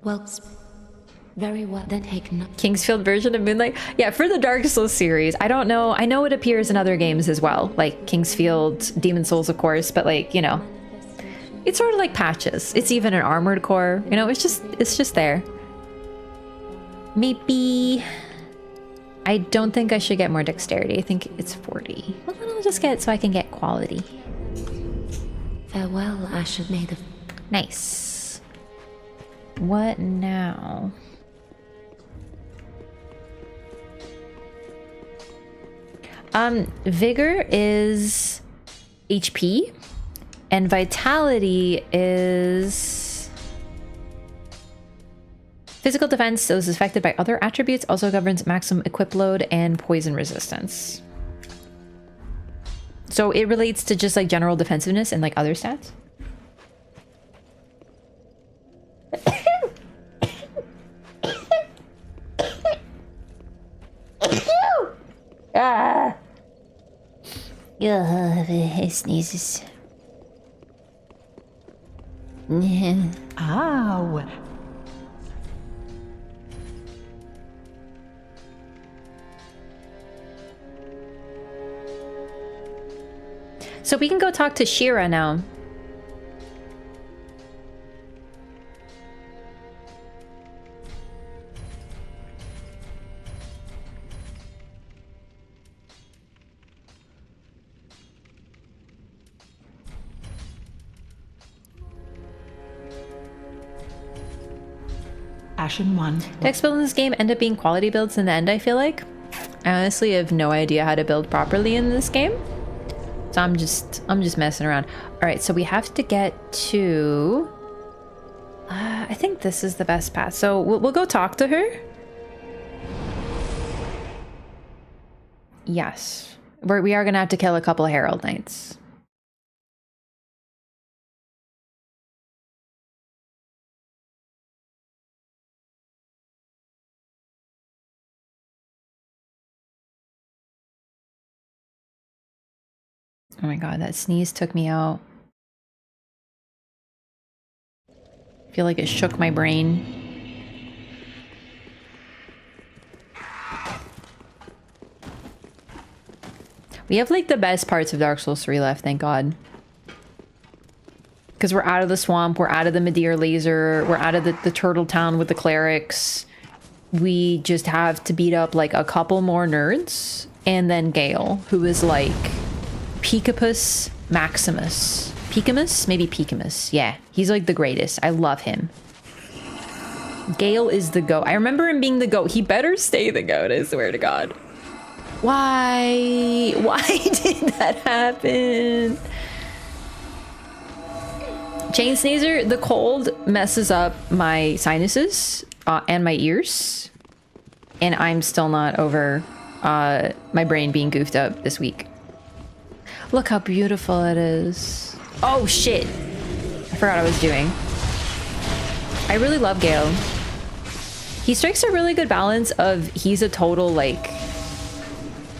Well, very well. Then take no. Kingsfield version of Moonlight? Yeah, for the Dark Souls series. I don't know. I know it appears in other games as well, like Kingsfield, Demon Souls, of course, but like, you know, it's sort of like patches. It's even an Armored Core. You know, it's just there. Maybe... I don't think I should get more dexterity. I think it's 40. Well, then I'll just get it so I can get quality. Farewell, Ash of May the... Nice. What now? Vigor is HP, and Vitality is... Physical defense, those affected by other attributes, also governs maximum equip load and poison resistance. So it relates to just like general defensiveness and like other stats. Ugh, sneezes. Ow. So we can go talk to Shira now. Ashen 1. Dex builds in this game end up being quality builds in the end, I feel like. I honestly have no idea how to build properly in this game. So I'm just messing around. All right, so we have to get to... I think this is the best path. So we'll go talk to her. Yes. We are going to have to kill a couple of Herald Knights. Oh my god, that sneeze took me out. I feel like it shook my brain. We have like the best parts of Dark Souls 3 left, thank god. Because we're out of the swamp, we're out of the Midir laser, we're out of the turtle town with the clerics. We just have to beat up like a couple more nerds. And then Gael, who is like... Picapus Maximus. Picamus? Maybe Picamus. Yeah, he's like the greatest. I love him. Gael is the GOAT. I remember him being the GOAT. He better stay the GOAT, I swear to God. Why? Why did that happen? Chain Sneezer, the cold messes up my sinuses and my ears. And I'm still not over my brain being goofed up this week. Look how beautiful it is. Oh shit. I forgot what I was doing. I really love Gael. He strikes a really good balance of he's a total like,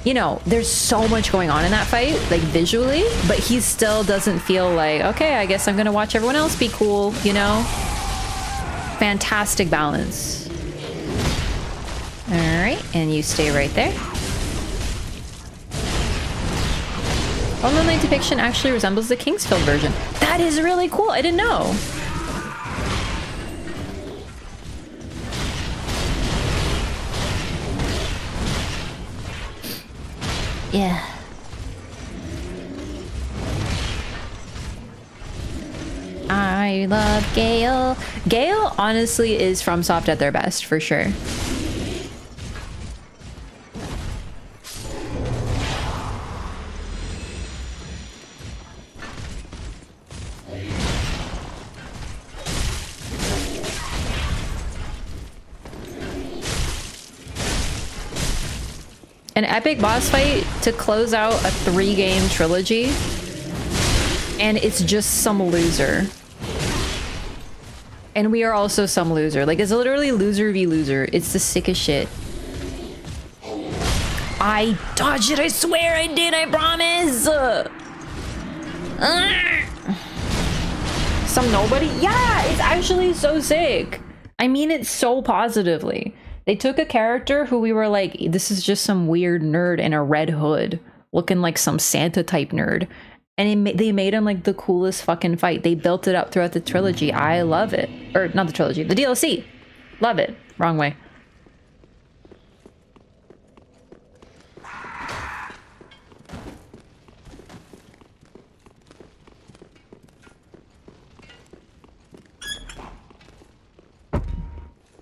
you know, there's so much going on in that fight, like visually, but he still doesn't feel like, okay, I guess I'm gonna watch everyone else be cool, you know? Fantastic balance. All right, and you stay right there. Although my depiction actually resembles the Kingsfield version. That is really cool. I didn't know. Yeah. I love Gael. Gael honestly is FromSoft at their best, for sure. An epic boss fight to close out a 3-game trilogy, and it's just some loser. And we are also some loser. Like, it's literally loser v loser. It's the sickest shit. I dodged it, I swear I did, I promise! Some nobody? Yeah, it's actually so sick. I mean it so positively. They took a character who we were like, this is just some weird nerd in a red hood, looking like some Santa type nerd. And they made him like the coolest fucking fight. They built it up throughout the trilogy. I love it. Or not the trilogy, the DLC. Love it. Wrong way.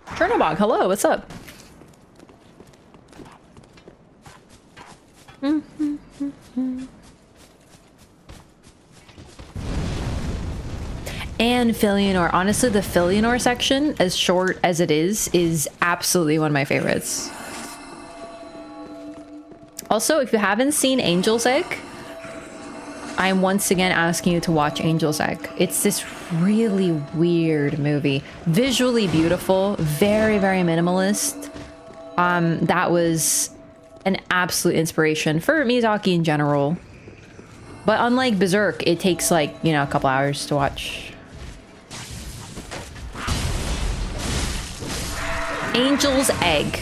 Chernobog, hello, what's up? And Filianor. Honestly, the Filianor section, as short as it is absolutely one of my favorites. Also, if you haven't seen Angel's Egg, I'm once again asking you to watch Angel's Egg. It's this really weird movie. Visually beautiful, very, very minimalist. That was an absolute inspiration for Miyazaki in general. But unlike Berserk, it takes like, you know, a couple hours to watch. Angel's Egg.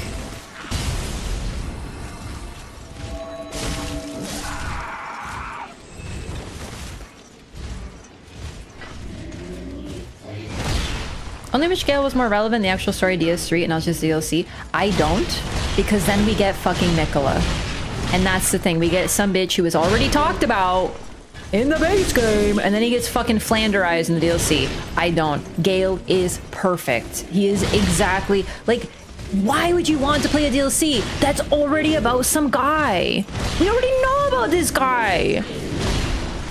Only wish Gael was more relevant in the actual story DS3 and not just DLC. I don't, because then we get fucking Mikola. And that's the thing, we get some bitch who was already talked about in the base game, and then he gets fucking Flanderized in the DLC. I don't. Gael is perfect. He is exactly, like, why would you want to play a DLC that's already about some guy? We already know about this guy.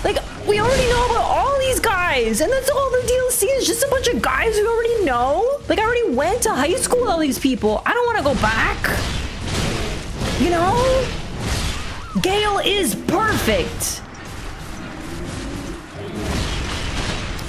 Like, we already know about all these guys, and that's all the DLC is, just a bunch of guys we already know. Like, I already went to high school with all these people. I don't want to go back. You know? Gael is perfect.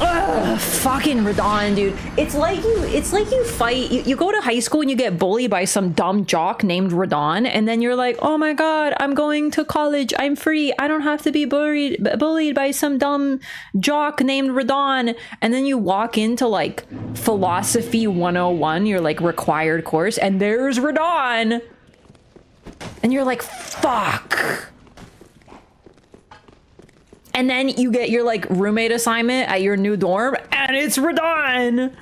Ugh, fucking Radon, dude. It's like you fight, you go to high school and you get bullied by some dumb jock named Radon, and then you're like, oh my god, I'm going to college, I'm free, I don't have to be bullied by some dumb jock named Radon. And then you walk into like Philosophy 101, your like required course, and there's Radon. And you're like, fuck. And then you get your like roommate assignment at your new dorm, and it's Radon.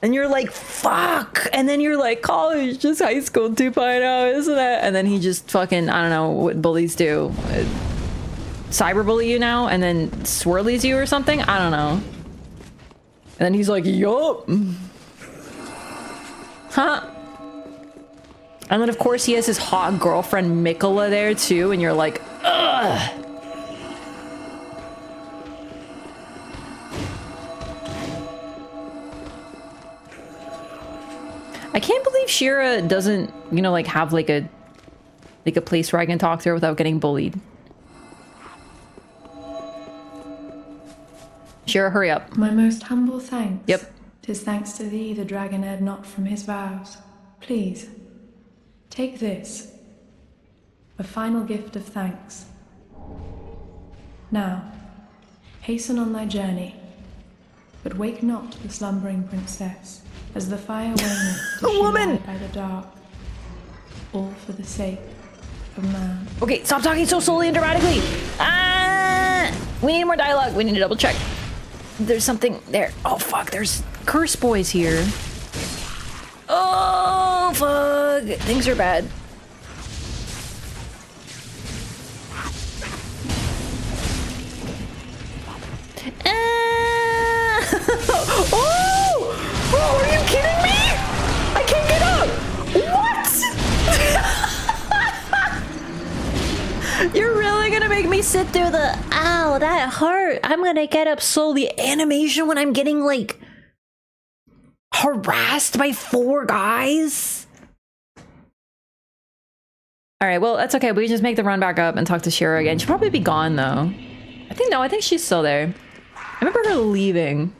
And you're like, fuck. And then you're like, college, just high school 2.0, isn't it? And then he just fucking, I don't know what bullies do. Cyberbully you now, and then swirlies you or something? I don't know. And then he's like, yup. Huh? And then of course he has his hot girlfriend Mikola there too, and you're like, ugh. I can't believe Shira doesn't, you know, like have like a place where I can talk to her without getting bullied. Shira, hurry up. My most humble thanks. Yep. 'Tis thanks to thee the dragon erred not from his vows. Please, take this, a final gift of thanks. Now, hasten on thy journey, but wake not the slumbering princess, as the fire waneth to woman by the dark, all for the sake of man. Okay, stop talking so slowly and dramatically. We need more dialogue. We need to double check. There's something there. Oh fuck, there's curse boys here. Oh fuck, things are bad. Oh, are you kidding me? I can't get up. What? You're really gonna make me sit through the, ow, that hurt. I'm gonna get up slowly. Animation when I'm getting like harassed by 4 guys. All right, well, that's okay. We can just make the run back up and talk to Shira again. She'll probably be gone though. I think she's still there. I remember her leaving.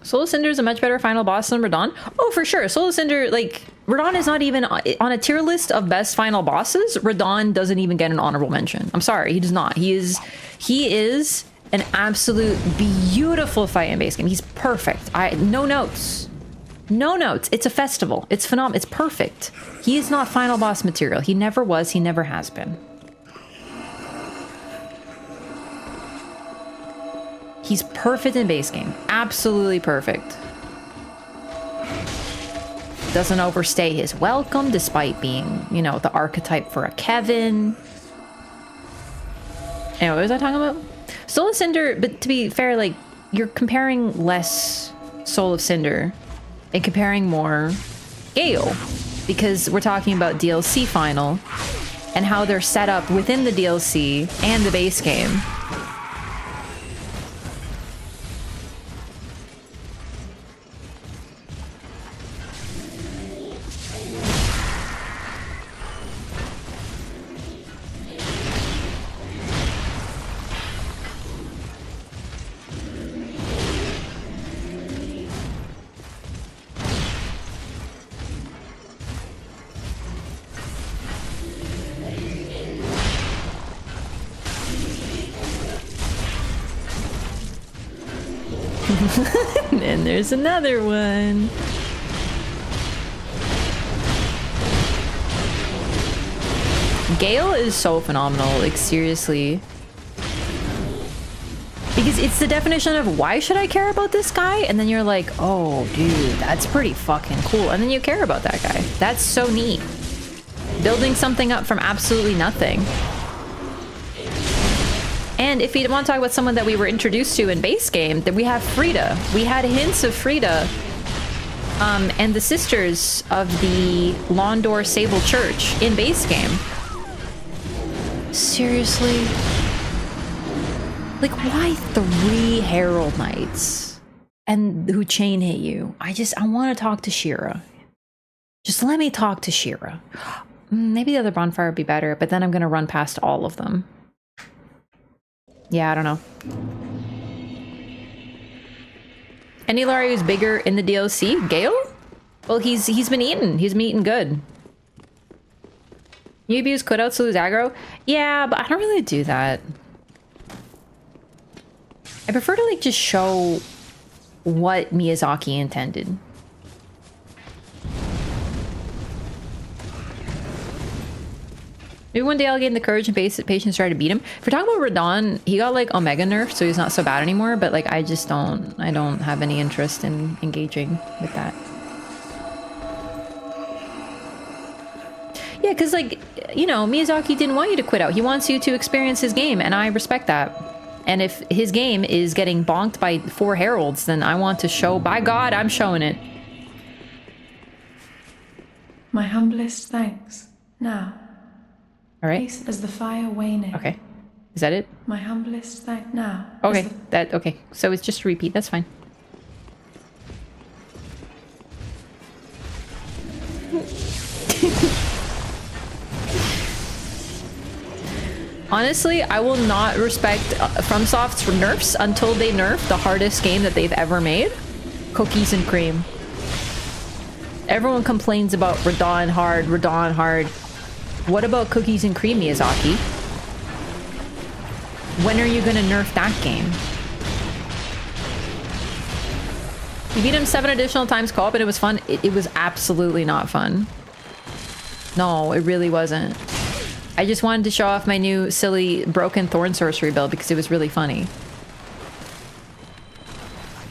Soul Cinder is a much better final boss than Radon. Oh, for sure. Soul Cinder, like, Radon is not even on a tier list of best final bosses. Radon doesn't even get an honorable mention. I'm sorry, he does not. He is an absolute beautiful fight in base game. He's perfect. No notes. No notes. It's a festival. It's phenomenal. It's perfect. He is not final boss material. He never was. He never has been. He's perfect in base game. Absolutely perfect. Doesn't overstay his welcome despite being, you know, the archetype for a Kevin. Anyway, what was I talking about? Soul of Cinder, but to be fair, like, you're comparing less Soul of Cinder and comparing more Gael, because we're talking about DLC final and how they're set up within the DLC and the base game. And there's another one. Gael is so phenomenal, like seriously. Because it's the definition of why should I care about this guy? And then you're like, oh dude, that's pretty fucking cool. And then you care about that guy. That's so neat. Building something up from absolutely nothing. And if you want to talk about someone that we were introduced to in base game, then we have Frida. We had hints of Frida and the sisters of the Londor Sable Church in base game. Seriously? Like, why 3 Herald Knights? And who chain hit you? I want to talk to Shira. Just let me talk to Shira. Maybe the other bonfire would be better, but then I'm going to run past all of them. Yeah, I don't know. Any Lari who's bigger in the DLC? Gael? Well, he's been eating. He's been eating good. You abuse cutouts to lose aggro? Yeah, but I don't really do that. I prefer to like just show what Miyazaki intended. Maybe one day I'll gain the courage and patience to try to beat him. If we're talking about Radon, he got like Omega nerfed, so he's not so bad anymore, but like I don't have any interest in engaging with that. Yeah, because like, you know, Miyazaki didn't want you to quit out. He wants you to experience his game, and I respect that. And if his game is getting bonked by 4 heralds, then I want to show, by God, I'm showing it. My humblest thanks. Now. All right. Peace as the fire waning. Okay. Is that it? My humblest thank now. Okay. Okay. So it's just a repeat. That's fine. Honestly, I will not respect FromSoft's nerfs until they nerf the hardest game that they've ever made. Cookies and Cream. Everyone complains about Radon hard, Radon hard. What about Cookies and Cream, Miyazaki? When are you gonna nerf that game? You beat him 7 additional times co-op and it was fun. It was absolutely not fun. No, it really wasn't. I just wanted to show off my new silly broken thorn sorcery build because it was really funny.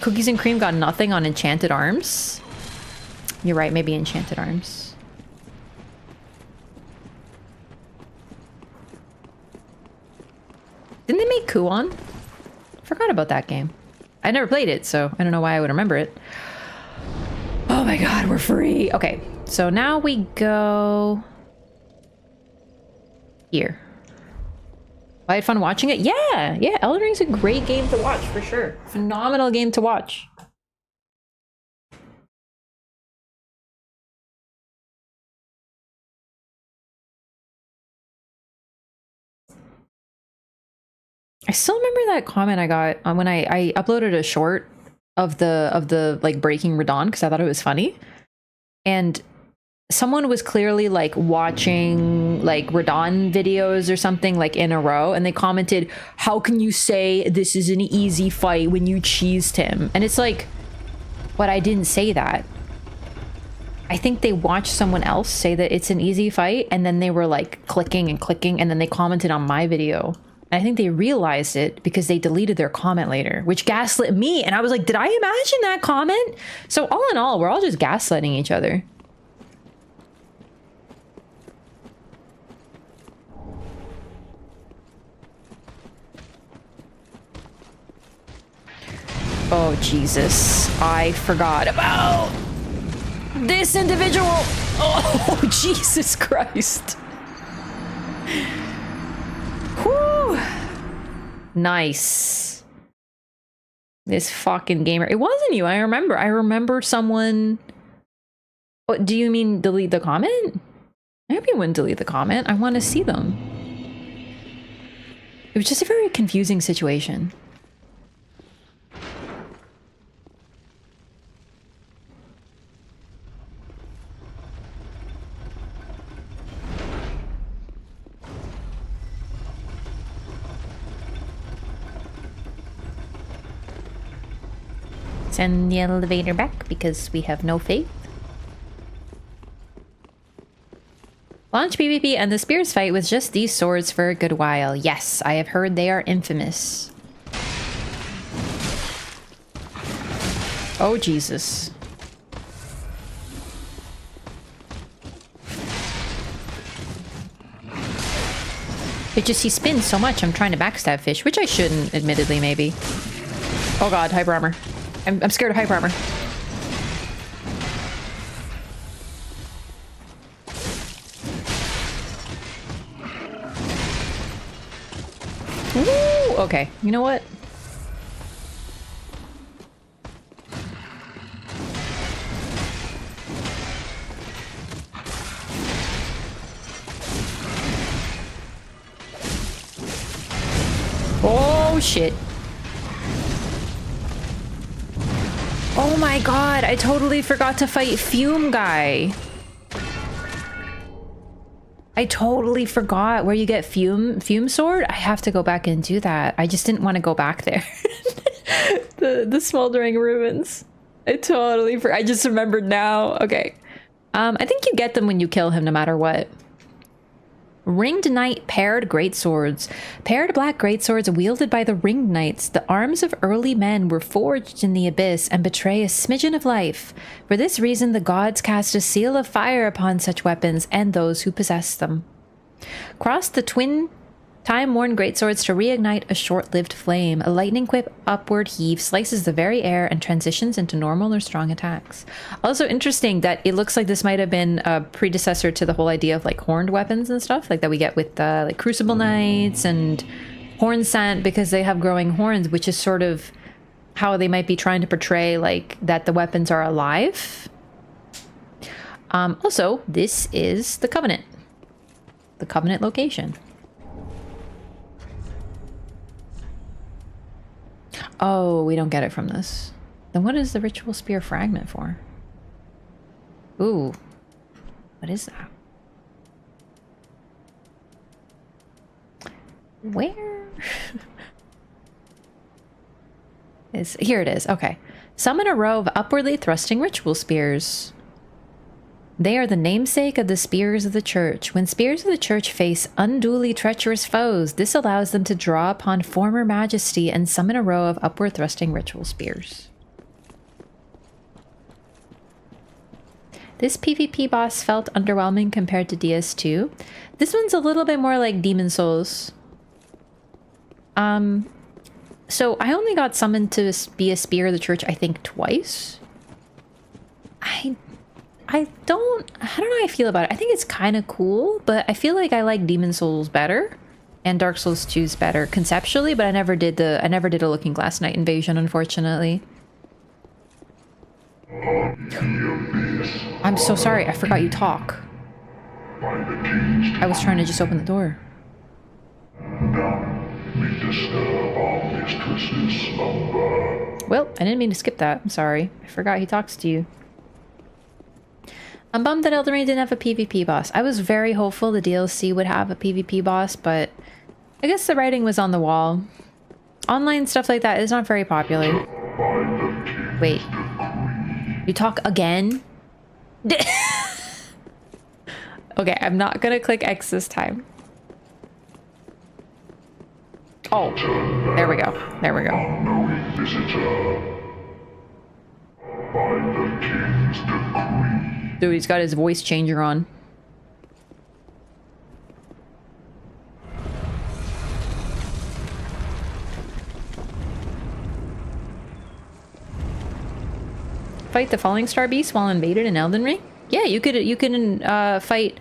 Cookies and Cream got nothing on Enchanted Arms. You're right, maybe Enchanted Arms. Didn't they make Kuon? Forgot about that game. I never played it, so I don't know why I would remember it. Oh my god, we're free. Okay, so now we go here. I had fun watching it. Yeah, Elden Ring's a great game to watch for sure. Phenomenal game to watch. I still remember that comment I got when I uploaded a short of the like breaking Radon because I thought it was funny, and someone was clearly like watching like Radon videos or something like in a row, and they commented, "How can you say this is an easy fight when you cheesed him?" And it's like, what? I didn't say that. I think they watched someone else say that it's an easy fight, and then they were like clicking and clicking, and then they commented on my video. I think they realized it because they deleted their comment later, which gaslit me. And I was like, did I imagine that comment? So all in all, we're all just gaslighting each other. Oh, Jesus. I forgot about this individual. Oh, Jesus Christ. Whew. Nice. This fucking gamer. It wasn't you. I remember someone. What do you mean delete the comment? I hope you wouldn't delete the comment. I want to see them. It was just a very confusing situation. Send the elevator back because we have no faith. Launch PvP and the spears fight with just these swords for a good while. Yes, I have heard they are infamous. Oh, Jesus. It just, he spins so much, I'm trying to backstab fish, which I shouldn't, admittedly, maybe. Oh god, hyper armor. I'm scared of hyper armor. Woo! Okay, you know what? Oh shit. Oh my god, I totally forgot to fight Fume Guy. I totally forgot where you get Fume Sword. I have to go back and do that. I just didn't want to go back there. the smoldering ruins. I totally forgot. I just remembered now. Okay. I think you get them when you kill him no matter what. Ringed Knight paired greatswords. Paired black greatswords wielded by the Ringed Knights. The arms of early men were forged in the abyss and betray a smidgen of life. For this reason, the gods cast a seal of fire upon such weapons and those who possess them. Cross the twin time-worn greatswords to reignite a short-lived flame. A lightning quick upward heave slices the very air and transitions into normal or strong attacks. Also interesting that it looks like this might have been a predecessor to the whole idea of like horned weapons and stuff like that we get with like Crucible Knights and Horn Sant, because they have growing horns, which is sort of how they might be trying to portray like that the weapons are alive. Also, this is the Covenant location. Oh, we don't get it from this. Then what is the ritual spear fragment for? Ooh. What is that? Where? Here it is. Okay. Summon a row of upwardly thrusting ritual spears. They are the namesake of the spears of the church. When spears of the church face unduly treacherous foes, this allows them to draw upon former majesty and summon a row of upward thrusting ritual spears. This PvP boss felt underwhelming compared to DS2. This one's a little bit more like Demon Souls. So I only got summoned to be a spear of the church, I think, twice. I don't know how I feel about it. I think it's kind of cool, but I feel like I like Demon Souls better and Dark Souls 2's better conceptually, but I never did a Looking Glass Knight invasion, unfortunately. I'm so sorry, I forgot you talk. I was trying to just open the door. Well, I didn't mean to skip that. I'm sorry. I forgot he talks to you. I'm bummed that Elden Ring didn't have a PvP boss. I was very hopeful the DLC would have a PvP boss, but I guess the writing was on the wall. Online stuff like that is not very popular. Wait. You talk again? Okay, I'm not gonna click X this time. Oh, there we go. There we go. Dude, he's got his voice changer on. Fight the Falling Star Beast while invaded in Elden Ring? Yeah, you can fight.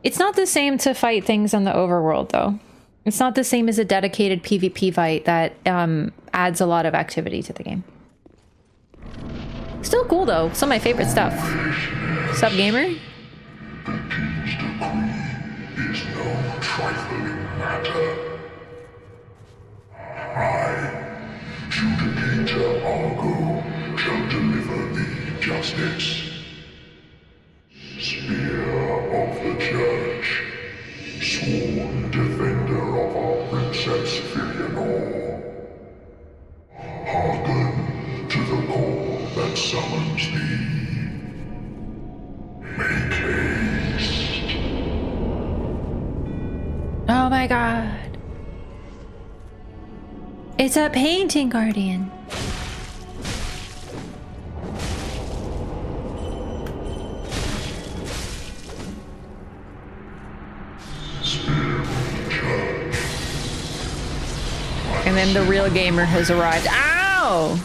It's not the same to fight things in the overworld, though. It's not the same as a dedicated PvP fight that adds a lot of activity to the game. Still cool, though. Some of my favorite stuff. Sup, gamer? Justice. Spear of the Church. Sworn defender of our Princess Filianor. Hearken to the call Oh my god. It's a painting guardian. And then the real gamer has arrived. Ow!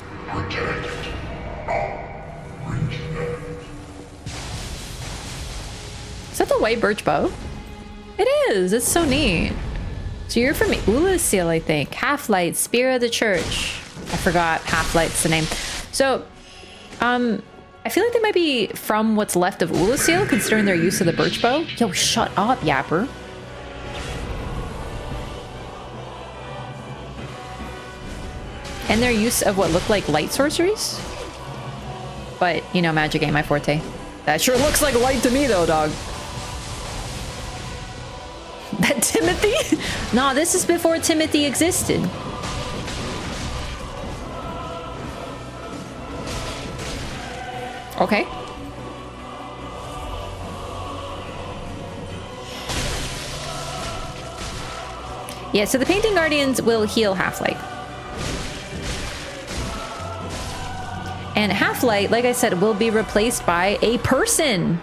Is that the white birch bow? It is. It's so neat. So you're from Ulasil, I think. Half-Light, Spear of the Church. I forgot Half-Light's the name. So, I feel like they might be from what's left of Ulasil, considering their use of the birch bow. Yo, shut up, Yapper. And their use of what looked like light sorceries. But, you know, magic ain't my forte. That sure looks like light to me, though, dog. That Timothy? No, this is before Timothy existed. Okay. Yeah, so the Painting Guardians will heal Half-Light. And Half-Light, like I said, will be replaced by a person.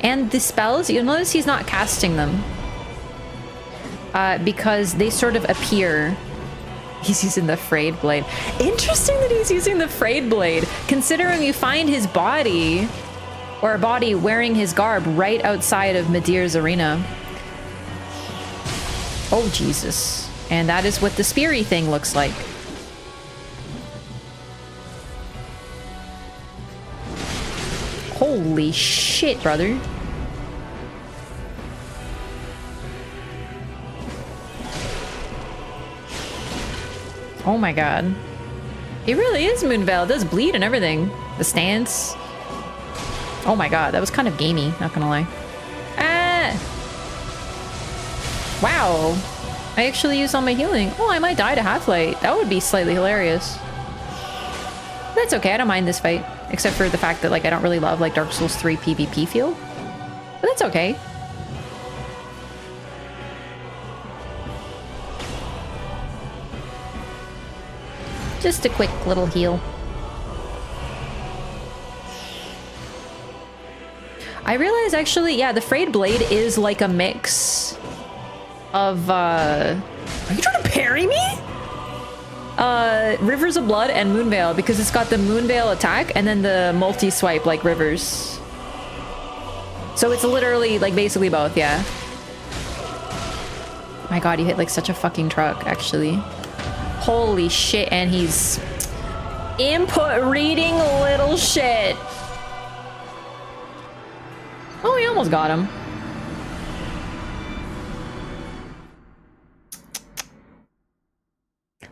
And the spells, you'll notice he's not casting them. Because they sort of appear. He's using the frayed blade. Interesting that he's using the frayed blade, considering you find his body, or a body wearing his garb, right outside of Midir's arena. Oh, Jesus. And that is what the speary thing looks like. Holy shit, brother. Oh my god. It really is Moonveil. It does bleed and everything. The stance. Oh my god, that was kind of gamey, not gonna lie. Ah! Wow. I actually used all my healing. Oh, I might die to Half-Light. That would be slightly hilarious. That's okay, I don't mind this fight. Except for the fact that, like, I don't really love, like, Dark Souls 3 PvP feel. But that's okay. Just a quick little heal. I realize, actually, yeah, the Frayed Blade is like a mix of, Are you trying to parry me? Rivers of Blood and Moonveil, because it's got the Moonveil attack and then the multi-swipe like Rivers. So it's literally, like, basically both, yeah. My god, you hit, like, such a fucking truck, actually. Holy shit, and he's input reading little shit. Oh, he almost got him.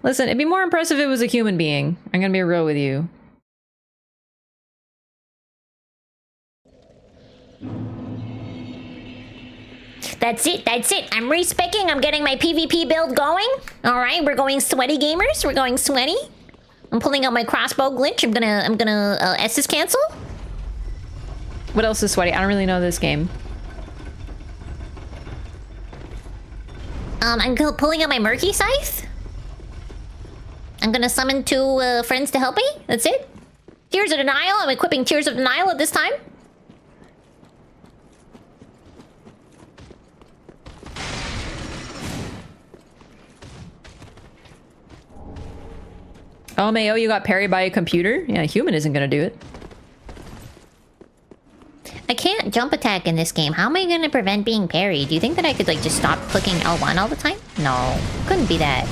Listen, it'd be more impressive if it was a human being. I'm gonna be real with you. That's it, that's it. I'm respecing. I'm getting my PvP build going. Alright, we're going sweaty, gamers. We're going sweaty. I'm pulling out my crossbow glitch. I'm gonna S's cancel. What else is sweaty? I don't really know this game. I'm pulling out my Murky Scythe. I'm gonna summon 2 friends to help me. That's it. Tears of Denial. I'm equipping Tears of Denial at this time. Oh, Mayo, you got parried by a computer? Yeah, a human isn't gonna do it. I can't jump attack in this game. How am I gonna prevent being parried? Do you think that I could, like, just stop clicking L1 all the time? No, couldn't be that.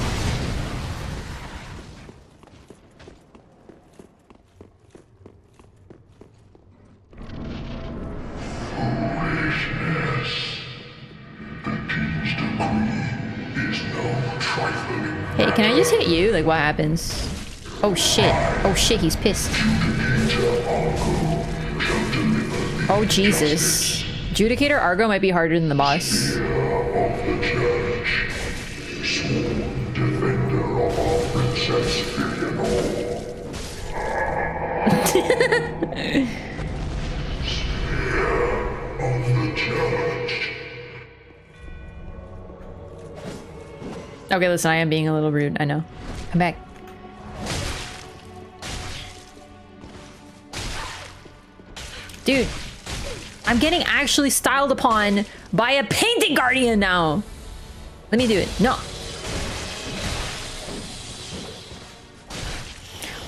Hey, can I just hit you? Like, what happens? Oh shit. Oh shit, he's pissed. Oh Jesus. Judicator Argo might be harder than the boss. Okay, listen, I am being a little rude. I know. Come back. Dude, I'm getting actually styled upon by a painting guardian now. Let me do it. No.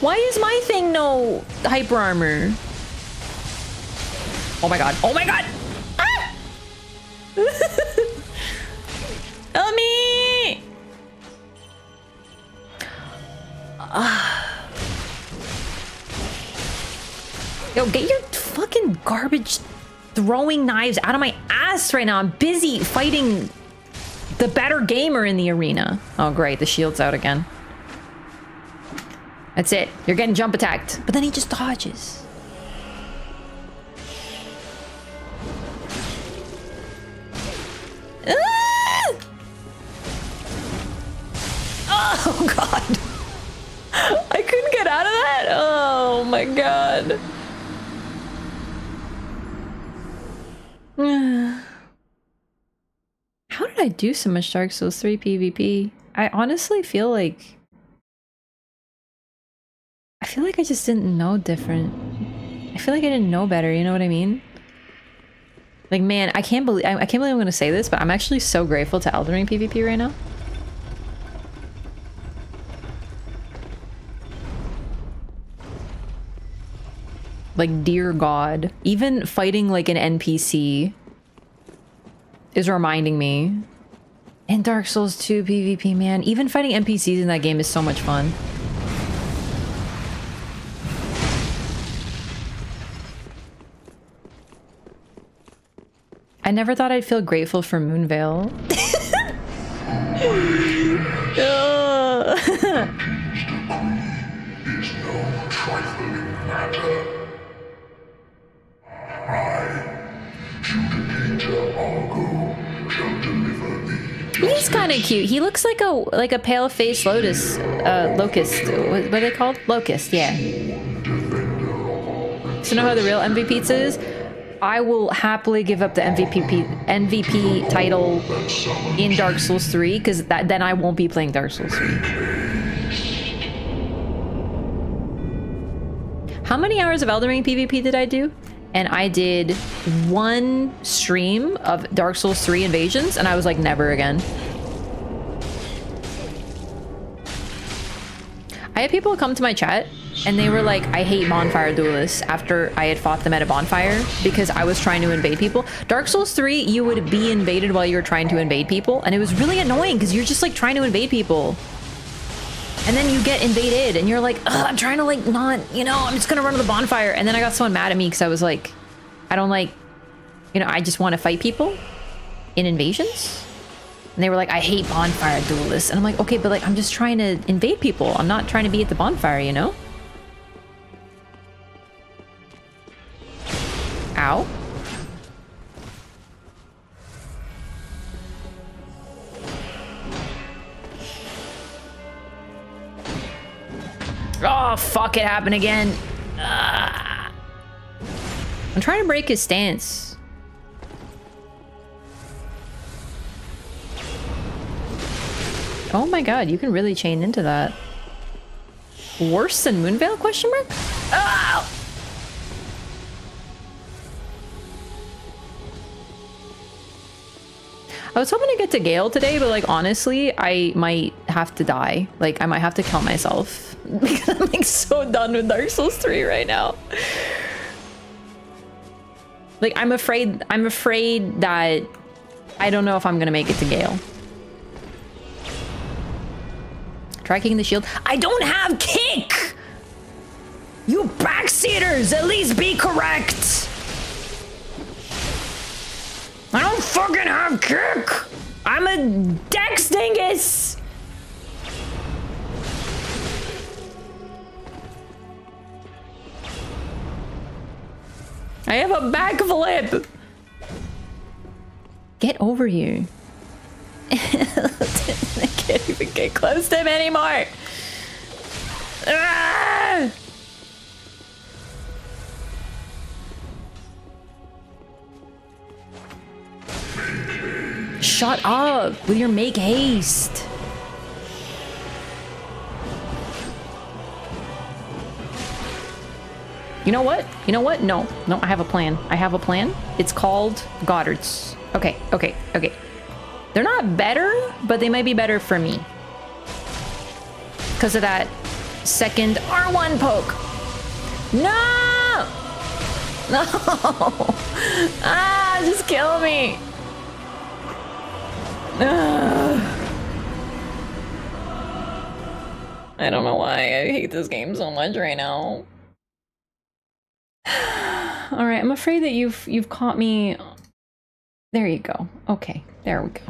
Why is my thing no hyper armor? Oh my god. Oh my god. Ah! Help me! Yo, get your fucking garbage throwing knives out of my ass right now. I'm busy fighting the better gamer in the arena. Oh, great. The shield's out again. That's it. You're getting jump attacked. But then he just dodges. Ah! Oh, God. I couldn't get out of that? Oh, my God. How did I do so much Dark Souls 3 PvP? I honestly feel like I just didn't know different. I feel like I didn't know better, you know what I mean? Like, man, I can't believe I'm gonna say this, but I'm actually so grateful to Elden Ring PvP right now. Like, dear God. Even fighting like an NPC is reminding me. And Dark Souls 2 PvP, man. Even fighting NPCs in that game is so much fun. I never thought I'd feel grateful for Moonveil. Is no trifling matter. He's kind of cute. He looks like a pale-faced locust. What are they called? Locust, yeah. So know how the real MVP pizza is? I will happily give up the MVP title in Dark Souls 3 because then I won't be playing Dark Souls 3. How many hours of Elden Ring PvP did I do? And I did 1 stream of Dark Souls 3 Invasions, and I was like, never again. I had people come to my chat, and they were like, I hate bonfire duelists after I had fought them at a bonfire because I was trying to invade people. Dark Souls 3, you would be invaded while you were trying to invade people, and it was really annoying because you're just like trying to invade people. And then you get invaded and you're like, ugh, I'm trying to like not, you know, I'm just gonna run to the bonfire. And then I got someone mad at me because I was like, I don't like, you know, I just want to fight people in invasions. And they were like, I hate bonfire duelists. And I'm like, okay, but like, I'm just trying to invade people. I'm not trying to be at the bonfire, you know? Ow. Oh, fuck, it happened again. I'm trying to break his stance. Oh my god, you can really chain into that. Worse than Moonveil, question mark? Oh! I was hoping to get to Gael today, but like honestly, I might have to die. Like I might have to kill myself because I'm like so done with Dark Souls 3 right now. Like I'm afraid that I don't know if I'm gonna make it to Gael. Try kicking the shield. I don't have kick! You backseaters, at least be correct! I don't fucking have kick! I'm a dex dingus! I have a backflip! Get over here. I can't even get close to him anymore! Ah! Shut up with your make haste. You know what? You know what? No, I have a plan. I have a plan. It's called Goddard's. Okay. They're not better, but they might be better for me. Because of that second R1 poke. No! No! Ah, just kill me. I don't know why I hate this game so much right now. All right, I'm afraid that you've caught me. There you go. Okay, there we go.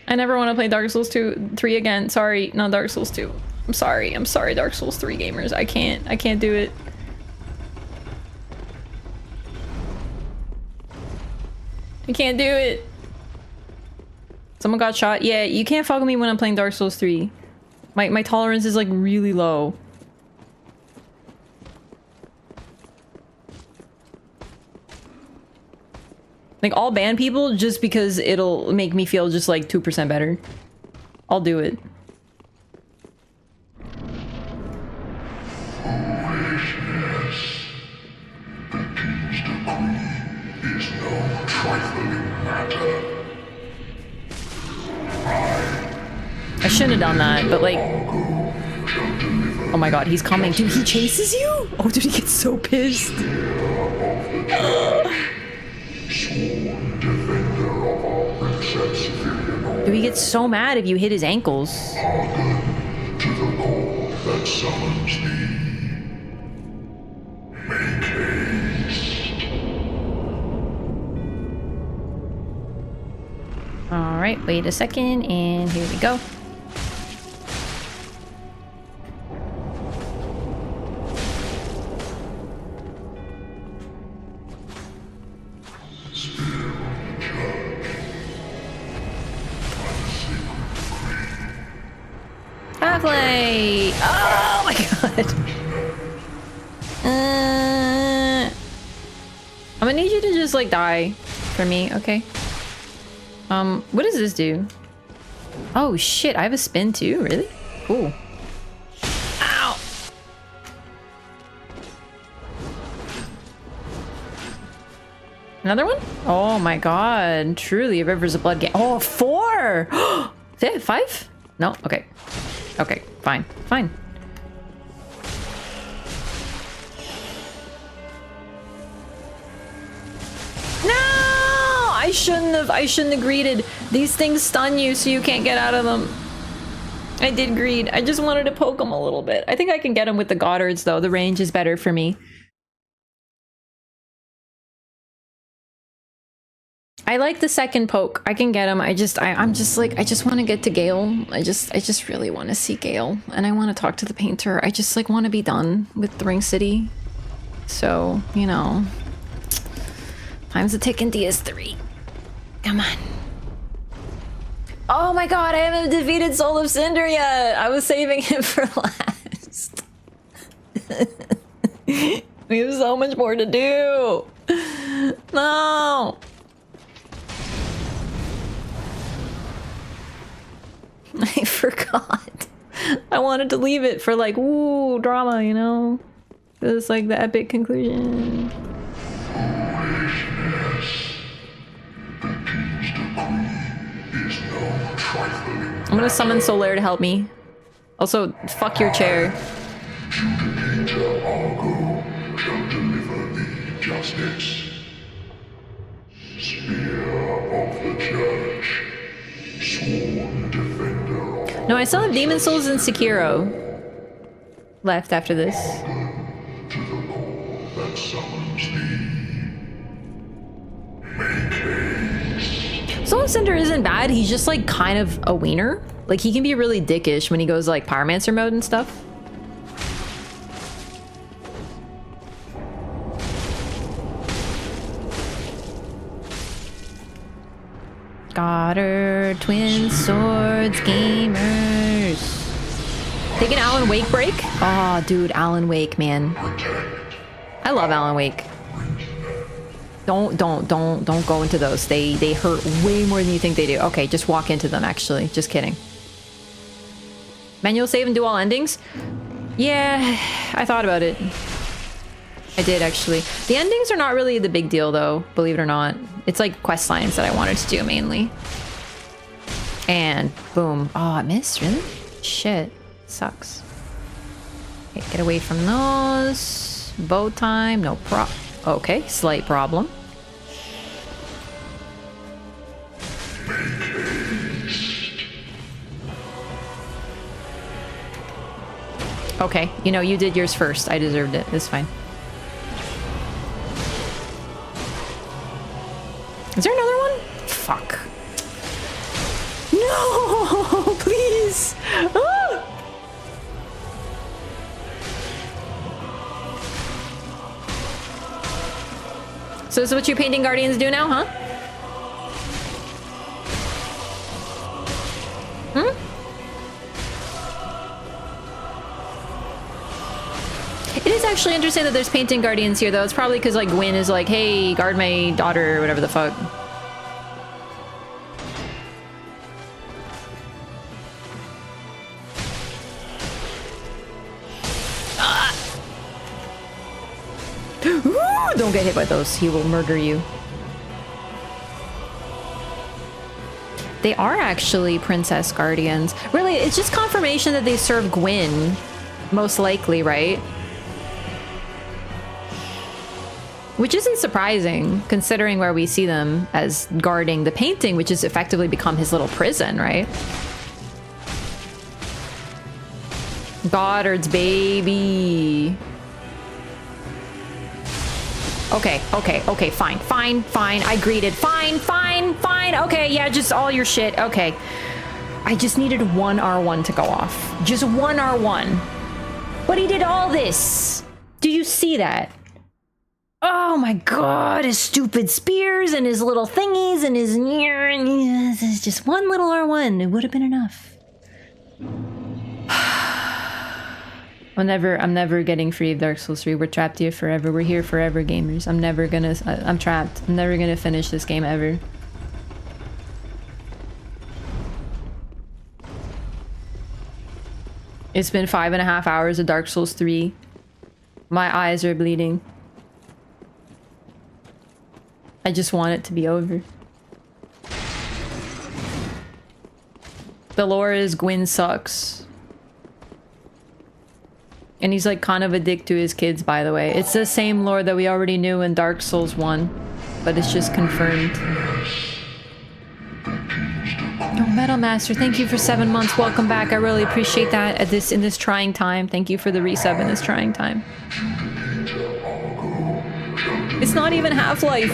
I never want to play Dark Souls 3 again. Sorry, not Dark Souls 2. I'm sorry, Dark Souls 3 gamers. I can't do it. I can't do it. Someone got shot. Yeah, you can't fuck with me when I'm playing Dark Souls 3. My tolerance is like really low. Like, I'll ban people just because it'll make me feel just like 2% better. I'll do it. Foolishness. The king's decree is no trifling matter. I shouldn't have done that, but like... Oh my god, he's coming. Dude, he chases you? Oh, dude, he gets so pissed. Dude, he gets so mad if you hit his ankles. Hearken to the call that summons thee. Make haste. Alright, wait a second, and here we go. Half-Light! Oh my god! I'm gonna need you to just like die for me, okay? What does this do? Oh shit, I have a spin too, really? Cool. Ow! Another one? Oh my god, truly a river's of blood game. Oh, 4! 5? No? Okay. Okay, fine. Fine. No! I shouldn't have greeted. These things stun you so you can't get out of them. I did greed. I just wanted to poke them a little bit. I think I can get them with the Goddards though. The range is better for me. I like the second poke. I can get him. I'm just like, I just want to get to Gael. I just really want to see Gael, and I want to talk to the painter. I just like want to be done with the Ring City. So, you know, time's a ticking DS3. Come on. Oh my god, I haven't defeated Soul of Cinder yet. I was saving him for last. We have so much more to do. No. I forgot. I wanted to leave it for like, ooh, drama, you know? It's like the epic conclusion. Foolishness. The king's decree is no trifling. I'm gonna summon Solaire to help me. Also, fuck your chair. Judicator Argo shall deliver thee justice. Spear of the church. Sworn defender of No, I still have Demon Souls and Sekiro left after this. to the call that summons thee. Make haste. Soul of Cinder isn't bad. He's just like kind of a wiener. Like he can be really dickish when he goes like Pyromancer mode and stuff. Goddard, Twin Swords, gamers. Take an Alan Wake break? Oh, dude, Alan Wake, man. I love Alan Wake. Don't go into those. They hurt way more than you think they do. Okay, just walk into them, actually. Just kidding. Manual save and do all endings? Yeah, I thought about it. I did, actually. The endings are not really the big deal, though, believe it or not. It's like quest lines that I wanted to do, mainly. And boom. Oh, I missed? Really? Shit. Sucks. Okay, get away from those. Bow time. No okay, slight problem. Okay, you know, you did yours first. I deserved it. It's fine. Is there another one? Fuck. No! Please! Ah! So this is what you painting guardians do now, huh? Hmm? It is actually interesting that there's painting guardians here, though. It's probably because, like, Gwyn is like, hey, guard my daughter, or whatever the fuck. Ah! Ooh, don't get hit by those. He will murder you. They are actually princess guardians. Really, it's just confirmation that they serve Gwyn. Most likely, right? Which isn't surprising, considering where we see them as guarding the painting, which has effectively become his little prison, right? Goddard's baby. Okay, fine. I greeted. Fine. Okay, yeah, just all your shit. Okay. I just needed one R1 to go off. Just one R1. But he did all this. Do you see that? Oh my god, his stupid spears and his little thingies and his... It's just one little R1. It would have been enough. I'm never getting free of Dark Souls 3. We're trapped here forever. We're here forever, gamers. I'm trapped. I'm never gonna finish this game ever. It's been 5.5 hours of Dark Souls 3. My eyes are bleeding. I just want it to be over. The lore is Gwyn sucks. And he's like kind of a dick to his kids, by the way. It's the same lore that we already knew in Dark Souls 1, but it's just confirmed. Oh, Metal Master, thank you for 7 months. Welcome back. I really appreciate that in this trying time. Thank you for the resub in this trying time. It's not even Half-Life.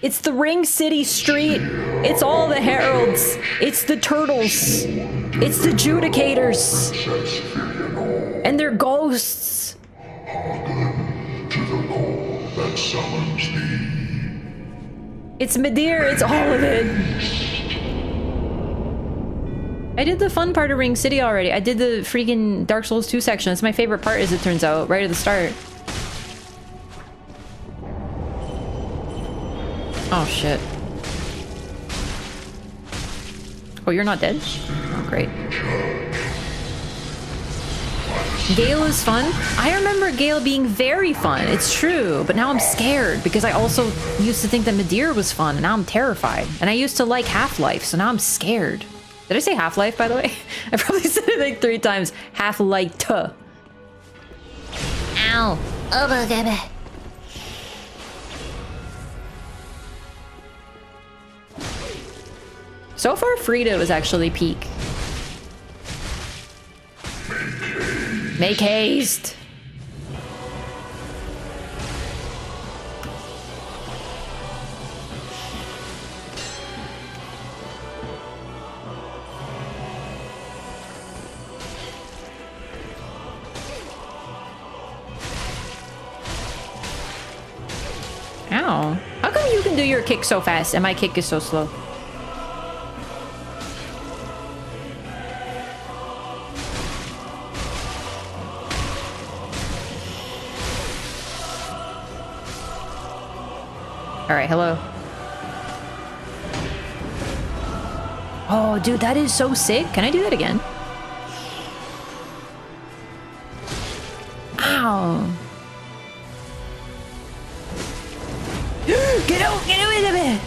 It's the Ring City Street. It's all the heralds. It's the turtles. It's the Judicators. And they're ghosts. It's Midir. It's all of it. I did the fun part of Ring City already. I did the freaking Dark Souls 2 section. It's my favorite part, as it turns out, right at the start. Oh, shit. Oh, you're not dead? Oh, great. Gael is fun. I remember Gael being very fun. It's true, but now I'm scared because I also used to think that Midir was fun, and now I'm terrified. And I used to like Half-Life, so now I'm scared. Did I say Half-Life, by the way? I probably said it like 3 times. Half-Life. Ow. Oh, my God. So far, Frida was actually peak. Make haste! Ow. How come you can do your kick so fast and my kick is so slow? Alright, hello. Oh, dude, that is so sick. Can I do that again? now. Get out of it!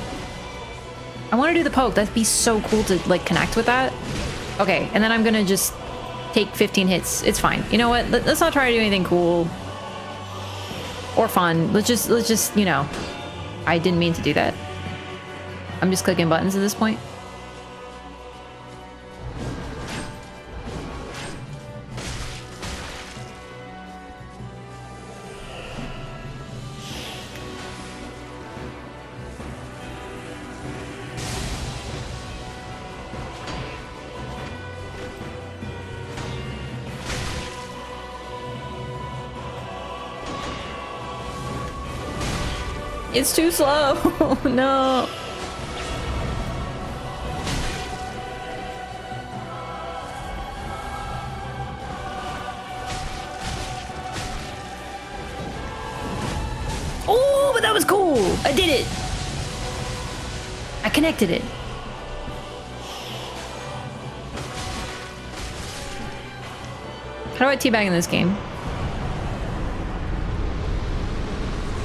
I want to do the poke. That'd be so cool to like connect with that. Okay, and then I'm gonna just take 15 hits. It's fine. You know what? Let's not try to do anything cool or fun. Let's just, you know, I didn't mean to do that. I'm just clicking buttons at this point. It's too slow. No. Oh, but that was cool. I did it. I connected it. How do I teabag in this game?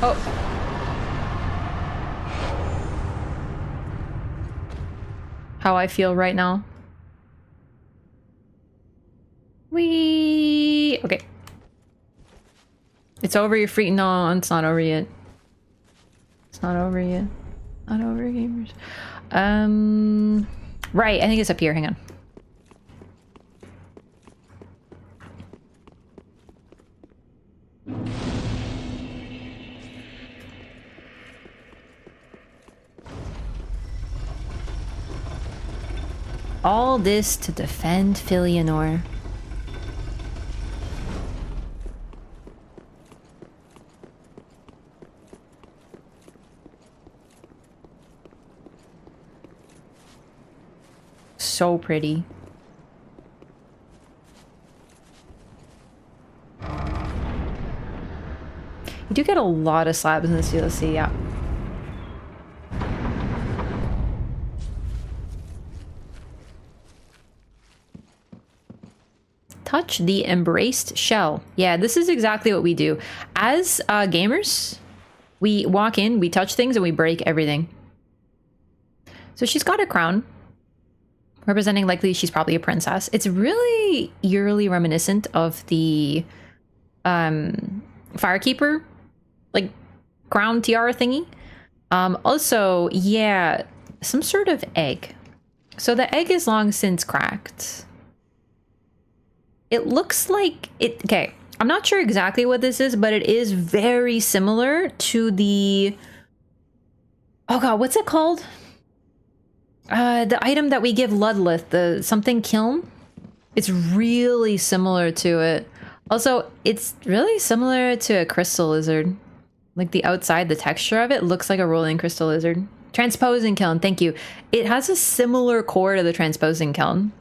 Oh. How I feel right now. Okay. It's over, you're free. No, it's not over yet. It's not over yet. Not over, gamers. Right, I think it's up here. Hang on. All this to defend Filianor. So pretty. You do get a lot of slabs in this DLC, yeah. Touch the embraced shell. Yeah, this is exactly what we do. As gamers, we walk in, we touch things, and we break everything. So she's got a crown, representing likely she's probably a princess. It's really eerily reminiscent of the Firekeeper, like, crown tiara thingy. Also, yeah, some sort of egg. So the egg is long since cracked. It looks like it. Okay, I'm not sure exactly what this is, but it is very similar to the. Oh god, what's it called? The item that we give Ludleth, the something kiln. It's really similar to it. Also, it's really similar to a crystal lizard. Like the outside, the texture of it looks like a rolling crystal lizard. Transposing kiln, thank you. It has a similar core to the transposing kiln.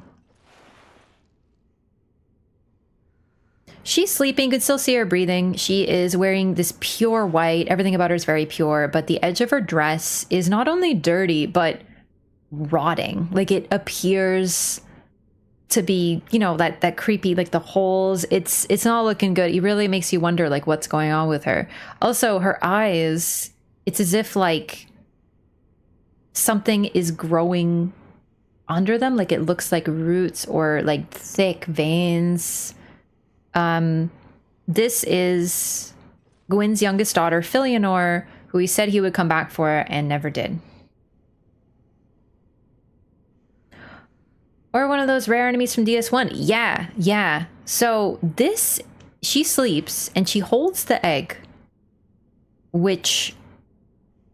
She's sleeping, you can still see her breathing. She is wearing this pure white. Everything about her is very pure, but the edge of her dress is not only dirty, but rotting. Like it appears to be, you know, that creepy, like the holes. It's not looking good. It really makes you wonder like what's going on with her. Also, her eyes, it's as if like something is growing under them. Like it looks like roots or like thick veins. This is Gwyn's youngest daughter, Filianor, who he said he would come back for and never did. Or one of those rare enemies from DS1. Yeah. So this, she sleeps and she holds the egg, which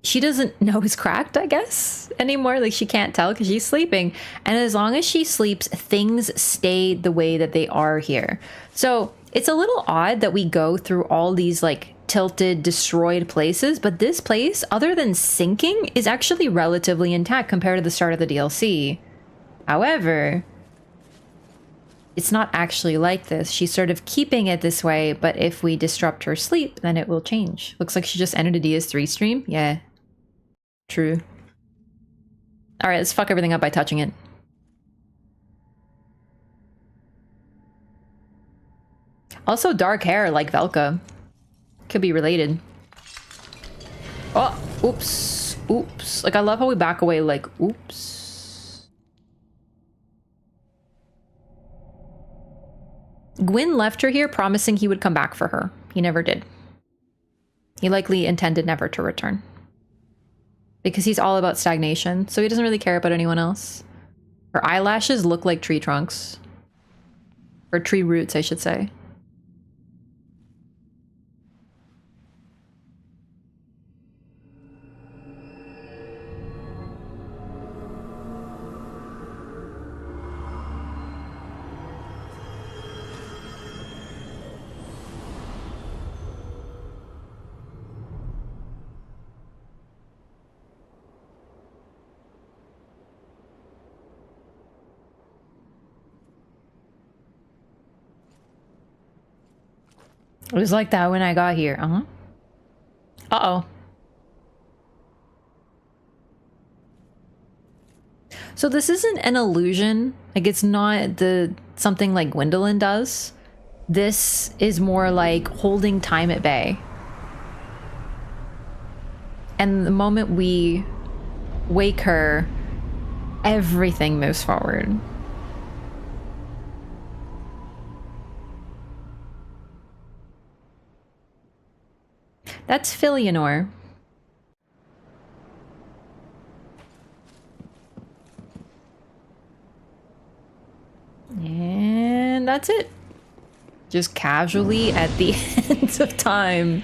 she doesn't know is cracked, I guess, anymore. Like she can't tell because she's sleeping. And as long as she sleeps, things stay the way that they are here. So it's a little odd that we go through all these like tilted, destroyed places, but this place, other than sinking, is actually relatively intact compared to the start of the DLC. However, it's not actually like this. She's sort of keeping it this way, but if we disrupt her sleep, then it will change. Looks like she just ended a DS3 stream. Yeah. True. Alright, let's fuck everything up by touching it. Also dark hair like Velka. Could be related. Oh, oops. Oops. Like, I love how we back away like, oops. Gwyn left her here promising he would come back for her. He never did. He likely intended never to return. Because he's all about stagnation, so he doesn't really care about anyone else. Her eyelashes look like tree trunks. Or tree roots, I should say. It was like that when I got here. Uh-oh. So this isn't an illusion. Like, it's not something like Gwendolyn does. This is more like holding time at bay. And the moment we wake her, everything moves forward. That's Filianor. And that's it. Just casually at the end of time.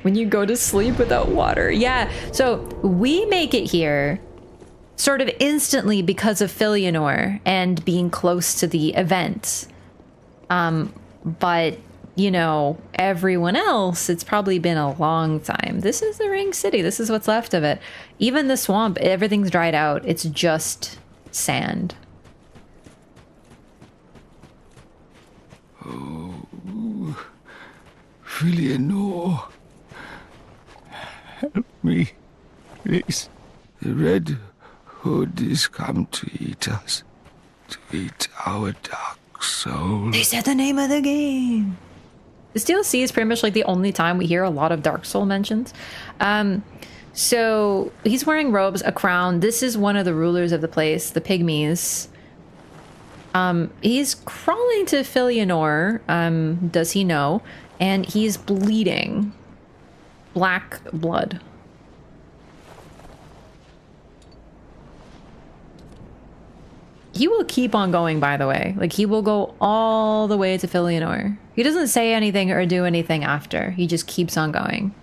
When you go to sleep without water. Yeah, so we make it here sort of instantly because of Filianor and being close to the event. But you know, everyone else, it's probably been a long time. This is the Ring City. This is what's left of it. Even the swamp, everything's dried out. It's just sand. Oh, Filianor. Help me, please. The Red Hood is come to eat us. To eat our dark soul. They said the name of the game. This DLC is pretty much like the only time we hear a lot of Dark Soul mentions. So he's wearing robes, a crown. This is one of the rulers of the place, the Pygmies. He's crawling to Filianor, does he know? And he's bleeding. Black blood. He will keep on going, by the way. Like, he will go all the way to Filianor. He doesn't say anything or do anything after. He just keeps on going.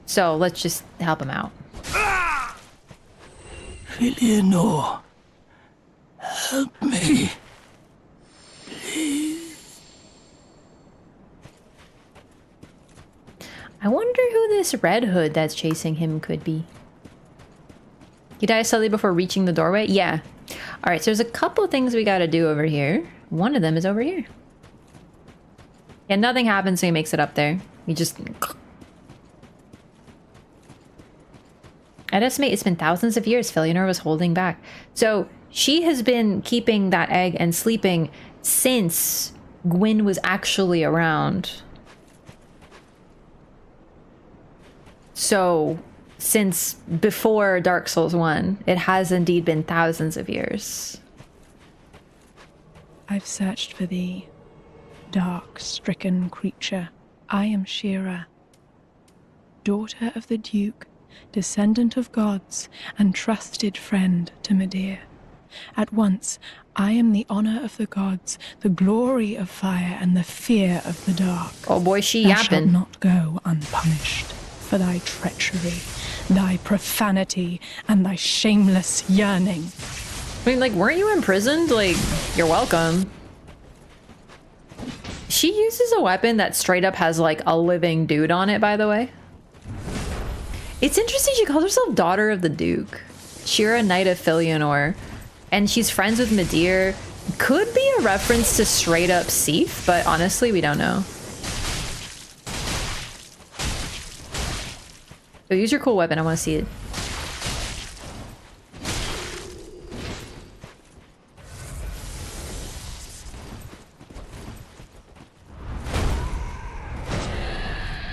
So let's just help him out. Filianor, help me. Please. I wonder who this Red Hood that's chasing him could be. You die slowly before reaching the doorway? Yeah. Alright, so there's a couple things we gotta do over here. One of them is over here. Yeah, nothing happens, so he makes it up there. He just... I'd estimate it's been thousands of years Filianor was holding back. So she has been keeping that egg and sleeping since Gwyn was actually around. So... since before Dark Souls 1, it has indeed been thousands of years. I've searched for thee, dark-stricken creature. I am Shira, daughter of the Duke, descendant of gods, and trusted friend to Midir. At once, I am the honor of the gods, the glory of fire, and the fear of the dark. Oh boy, she Thou yapping. shalt not go unpunished for thy treachery, thy profanity, and thy shameless yearning. I mean, like, weren't you imprisoned? Like, you're welcome. She uses a weapon that straight up has, like, a living dude on it, by the way. It's interesting she calls herself Daughter of the Duke. Shira, Knight of Filianor. And she's friends with Midir. Could be a reference to straight up Sif, but honestly, we don't know. So use your cool weapon, I want to see it.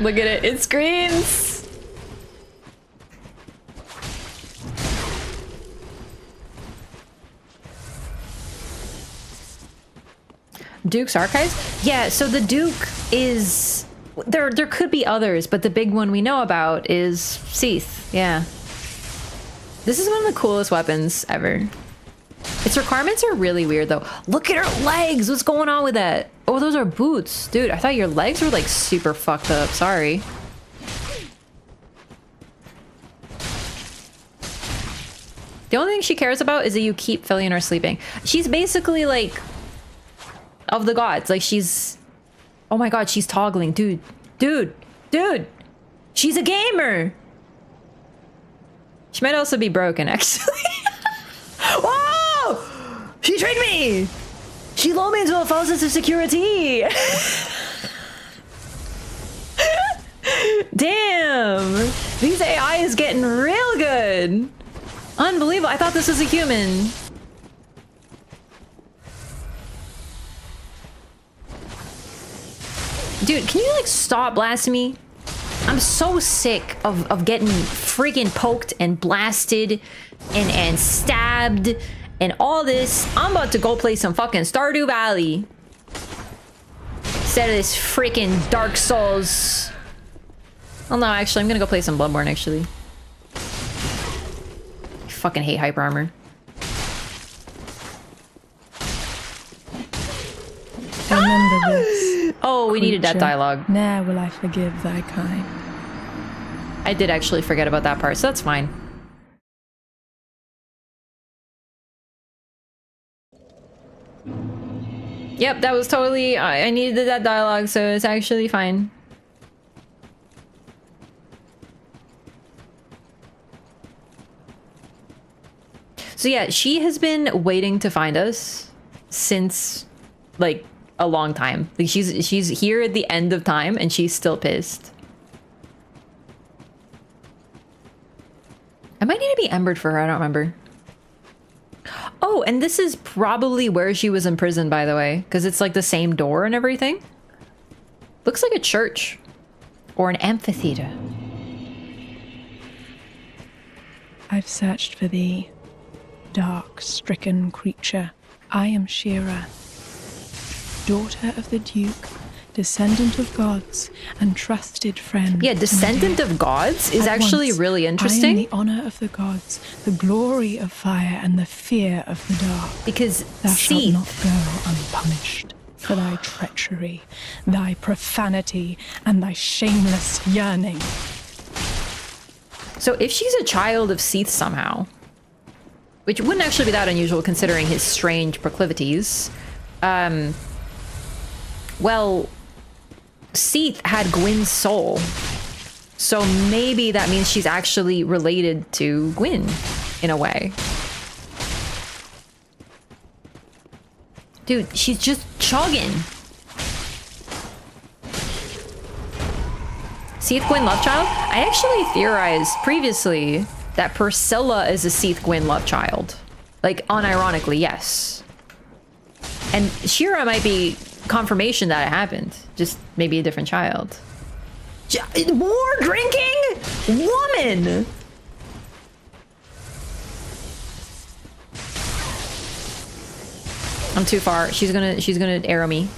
Look at it. It screams. Duke's Archives? Yeah, so the Duke is... There could be others, but the big one we know about is Seath. Yeah. This is one of the coolest weapons ever. Its requirements are really weird, though. Look at her legs! What's going on with that? Oh, those are boots. Dude, I thought your legs were, like, super fucked up. Sorry. The only thing she cares about is that you keep Filianor sleeping. She's basically, like... of the gods. Like, she's... Oh my god, she's toggling. Dude. Dude. Dude! She's a gamer! She might also be broken, actually. Whoa! She tricked me! She lulled me into a false sense of security! Damn! These AI is getting real good! Unbelievable. I thought this was a human. Dude, can you, like, stop blasting me? I'm so sick of getting freaking poked and blasted and stabbed and all this. I'm about to go play some fucking Stardew Valley instead of this freaking Dark Souls. Oh no, actually, I'm gonna go play some Bloodborne, actually. I fucking hate hyper armor. Remember this. Oh, we needed that dialogue. Ne'er will I forgive thy kind. I did actually forget about that part, so that's fine. Yep, that was totally... I needed that dialogue, so it's actually fine. So yeah, she has been waiting to find us since, like, a long time. Like, she's here at the end of time, and she's still pissed. I might need to be embered for her, I don't remember. Oh, and this is probably where she was imprisoned, by the way, because it's like the same door and everything. Looks like a church or an amphitheater. I've searched for thee, dark, stricken creature. I am Shira, daughter of the Duke, descendant of gods, and trusted friend. Yeah, descendant of gods is actually really interesting. I am the honor of the gods, the glory of fire, and the fear of the dark. Because thou shalt not go unpunished for thy treachery, thy profanity, and thy shameless yearning. So if she's a child of Seath somehow, which wouldn't actually be that unusual considering his strange proclivities, well, Seath had Gwyn's soul, so maybe that means she's actually related to Gwyn in a way. Dude, she's just chugging. Seath Gwyn love child? I actually theorized previously that Priscilla is a Seath Gwyn love child. Like, unironically, yes. And Shira might be confirmation that it happened. Just maybe a different child. More drinking? Woman! I'm too far. She's gonna arrow me.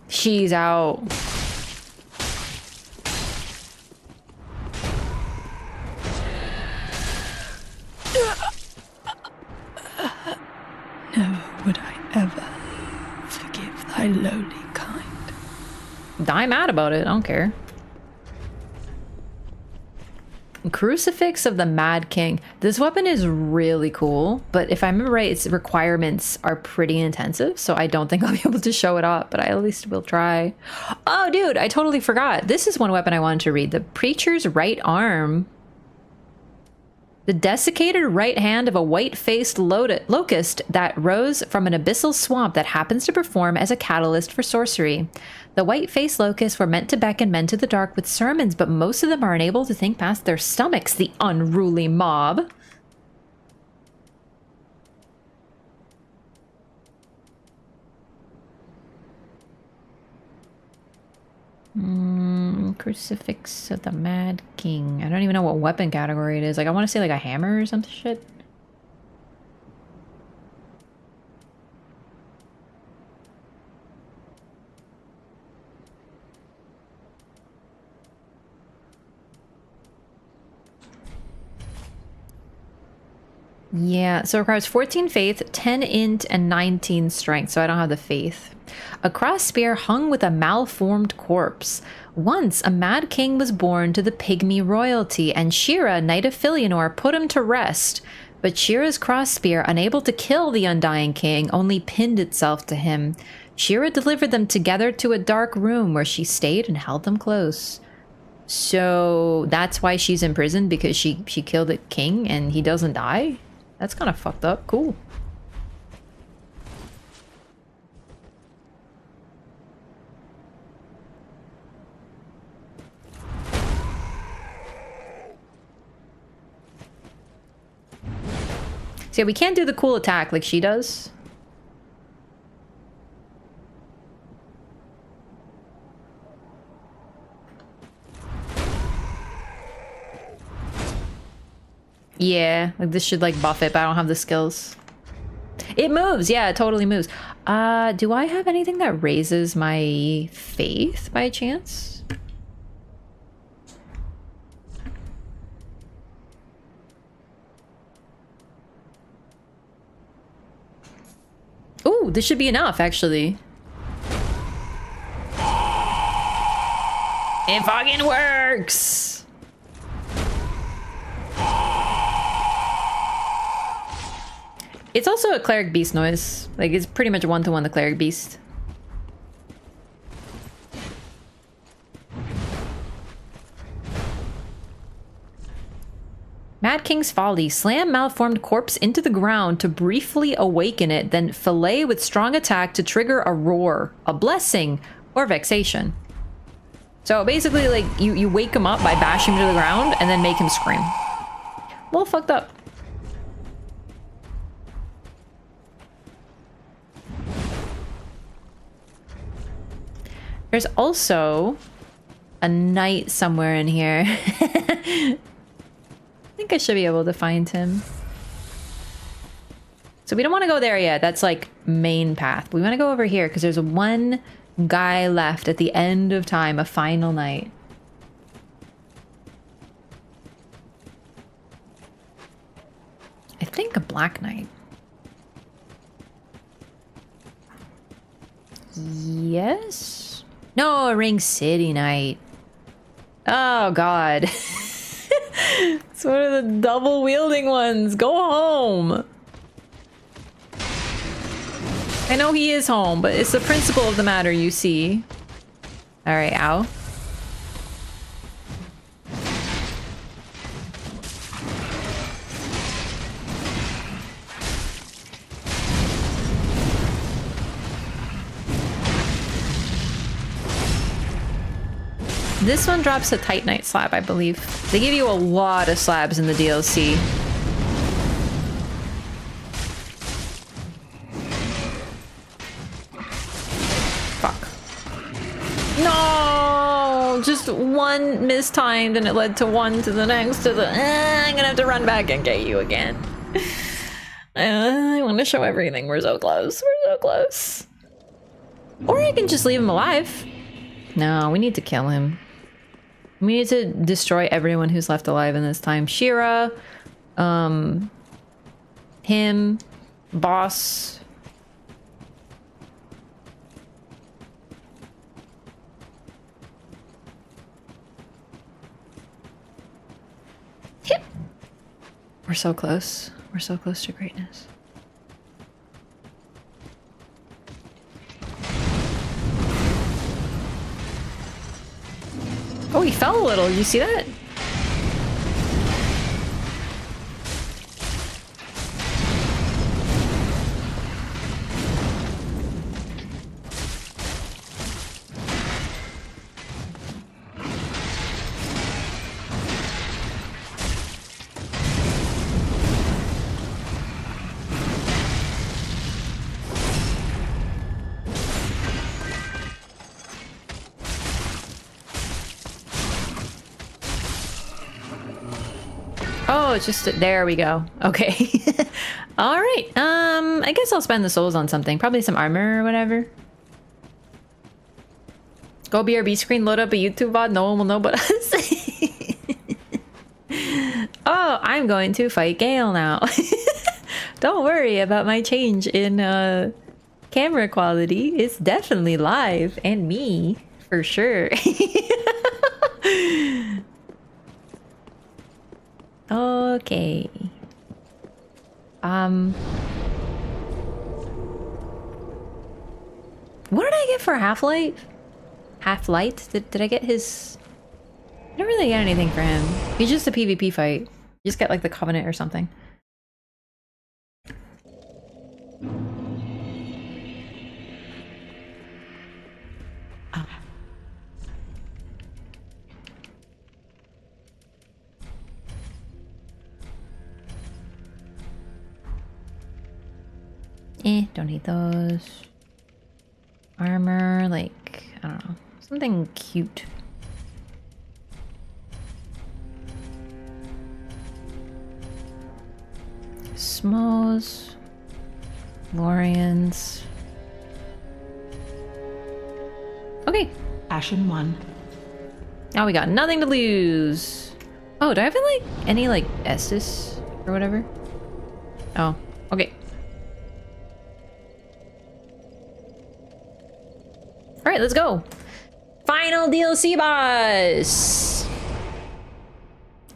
She's out. Never would I ever forgive thy lowly kind. Die mad about it, I don't care. Crucifix of the Mad King. This weapon is really cool, but if I remember right, its requirements are pretty intensive, so I don't think I'll be able to show it off, but I at least will try. Oh, dude, I totally forgot. This is one weapon I wanted to read. The Preacher's Right Arm. The desiccated right hand of a white-faced locust that rose from an abyssal swamp that happens to perform as a catalyst for sorcery. The white-faced locusts were meant to beckon men to the dark with sermons, but most of them are unable to think past their stomachs, the unruly mob. Crucifix of the Mad King. I don't even know what weapon category it is. Like, I want to say like a hammer or some shit. Yeah, so it requires 14 faith, 10 int, and 19 strength, so I don't have the faith. A cross spear hung with a malformed corpse. Once, a mad king was born to the pygmy royalty, and Shira, knight of Filianor, put him to rest. But Shira's cross spear, unable to kill the undying king, only pinned itself to him. Shira delivered them together to a dark room where she stayed and held them close. So that's why she's in prison, because she killed the king and he doesn't die? That's kind of fucked up. Cool. So yeah, we can't do the cool attack like she does. Yeah, like this should like buff it, but I don't have the skills. It moves, yeah, it totally moves. Do I have anything that raises my faith by chance? Ooh, this should be enough, actually. It fucking works! It's also a cleric beast noise. Like, it's pretty much one-to-one the cleric beast. Mad King's Folly. Slam malformed corpse into the ground to briefly awaken it, then fillet with strong attack to trigger a roar, a blessing, or vexation. So basically, like, you wake him up by bashing him to the ground and then make him scream. A little fucked up. There's also a knight somewhere in here. I think I should be able to find him. So we don't want to go there yet. That's like main path. We want to go over here because there's one guy left at the end of time, a final knight. I think a black knight. Yes? No, a Ring City Knight. Oh, God. It's one of the double wielding ones. Go home. I know he is home, but it's the principle of the matter, you see. All right, ow. This one drops a Titanite slab, I believe. They give you a lot of slabs in the DLC. Fuck. No! Just one mistimed and it led to one to the next to the... I'm gonna have to run back and get you again. I want to show everything. We're so close. We're so close. Or I can just leave him alive. No, we need to kill him. We need to destroy everyone who's left alive in this time. Shira, him, boss. Yep. We're so close. We're so close to greatness. Oh, he fell a little. Did you see that? Oh, it's just there we go. Okay. All right. I guess I'll spend the souls on something. Probably some armor or whatever. Go BRB screen, load up a YouTube VOD. No one will know but us. Oh, I'm going to fight Gael now. Don't worry about my change in camera quality. It's definitely live and me for sure. Okay. What did I get for Half-Life? Half-Light? Did I get his... I don't really get anything for him. He's just a PvP fight. You just get like the Covenant or something. Don't need those. Armor, like, I don't know. Something cute. Smalls. Lorians. Okay. Ashen 1. Now we got nothing to lose. Oh, do I have like any like Estus or whatever? Oh, okay. All right, let's go. Final DLC boss.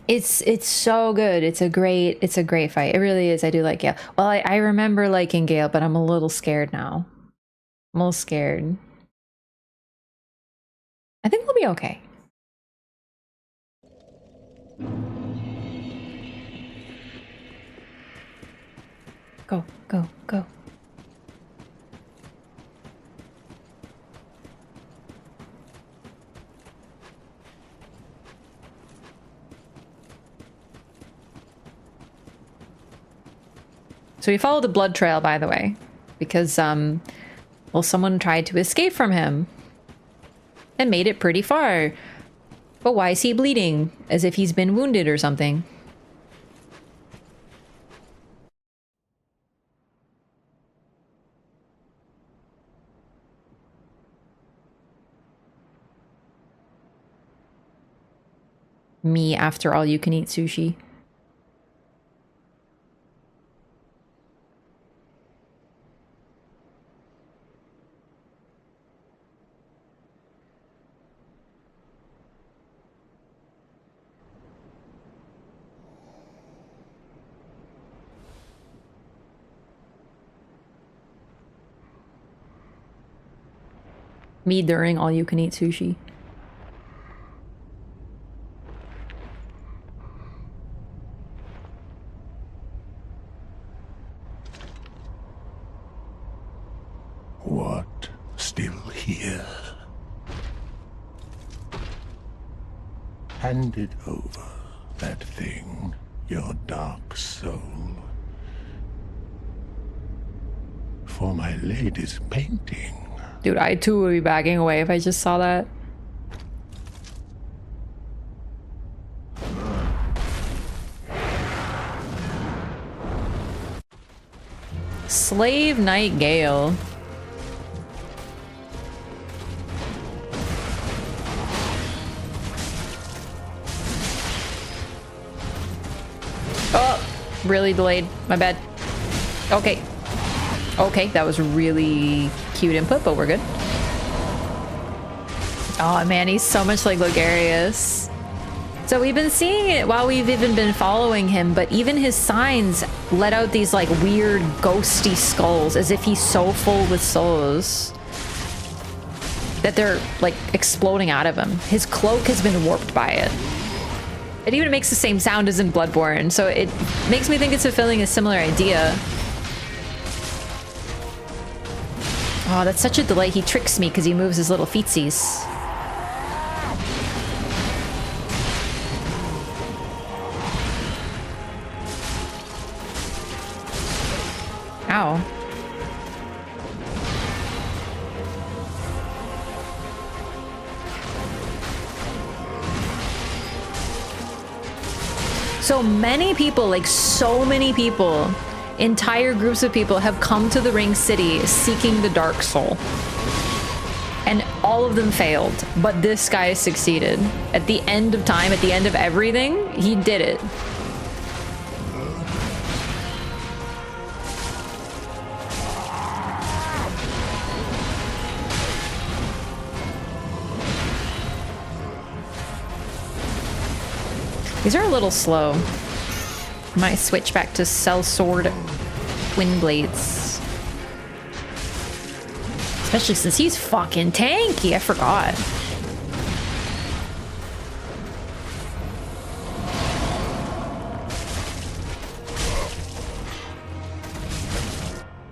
It's so good. It's a great fight. It really is. I do like Gael. Well, I remember liking Gael, but I'm a little scared now. I'm a little scared. I think we'll be okay. Go, go, go. So he followed the blood trail, by the way, because, well, someone tried to escape from him and made it pretty far. But why is he bleeding? As if he's been wounded or something. Me after all you can eat sushi. Me during all you can eat sushi. What? Still here? Hand it over, that thing, your dark soul. For my lady's painting. Dude, I too would be backing away if I just saw that. Slave Knight Gael. Oh, really delayed. My bad. Okay. Okay, that was really cute input, but we're good. Oh man, he's so much like Logarius. So we've been seeing it while we've even been following him, but even his signs let out these like weird ghosty skulls as if he's so full with souls that they're like exploding out of him. His cloak has been warped by it. It even makes the same sound as in Bloodborne, so it makes me think it's fulfilling a similar idea. Oh, that's such a delay. He tricks me because he moves his little feetsies. Ow. So many people, like so many people, entire groups of people have come to the Ring City seeking the Dark Soul. And all of them failed, but this guy succeeded. At the end of time, at the end of everything, he did it. These are a little slow. Might switch back to Sellsword Twin Blades. Especially since he's fucking tanky, I forgot.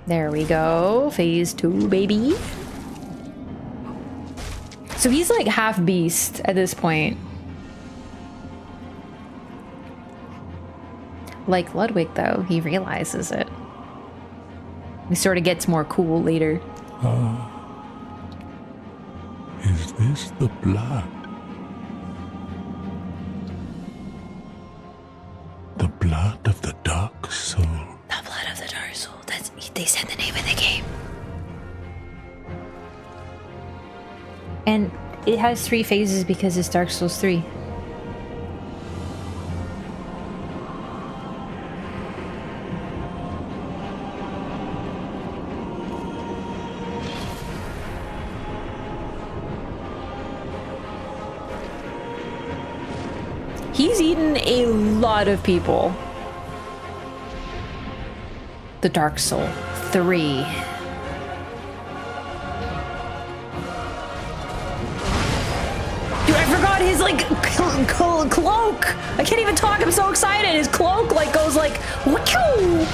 There we go. Phase 2, baby. So he's like half beast at this point. Like Ludwig, though, he realizes it. He sort of gets more cool later. Is this the blood? The blood of the Dark Soul. The blood of the Dark Soul. They said the name of the game. And it has 3 phases because it's Dark Souls 3. He's eaten a lot of people. The Dark Soul 3. Dude, I forgot his like cloak. I can't even talk. I'm so excited. His cloak like goes like wachoo.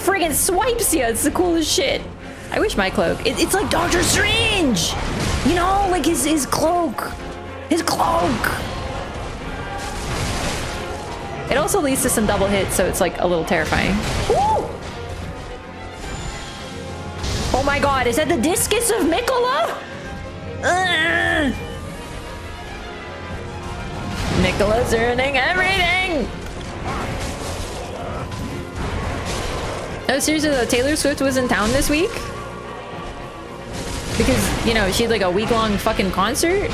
Friggin' swipes you. It's the coolest shit. I wish my cloak. It's like Doctor Strange. You know, like his cloak. His cloak. It also leads to some double hits, so it's like a little terrifying. Woo! Oh my god, is that the discus of Mikola? Mikola's ruining everything! No, seriously though, Taylor Swift was in town this week? Because, you know, she had like a week-long fucking concert? It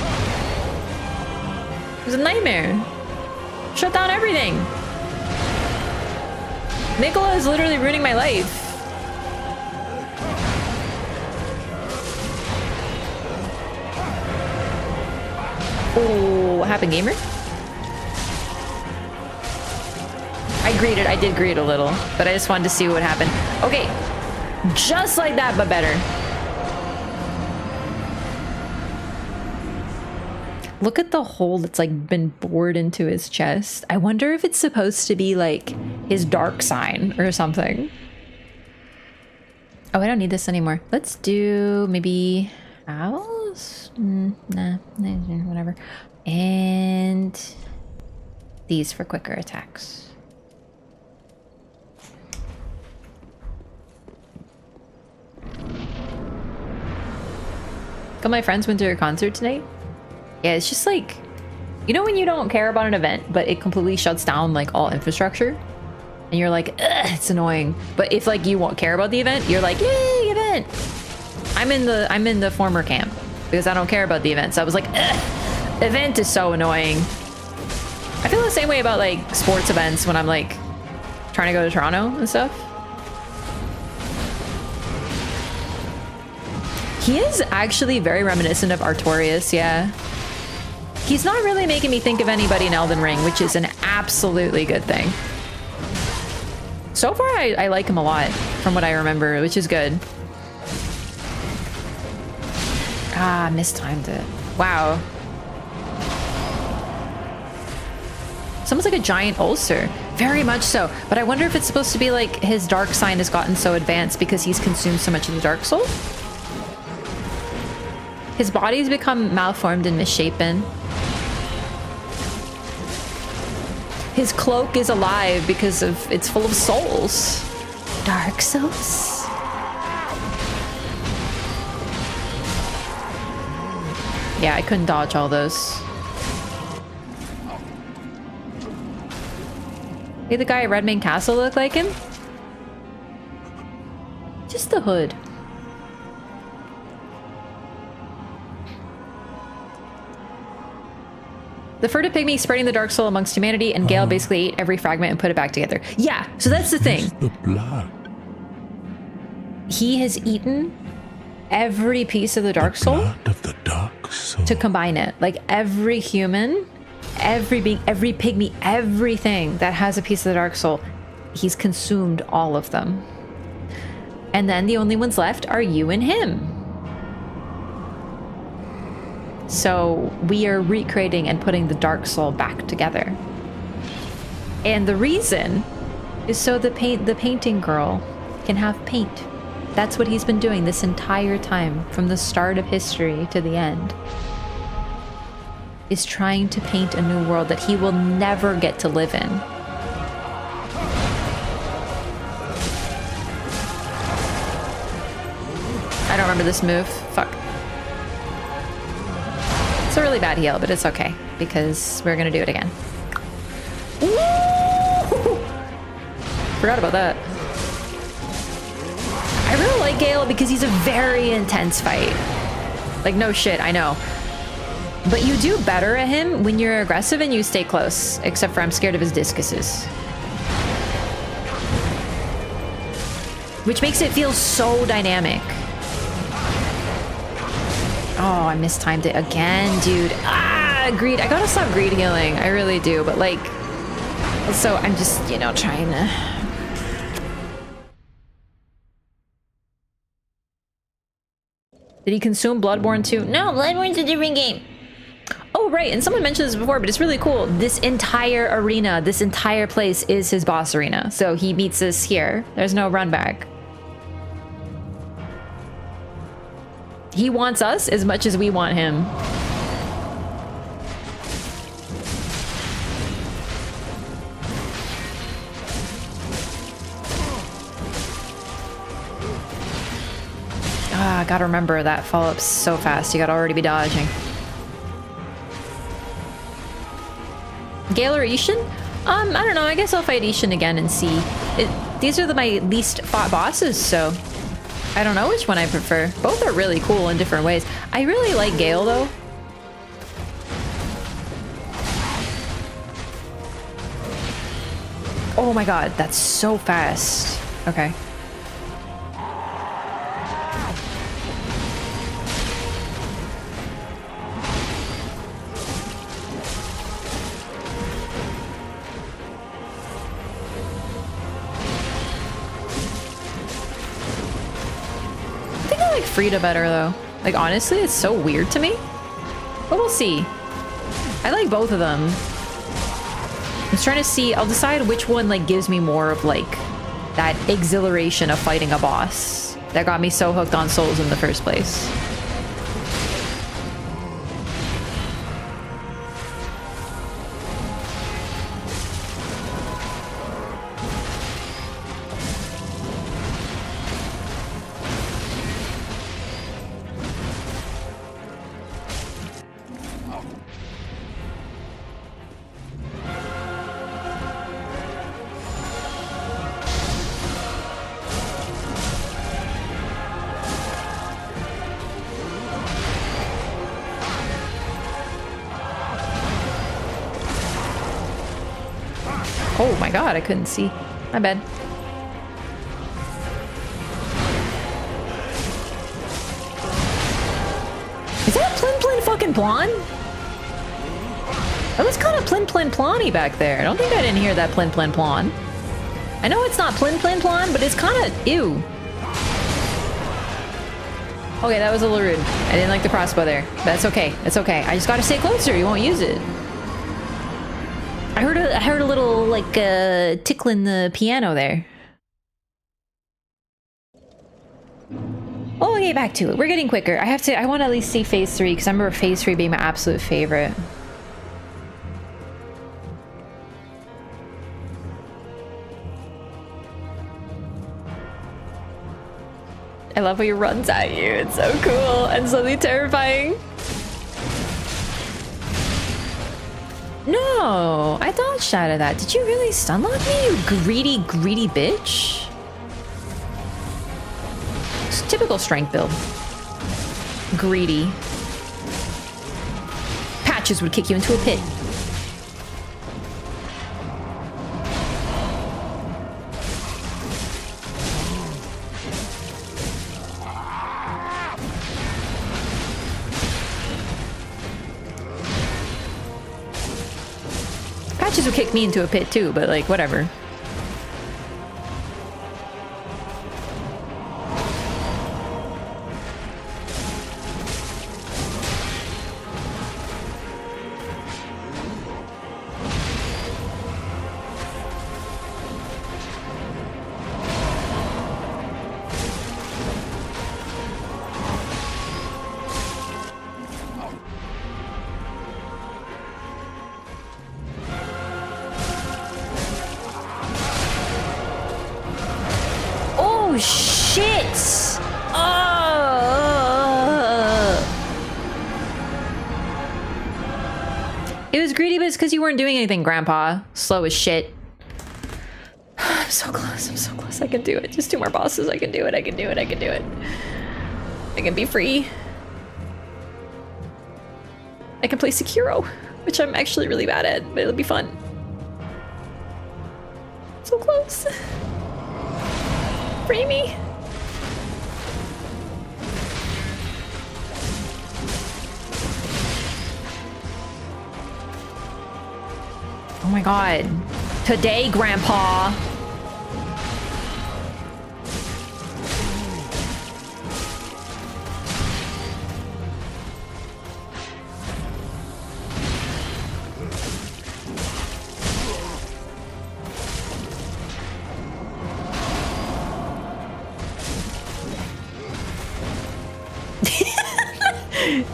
was a nightmare. Shut down everything. Mikola is literally ruining my life. Oh, what happened, gamer? I did greet a little, but I just wanted to see what happened. Okay, just like that, but better. Look at the hole that's like been bored into his chest. I wonder if it's supposed to be like his dark sign or something. Oh, I don't need this anymore. Let's do maybe owls? Nah, whatever. And these for quicker attacks. Got my friends went to a concert tonight. Yeah, it's just like, you know when you don't care about an event, but it completely shuts down like all infrastructure? And you're like, ugh, it's annoying. But if like you won't care about the event, you're like, yay, event! I'm in the former camp because I don't care about the event. So I was like, ugh, event is so annoying. I feel the same way about like sports events when I'm like trying to go to Toronto and stuff. He is actually very reminiscent of Artorias, yeah. He's not really making me think of anybody in Elden Ring, which is an absolutely good thing. So far, I like him a lot, from what I remember, which is good. Ah, mistimed it. Wow. It's almost like a giant ulcer. Very much so. But I wonder if it's supposed to be like his dark sign has gotten so advanced because he's consumed so much of the Dark Soul. His body's become malformed and misshapen. His cloak is alive because of it's full of souls. Dark souls? Yeah, I couldn't dodge all those. Did the guy at Redmane Castle look like him? Just the hood. The furtive pygmy spreading the dark soul amongst humanity, and Gael basically ate every fragment and put it back together. Yeah, so that's the thing. The blood. He has eaten every piece of the dark soul, Blood of the dark soul. to combine it. Like every human, every being, every pygmy, everything that has a piece of the dark soul, he's consumed all of them. And then the only ones left are you and him. So we are recreating and putting the dark soul back together. And the reason is so the painting girl can have paint. That's what he's been doing this entire time, from the start of history to the end. Is trying to paint a new world that he will never get to live in. I don't remember this move. Fuck. It's a really bad heal, but it's okay, because we're gonna do it again. Woo! Forgot about that. I really like Gael because he's a very intense fight. Like, no shit, I know. But you do better at him when you're aggressive and you stay close. Except for I'm scared of his discuses. Which makes it feel so dynamic. Oh, I mistimed it again, dude. Ah, greed. I gotta stop greed healing. I really do. But like, so I'm just, you know, trying to... Did he consume Bloodborne too? No, Bloodborne's a different game. Oh, right. And someone mentioned this before, but it's really cool. This entire arena, this entire place is his boss arena. So he meets us here. There's no run back. He wants us as much as we want him. Ah, gotta remember that follow-up's so fast. You gotta already be dodging. Gael or Ishin? I don't know. I guess I'll fight Ishin again and see. These are my least fought bosses, so I don't know which one I prefer. Both are really cool in different ways. I really like Gael, though. Oh my god, that's so fast. Okay. Frida better though. Like honestly, it's so weird to me. But we'll see. I like both of them. I'm just trying to see. I'll decide which one like gives me more of like that exhilaration of fighting a boss that got me so hooked on Souls in the first place. Oh my god, I couldn't see. My bad. Is that Plin Plin fucking Plon? That was kind of Plin Plin Plonny back there. I don't think I didn't hear that Plin Plin Plon. I know it's not Plin Plin Plon, but it's kind of ew. Okay, that was a little rude. I didn't like the crossbow there. But that's okay. It's okay. I just gotta stay closer. You won't use it. I heard a little like tickling the piano there. Oh, okay, back to it. We're getting quicker. I want to at least see phase 3 because I remember phase 3 being my absolute favorite. I love how he runs at you. It's so cool and slightly terrifying. No, I dodged out of that. Did you really stun lock me, you greedy, greedy bitch? It's a typical strength build. Greedy. Patches would kick you into a pit. Patches would kick me into a pit too, but like, whatever. Because you weren't doing anything, Grandpa. Slow as shit. I'm so close. I'm so close. I can do it. Just 2 more bosses. I can do it. I can do it. I can do it. I can be free. I can play Sekiro, which I'm actually really bad at, but it'll be fun. So close. Free me. Oh my god. Today, Grandpa.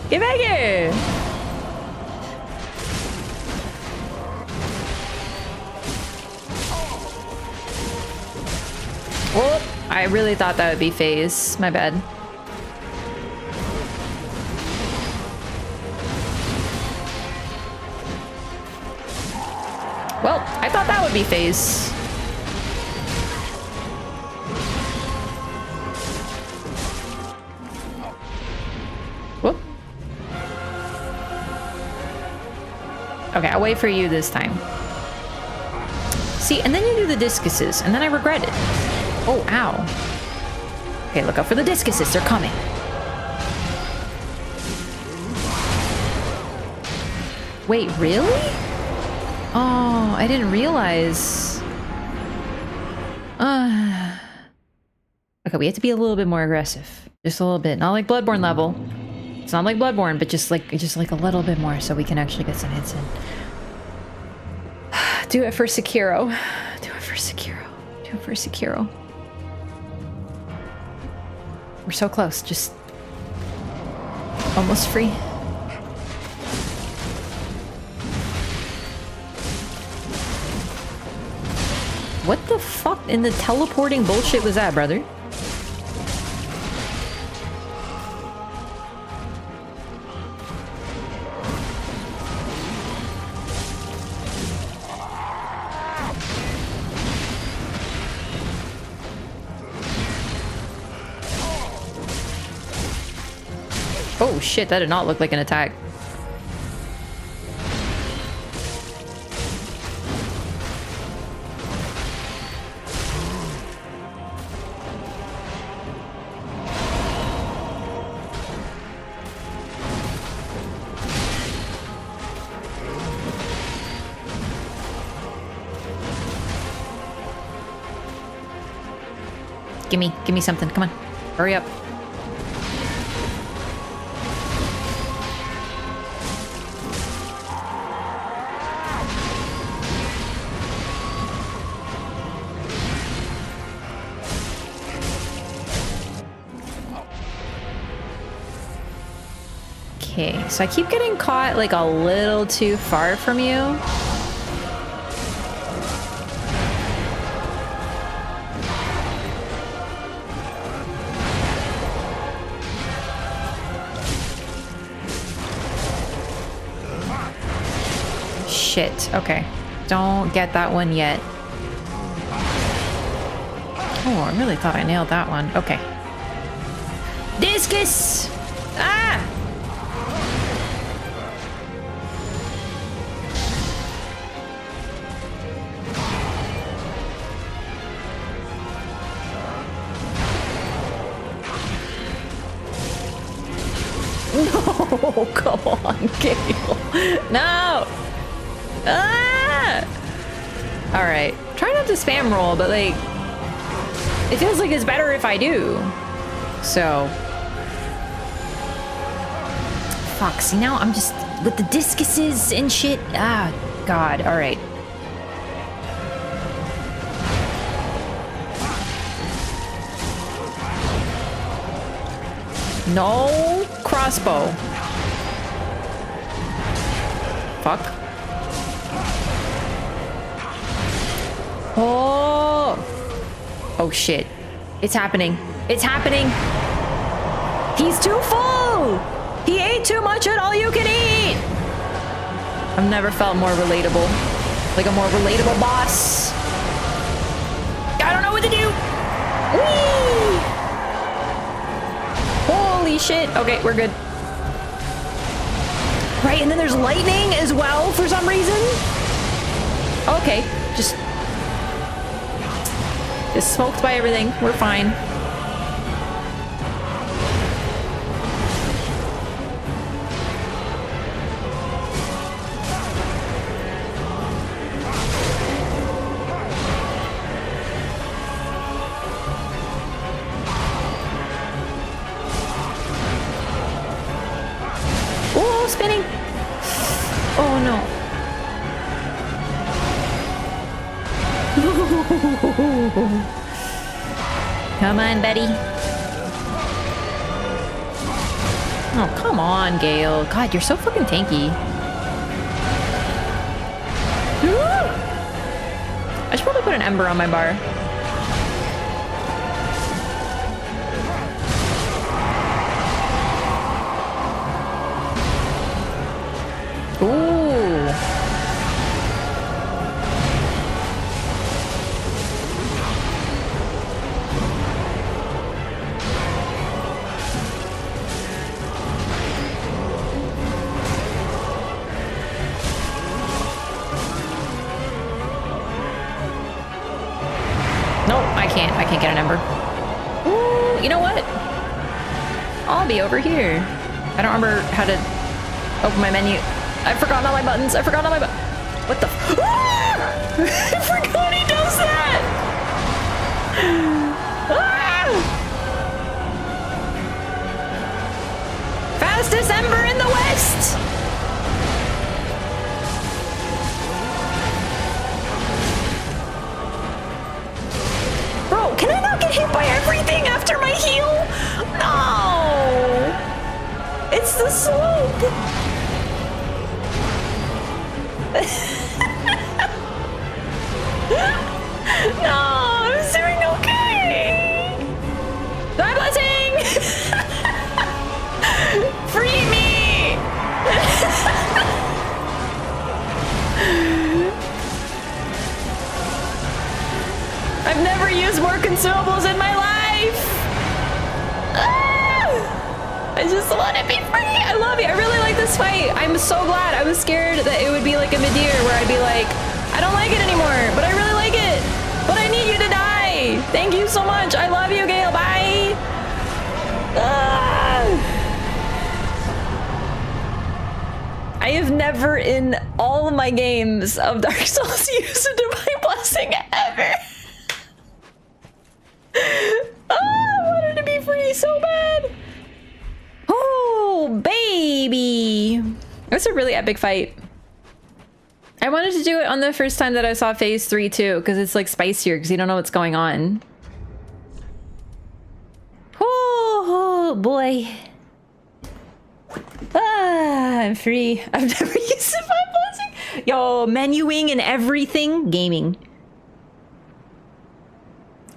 Get back here. Oh, I really thought that would be phase. My bad. Well, I thought that would be phase. Whoop. Okay, I'll wait for you this time. See, and then you do the discuses, and then I regret it. Oh, ow. Okay, look out for the discuses. They're coming. Wait, really? Oh, I didn't realize. Okay, we have to be a little bit more aggressive. Just a little bit. Not like Bloodborne level. It's not like Bloodborne, but just like a little bit more so we can actually get some hits in. Do it for Sekiro. Do it for Sekiro. Do it for Sekiro. We're so close, just almost free. What the fuck in the teleporting bullshit was that, brother? Oh shit, that did not look like an attack. Give me something, come on. Hurry up. Okay, so I keep getting caught like a little too far from you. shit. Okay. Don't get that one yet. Oh, I really thought I nailed that one. Okay. Discus! Ah! No, come on, Gael. No! Ah! Alright. Try not to spam roll, but like, it feels like it's better if I do. So. Fuck, see now I'm just with the discuses and shit. Ah, God, alright. No crossbow. Fuck. Oh. Oh shit. It's happening. It's happening. He's too full. He ate too much at all you can eat. I've never felt more relatable. Like a more relatable boss. I don't know what to do. Whee! Holy shit. Okay, we're good. Right, and then there's lightning as well for some reason. Okay, just smoked by everything. We're fine. Oh, spinning. Oh no. Come on, Betty. Oh, come on, Gael. God, you're so fucking tanky. I should probably put an ember on my bar. Ooh. I can't get a number. Ooh, you know what? I'll be over here. I don't remember how to open my menu. I've forgotten all my buttons. I've forgotten all my what the ah! I forgot he does that! Ah! Fastest ember in the west! Bro, can I not get hit by everything after my heal? No! It's the slope! No, I'm doing okay! Die blessing! Free me! I've never used more consumables in my life! Ah! I just want to be free! I love you! I really like this fight! I'm so glad! I was scared that it would be like a Midir where I'd be like, I don't like it anymore, but I really like it! But I need you to die! Thank you so much! I love you, Gael! Bye! Ah! I have never in all of my games of Dark Souls used a Divine Blessing ever! I wanted to be free so bad. Oh, baby. That's a really epic fight. I wanted to do it on the first time that I saw phase 3 too, because it's like spicier because you don't know what's going on. Oh boy. Ah, I'm free. I've never used Divine Blessing. Yo, menuing and everything. Gaming.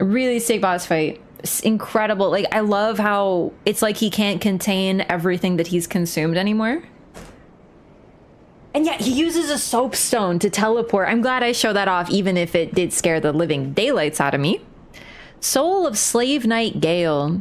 A really sick boss fight. It's incredible. Like, I love how it's like he can't contain everything that he's consumed anymore. And yet he uses a soapstone to teleport. I'm glad I showed that off, even if it did scare the living daylights out of me. Soul of Slave Knight Gael.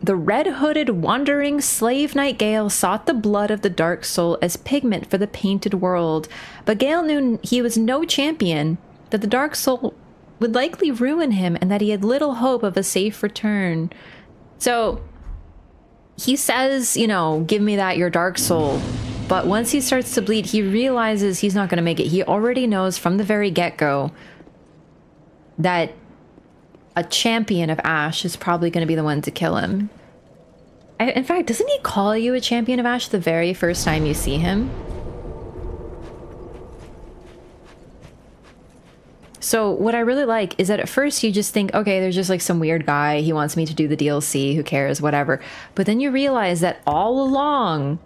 The red-hooded wandering slave knight Gael sought the blood of the dark soul as pigment for the painted world. But Gael knew he was no champion, that the dark soul would likely ruin him, and that he had little hope of a safe return. So he says, you know, give me that, your dark soul. But once he starts to bleed, he realizes he's not going to make it. He already knows from the very get-go that a champion of Ash is probably going to be the one to kill him. In fact, doesn't he call you a champion of Ash the very first time you see him? So what I really like is that at first you just think, okay, there's just like some weird guy. He wants me to do the DLC. Who cares? Whatever. But then you realize that all along,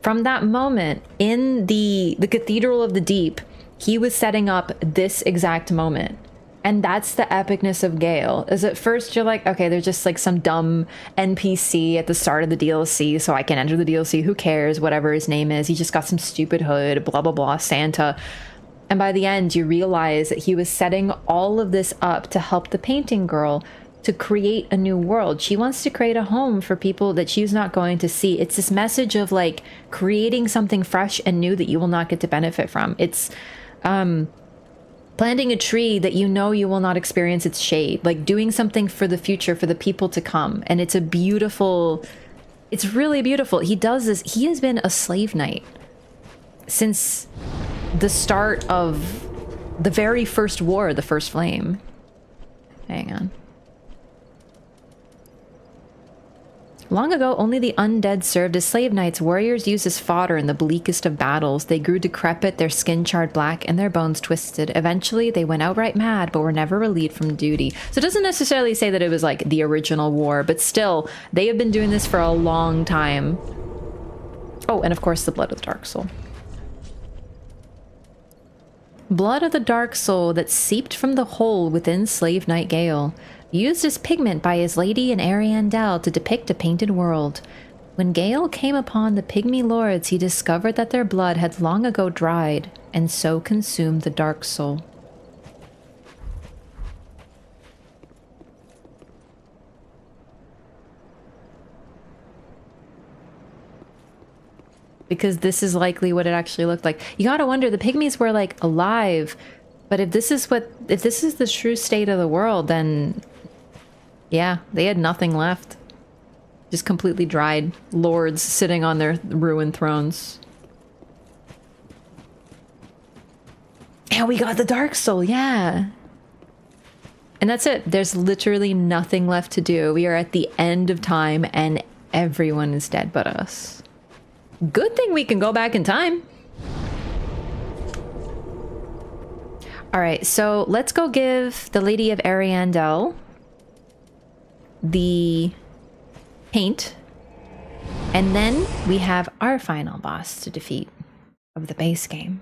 from that moment in the Cathedral of the Deep, he was setting up this exact moment. And that's the epicness of Gael. Is at first you're like, okay, there's just like some dumb NPC at the start of the DLC, so I can enter the DLC. Who cares? Whatever his name is. He just got some stupid hood, blah, blah, blah, Santa. And by the end, you realize that he was setting all of this up to help the painting girl to create a new world. She wants to create a home for people that she's not going to see. It's this message of like creating something fresh and new that you will not get to benefit from. It's planting a tree that you know you will not experience its shade, like doing something for the future, for the people to come. And it's a beautiful, it's really beautiful. He does this. He has been a slave knight since the start of the very first war, the first flame. Hang on. Long ago, only the undead served as slave knights. Warriors used as fodder in the bleakest of battles. They grew decrepit, their skin charred black, and their bones twisted. Eventually, they went outright mad, but were never relieved from duty. So it doesn't necessarily say that it was like the original war, but still, they have been doing this for a long time. Oh, and of course, the blood of the dark soul. Blood of the dark soul that seeped from the hole within Slave Knight Gael, used as pigment by his lady in Ariandel to depict a painted world. When Gael came upon the pygmy lords, he discovered that their blood had long ago dried, and so consumed the dark soul. Because this is likely what it actually looked like. You gotta wonder, the pygmies were like alive, but if this is the true state of the world, then yeah, they had nothing left. Just completely dried lords sitting on their ruined thrones. And we got the dark soul, yeah. And that's it. There's literally nothing left to do. We are at the end of time and everyone is dead but us. Good thing we can go back in time. All right, so let's go give the Lady of Ariandel the paint, and then we have our final boss to defeat of the base game.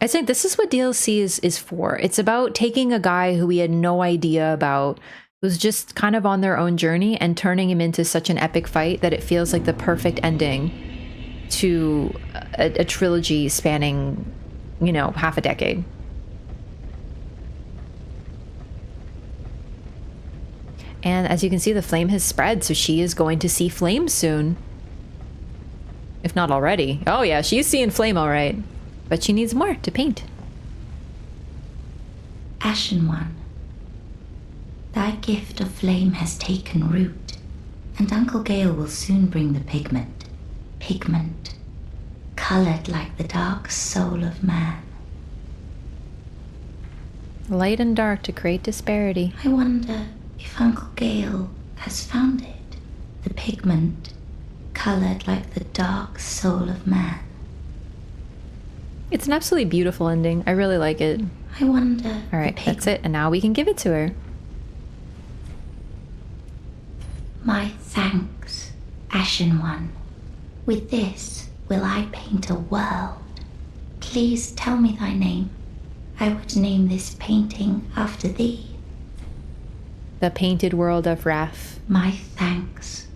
I think this is what DLC is for. It's about taking a guy who we had no idea about, who's just kind of on their own journey, and turning him into such an epic fight that it feels like the perfect ending to a trilogy spanning, you know, half a decade. And as you can see, the flame has spread, so she is going to see flame soon. If not already. Oh yeah, she's seeing flame all right. But she needs more to paint. Ashen One, thy gift of flame has taken root, and Uncle Gael will soon bring the pigment. Pigment, colored like the dark soul of man. Light and dark to create disparity. I wonder if Uncle Gael has found it. The pigment, colored like the dark soul of man. It's an absolutely beautiful ending. I really like it. I wonder. All right, that's it. And now we can give it to her. My thanks, Ashen One. With this will I paint a world. Please tell me thy name. I would name this painting after thee. The painted world of Raph. My thanks.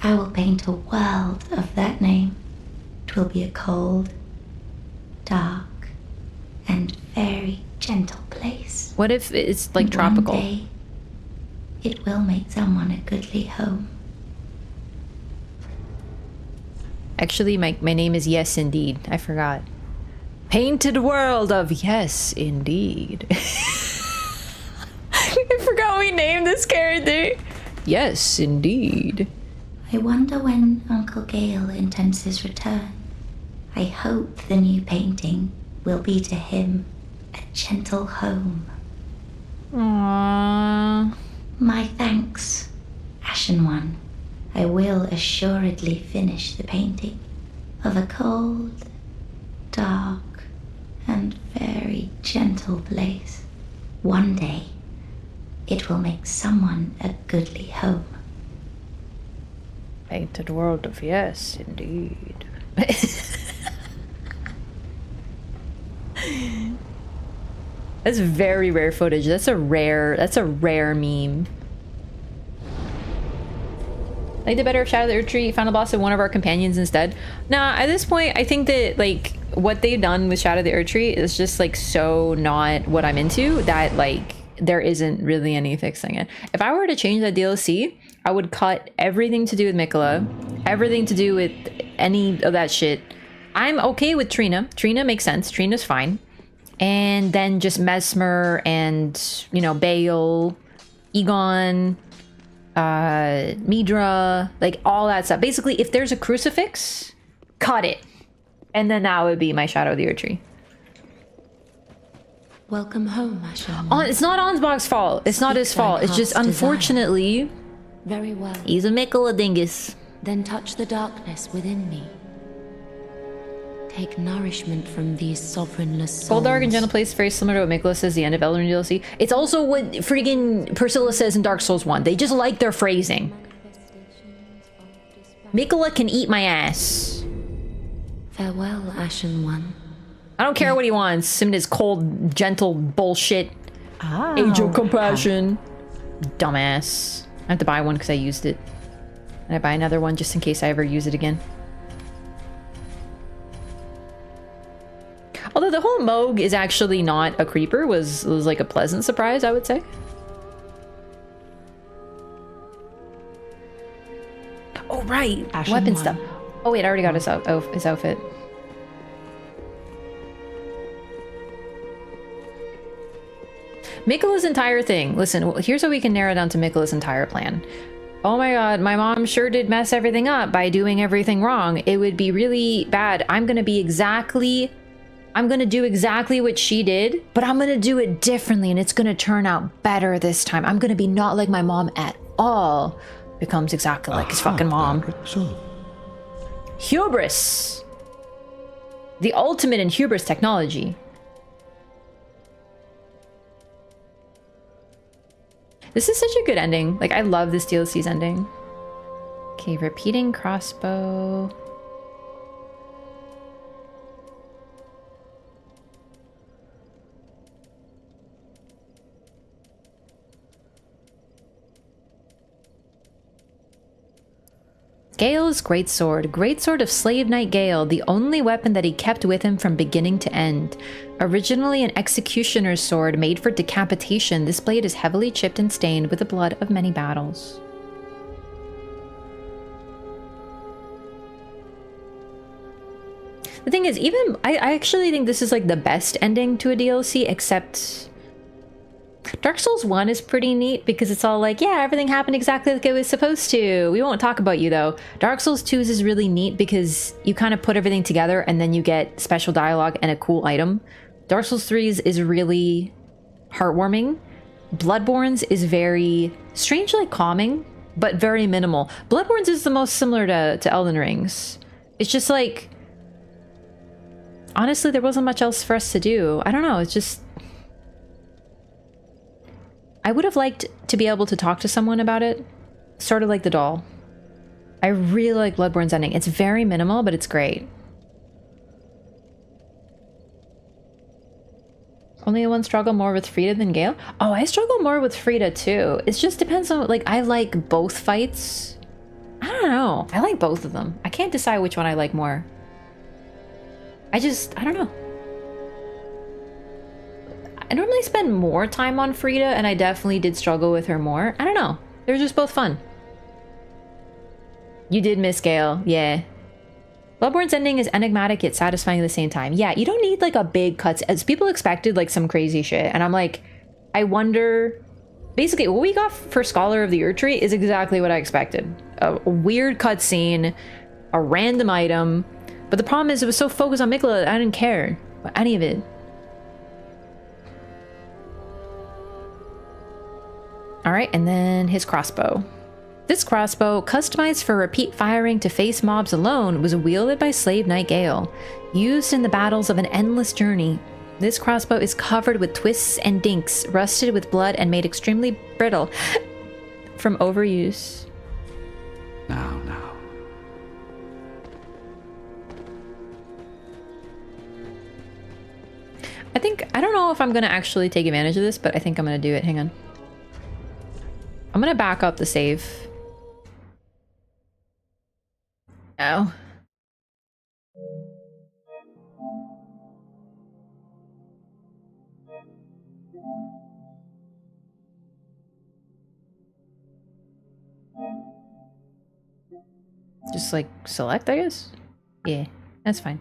I will paint a world of that name. 'Twill be a cold, dark, and very gentle place. What if it's like And tropical? One day, it will make someone a goodly home. Actually, my name is Yes Indeed. I forgot. Painted world of Yes Indeed. I forgot we named this character. Yes Indeed. I wonder when Uncle Gael intends his return. I hope the new painting will be to him a gentle home. Aww. My thanks, Ashen One. I will assuredly finish the painting of a cold, dark, and very gentle place. One day, it will make someone a goodly home. Painted world of Yes Indeed. That's very rare footage. That's a rare meme. Like the better of Shadow of the Earth Tree, found a boss of one of our companions instead. Nah, at this point, I think that like what they've done with Shadow of the Earth Tree is just like so not what I'm into that like there isn't really any fixing it. If I were to change that DLC, I would cut everything to do with Mikola, everything to do with any of that shit. I'm okay with Trina. Trina makes sense. Trina's fine. And then just Mesmer and, you know, Bale, Egon, Midra, like all that stuff. Basically, if there's a crucifix, cut it. And then that would be my Shadow of the Earth Tree. Welcome home, Ashen. It's not Ansbach's fault. It's not his fault. It's just unfortunately, very well. He's a Mikola dingus. Then touch the darkness within me. Take nourishment from these sovereignless souls. Cold, dark, and gentle place, very similar to what Mikola says at the end of Elden Ring DLC. It's also what friggin' Priscilla says in Dark Souls 1. They just like their phrasing. Mikola can eat my ass. Farewell, Ashen One. I don't care what he wants. Him and his cold, gentle bullshit. Age of compassion. Dumbass. I have to buy one because I used it. And I buy another one just in case I ever use it again. Although the whole Moog is actually not a creeper was like a pleasant surprise, I would say. Oh, right. Ashen Weapon one. stuff. Oh, wait, I already got his outfit. Mikola's entire thing. Listen, here's how we can narrow down to Mikola's entire plan. Oh my god, my mom sure did mess everything up by doing everything wrong. It would be really bad. I'm gonna do exactly what she did, but I'm gonna do it differently and it's gonna turn out better this time. I'm gonna be not like my mom at all. Becomes exactly like his fucking mom. Hubris. The ultimate in hubris technology. This is such a good ending. Like, I love this DLC's ending. Okay, repeating crossbow. Gael's greatsword of Slave Knight Gael, the only weapon that he kept with him from beginning to end. Originally an executioner's sword made for decapitation, this blade is heavily chipped and stained with the blood of many battles. The thing is, even I actually think this is like the best ending to a DLC, except Dark Souls 1 is pretty neat because it's all like, yeah, everything happened exactly like it was supposed to. We won't talk about you though. Dark Souls 2 is really neat because you kind of put everything together and then you get special dialogue and a cool item. Dark Souls 3 is really heartwarming. Bloodborne's is very strangely calming, but very minimal. Bloodborne's is the most similar to Elden Ring's. It's just like, honestly, there wasn't much else for us to do. I don't know, it's just, I would have liked to be able to talk to someone about it, sort of like the doll. I really like Bloodborne's ending. It's very minimal, but it's great. Only one struggle more with Frida than Gael? Oh, I struggle more with Frida too. It just depends on, like, I like both fights. I don't know. I like both of them. I can't decide which one I like more. I don't know. I normally spend more time on Frida, and I definitely did struggle with her more. I don't know. They're just both fun. You did miss Gael, yeah. Bloodborne's ending is enigmatic yet satisfying at the same time. Yeah, you don't need like a big cuts. As people expected like some crazy shit, and I'm like, I wonder. Basically, what we got for Scholar of the Erdtree is exactly what I expected. A weird cutscene, a random item, but the problem is it was so focused on Mikla that I didn't care about any of it. All right, and then his crossbow. This crossbow, customized for repeat firing to face mobs alone, was wielded by Slave Knight Gael. Used in the battles of an endless journey, this crossbow is covered with twists and dinks, rusted with blood and made extremely brittle from overuse. Now. I don't know if I'm gonna actually take advantage of this, but I think I'm gonna do it. Hang on. I'm gonna back up the save. Oh. Just like select, I guess? Yeah, that's fine.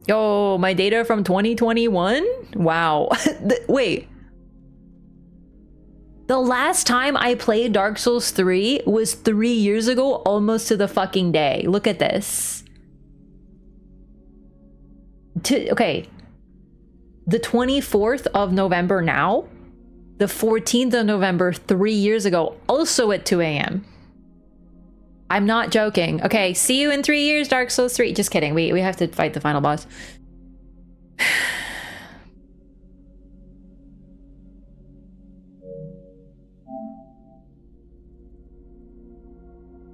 Yo, my data from 2021? Wow. Wait. The last time I played Dark Souls 3 was 3 years ago, almost to the fucking day. Look at this. Okay. The 24th of November now. The 14th of November, 3 years ago, also at 2 a.m. I'm not joking. Okay, see you in 3 years, Dark Souls 3. Just kidding. We have to fight the final boss.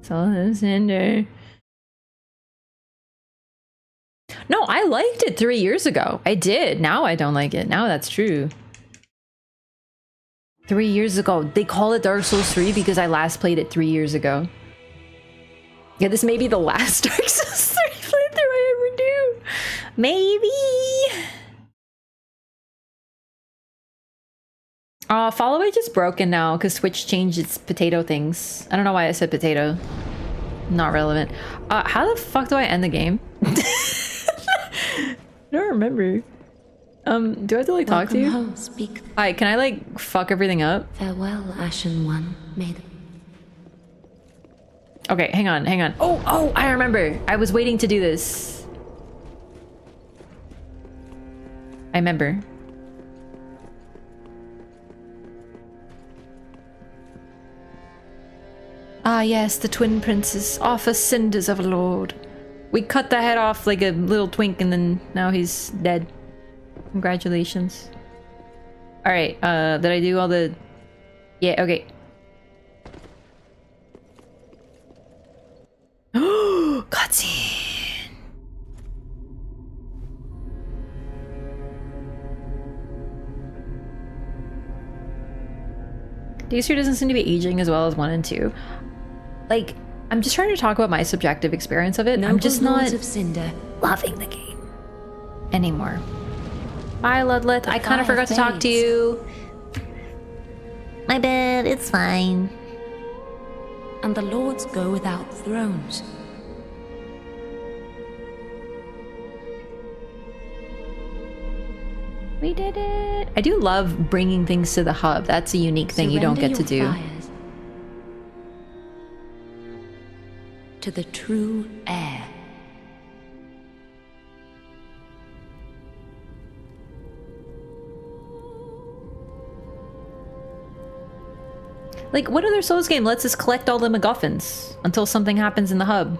Cinder. No, I liked it 3 years ago. I did. Now I don't like it. Now that's true. 3 years ago. They call it Dark Souls 3 because I last played it 3 years ago. Yeah, this may be the last Dark Souls 3 playthrough I ever do. Maybe. Follow it just broken now because Twitch changed its potato things. I don't know why I said potato. Not relevant. How the fuck do I end the game? I don't remember. Do I have to like talk to you? Home, speak. Hi, can I like fuck everything up? Farewell, Ashen One. May the... Okay, hang on. Oh, I remember. I was waiting to do this. I remember. Ah, yes, the twin princes offer cinders of a lord. We cut the head off like a little twink and then now he's dead. Congratulations. Alright, did I do all the... Yeah, okay. Cutscene! DS2 doesn't seem to be aging as well as 1 and 2. Like, I'm just trying to talk about my subjective experience of it. Noble I'm just not of Cinder. loving the game anymore. Bye, Ludlet. I kind of forgot to talk to you. My bad, it's fine. And the lords go without thrones. We did it. I do love bringing things to the hub. That's a unique thing you don't get to do. To the true heir. Like, what other Souls game lets us collect all the MacGuffins until something happens in the hub?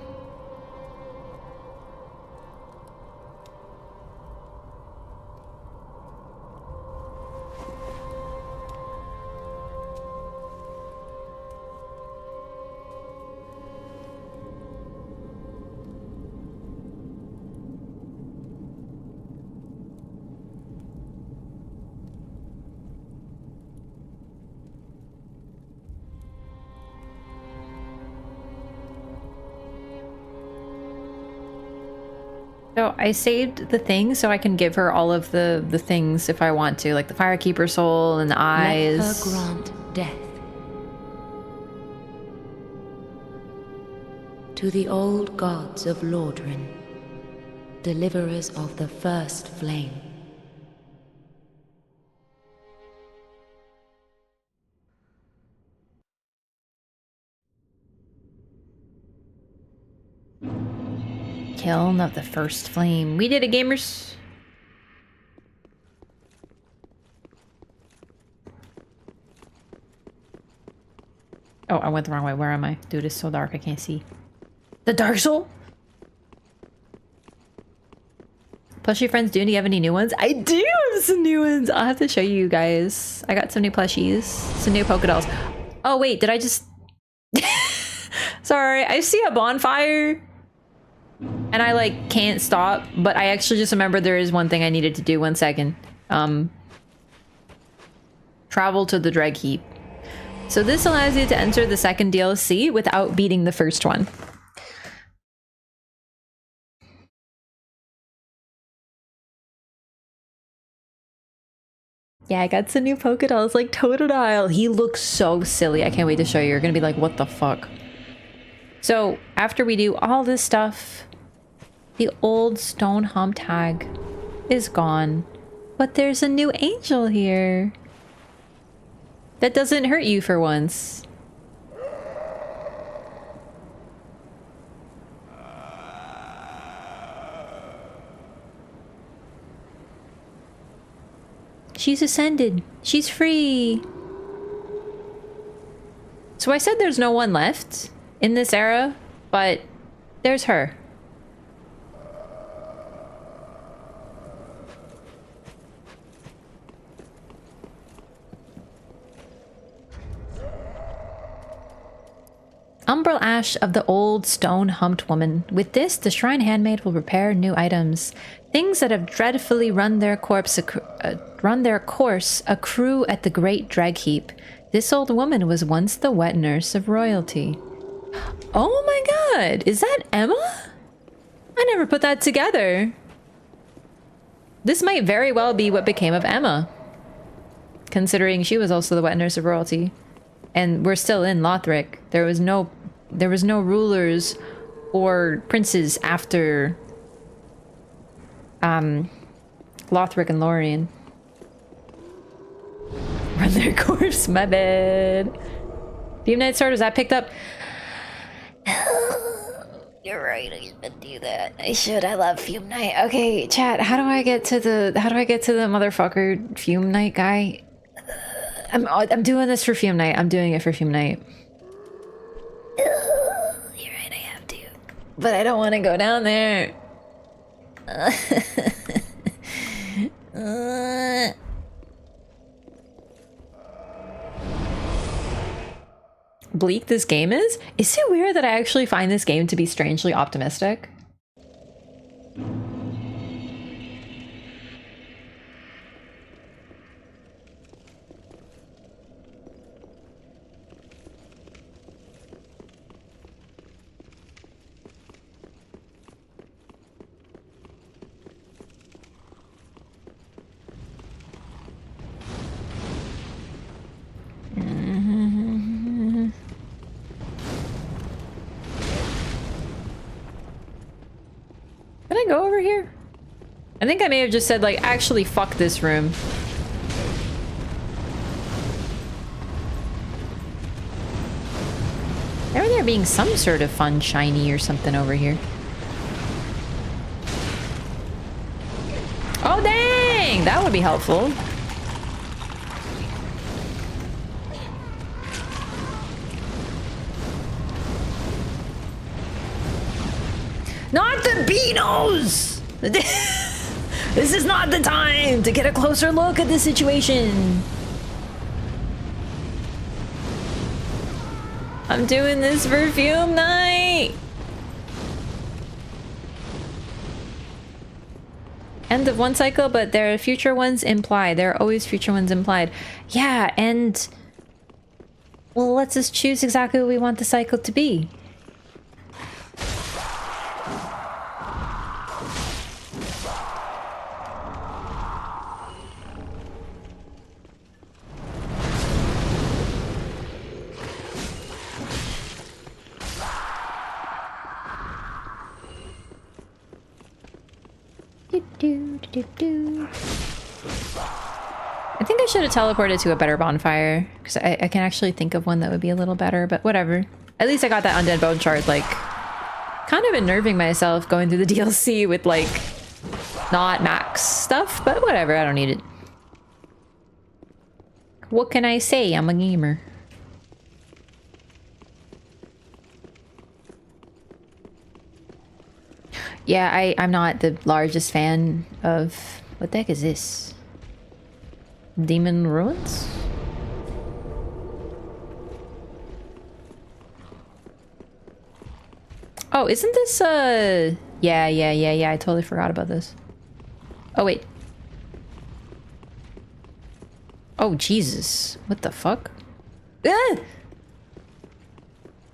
So I saved the thing so I can give her all of the things if I want to, like the Firekeeper soul and the eyes. Let her grant death. To the old gods of Lordran, deliverers of the first flame. Kiln of the first flame. We did it, gamers. Oh, I went the wrong way. Where am I? Dude, it's so dark I can't see. The Dark Soul? Plushie friends, do you have any new ones? I do have some new ones. I'll have to show you guys. I got some new plushies. Some new polka dolls. Oh, wait. Did I just... Sorry. I see a bonfire. And I, like, can't stop. But I actually just remembered there is one thing I needed to do. 1 second. Travel to the Dreg Heap. So this allows you to enter the second DLC without beating the first one. Yeah, I got some new polka dolls like Totodile. He looks so silly. I can't wait to show you. You're gonna be like, what the fuck? So after we do all this stuff, the old stone hump tag is gone. But there's a new angel here. That doesn't hurt you for once. She's ascended. She's free. So I said there's no one left in this era, but there's her. Umbral Ash of the Old Stone-Humped Woman. With this, the Shrine Handmaid will prepare new items. Things that have dreadfully run their course accrue at the Great Dreg Heap. This old woman was once the wet nurse of royalty. Oh my god! Is that Emma? I never put that together. This might very well be what became of Emma. Considering she was also the wet nurse of royalty. And we're still in Lothric. There was no rulers or princes after Lothric and Lorien. Run their course, my bad. Fume Night Sword, was that picked up? You're right, I should do that. I should. I love Fume Night. Okay, chat, how do I get to the motherfucker Fume Night guy? I'm doing this for Fume Night. I'm doing it for Fume Night. You're right, I have to. But I don't want to go down there. Bleak this game is? Is it weird that I actually find this game to be strangely optimistic? Can I go over here? I think I may have just said, like, actually, fuck this room. Remember there being some sort of fun shiny or something over here. Oh, dang! That would be helpful. Not the Beanos! This is not the time to get a closer look at the situation. I'm doing this for Fume Night. End of one cycle, but there are future ones implied. There are always future ones implied. Yeah, and... well, let's just choose exactly what we want the cycle to be. I think I should have teleported to a better bonfire, because I can actually think of one that would be a little better, but whatever. At least I got that undead bone shard, like, kind of unnerving myself going through the DLC with, like, not max stuff, but whatever, I don't need it. What can I say? I'm a gamer. Yeah, I'm not the largest fan of... What the heck is this? Demon Ruins? Oh, isn't this, Yeah, I totally forgot about this. Oh, wait. Oh, Jesus. What the fuck? Ah!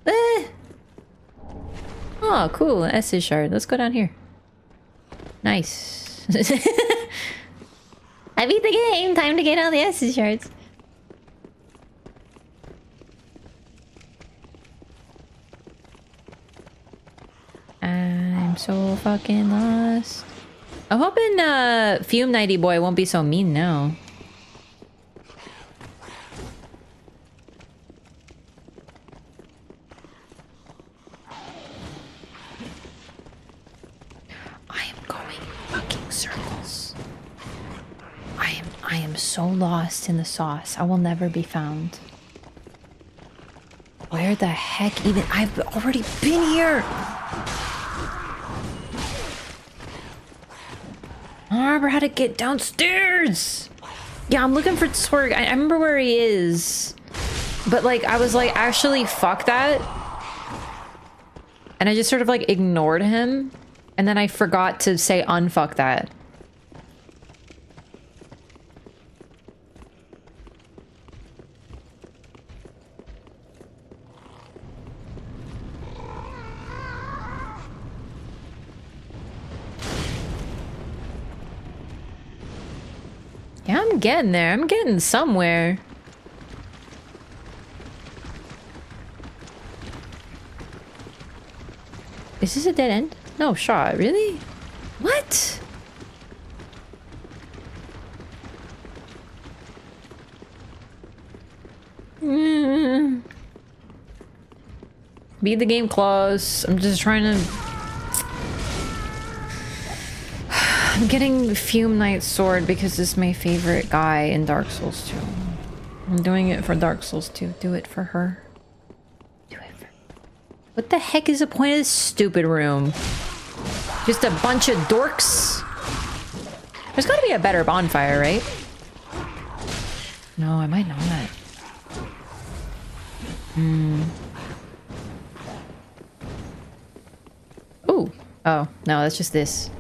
Ah! Oh, cool. An Estus shard. Let's go down here. Nice. I beat the game. Time to get all the Estus shards. I'm so fucking lost. I'm hoping Fume Nighty Boy won't be so mean now. I am going fucking circles. I am so lost in the sauce. I will never be found. Where the heck even? I've already been here. I don't remember how to get downstairs. Yeah, I'm looking for Tsorg. I remember where he is. But like, I was like, actually, fuck that. And I just sort of like ignored him. And then I forgot to say unfuck that. Yeah, I'm getting there. I'm getting somewhere. Is this a dead end? No shot. Really? What? Beat the game close. I'm just trying to... I'm getting Fume Knight Sword because this is my favorite guy in Dark Souls 2. I'm doing it for Dark Souls 2. Do it for her. Do it for... What the heck is the point of this stupid room? Just a bunch of dorks? There's gotta be a better bonfire, right? No, I might not. Ooh. Oh, no, that's just this.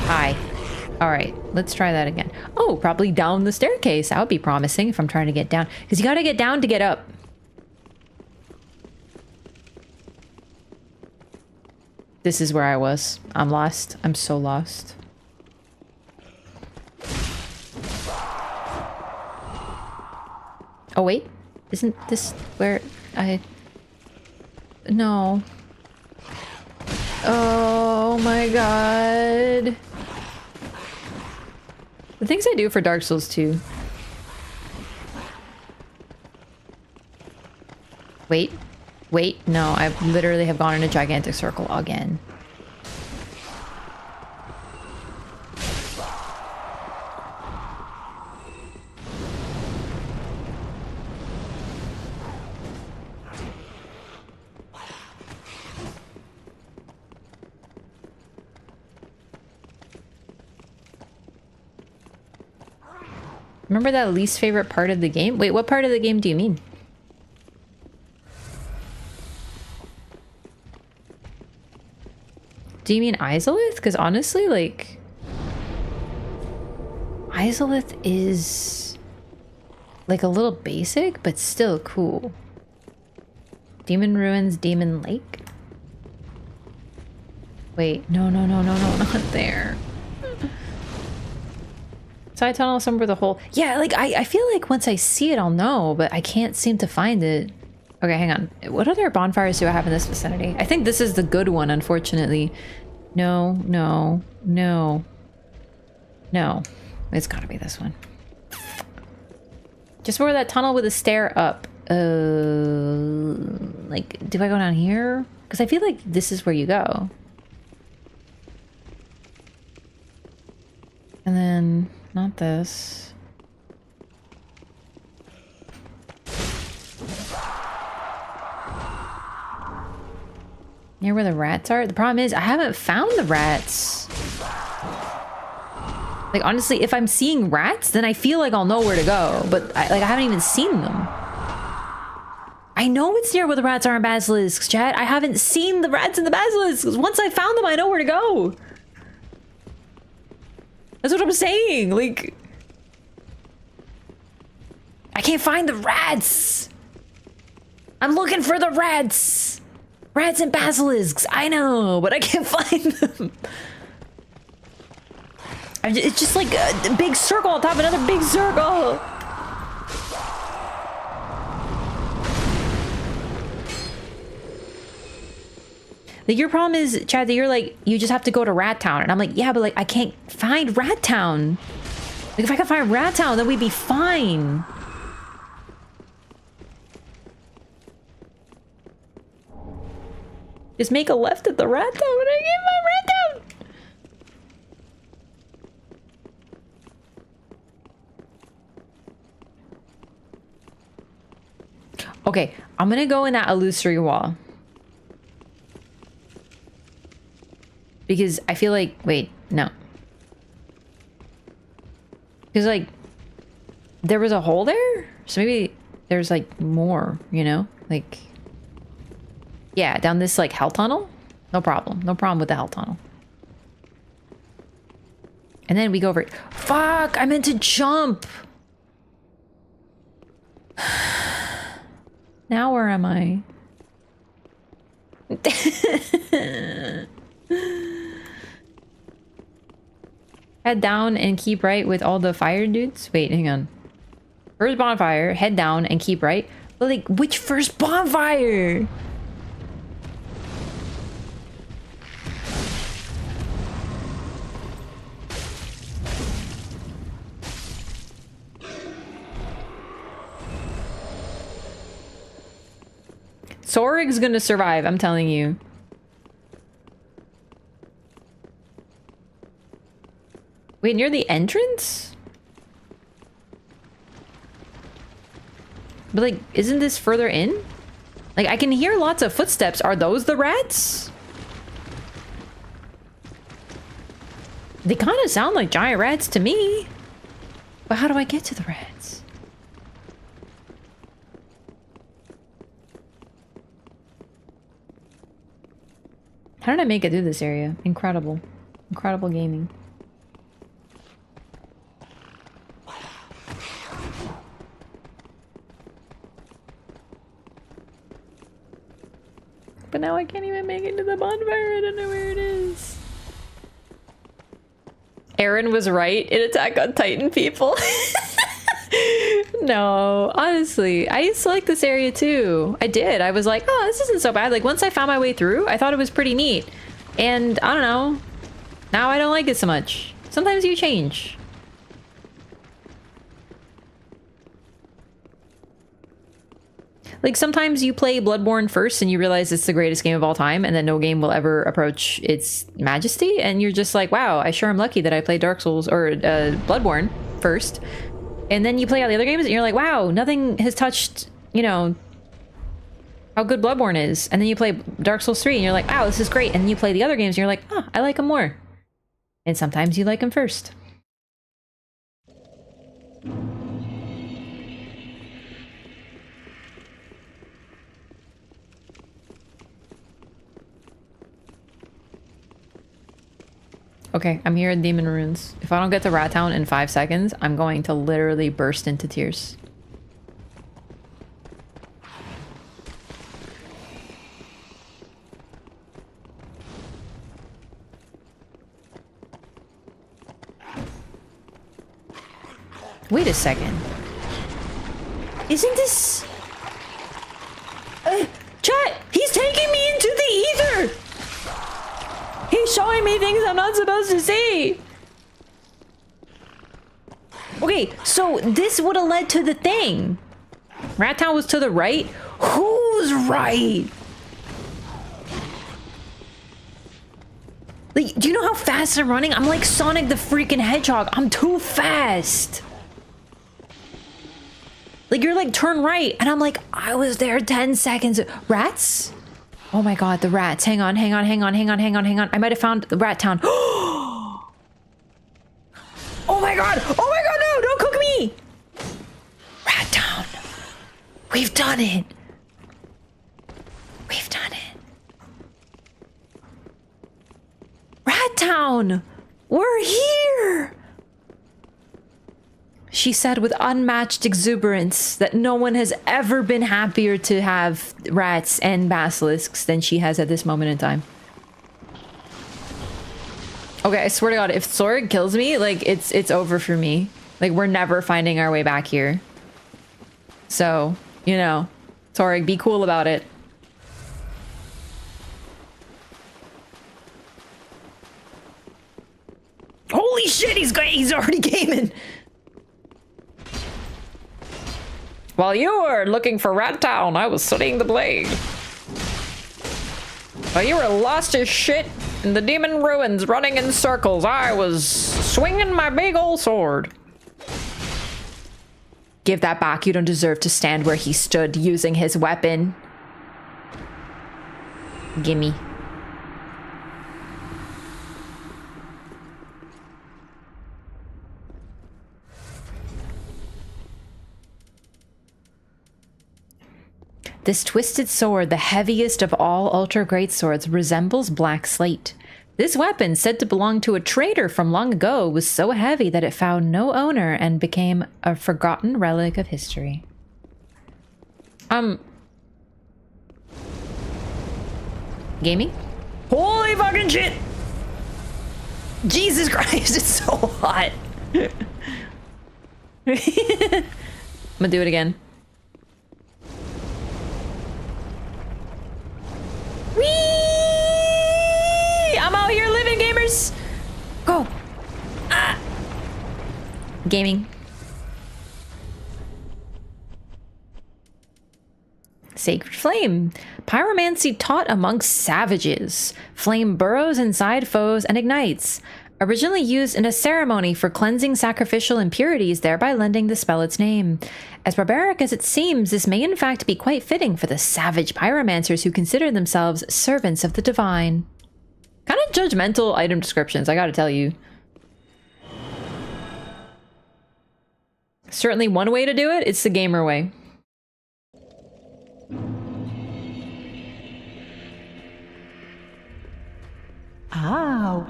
Hi. Alright, let's try that again. Oh, probably down the staircase. That would be promising if I'm trying to get down. Because you gotta get down to get up. This is where I was. I'm lost. I'm so lost. Oh, wait. Isn't this where I... No. Oh my god. The things I do for Dark Souls 2. Wait. Wait. No, I literally have gone in a gigantic circle again. Remember that least favorite part of the game? Wait, what part of the game do you mean? Do you mean Izalith? Because honestly, like... Izalith is... like a little basic, but still cool. Demon Ruins, Demon Lake? Wait, no, not there. Side tunnel somewhere the hole. Yeah, like I feel like once I see it I'll know, but I can't seem to find it. Okay, hang on. What other bonfires do I have in this vicinity? I think this is the good one, unfortunately. No, no, no. No. It's gotta be this one. Just where that tunnel with a stair up. Like, do I go down here? Because I feel like this is where you go. And then, not this. Near where the rats are? The problem is, I haven't found the rats. Like, honestly, if I'm seeing rats, then I feel like I'll know where to go. But, I haven't even seen them. I know it's near where the rats are in basilisks, chat. I haven't seen the rats in the basilisks. Once I found them, I know where to go. That's what I'm saying. Like, I can't find the rats. I'm looking for the rats. Rats and basilisks. I know, but I can't find them. It's just like a big circle on top of another big circle. Like, your problem is, Chad, that you're like, you just have to go to Rat Town. And I'm like, yeah, but like, I can't find Rat Town. Like, if I could find Rat Town, then we'd be fine. Just make a left at the Rat Town when I get my Rat Town. Okay, I'm gonna go in that illusory wall. Because I feel like, wait, no. Because like, there was a hole there? So maybe there's like more, you know? Like, yeah, down this like hell tunnel? No problem. No problem with the hell tunnel. And then we go over it. Fuck, I meant to jump. Now where am I? Head down and keep right with all the fire dudes. Wait, hang on. First bonfire, head down and keep right. But like, which first bonfire? Sorig's gonna survive, I'm telling you. Wait, near the entrance? But like, isn't this further in? Like, I can hear lots of footsteps. Are those the rats? They kind of sound like giant rats to me. But how do I get to the rats? How did I make it through this area? Incredible. Incredible gaming. But now I can't even make it to the bonfire. I don't know where it is. Aaron was right in Attack on Titan, people. No, honestly, I used to like this area too. I did. I was like, oh, this isn't so bad. Like, once I found my way through, I thought it was pretty neat. And I don't know. Now I don't like it so much. Sometimes you change. Like, sometimes you play Bloodborne first and you realize it's the greatest game of all time, and then no game will ever approach its majesty, and you're just like, wow, I sure am lucky that I played Dark Souls or Bloodborne first. And then you play all the other games and you're like, wow, nothing has touched, you know, how good Bloodborne is. And then you play Dark Souls 3 and you're like, wow, this is great. And then you play the other games and you're like, oh, I like them more. And sometimes you like them first. Okay, I'm here in Demon Ruins. If I don't get to Rat Town in 5 seconds, I'm going to literally burst into tears. Wait a second. Isn't this... chat! He's taking me into the ether! He's showing me things I'm not supposed to see! Okay, so this would have led to the thing. Rat Town was to the right? Who's right? Like, do you know how fast I'm running? I'm like Sonic the freaking Hedgehog. I'm too fast. Like, you're like, turn right. And I'm like, I was there 10 seconds. Rats? Oh my god, the rats. Hang on. I might have found the Rat Town. Oh my god, no, don't cook me. Rat Town. We've done it. Rat Town. We're here. She said with unmatched exuberance that no one has ever been happier to have rats and basilisks than she has at this moment in time. Okay, I swear to God, if Sorg kills me, like, it's over for me. Like, we're never finding our way back here. So, you know, Sorg, be cool about it. Holy shit, he's already gaming! While you were looking for Rat Town, I was studying the blade. While you were lost as shit in the demon ruins running in circles, I was swinging my big old sword. Give that back. You don't deserve to stand where he stood using his weapon. Gimme. This twisted sword, the heaviest of all ultra great swords, resembles black slate. This weapon, said to belong to a trader from long ago, was so heavy that it found no owner and became a forgotten relic of history. Gaming? Holy fucking shit! Jesus Christ, it's so hot. I'm gonna do it again. Whee! I'm out here living, gamers! Go! Ah! Gaming. Sacred Flame. Pyromancy taught amongst savages. Flame burrows inside foes and ignites. Originally used in a ceremony for cleansing sacrificial impurities, thereby lending the spell its name. As barbaric as it seems, this may in fact be quite fitting for the savage pyromancers who consider themselves servants of the divine. Kind of judgmental item descriptions, I gotta tell you. Certainly one way to do it, it's the gamer way. Oh.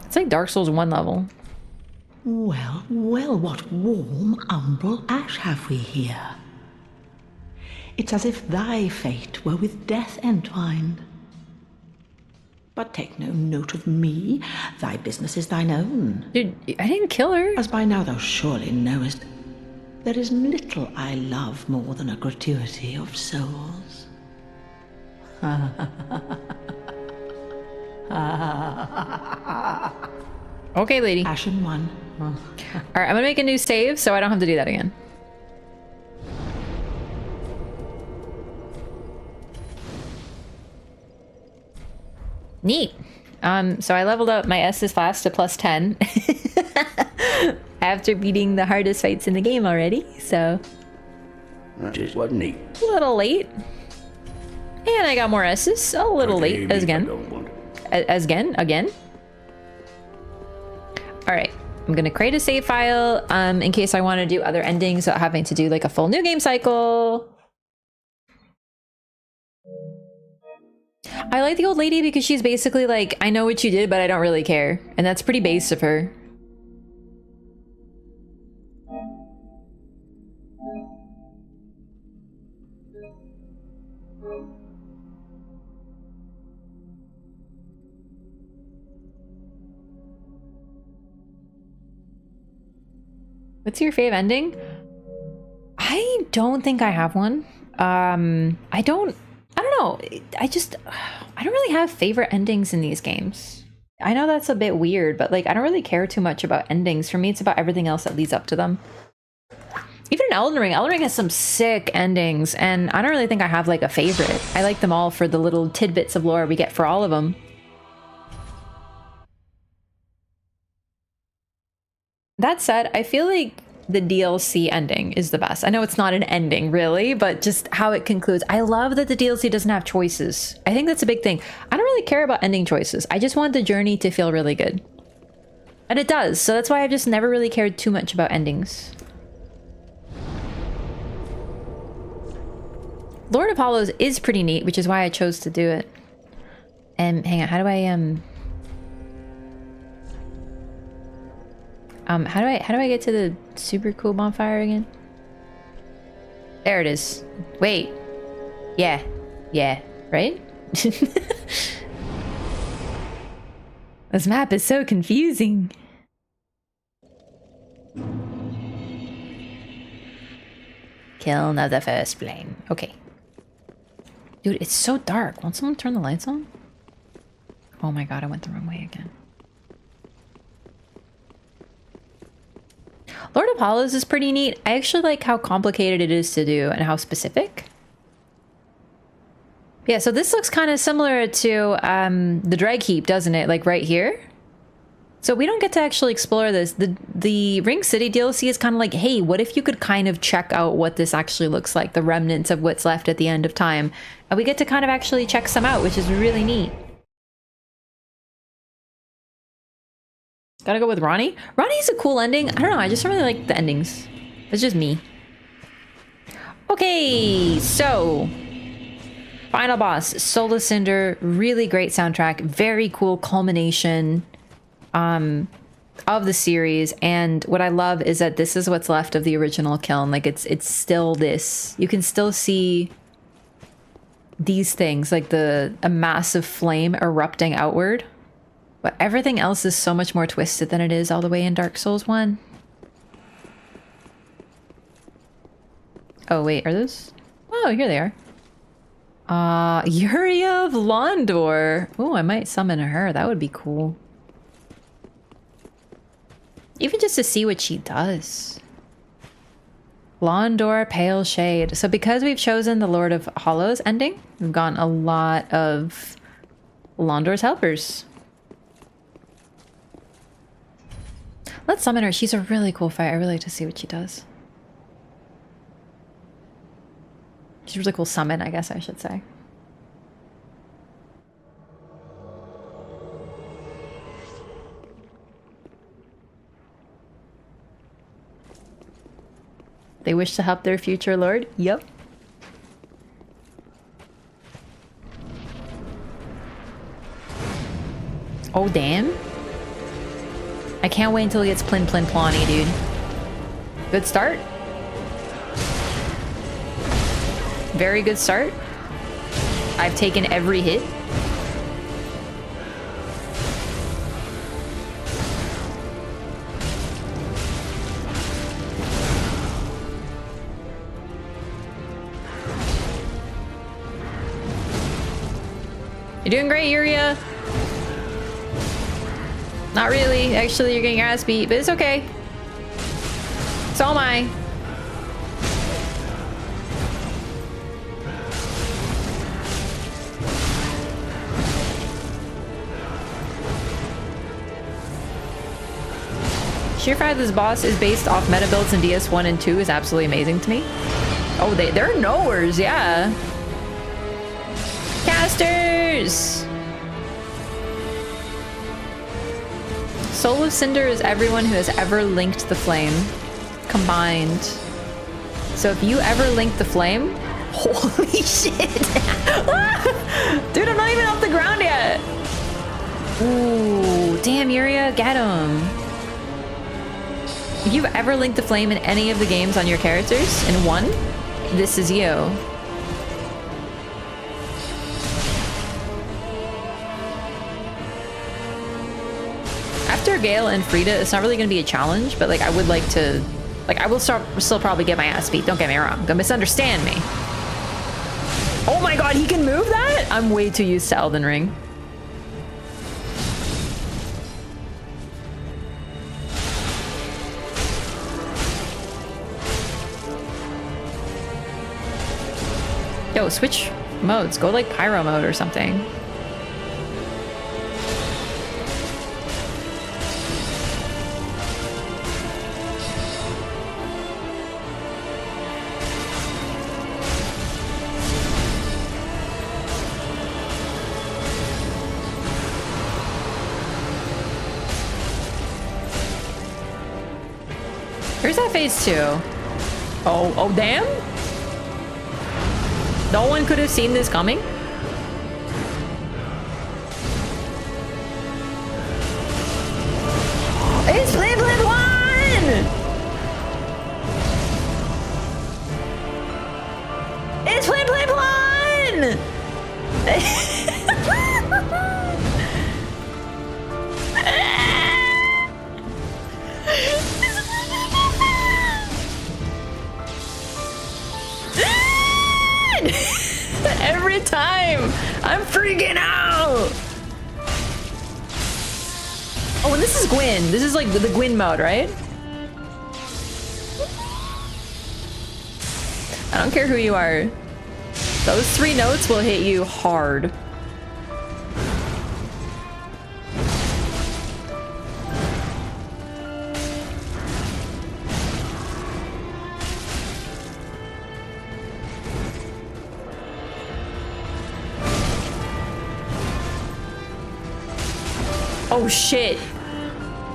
It's like Dark Souls 1 level. Well, what warm umbral ash have we here? It's as if thy fate were with death entwined. But take no note of me, thy business is thine own. Dude, I didn't kill her. As by now thou surely knowest, there is little I love more than a gratuity of souls. Okay, lady. Ashen one. Alright, I'm gonna make a new save so I don't have to do that again. Neat. So I leveled up my Estus class to +10 after beating the hardest fights in the game already, so Just wasn't neat. a little late. And I got more S's, a little late again. Again. Alright, I'm gonna create a save file in case I want to do other endings without having to do like a full new game cycle. I like the old lady because she's basically like, I know what you did, but I don't really care. And that's pretty base of her. What's your fave ending? I don't think I have one. I don't know. I don't really have favorite endings in these games. I know that's a bit weird, but like I don't really care too much about endings. For me, it's about everything else that leads up to them. Even in Elden Ring has some sick endings, and I don't really think I have like a favorite. I like them all for the little tidbits of lore we get for all of them. That said, I feel like the DLC ending is the best. I know it's not an ending really, but just how it concludes. I love that the DLC doesn't have choices. I think that's a big thing. I don't really care about ending choices. I just want the journey to feel really good. And it does, so that's why I've just never really cared too much about endings. Lord of Hollows is pretty neat, which is why I chose to do it. And hang on, how do I how do I get to the super cool bonfire again? There it is. Wait. Yeah. Yeah, right? This map is so confusing. Kiln of the first flame. Okay. Dude, it's so dark. Won't someone turn the lights on? Oh my god, I went the wrong way again. Lord of Hollows is pretty neat. I actually like how complicated it is to do and how specific. Yeah, so this looks kind of similar to the Drag Heap, doesn't it? Like right here. So we don't get to actually explore this. The Ring City DLC is kind of like, hey, what if you could kind of check out what this actually looks like, the remnants of what's left at the end of time. And we get to kind of actually check some out, which is really neat. Gotta go with Ronnie. Ronnie's a cool ending. I don't know, I just really like the endings. It's just me. Okay, so final boss, Soul Cinder. Really great soundtrack. Very cool culmination of the series. And what I love is that this is what's left of the original kiln. Like it's still this. You can still see these things, like a massive flame erupting outward. But everything else is so much more twisted than it is all the way in Dark Souls 1. Oh, wait, are those? Oh, here they are. Yuria of Londor. Oh, I might summon her. That would be cool. Even just to see what she does. Londor, Pale Shade. So because we've chosen the Lord of Hollows ending, we've gotten a lot of Londor's helpers. Let's summon her. She's a really cool fight. I really like to see what she does. She's a really cool summon, I guess I should say. They wish to help their future lord? Yep. Oh, damn. I can't wait until he gets Plin Plin Plonny, dude. Good start. Very good start. I've taken every hit. You're doing great, Yuria. Not really. Actually, you're getting your ass beat, but it's okay. So am I. Sheer fact this boss is based off meta builds in DS1 and 2 is absolutely amazing to me. Oh, they're knowers, yeah. Casters! Soul of Cinder is everyone who has ever linked the flame combined. So if you ever link the flame, holy shit! Dude, I'm not even off the ground yet. Ooh, damn, Yuria, get him. If you've ever linked the flame in any of the games on your characters in one, this is you. After Gael and Frida, it's not really going to be a challenge, but like I would like to Like, I will still probably get my ass beat. Don't get me wrong. Don't misunderstand me. Oh my god, he can move that? I'm way too used to Elden Ring. Yo, switch modes. Go like pyro mode or something. Here's that phase 2. Oh, damn. No one could have seen this coming. It's Blip 1! It's Blip 1! Every time! I'm freaking out! Oh, and this is Gwyn. This is like the Gwyn mode, right? I don't care who you are. Those 3 notes will hit you hard. Oh shit.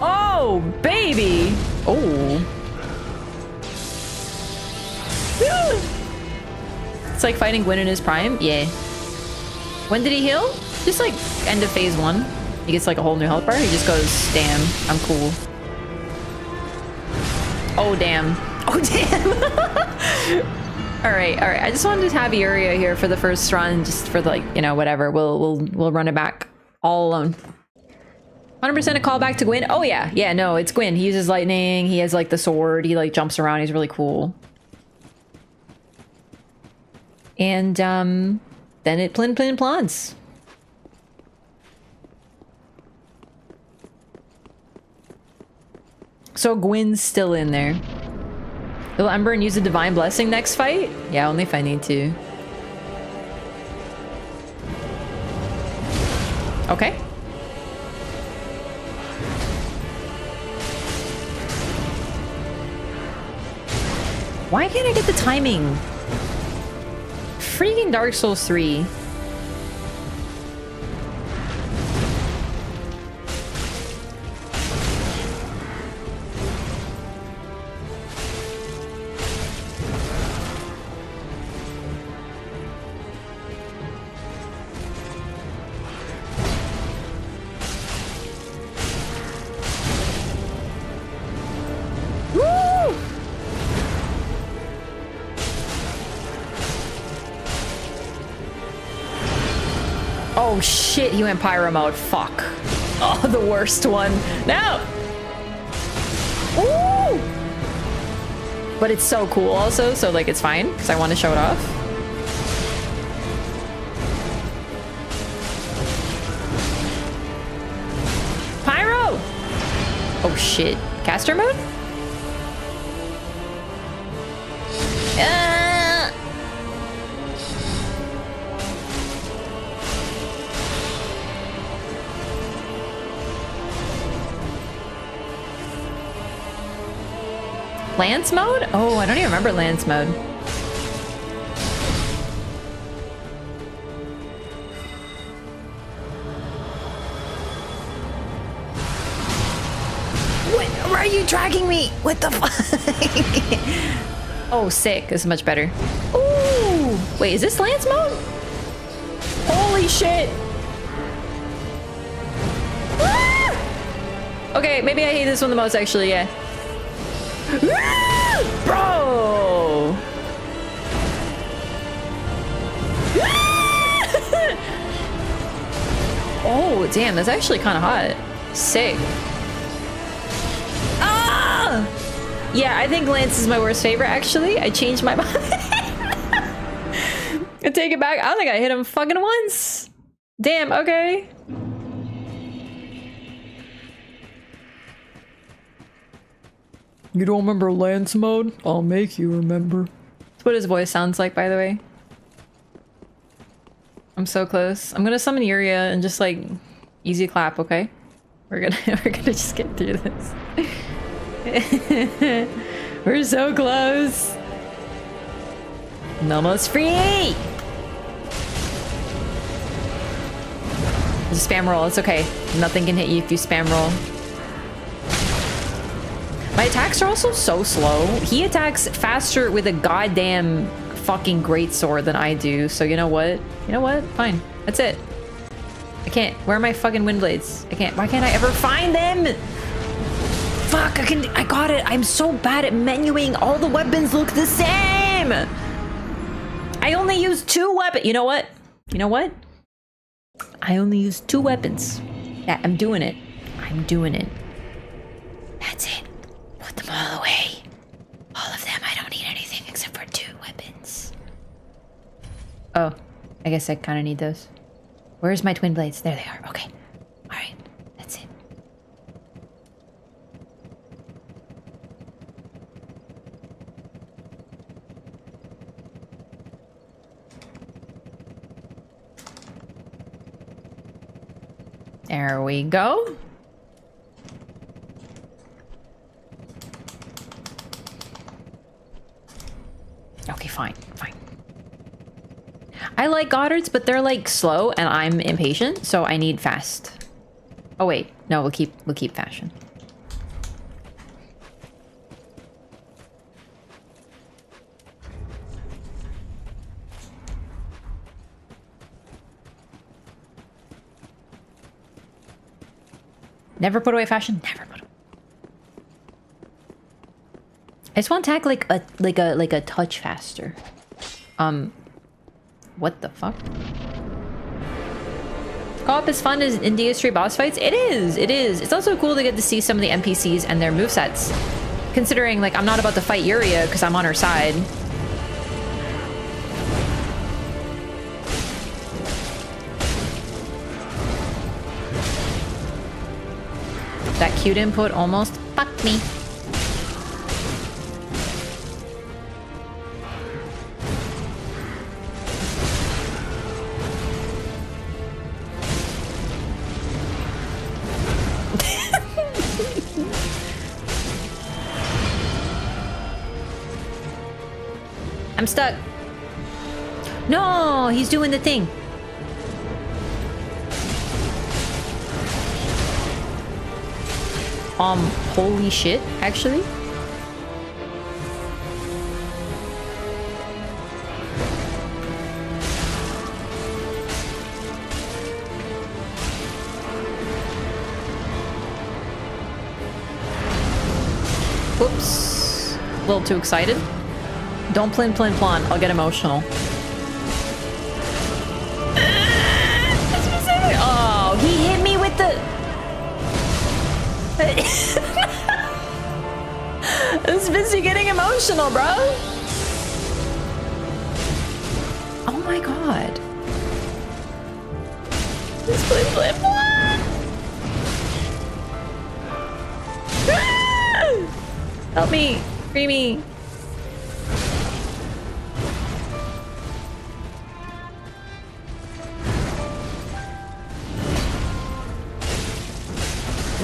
Oh, baby. Oh. It's like fighting Gwyn in his prime. Yeah. When did he heal? Just like end of phase 1. He gets like a whole new health bar. He just goes, damn, I'm cool. Oh, damn. Oh, damn. All right. I just wanted to have Uriah here for the first run, just for like, you know, whatever. We'll run it back all alone. 100% a callback to Gwyn. Oh yeah, no, it's Gwyn. He uses lightning. He has like the sword. He like jumps around. He's really cool. And then it plin plons. So Gwyn's still in there. Will Ember and use a divine blessing next fight? Yeah, only if I need to. Okay. Why can't I get the timing? Freaking Dark Souls 3. Oh shit, he went pyro mode. Fuck. Oh, the worst one. No! Ooh! But it's so cool also, so like it's fine, because I want to show it off. Pyro! Oh shit. Caster mode? Lance mode? Oh, I don't even remember Lance mode. Where are you dragging me? What the fuck? Oh, sick. This is much better. Ooh! Wait, is this Lance mode? Holy shit! Ah! Okay, maybe I hate this one the most, actually, yeah. Bro! Oh, damn, that's actually kind of hot. Sick. Ah! Yeah, I think Lance is my worst favorite, actually. I changed my mind. I take it back. I don't think I hit him fucking once. Damn, okay. You don't remember Lance mode? I'll make you remember. That's what his voice sounds like, by the way. I'm so close. I'm gonna summon Yuria and just like easy clap, okay? We're gonna just get through this. We're so close. I'm almost free. Just spam roll. It's okay. Nothing can hit you if you spam roll. My attacks are also so slow. He attacks faster with a goddamn fucking greatsword than I do. So you know what? You know what? Fine. That's it. I can't. Where are my fucking wind blades? I can't. Why can't I ever find them? Fuck, I got it. I'm so bad at menuing. All the weapons look the same. I only use 2 weapons. You know what? You know what? I only use 2 weapons. Yeah, I'm doing it. I'm doing it. That's it. Put them all away. All of them. I don't need anything except for 2 weapons. Oh, I guess I kind of need those. Where's my twin blades? There they are. Okay. All right. That's it. There we go. Okay, fine, fine. I like Goddards, but they're like slow and I'm impatient, so I need fast. Oh wait, no, we'll keep fashion. Never put away fashion. Never put away. I just want to attack like a touch faster. What the fuck? Co-op is fun in DS3 boss fights. It is. It is. It's also cool to get to see some of the NPCs and their movesets. Considering like I'm not about to fight Yuria because I'm on her side. That cute input almost fucked me. I'm stuck. No, he's doing the thing. Holy shit, actually. Whoops. A little too excited. Don't plin plin plon. I'll get emotional. Oh, he hit me with the... This busy getting emotional, bro. Oh my god. This plin plin plon. Help me. Free me.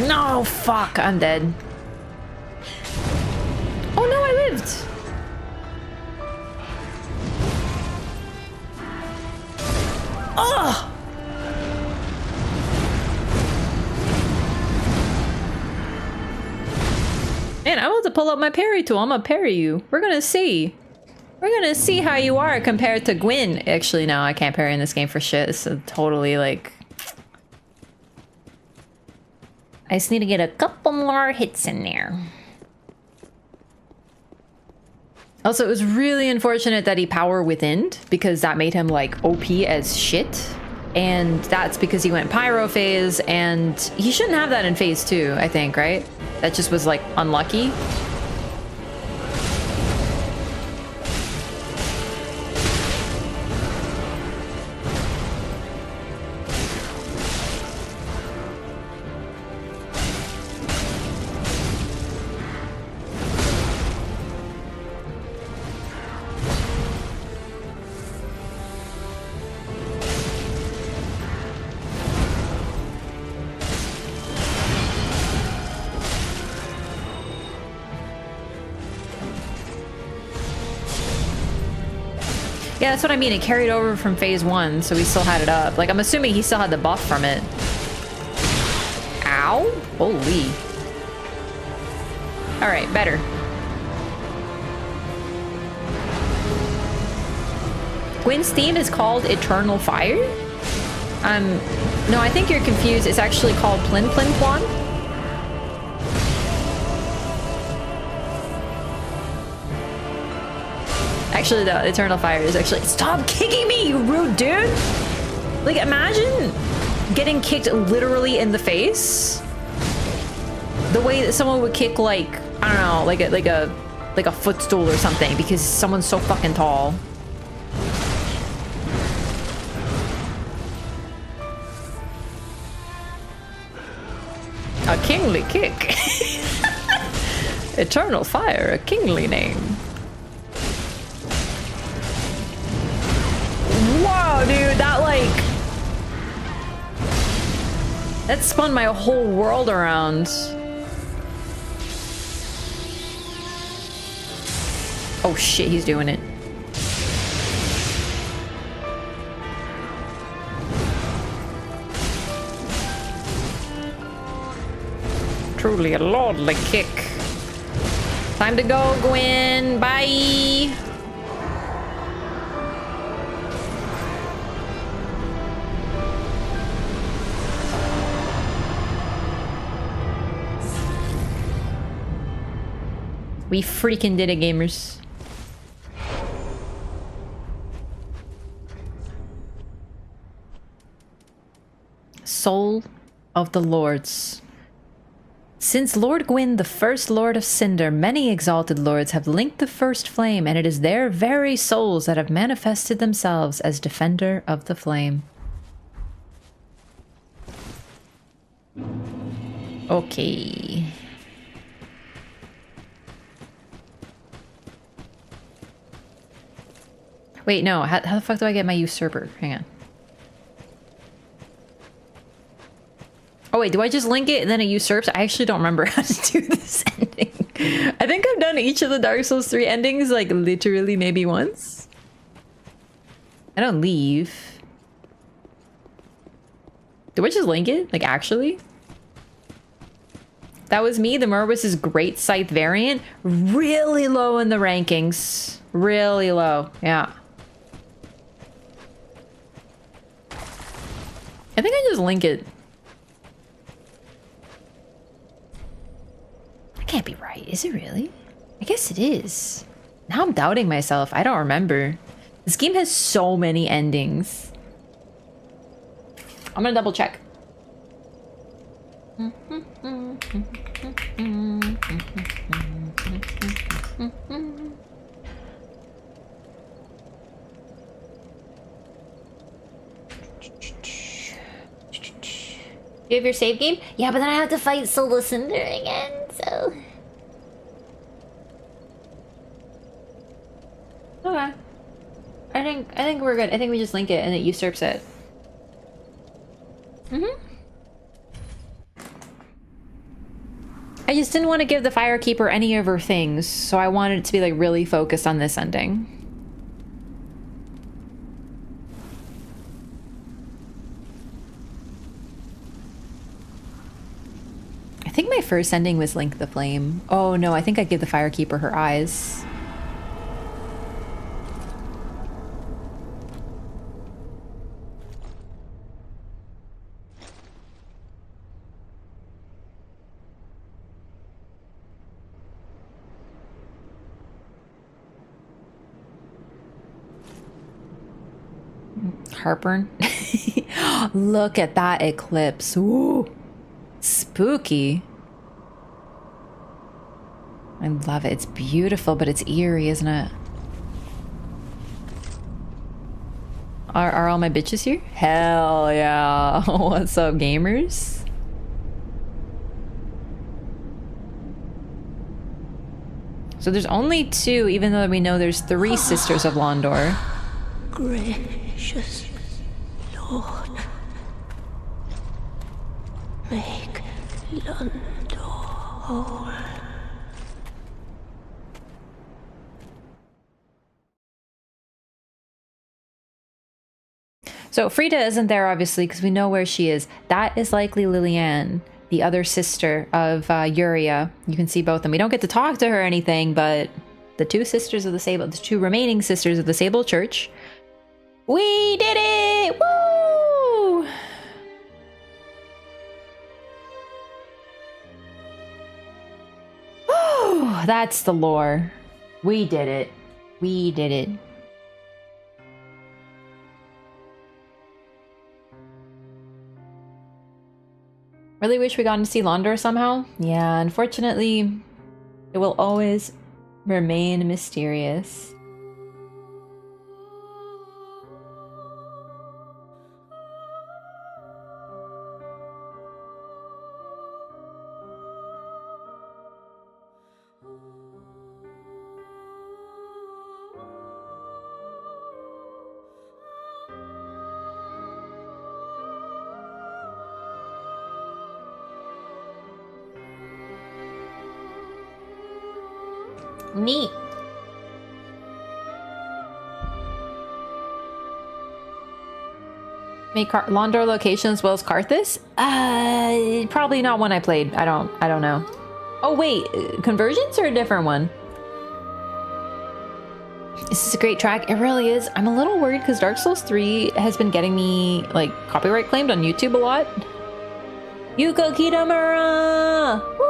No, fuck, I'm dead. Oh no, I lived. Oh! Man, I want to pull up my parry tool. I'm gonna parry you. We're gonna see. We're gonna see how you are compared to Gwyn. Actually, no, I can't parry in this game for shit. It's totally like... I just need to get a couple more hits in there. Also, it was really unfortunate that he power withined because that made him like OP as shit. And that's because he went pyro phase and he shouldn't have that in phase 2, I think, right? That just was like unlucky. Yeah, that's what I mean. It carried over from phase 1, so we still had it up. Like, I'm assuming he still had the buff from it. Ow! Holy. Alright, better. Gwyn's theme is called Eternal Fire? No, I think you're confused. It's actually called Plin Plin Plon. Actually, the Eternal Fire is actually... Stop kicking me, you rude dude! Like, imagine getting kicked literally in the face. The way that someone would kick, like, I don't know, like a footstool or something, because someone's so fucking tall. A kingly kick. Eternal Fire, a kingly name. Whoa, dude, that like... That spun my whole world around. Oh shit, he's doing it. Truly a lordly kick. Time to go, Gwyn. Bye. We freaking did it, gamers. Soul of the Lords. Since Lord Gwyn, the first Lord of Cinder, many exalted lords have linked the first flame, and it is their very souls that have manifested themselves as defender of the flame. Okay. Wait, no. How the fuck do I get my usurper? Hang on. Oh wait, do I just link it and then it usurps? I actually don't remember how to do this ending. I think I've done each of the Dark Souls 3 endings like literally maybe once. I don't leave. Do I just link it? Like actually? That was me. The Merwis' Great Scythe variant. Really low in the rankings. Really low. Yeah. I think I just link it. Can't be right, is it really? I guess it is. Now I'm doubting myself. I don't remember. This game has so many endings. I'm gonna double check. You have your save game? Yeah, but then I have to fight Solo Cinder again, so... Okay. I think we're good. I think we just link it and it usurps it. I just didn't want to give the Firekeeper any of her things, so I wanted it to be like really focused on this ending. I think my first ending was Link the Flame. Oh no, I think I'd give the Firekeeper her eyes. Heartburn. Look at that eclipse. Ooh. Spooky. I love it. It's beautiful, but it's eerie, isn't it? Are all my bitches here? Hell yeah. What's up, gamers? So there's only 2, even though we know there's 3 Sisters of Londor. Gracious Lord, make Londor whole. So Frida isn't there, obviously, because we know where she is. That is likely Liliane, the other sister of Yuria. You can see both, and we don't get to talk to her or anything, but the two sisters of the Sable, the two remaining sisters of the Sable Church. We did it! Woo! Oh, that's the lore. We did it. We did it. Really wish we got to see Londor somehow. Yeah, unfortunately, it will always remain mysterious. Neat. Make Londor location as well as Karthus? Probably not one I played. I don't know. Oh wait, Convergence or a different one? This is a great track. It really is. I'm a little worried because Dark Souls 3 has been getting me like copyright claimed on YouTube a lot. Yuko Kitamura! Woo!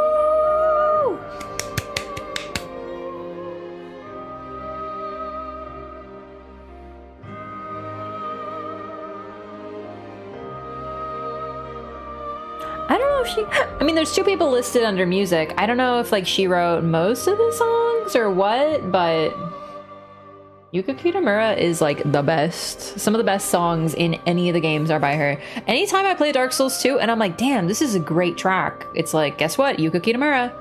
I don't know if she... I mean, there's two people listed under music. I don't know if, like, she wrote most of the songs or what, but... Yuka Kitamura is, like, the best. Some of the best songs in any of the games are by her. Anytime I play Dark Souls 2 and I'm like, damn, this is a great track. It's like, guess what? Yuka Kitamura.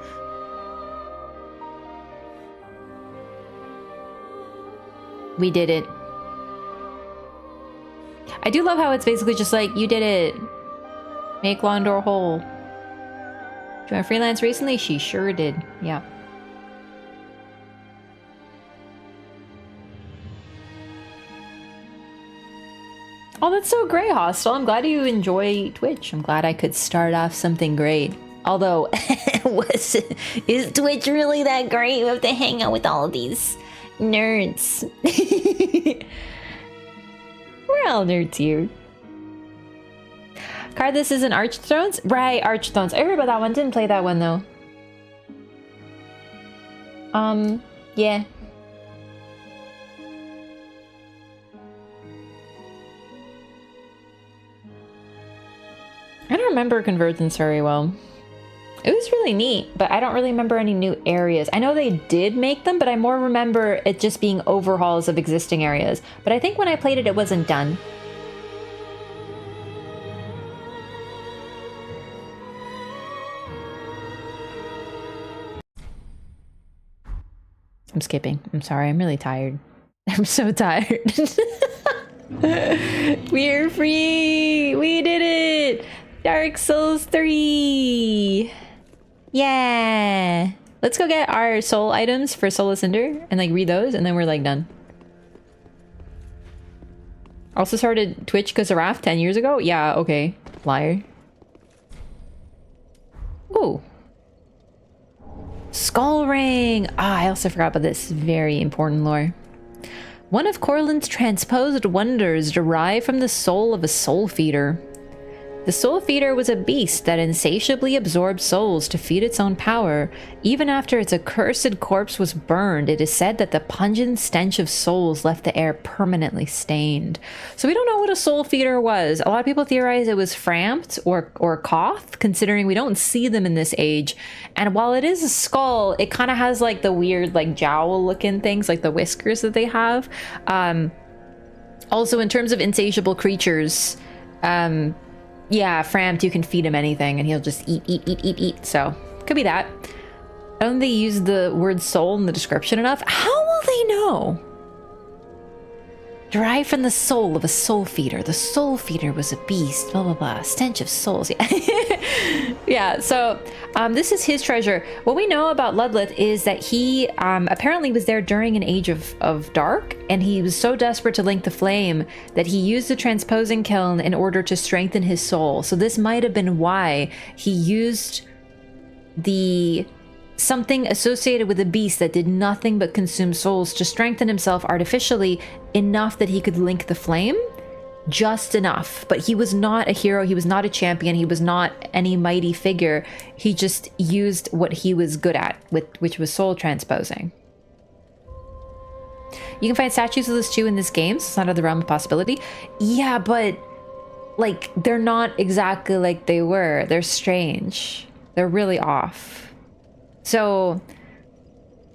We did it. I do love how it's basically just like, you did it. Make Londor whole. Joined freelance recently? She sure did. Yeah. Oh, that's so great, Hostel. I'm glad you enjoy Twitch. I'm glad I could start off something great. Although, is Twitch really that great? We have to hang out with all of these nerds. We're all nerds here. Karthus is an Archthrones? Right, Archthrones. I heard about that one. Didn't play that one, though. Yeah. I don't remember Convergence very well. It was really neat, but I don't really remember any new areas. I know they did make them, but I more remember it just being overhauls of existing areas. But I think when I played it, it wasn't done. I'm skipping. I'm sorry. I'm really tired. I'm so tired. We're free! We did it! Dark Souls 3! Yeah! Let's go get our soul items for Soul Cinder and like read those and then we're like done. Also started Twitch because of Raph 10 years ago? Yeah, okay. Liar. Ooh. Skull ring! Ah, I also forgot about this very important lore. One of Corlin's transposed wonders derived from the soul of a soul feeder. The soul feeder was a beast that insatiably absorbed souls to feed its own power. Even after its accursed corpse was burned, it is said that the pungent stench of souls left the air permanently stained. So we don't know what a soul feeder was. A lot of people theorize it was Frampt or Koth, considering we don't see them in this age. And while it is a skull, it kind of has like the weird like jowl looking things, like the whiskers that they have. Also, in terms of insatiable creatures, yeah, Frampt, you can feed him anything and he'll just eat. So, could be that. I don't think they use the word soul in the description enough. How will they know? Derived from the soul of a soul feeder. The soul feeder was a beast, blah, blah, blah. Stench of souls. Yeah. Yeah, so this is his treasure. What we know about Ludlith is that he apparently was there during an age of dark, and he was so desperate to link the flame that he used the transposing kiln in order to strengthen his soul. So this might have been why he used something associated with a beast that did nothing but consume souls to strengthen himself artificially enough that he could link the flame. Just enough. But he was not a hero, he was not a champion, he was not any mighty figure. He just used what he was good at, which was soul transposing. You can find statues of this too in this game, so it's not out of the realm of possibility. Yeah, but like they're not exactly like they were. They're strange. They're really off. So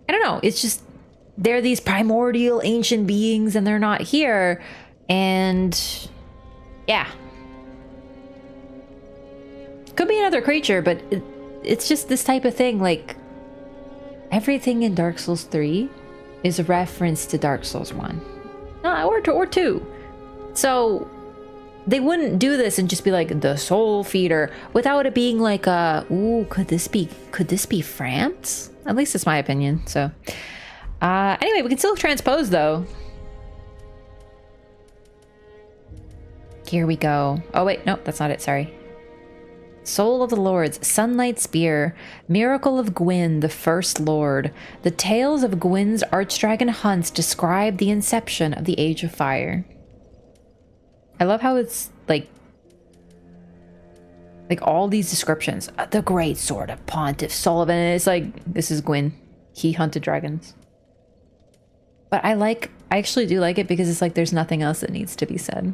I don't know, it's just they're these primordial ancient beings and they're not here. And yeah, could be another creature, but it's just this type of thing. Like everything in Dark Souls 3 is a reference to Dark Souls 1 or 2. So they wouldn't do this and just be like the soul feeder without it being like ooh, could this be France? At least it's my opinion. So anyway, we can still transpose though. Here we go. Oh wait, no, that's not it, sorry. Soul of the Lords, Sunlight Spear, Miracle of Gwyn, the First Lord. The tales of Gwyn's Archdragon hunts describe the inception of the Age of Fire. I love how it's like all these descriptions. The Great Sword of Pontiff Sullivan. It's like, this is Gwyn. He hunted dragons. But I actually do like it because it's like there's nothing else that needs to be said.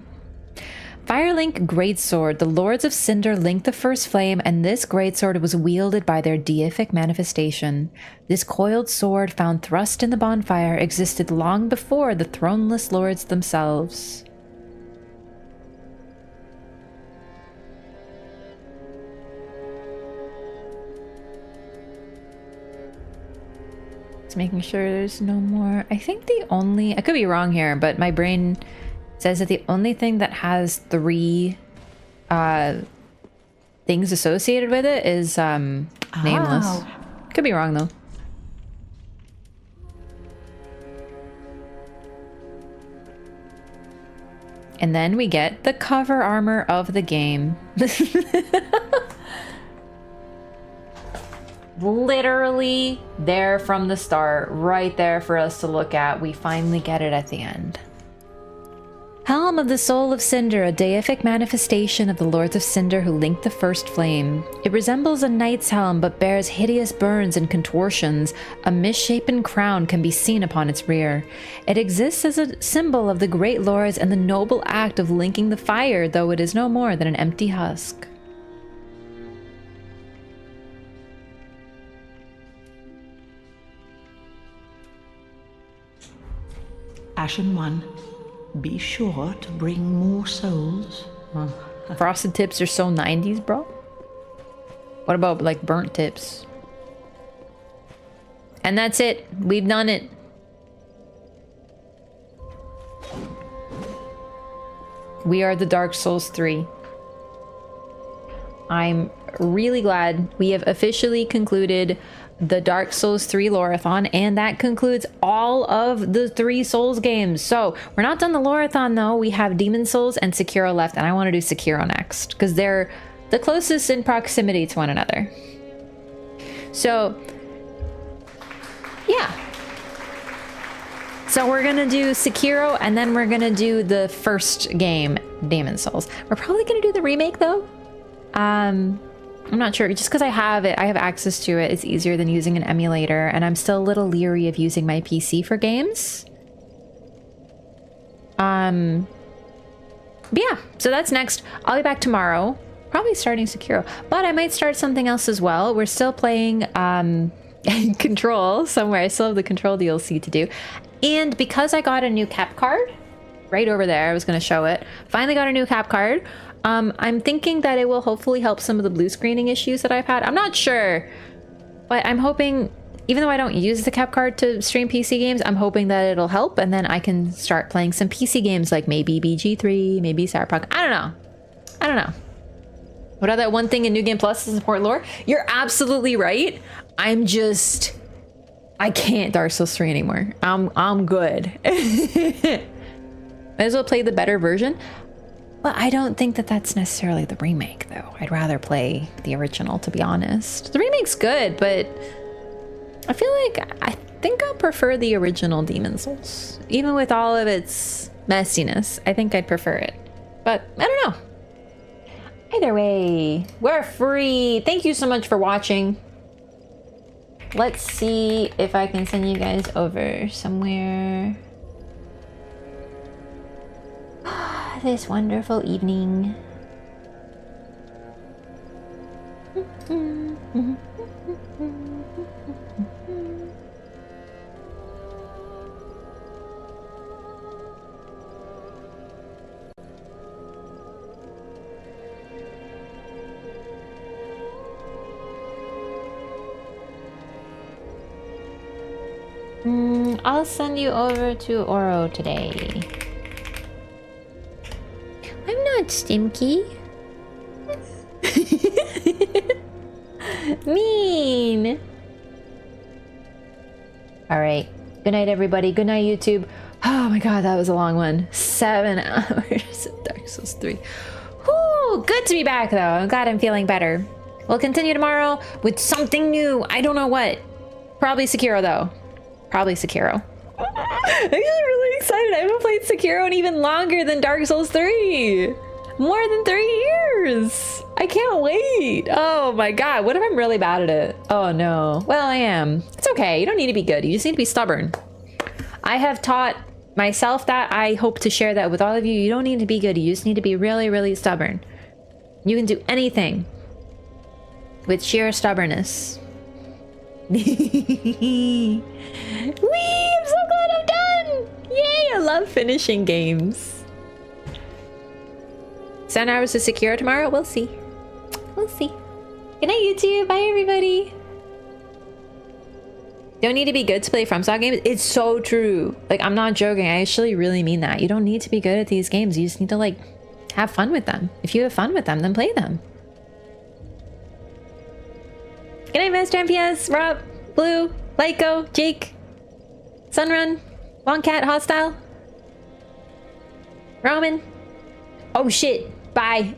Firelink Greatsword. The Lords of Cinder linked the first flame, and this greatsword was wielded by their deific manifestation. This coiled sword, found thrust in the bonfire, existed long before the throneless lords themselves. Just making sure there's no more. I think I could be wrong here, but my brain says that the only thing that has 3 things associated with it is nameless. Could be wrong though. And then we get the cover armor of the game. Literally there from the start, right there for us to look at. We finally get it at the end. Helm of the Soul of Cinder, a deific manifestation of the Lords of Cinder who linked the first flame. It resembles a knight's helm but bears hideous burns and contortions. A misshapen crown can be seen upon its rear. It exists as a symbol of the great lords and the noble act of linking the fire, though it is no more than an empty husk. Ashen One, be sure to bring more souls. Frosted tips are so 90s, bro. What about like burnt tips? And that's it. We've done it. We are the Dark Souls 3. I'm really glad we have officially concluded the Dark Souls 3 Lorathon, and that concludes all of the 3 Souls games. So we're not done the Lorathon though. We have Demon Souls and Sekiro left, and I want to do Sekiro next because they're the closest in proximity to one another. So yeah, so we're gonna do Sekiro and then we're gonna do the first game, Demon Souls. We're probably gonna do the remake though. I'm not sure, just because I have access to it. It's easier than using an emulator, and I'm still a little leery of using my PC for games. But yeah, so that's next. I'll be back tomorrow, probably starting Sekiro, but I might start something else as well. We're still playing Control somewhere. I still have the Control DLC to do, and because I got a new cap card right over there, I was going to show it. Finally got a new cap card. I'm thinking that it will hopefully help some of the blue screening issues that I've had. I'm not sure, but I'm hoping, even though I don't use the cap card to stream PC games, I'm hoping that it'll help, and then I can start playing some PC games like maybe BG3, maybe Cyberpunk. I don't know. What about that one thing in New Game Plus to support lore? You're absolutely right. I can't Dark Souls 3 anymore. I'm good. Might as well play the better version. Well, I don't think that that's necessarily the remake, though. I'd rather play the original, to be honest. The remake's good, but I feel like I think I'll prefer the original Demon Souls. Even with all of its messiness, I think I'd prefer it. But I don't know. Either way, we're free. Thank you so much for watching. Let's see if I can send you guys over somewhere. This wonderful evening. I'll send you over to Oro today. I'm not Stimky. Mean. All right. Good night, everybody. Good night, YouTube. Oh my god, that was a long one. 7 hours of Dark Souls 3. Whew, good to be back, though. I'm glad I'm feeling better. We'll continue tomorrow with something new. I don't know what. Probably Sekiro, though. Probably Sekiro. I'm really excited. I haven't played Sekiro in even longer than Dark Souls 3. More than 3 years. I can't wait. Oh my god. What if I'm really bad at it? Oh no. Well, I am. It's okay. You don't need to be good. You just need to be stubborn. I have taught myself that. I hope to share that with all of you. You don't need to be good. You just need to be really, really stubborn. You can do anything with sheer stubbornness. Whee! I'm so glad I'm done! Yay! I love finishing games. 7 hours to Sekiro tomorrow? We'll see. We'll see. Good night, YouTube. Bye, everybody. Don't need to be good to play FromSoft games. It's so true. Like, I'm not joking. I actually really mean that. You don't need to be good at these games. You just need to, like, have fun with them. If you have fun with them, then play them. Good night, Master MPS, Rob, Blue, Lyco, Jake, Sunrun, Longcat, Hostile, Roman. Oh shit, bye.